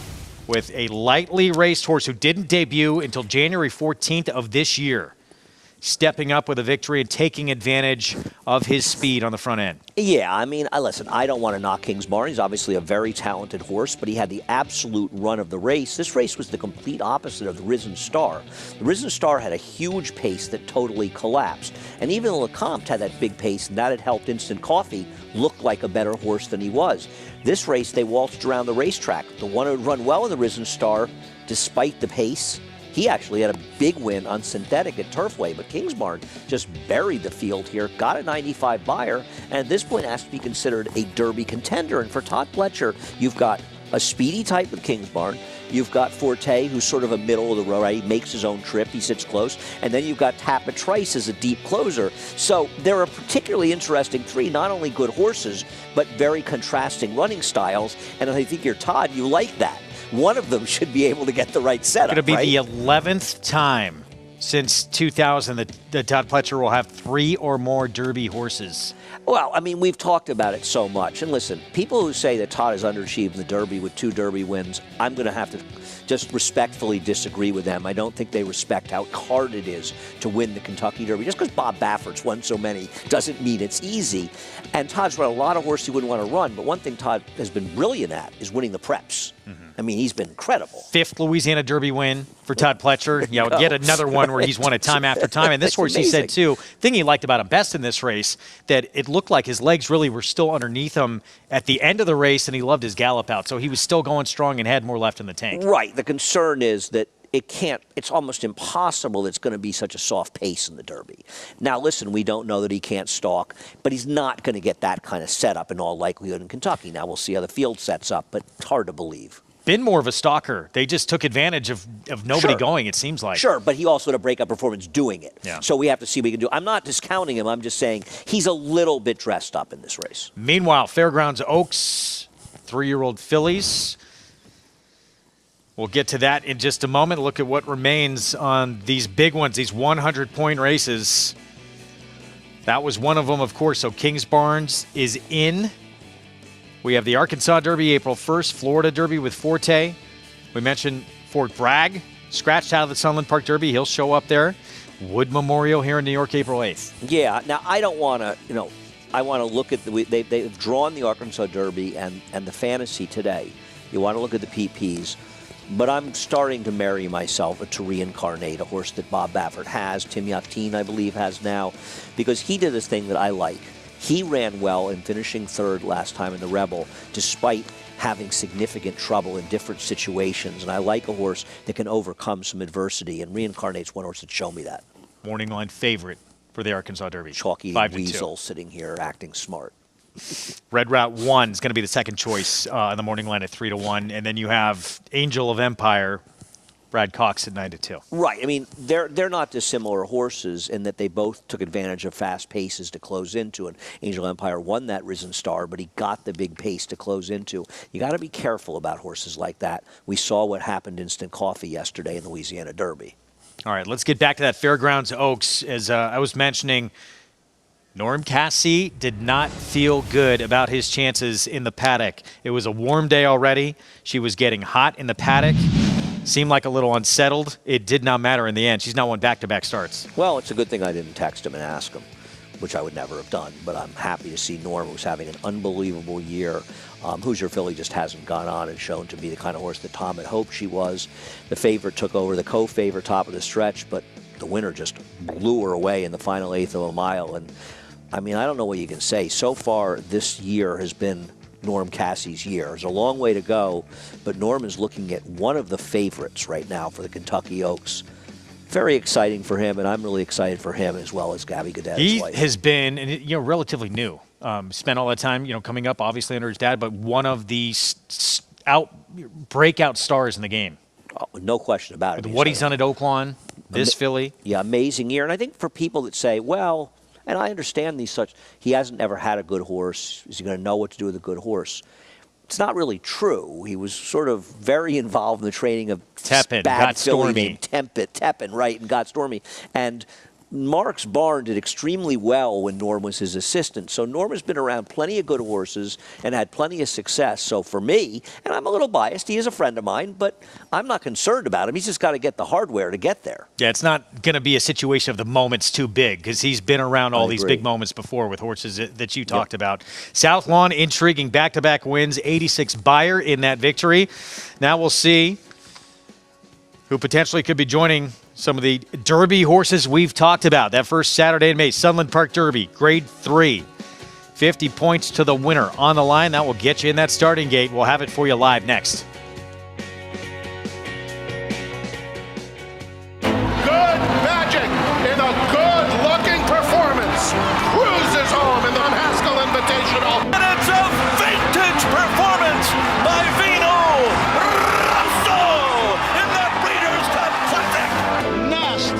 with a lightly raced horse who didn't debut until January 14th of this year, stepping up with a victory and taking advantage of his speed on the front end. Yeah, I mean, listen, I don't want to knock Kingsbarn. He's obviously a very talented horse, but he had the absolute run of the race. This race was the complete opposite of the Risen Star. The Risen Star had a huge pace that totally collapsed. And even Lecomte had that big pace, and that had helped Instant Coffee look like a better horse than he was. This race, they waltzed around the racetrack. The one who had run well in the Risen Star, despite the pace, he actually had a big win on synthetic at Turfway, but Kingsbarn just buried the field here, got a 95 buyer, and at this point has to be considered a Derby contender. And for Todd Pletcher, you've got a speedy type with Kingsbarn. You've got Forte, who's sort of a middle of the road, right? He makes his own trip, he sits close. And then you've got Tappa Trice as a deep closer. So they're a particularly interesting 3, not only good horses, but very contrasting running styles. And I think you're Todd, you like that. One of them should be able to get the right setup, It's going to be the 11th time since 2000 that Todd Pletcher will have 3 or more Derby horses. Well, I mean, we've talked about it so much. And listen, people who say that Todd has underachieved in the Derby with 2 Derby wins, I'm going to have to just respectfully disagree with them. I don't think they respect how hard it is to win the Kentucky Derby. Just because Bob Baffert's won so many doesn't mean it's easy. And Todd's run a lot of horses he wouldn't want to run, but one thing Todd has been brilliant at is winning the preps. I mean, he's been incredible. 5th Louisiana Derby win for Todd Pletcher. Yet another one where he's won it time after time. And this horse, he said, too, thing he liked about him best in this race, that it looked like his legs really were still underneath him at the end of the race, and he loved his gallop out. So he was still going strong and had more left in the tank. Right. The concern is that it's almost impossible it's going to be such a soft pace in the Derby. Now, listen, we don't know that he can't stalk, but he's not going to get that kind of setup in all likelihood in Kentucky. Now, we'll see how the field sets up, but it's hard to believe. Been more of a stalker. They just took advantage of nobody going, it seems like. Sure, but he also had a breakup performance doing it. Yeah. So we have to see what he can do. I'm not discounting him. I'm just saying he's a little bit dressed up in this race. Meanwhile, Fairgrounds Oaks, 3-year-old fillies. We'll get to that in just a moment. Look at what remains on these big ones, these 100-point races. That was one of them, of course. So Kingsbarn is in. We have the Arkansas Derby April 1st, Florida Derby with Forte. We mentioned Fort Bragg, scratched out of the Sunland Park Derby. He'll show up there. Wood Memorial here in New York, April 8th. Yeah, now I don't want to, I want to look at they've drawn the Arkansas Derby and the fantasy today. You want to look at the PPs. But I'm starting to marry myself to reincarnate a horse that Bob Baffert has, Tim Yakteen, I believe, has now, because he did this thing that I like. He ran well in finishing 3rd last time in the Rebel, despite having significant trouble in different situations. And I like a horse that can overcome some adversity, and reincarnate's one horse that showed me that. Morning line favorite for the Arkansas Derby. Chalky Weasel sitting here acting smart. Red Route 1 is going to be the second choice in the morning line at 3-1. And then you have Angel of Empire, Brad Cox at 9-2. Right. I mean, they're not dissimilar horses in that they both took advantage of fast paces to close into. And Angel Empire won that Risen Star, but he got the big pace to close into. You got to be careful about horses like that. We saw what happened to Instant Coffee yesterday in the Louisiana Derby. All right, let's get back to that Fairgrounds Oaks. As I was mentioning, Norm Cassie did not feel good about his chances in the paddock. It was a warm day already. She was getting hot in the paddock. Seemed like a little unsettled. It did not matter in the end. She's not won back-to-back starts. Well, it's a good thing I didn't text him and ask him, which I would never have done. But I'm happy to see Norm, who's having an unbelievable year. Hoosier Filly just hasn't gone on and shown to be the kind of horse that Tom had hoped she was. The favorite took over the co-favorite top of the stretch, but the winner just blew her away in the final 1/8 of a mile. And I mean, I don't know what you can say. So far, this year has been Norm Cassie's year. There's a long way to go, but Norm is looking at one of the favorites right now for the Kentucky Oaks. Very exciting for him, and I'm really excited for him as well as Gabby Godet. He has been, relatively new. Spent all that time, coming up, obviously under his dad, but one of the breakout stars in the game. Oh, no question about it. With what he's done at Oaklawn, this filly. Yeah, amazing year. And I think for people that say, well, and I understand he hasn't ever had a good horse. Is he going to know what to do with a good horse? It's not really true. He was sort of very involved in the training of Tepin, bad Got filly Stormy. named Tepin, right, and Got Stormy. And Mark's barn did extremely well when Norm was his assistant. So Norm has been around plenty of good horses and had plenty of success. So for me, and I'm a little biased, he is a friend of mine, but I'm not concerned about him. He's just got to get the hardware to get there. Yeah, it's not going to be a situation of the moment's too big because he's been around all these big moments before with horses that you talked about. South Lawn, intriguing back-to-back wins, 86 Beyer in that victory. Now we'll see who potentially could be joining some of the Derby horses we've talked about. That first Saturday in May, Sunland Park Derby, Grade 3. 50 points to the winner on the line. That will get you in that starting gate. We'll have it for you live next. Good magic in a good-looking performance. Cruises home in the Haskell Invitational. And it's a vintage performance by Vino Rosso in the Breeders' Cup Classic. Nest,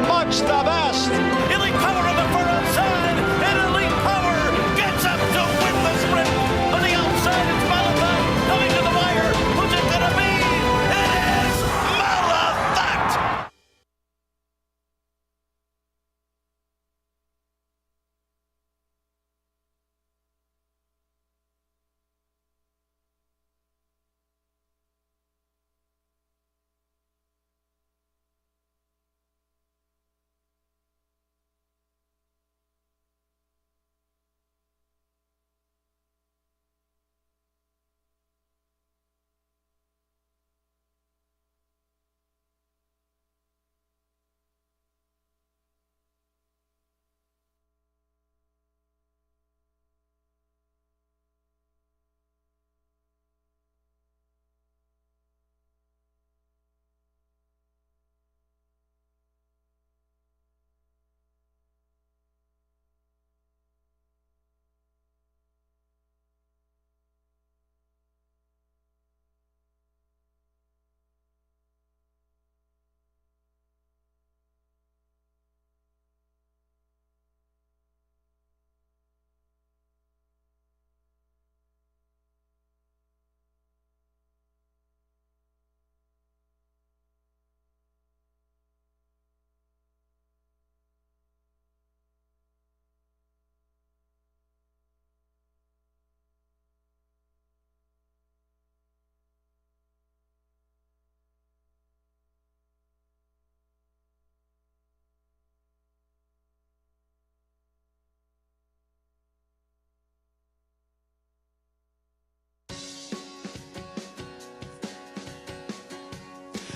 much the best. Elite Power on the far outside, and Elite Power gets up to win the sprint. On the outside, it's Malafat coming to the wire. Who's it going to be? It is Malafat.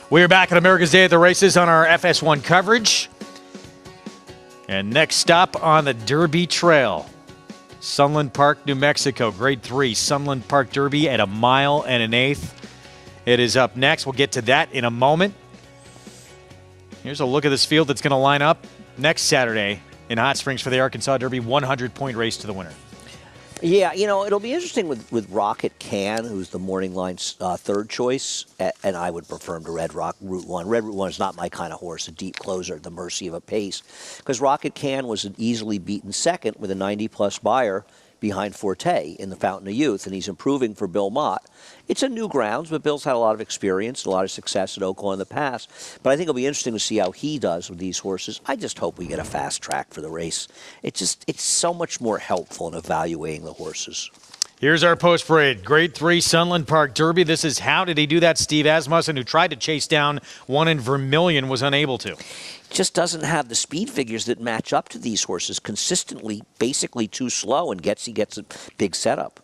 We are back at America's Day at the Races on our FS1 coverage. And next stop on the Derby Trail, Sunland Park, New Mexico, Grade 3, Sunland Park Derby at 1 1/8 miles. It is up next. We'll get to that in a moment. Here's a look at this field that's going to line up next Saturday in Hot Springs for the Arkansas Derby, 100-point race to the winner. Yeah, it'll be interesting with Rocket Can, who's the morning line's third choice, and I would prefer him to Red Route 1. Red Route 1 is not my kind of horse, a deep closer at the mercy of a pace, because Rocket Can was an easily beaten second with a 90-plus Beyer behind Forte in the Fountain of Youth, and he's improving for Bill Mott. It's a new grounds, but Bill's had a lot of experience, a lot of success at Oaklawn in the past. But I think it'll be interesting to see how he does with these horses. I just hope we get a fast track for the race. It's so much more helpful in evaluating the horses. Here's our post parade. Grade 3 Sunland Park Derby. This is How Did He Do That? Steve Asmussen, who tried to chase down one in Vermilion, was unable to. Just doesn't have the speed figures that match up to these horses. Consistently, basically too slow, and he gets a big setup.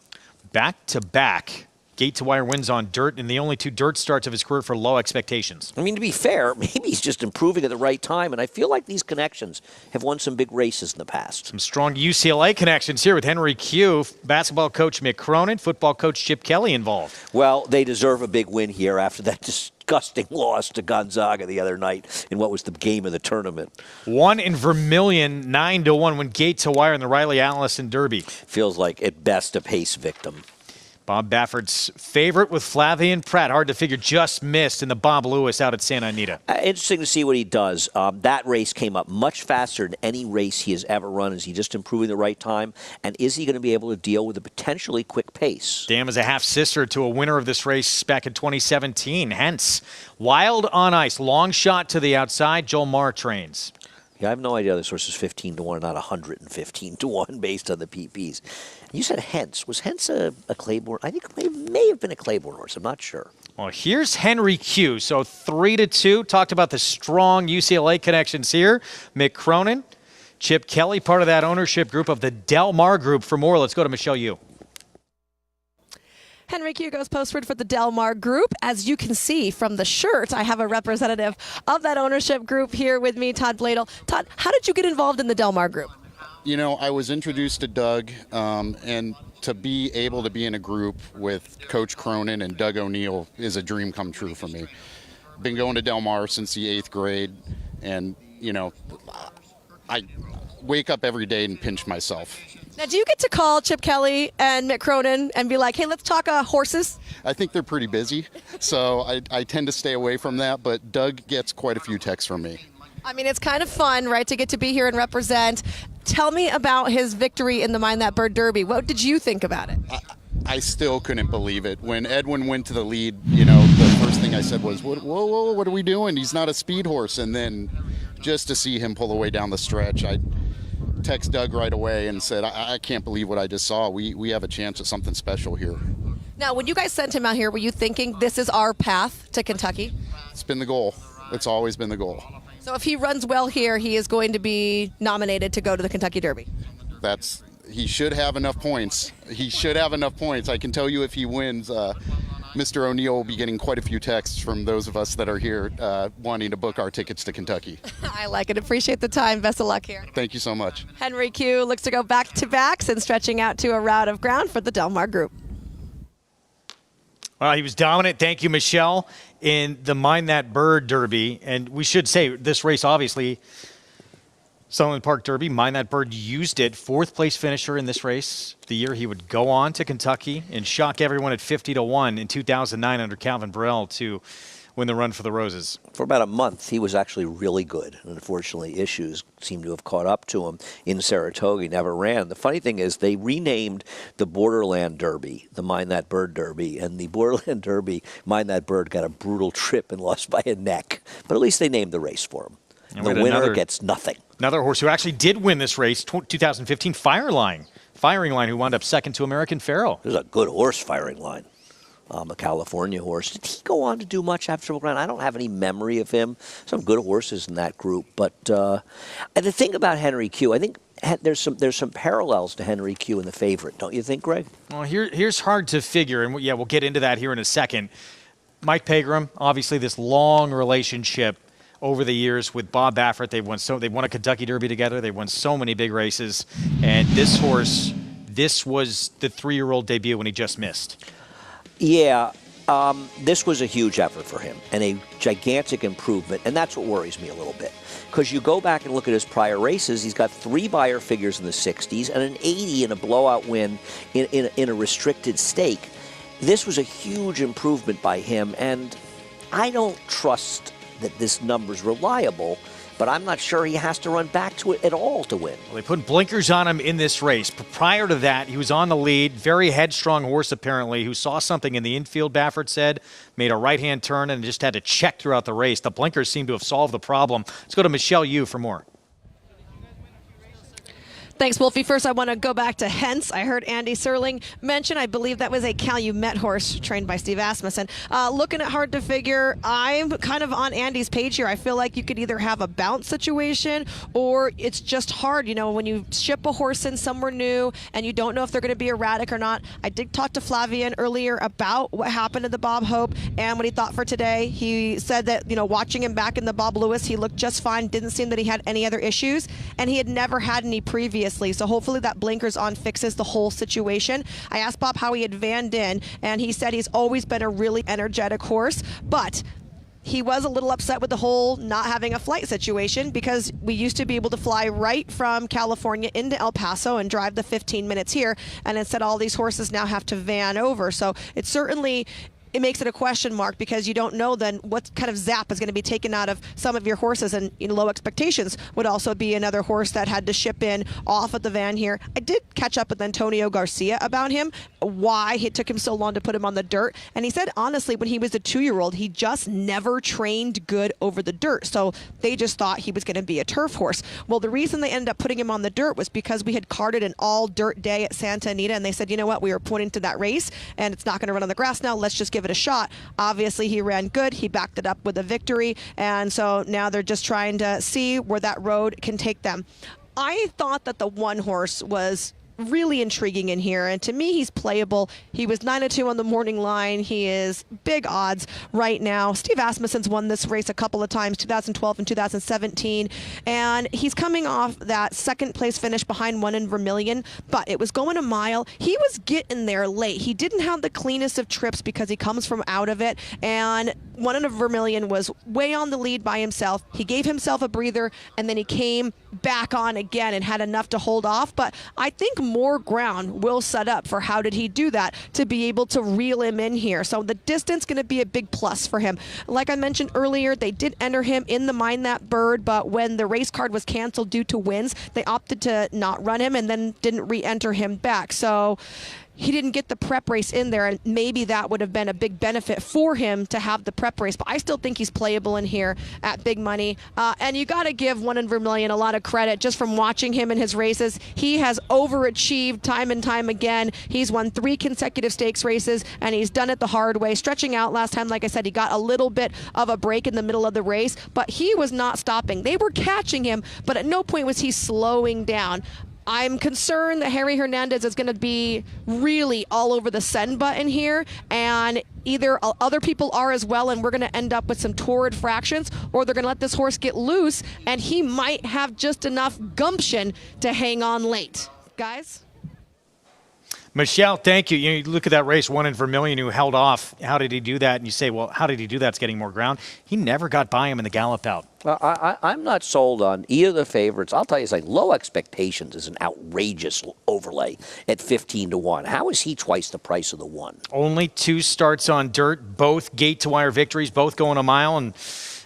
Back-to-back Gate to wire wins on dirt, and the only 2 dirt starts of his career for low expectations. I mean, to be fair, maybe he's just improving at the right time, and I feel like these connections have won some big races in the past. Some strong UCLA connections here with Henry Q, basketball coach Mick Cronin, football coach Chip Kelly involved. Well, they deserve a big win here after that disgusting loss to Gonzaga the other night in what was the game of the tournament. One in Vermilion, 9-1 when Gate to wire in the Riley Allison Derby. Feels like at best a pace victim. Bob Baffert's favorite with Flavian Pratt. Hard to figure, just missed in the Bob Lewis out at Santa Anita. Interesting to see what he does. That race came up much faster than any race he has ever run. Is he just improving the right time? And is he going to be able to deal with a potentially quick pace? Dam is a half-sister to a winner of this race back in 2017. Hence, Wild on Ice. Long shot to the outside. Joel Marr trains. Yeah, I have no idea this horse is 15-1, not 115-1 based on the PPs. You said Hence. Was Hence a Claiborne? I think it may have been a Claiborne horse. I'm not sure. Well, here's Henry Q. So 3-2. Talked about the strong UCLA connections here. Mick Cronin, Chip Kelly, part of that ownership group of the Del Mar Group. For more, let's go to Michelle Yu. Henry Q goes postward for the Del Mar Group. As you can see from the shirt, I have a representative of that ownership group here with me, Todd Bladel. Todd, how did you get involved in the Del Mar Group? You know, I was introduced to Doug, and to be able to be in a group with Coach Cronin and Doug O'Neill is a dream come true for me. Been going to Del Mar since the 8th grade, and, you know, I wake up every day and pinch myself. Now, do you get to call Chip Kelly and Mick Cronin and be like, hey, let's talk horses? I think they're pretty busy, so I tend to stay away from that, but Doug gets quite a few texts from me. I mean, it's kind of fun, right, to get to be here and represent. Tell me about his victory in the Mind That Bird Derby. What did you think about it? I still couldn't believe it. When Edwin went to the lead, you know, the first thing I said was, whoa, what are we doing? He's not a speed horse. And then just to see him pull away down the stretch, I text Doug right away and said, I can't believe what I just saw. We have a chance at something special here. Now, when you guys sent him out here, were you thinking this is our path to Kentucky? It's been the goal. It's always been the goal. So if he runs well here, he is going to be nominated to go to the Kentucky Derby. He should have enough points. He should have enough points. I can tell you if he wins, Mr. O'Neill will be getting quite a few texts from those of us that are here wanting to book our tickets to Kentucky. I like it. Appreciate the time. Best of luck here. Thank you so much. Henry Q looks to go back-to-backs and stretching out to a route of ground for the Del Mar Group. Well, he was dominant. Thank you, Michelle, in the Mind That Bird Derby. And we should say this race, obviously, Sunland Park Derby, Mind That Bird used it. 4th place finisher in this race the year he would go on to Kentucky and shock everyone at 50-1 in 2009 under Calvin Burrell to win the Run for the Roses. For about a month, he was actually really good. And unfortunately, issues seem to have caught up to him in Saratoga. He never ran. The funny thing is they renamed the Borderland Derby, the Mind That Bird Derby, and the Borderland Derby, Mind That Bird got a brutal trip and lost by a neck. But at least they named the race for him. And the winner gets nothing. Another horse who actually did win this race, 2015, Firing Line, who wound up second to American Pharoah. This is a good horse, Firing Line. A California horse. Did he go on to do much after Triple Crown? I don't have any memory of him. Some good horses in that group. But the thing about Henry Q, I think there's some parallels to Henry Q in the favorite, don't you think, Greg? Well, here's hard to figure, and we'll get into that here in a second. Mike Pegram, obviously this long relationship over the years with Bob Baffert. They won a Kentucky Derby together. They won so many big races. And this horse, this was the 3-year-old debut when he just missed. Yeah, this was a huge effort for him and a gigantic improvement, and that's what worries me a little bit. Because you go back and look at his prior races, he's got 3 Beyer figures in the 60s and an 80 in a blowout win in a restricted stake. This was a huge improvement by him, and I don't trust that this number's reliable, but I'm not sure he has to run back to it at all to win. Well, they put blinkers on him in this race. But prior to that, he was on the lead. Very headstrong horse, apparently, who saw something in the infield, Baffert said, made a right-hand turn and just had to check throughout the race. The blinkers seem to have solved the problem. Let's go to Michelle Yu for more. Thanks, Wolfie. First, I want to go back to Hence. I heard Andy Serling mention, I believe that was a Calumet horse trained by Steve Asmussen. Looking at Hard to Figure, I'm kind of on Andy's page here. I feel like you could either have a bounce situation or it's just hard. You know, when you ship a horse in somewhere new and you don't know if they're going to be erratic or not. I did talk to Flavian earlier about what happened to the Bob Hope and what he thought for today. He said that, you know, watching him back in the Bob Lewis, he looked just fine. Didn't seem that he had any other issues, and he had never had any previously. So hopefully that blinkers on fixes the whole situation. I asked Bob how he had vanned in, and he said he's always been a really energetic horse, but he was a little upset with the whole not having a flight situation because we used to be able to fly right from California into El Paso and drive the 15 minutes here, and instead all these horses now have to van over. So it's certainly, it makes it a question mark because you don't know then what kind of zap is going to be taken out of some of your horses, and Low Expectations would also be another horse that had to ship in off of the van here. I did catch up with Antonio Garcia about him, why it took him so long to put him on the dirt, and he said honestly when he was a 2-year-old he just never trained good over the dirt, so they just thought he was going to be a turf horse. Well, the reason they ended up putting him on the dirt was because we had carted an all dirt day at Santa Anita, and they said, you know what, we were pointing to that race and it's not going to run on the grass now, let's just give it a shot. Obviously he ran good, he backed it up with a victory, and so now they're just trying to see where that road can take them. I thought that the one horse was really intriguing in here, and to me he's playable. He was 9-2 on the morning line. He is big odds right now. Steve Asmussen's won this race a couple of times, 2012 and 2017, and he's coming off that second place finish behind One in Vermilion, but it was going a mile. He was getting there late. He didn't have the cleanest of trips because he comes from out of it, and One in Vermilion was way on the lead by himself. He gave himself a breather, and then he came back on again and had enough to hold off, but I think more ground will set up for how did he do that to be able to reel him in here. So the distance going to be a big plus for him. Like I mentioned earlier, they did enter him in the Mind That Bird, but when the race card was canceled due to wins, they opted to not run him and then didn't re-enter him back. So he didn't get the prep race in there, and maybe that would have been a big benefit for him to have the prep race. But I still think he's playable in here at big money. And you got to give One in Vermilion a lot of credit just from watching him in his races. He has overachieved time and time again. He's won 3 consecutive stakes races, and he's done it the hard way. Stretching out last time, like I said, he got a little bit of a break in the middle of the race, but he was not stopping. They were catching him, but at no point was he slowing down. I'm concerned that Harry Hernandez is going to be really all over the send button here, and either other people are as well, and we're going to end up with some torrid fractions, or they're going to let this horse get loose, and he might have just enough gumption to hang on late. Guys? Michelle, thank you. You look at that race, One in Vermilion, who held off. How did he do that? And you say, well, how did he do that? It's getting more ground. He never got by him in the gallop out. Well, I'm not sold on either of the favorites. I'll tell you something. Low Expectations is an outrageous overlay at 15-1. How is he twice the price of the one? Only 2 starts on dirt, both gate-to-wire victories, both going a mile, and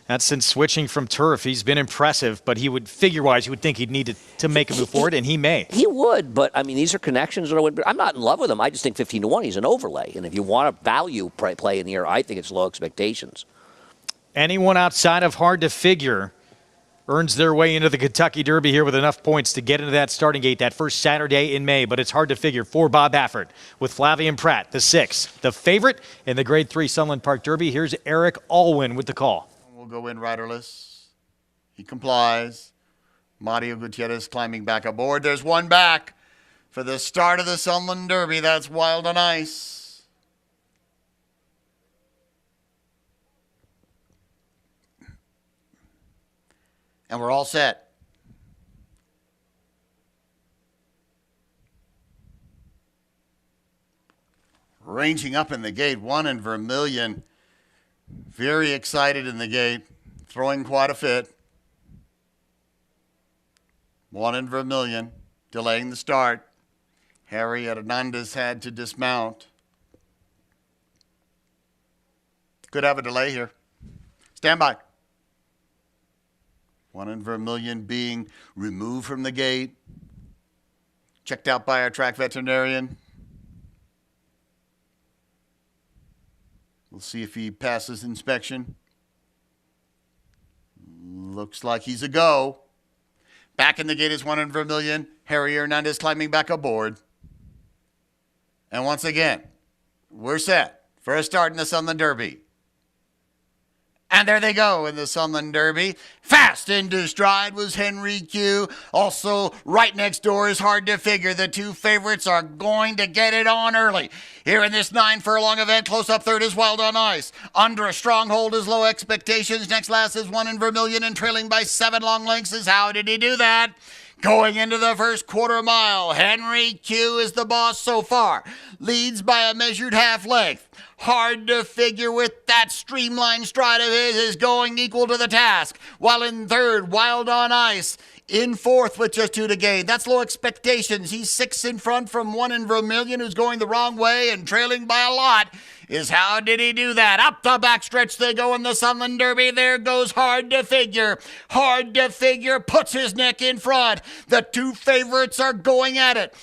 that's since switching from turf. He's been impressive, but he would, figure-wise, you would think he'd need to make a move forward, and he may. He would, but, I mean, these are connections. I'm not in love with him. I just think 15-1, he's an overlay. And if you want a value play in here, I think it's Low Expectations. Anyone outside of Hard to Figure earns their way into the Kentucky Derby here with enough points to get into that starting gate that first Saturday in May. But it's Hard to Figure for Bob Baffert with Flavian Pratt, the 6th, the favorite in the Grade 3 Sunland Park Derby. Here's Eric Allwin with the call. We'll go in riderless. He complies. Mario Gutierrez climbing back aboard. There's one back for the start of the Sunland Derby. That's Wild on Ice. And we're all set. Ranging up in the gate, One in Vermilion. Very excited in the gate, throwing quite a fit. One in Vermilion, delaying the start. Harry Hernandez had to dismount. Could have a delay here. Stand by. One in Vermilion being removed from the gate. Checked out by our track veterinarian. We'll see if he passes inspection. Looks like he's a go. Back in the gate is 1 in Vermilion. Harry Hernandez climbing back aboard. And once again, we're set for a start in the Sunland Derby. And there they go in the Sunland Derby. Fast into stride was Henry Q. Also, right next door is Hard to Figure. The two favorites are going to get it on early. Here in this 9 furlong event, close up third is Wild on Ice. Under a stronghold is Low Expectations. Next last is 1 in Vermilion, and trailing by 7 long lengths is How Did He Do That? Going into the first quarter mile, Henry Q is the boss so far. Leads by a measured half length. Hard to Figure with that streamlined stride of his is going equal to the task. While in third, Wild on Ice. In fourth with just 2 to gain. That's Low Expectations. He's 6 in front from 1 in Vermilion, who's going the wrong way and trailing by a lot. Is How Did He Do That? Up the backstretch they go in the Sunland Derby. There goes Hard to Figure. Hard to Figure puts his neck in front. The two favorites are going at it.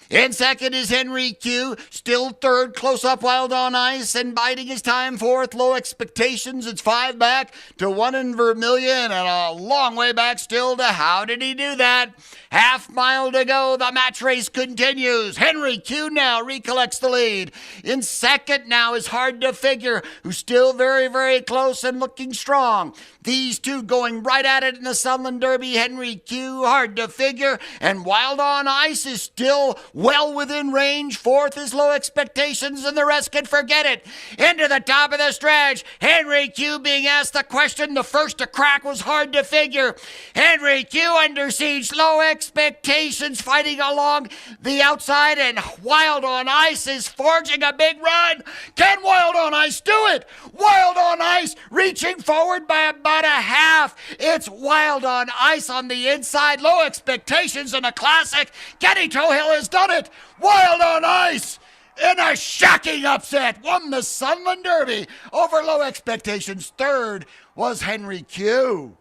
In second is Henry Q. Still third, close up Wild on Ice, and biding his time fourth, Low Expectations. It's 5 back to 1 in Vermilion, and a long way back still to How Did He Do That? Half mile to go. The match race continues. Henry Q now recollects the lead. In second now is Hard to Figure, who's still very, very close and looking strong. These two going right at it in the Sunland Derby. Henry Q, Hard to Figure, and Wild on Ice is still well within range. Fourth is Low Expectations, and the rest can forget it. Into the top of the stretch, Henry Q being asked the question. The first to crack was Hard to Figure. Henry Q under siege. Low Expectations fighting along the outside, and Wild on Ice is forging a big run. Can Wild on Ice do it? Wild on Ice reaching forward by about a half. It's Wild on Ice on the inside. Low Expectations in a classic. Kenny Tohill has done it. Wild on Ice in a shocking upset won the Sunland Derby over Low Expectations. Third was Henry Q.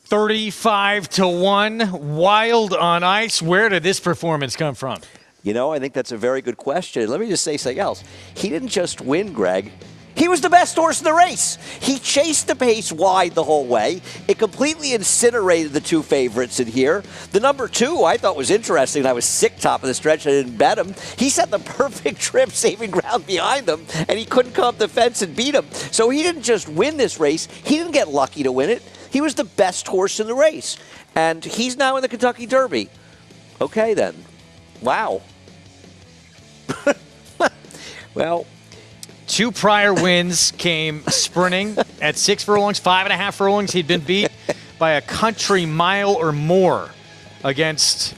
35-1, Wild on Ice. Where did this performance come from? You know, I think that's a very good question. Let me just say something else. He didn't just win, Greg. He was the best horse in the race. He chased the pace wide the whole way. It completely incinerated the two favorites in here. The number 2 I thought was interesting. I was sick top of the stretch. I didn't bet him. He set the perfect trip, saving ground behind him, and he couldn't come up the fence and beat him. So he didn't just win this race. He didn't get lucky to win it. He was the best horse in the race. And he's now in the Kentucky Derby. Okay, then. Wow. Well, 2 prior wins came sprinting at 6 furlongs, 5.5 furlongs. He'd been beat by a country mile or more against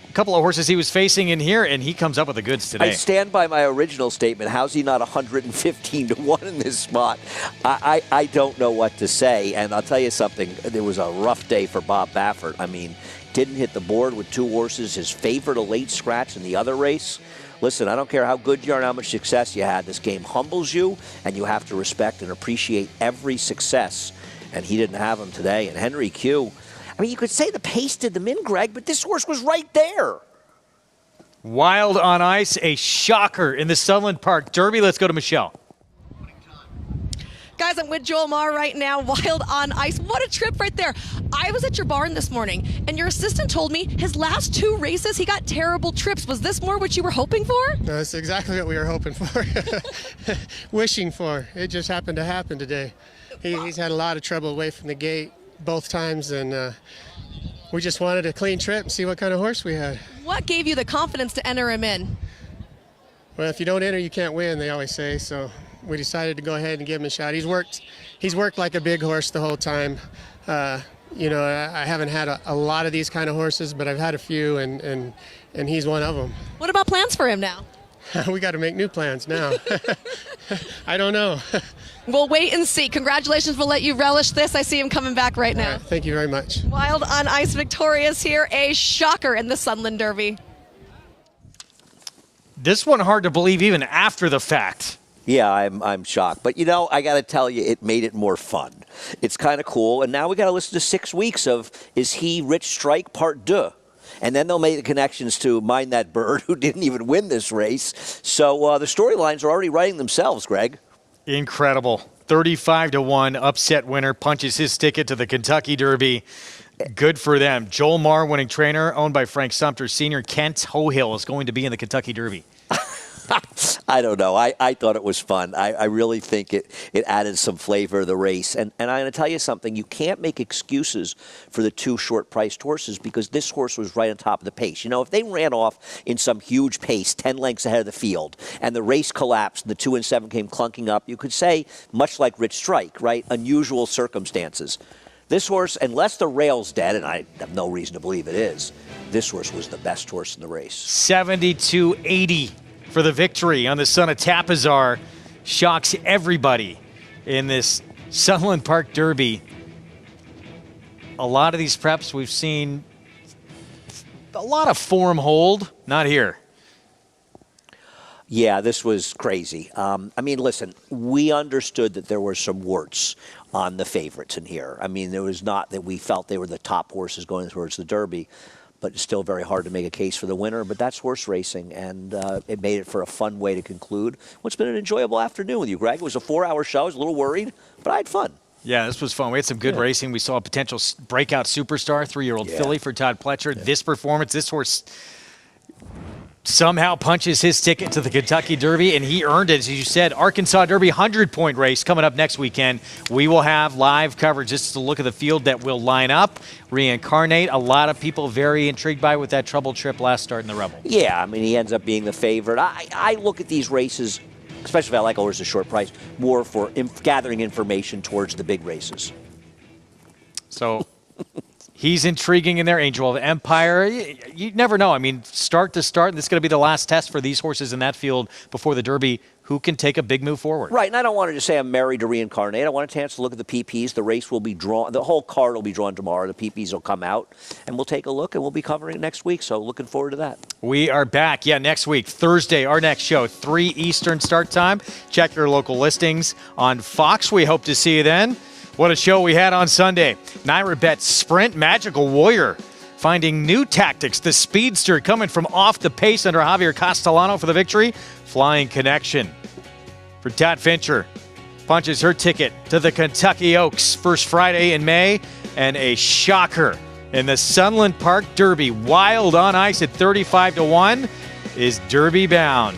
a couple of horses he was facing in here, and he comes up with the goods today. I stand by my original statement. How's he not 115-1 in this spot? I don't know what to say, and I'll tell you something. There was a rough day for Bob Baffert. I mean, didn't hit the board with 2 horses. His favorite, a late scratch in the other race. Listen, I don't care how good you are and how much success you had. This game humbles you, and you have to respect and appreciate every success. And he didn't have them today. And Henry Q, I mean, you could say the pace did them in, Greg, but this horse was right there. Wild on Ice, a shocker in the Sunland Park Derby. Let's go to Michelle. Guys, I'm with Joel Marr right now. Wild on Ice. What a trip right there. I was at your barn this morning, and your assistant told me his last 2 races, he got terrible trips. Was this more what you were hoping for? No, that's exactly what we were hoping for. Wishing for. It just happened to happen today. He's had a lot of trouble away from the gate both times, and we just wanted a clean trip and see what kind of horse we had. What gave you the confidence to enter him in? Well, if you don't enter, you can't win, they always say, so we decided to go ahead and give him a shot. He's worked like a big horse the whole time. You know, I haven't had a lot of these kind of horses, but I've had a few, and he's one of them. What about plans for him now? We got to make new plans now. I don't know. We'll wait and see. Congratulations. We'll let you relish this. I see him coming back right now. Thank you very much. Wild on Ice victorious here. A shocker in the Sunland Derby. This one hard to believe even after the fact. Yeah, I'm shocked. But, you know, I got to tell you, it made it more fun. It's kind of cool. And now we got to listen to 6 weeks of Is He Rich Strike Part 2. And then they'll make the connections to Mind That Bird, who didn't even win this race. So the storylines are already writing themselves, Greg. Incredible. 35-1 upset winner, punches his ticket to the Kentucky Derby. Good for them. Joel Marr, winning trainer, owned by Frank Sumter Sr. Kent Hohill is going to be in the Kentucky Derby. I don't know. I thought it was fun. I really think it added some flavor to the race. And I'm going to tell you something. You can't make excuses for the two short-priced horses because this horse was right on top of the pace. You know, if they ran off in some huge pace, 10 lengths ahead of the field, and the race collapsed and the 2 and 7 came clunking up, you could say, much like Rich Strike, right? Unusual circumstances. This horse, unless the rail's dead, and I have no reason to believe it is, this horse was the best horse in the race. 72-80. For the victory on the son of Tapazar. Shocks everybody in this Sunland Park Derby. A lot of these preps we've seen a lot of form hold. Not here. Yeah, this was crazy. I mean, listen, we understood that there were some warts on the favorites in here. I mean, there was not that we felt they were the top horses going towards the Derby. But it's still very hard to make a case for the winner. But that's horse racing, and it made it for a fun way to conclude what's been an enjoyable afternoon with you, Greg. It was a 4-hour show. I was a little worried, but I had fun. Yeah, this was fun. We had some good racing. We saw a potential breakout superstar, 3-year-old filly for Todd Pletcher. This performance, this horse somehow punches his ticket to the Kentucky Derby, and he earned it. As you said, Arkansas Derby 100-point race coming up next weekend. We will have live coverage. This is a look at the field that will line up, reincarnate. A lot of people very intrigued by with that trouble trip last start in the Rebel. Yeah, I mean, he ends up being the favorite. I look at these races, especially if I like a horse at a short price, more for gathering information towards the big races. So he's intriguing in there. Angel of Empire. You never know. I mean, start to start, and this is going to be the last test for these horses in that field before the Derby. Who can take a big move forward? Right, and I don't want to just say I'm married to reincarnate. I want a chance to look at the PPs. The race will be drawn. The whole card will be drawn tomorrow. The PPs will come out, and we'll take a look, and we'll be covering it next week. So looking forward to that. We are back, next week, Thursday, our next show, 3 Eastern start time. Check your local listings on Fox. We hope to see you then. What a show we had on Sunday. Naira Bet Sprint, Magical Warrior, finding new tactics. The Speedster coming from off the pace under Javier Castellano for the victory. Flying Connection for Todd Fincher. Punches her ticket to the Kentucky Oaks first Friday in May. And a shocker in the Sunland Park Derby. Wild on ice at 35-1 is Derby bound.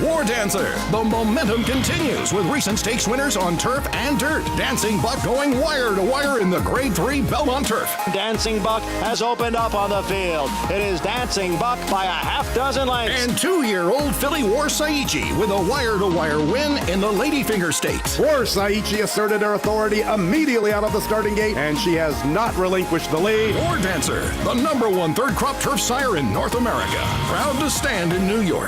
War Dancer. The momentum continues with recent stakes winners on turf and dirt. Dancing Buck going wire to wire in the Grade 3 Belmont Turf. Dancing Buck has opened up on the field. It is Dancing Buck by a half dozen lengths. And 2-year-old filly War Saichi with a wire-to-wire win in the Ladyfinger Stakes. War Saichi asserted her authority immediately out of the starting gate, and she has not relinquished the lead. War Dancer, the #1 third crop turf sire in North America. Proud to stand in New York.